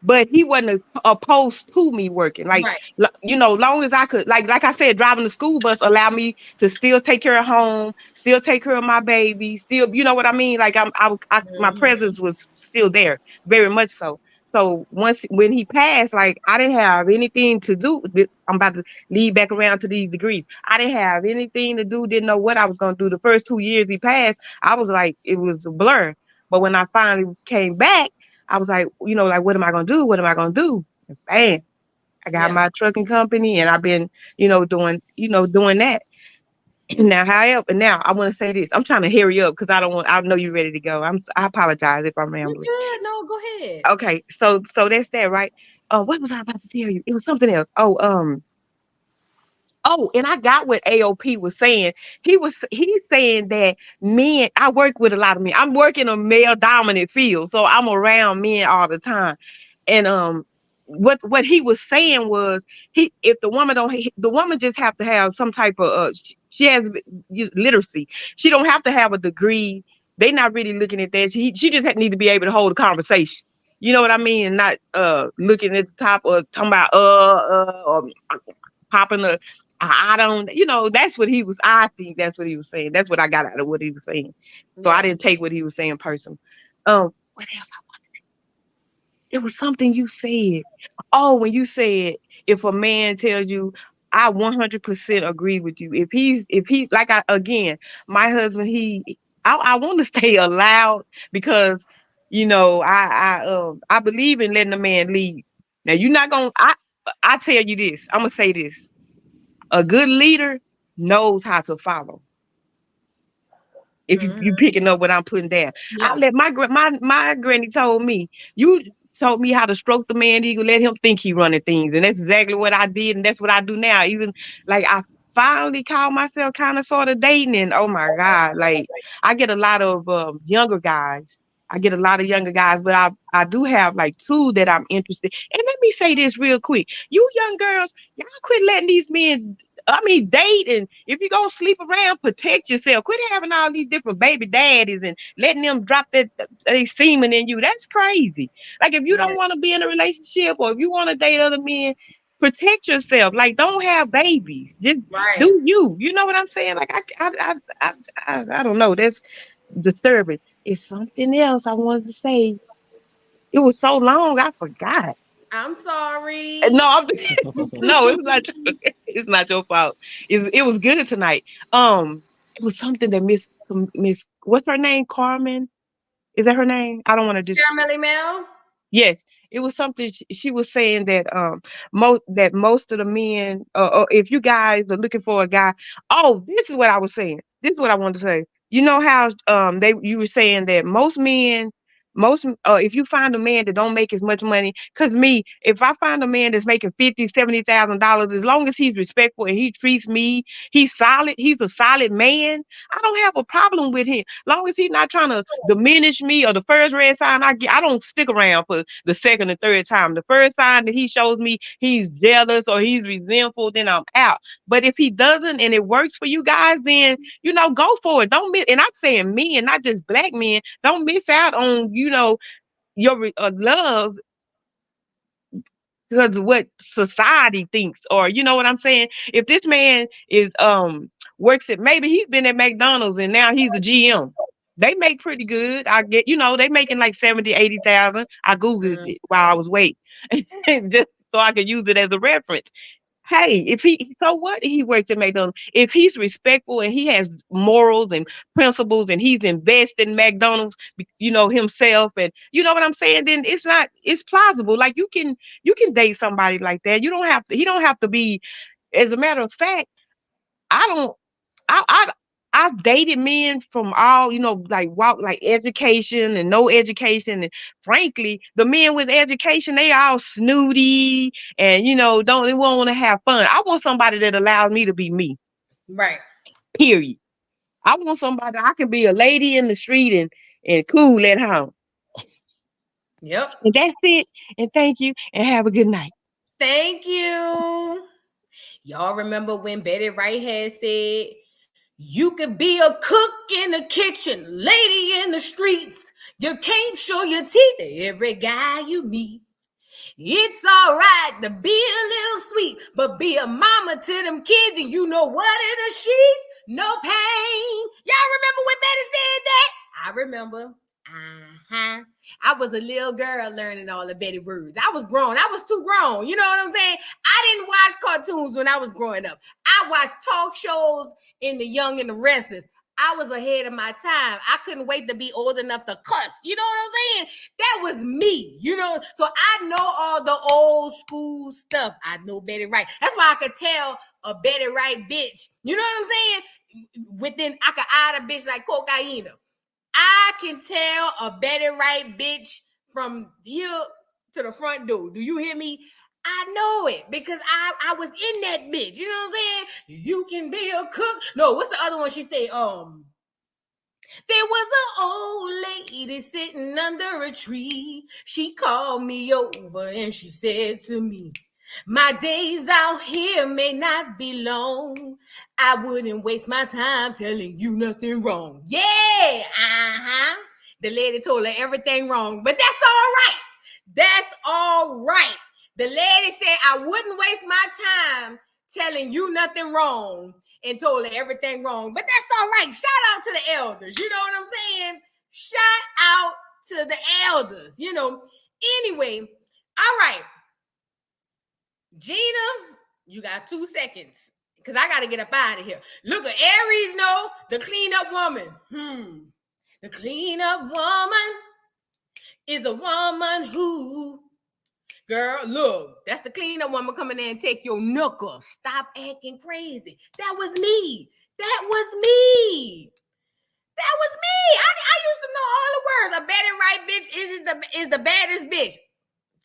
but he wasn't opposed to me working. Like, right. Long as I could, like I said, driving the school bus allowed me to still take care of home, still take care of my baby, still, you know what I mean? Like my presence was still there, very much so. So when he passed, like I didn't have anything to do. I'm about to lead back around to these degrees. I didn't have anything to do. Didn't know what I was gonna do. The first 2 years he passed, I was like, it was a blur. But when I finally came back, I was like, like, what am I going to do? What am I going to do? And bam, I got my trucking company and I've been, doing that. Now I want to say this. I'm trying to hurry up because I know you're ready to go. I apologize if I'm You're rambling. good. No, go ahead. Okay. So that's that, right? What was I about to tell you? It was something else. Oh, and I got what AOP was saying. He's saying that men, I work with a lot of men. I'm working a male dominant field. So I'm around men all the time. And what he was saying was if the woman just have to have some type of she has literacy. She don't have to have a degree. They're not really looking at that. She just need to be able to hold a conversation. You know what I mean? And not looking at the top or talking about or popping the I don't, that's what I think that's what he was saying. That's what I got out of what he was saying. So I didn't take what he was saying personally. What else? It was something you said. Oh, when you said, if a man tells you, I 100% agree with you. If he, like my husband, I want to stay allowed because, I believe in letting a man lead. Now you're not going to, I tell you this, I'm going to say this. A good leader knows how to follow. If you picking up what I'm putting down, I let my granny told me, you told me how to stroke the man eagle, let him think he running things, and that's exactly what I did, and that's what I do now. Even like I finally call myself kind of sort of dating, and oh my God, like I get a lot of younger guys. But I do have like 2 that I'm interested. And let me say this real quick. You young girls, y'all quit letting these men date, and if you're gonna sleep around, protect yourself. Quit having all these different baby daddies and letting them drop that they semen in you. That's crazy. Like if you don't want to be in a relationship or if you want to date other men, protect yourself. Like don't have babies. Just do you. You know what I'm saying? Like I don't know. That's disturbing. It's something else I wanted to say. It was so long I forgot. I'm sorry. No, no, it's not your fault. It was good tonight. It was something that Miss what's her name? Carmen? Is that her name? I don't want to just Caramel Mel? Yes, it was something she was saying that most of the men if you guys are looking for a guy, this is what I was saying. This is what I wanted to say. You know how you were saying that most men if you find a man that don't make as much money, because if I find a man that's making $50,000-$70,000, as long as he's respectful and he treats me, he's solid, he's a solid man, I don't have a problem with him. Long as he's not trying to diminish me or the first red sign I get, I don't stick around for the second and third time. The first sign that he shows me he's jealous or he's resentful, then I'm out. But if he doesn't and it works for you guys, then go for it. Don't miss, and I'm saying men, not just black men, don't miss out on your love because of what society thinks, or you know what I'm saying. If this man is works at, maybe he's been at McDonald's and now he's a GM. They make pretty good. I get, they making like 70,000-80,000. I googled it while I was waiting just so I could use it as a reference. Hey, if he so what he worked at McDonald's. If he's respectful and he has morals and principles and he's invested in McDonald's, himself, and you know what I'm saying, then it's plausible. Like you can date somebody like that. You don't have to, he don't have to be, as a matter of fact, I don't I've dated men from all, like walk, like education and no education. And frankly, the men with education, they all snooty and don't they won't want to have fun. I want somebody that allows me to be me. Right. Period. I want somebody I can be a lady in the street and cool at home. Yep. And that's it. And thank you. And have a good night. Thank you. Y'all remember when Betty Wright had said, "You could be a cook in the kitchen, lady in the streets. You can't show your teeth to every guy you meet. It's all right to be a little sweet, but be a mama to them kids, and you know what in the sheets? No pain." Y'all remember when Betty said that? I remember. I was a little girl learning all the Betty words. I was grown. I was too grown. You know what I'm saying? I didn't watch cartoons when I was growing up. I watched talk shows in The Young and the Restless. I was ahead of my time. I couldn't wait to be old enough to cuss. You know what I'm saying? That was me, So I know all the old school stuff. I know Betty Wright. That's why I could tell a Betty Wright bitch. You know what I'm saying? I could eye a bitch like cocaine. I can tell a Betty Wright bitch from here to the front door. Do you hear me? I know it because I was in that bitch. You know what I'm saying? You can be a cook. No, what's the other one she said? There was an old lady sitting under a tree. She called me over and she said to me, "My days out here may not be long. I wouldn't waste my time telling you nothing wrong." Yeah, The lady told her everything wrong, but that's all right. That's all right. The lady said, "I wouldn't waste my time telling you nothing wrong," and told her everything wrong. But that's all right. Shout out to the elders. You know what I'm saying? Shout out to the elders. Anyway, all right. Gina, you got 2 seconds because I got to get up out of here. Look, Aries, no, the cleanup woman. The cleanup woman is a woman who, girl, look, that's the cleanup woman coming in and take your knuckle. Stop acting crazy. That was me. That was me. That was me. I used to know all the words. A Betty Wright bitch is the baddest bitch.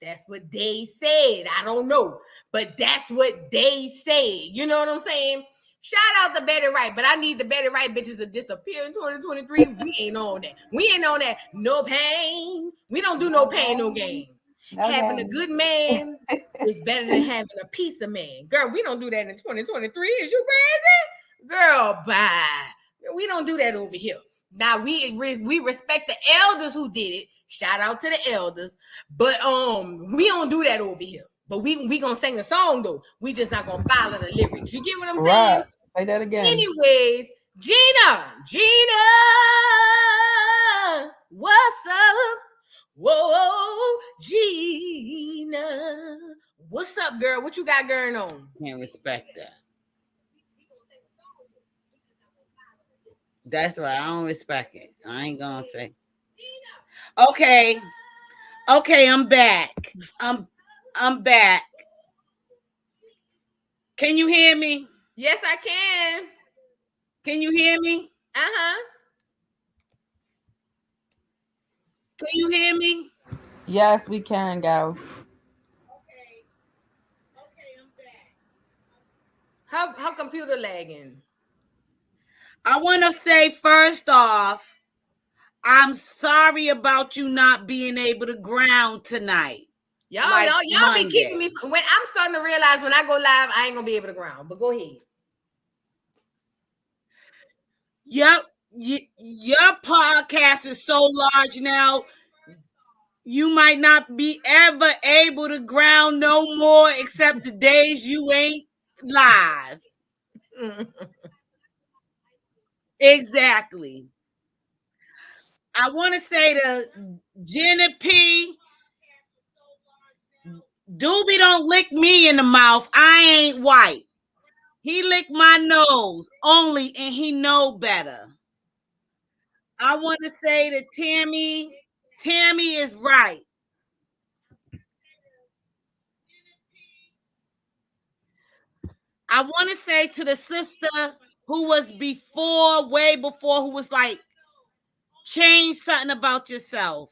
That's what they said. I don't know, but that's what they said. You know what I'm saying? Shout out to Betty Wright, but I need the Betty Wright bitches to disappear in 2023. We ain't on that. We ain't on that. No pain. We don't do no pain, no gain. Having a good man is better than having a piece of man. Girl, we don't do that in 2023. Is you crazy? Girl, bye. We don't do that over here. Now we respect the elders who did it. Shout out to the elders. But we don't do that over here. But we gonna sing a song though. We just not gonna follow the lyrics. You get what I'm saying? Right. Say that again. Anyways, Gina, what's up? Whoa, Gina, what's up, girl? What you got going on? Can't respect that. That's right. I don't respect it. I ain't gonna say. Okay, I'm back. I'm back. Can you hear me? Yes, I can. Can you hear me? Can you hear me? Yes, we can go. Her computer lagging. I want to say first off, I'm sorry about you not being able to ground tonight. Y'all be keeping me. When I'm starting to realize when I go live, I ain't gonna be able to ground. But go ahead. Yep, your podcast is so large now. You might not be ever able to ground no more, except the days you ain't live. Exactly. I want to say to Jenna P, Doobie don't lick me in the mouth. I ain't white. He licked my nose only, and he know better. I want to say to Tammy is right. I want to say to the sister who was way before, who was like, change something about yourself.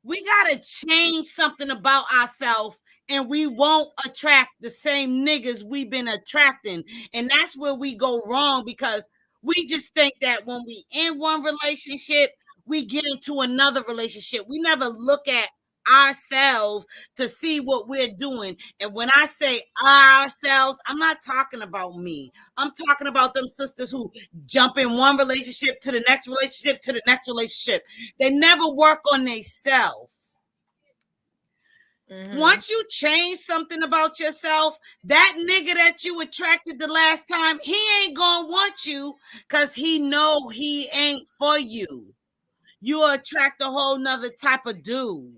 We got to change something about ourselves, and we won't attract the same niggas we've been attracting. And that's where we go wrong, because we just think that when we in one relationship, we get into another relationship. We never look at ourselves to see what we're doing. And when I say ourselves, I'm not talking about me. I'm talking about them sisters who jump in one relationship to the next relationship to the next relationship. They never work on themselves. Once you change something about yourself, that nigga that you attracted the last time, he ain't gonna want you, because he know he ain't for you. You attract a whole nother type of dude.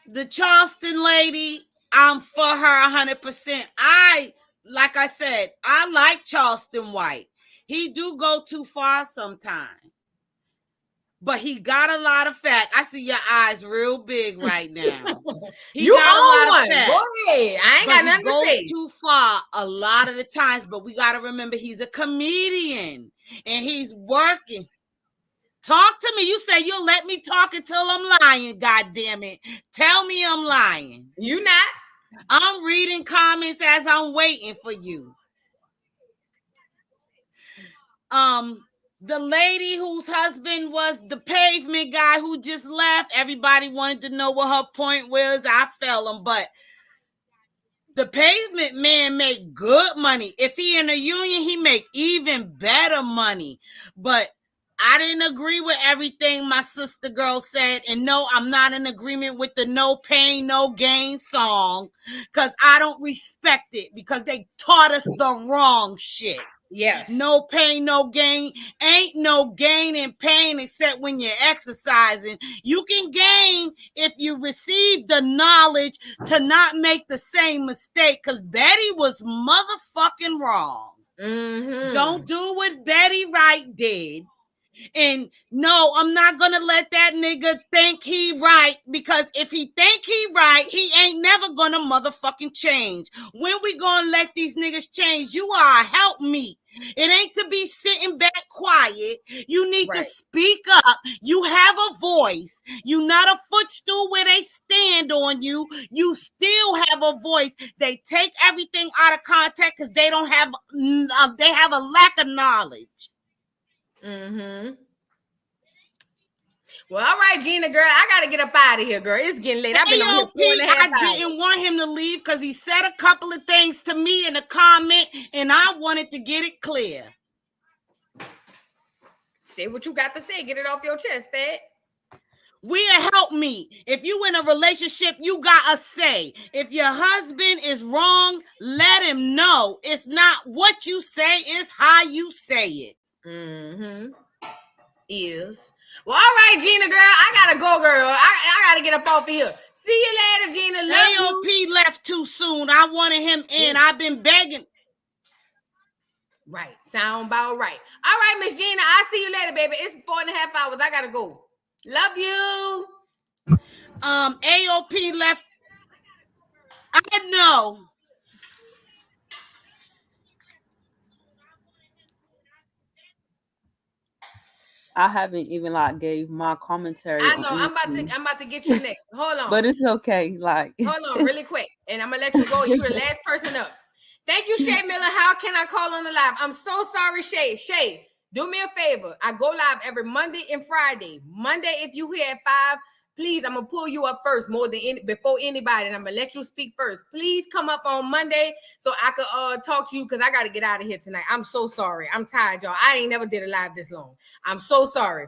The Charleston lady, I'm for her 100%. Like I said, I like Charleston White. He do go too far sometimes, but he got a lot of fat. I see your eyes real big right now. He You got a own lot one. of fat. Go ahead. I ain't got nothing to He say. goes too far a lot of the times, but we got to remember he's a comedian and he's working. Talk to me. You say you'll let me talk until I'm lying. God damn it. Tell me I'm lying. You not. I'm reading comments as I'm waiting for you. The lady whose husband was the pavement guy who just left, everybody wanted to know what her point was. I felt him, but the pavement man make good money. If he in a union, he make even better money. But I didn't agree with everything my sister girl said. And no, I'm not in agreement with the No Pain, No Gain song, because I don't respect it, because they taught us the wrong shit. Yes. No pain, no gain. Ain't no gain in pain except when you're exercising. You can gain if you receive the knowledge to not make the same mistake, because Betty was motherfucking wrong. Don't do what Betty Wright did. And no, I'm not gonna let that nigga think he right, because if he think he right, he ain't never gonna motherfucking change. When we gonna let these niggas change? You are a help me. It ain't to be sitting back quiet. You need to speak up. You have a voice. You not a footstool where they stand on you. You still have a voice. They take everything out of context because they don't have. They have a lack of knowledge. Well, all right, Gina, girl, I gotta get up out of here, girl. It's getting late. I've been on here 4.5 hours. I didn't want him to leave because he said a couple of things to me in a comment, and I wanted to get it clear. Say what you got to say. Get it off your chest, Fed. Will help me. If you in a relationship, you got a say. If your husband is wrong, let him know. It's not what you say, it's how you say it. Is. Well, all right, Gina, girl. I gotta go, girl. I gotta get up off of here. See you later, Gina. Love AOP left too soon. I wanted him in. I've been begging. Right. Sound about right. All right, Miss Gina. I'll see you later, baby. It's 4.5 hours. I gotta go. Love you. AOP left. I know. I haven't even gave my commentary. I know. I'm about to get you next. Hold on. But it's okay. Hold on, really quick, and I'm gonna let you go. You're the last person up. Thank you, Shay Miller. How can I call on the live? I'm so sorry, Shay. Shay, do me a favor. I go live every Monday and Friday. Monday, if you here at 5, please, I'm gonna pull you up first, before anybody, and I'm gonna let you speak first. Please come up on Monday so I could talk to you, because I gotta get out of here tonight. I'm so sorry. I'm tired, y'all. I ain't never did a live this long. I'm so sorry.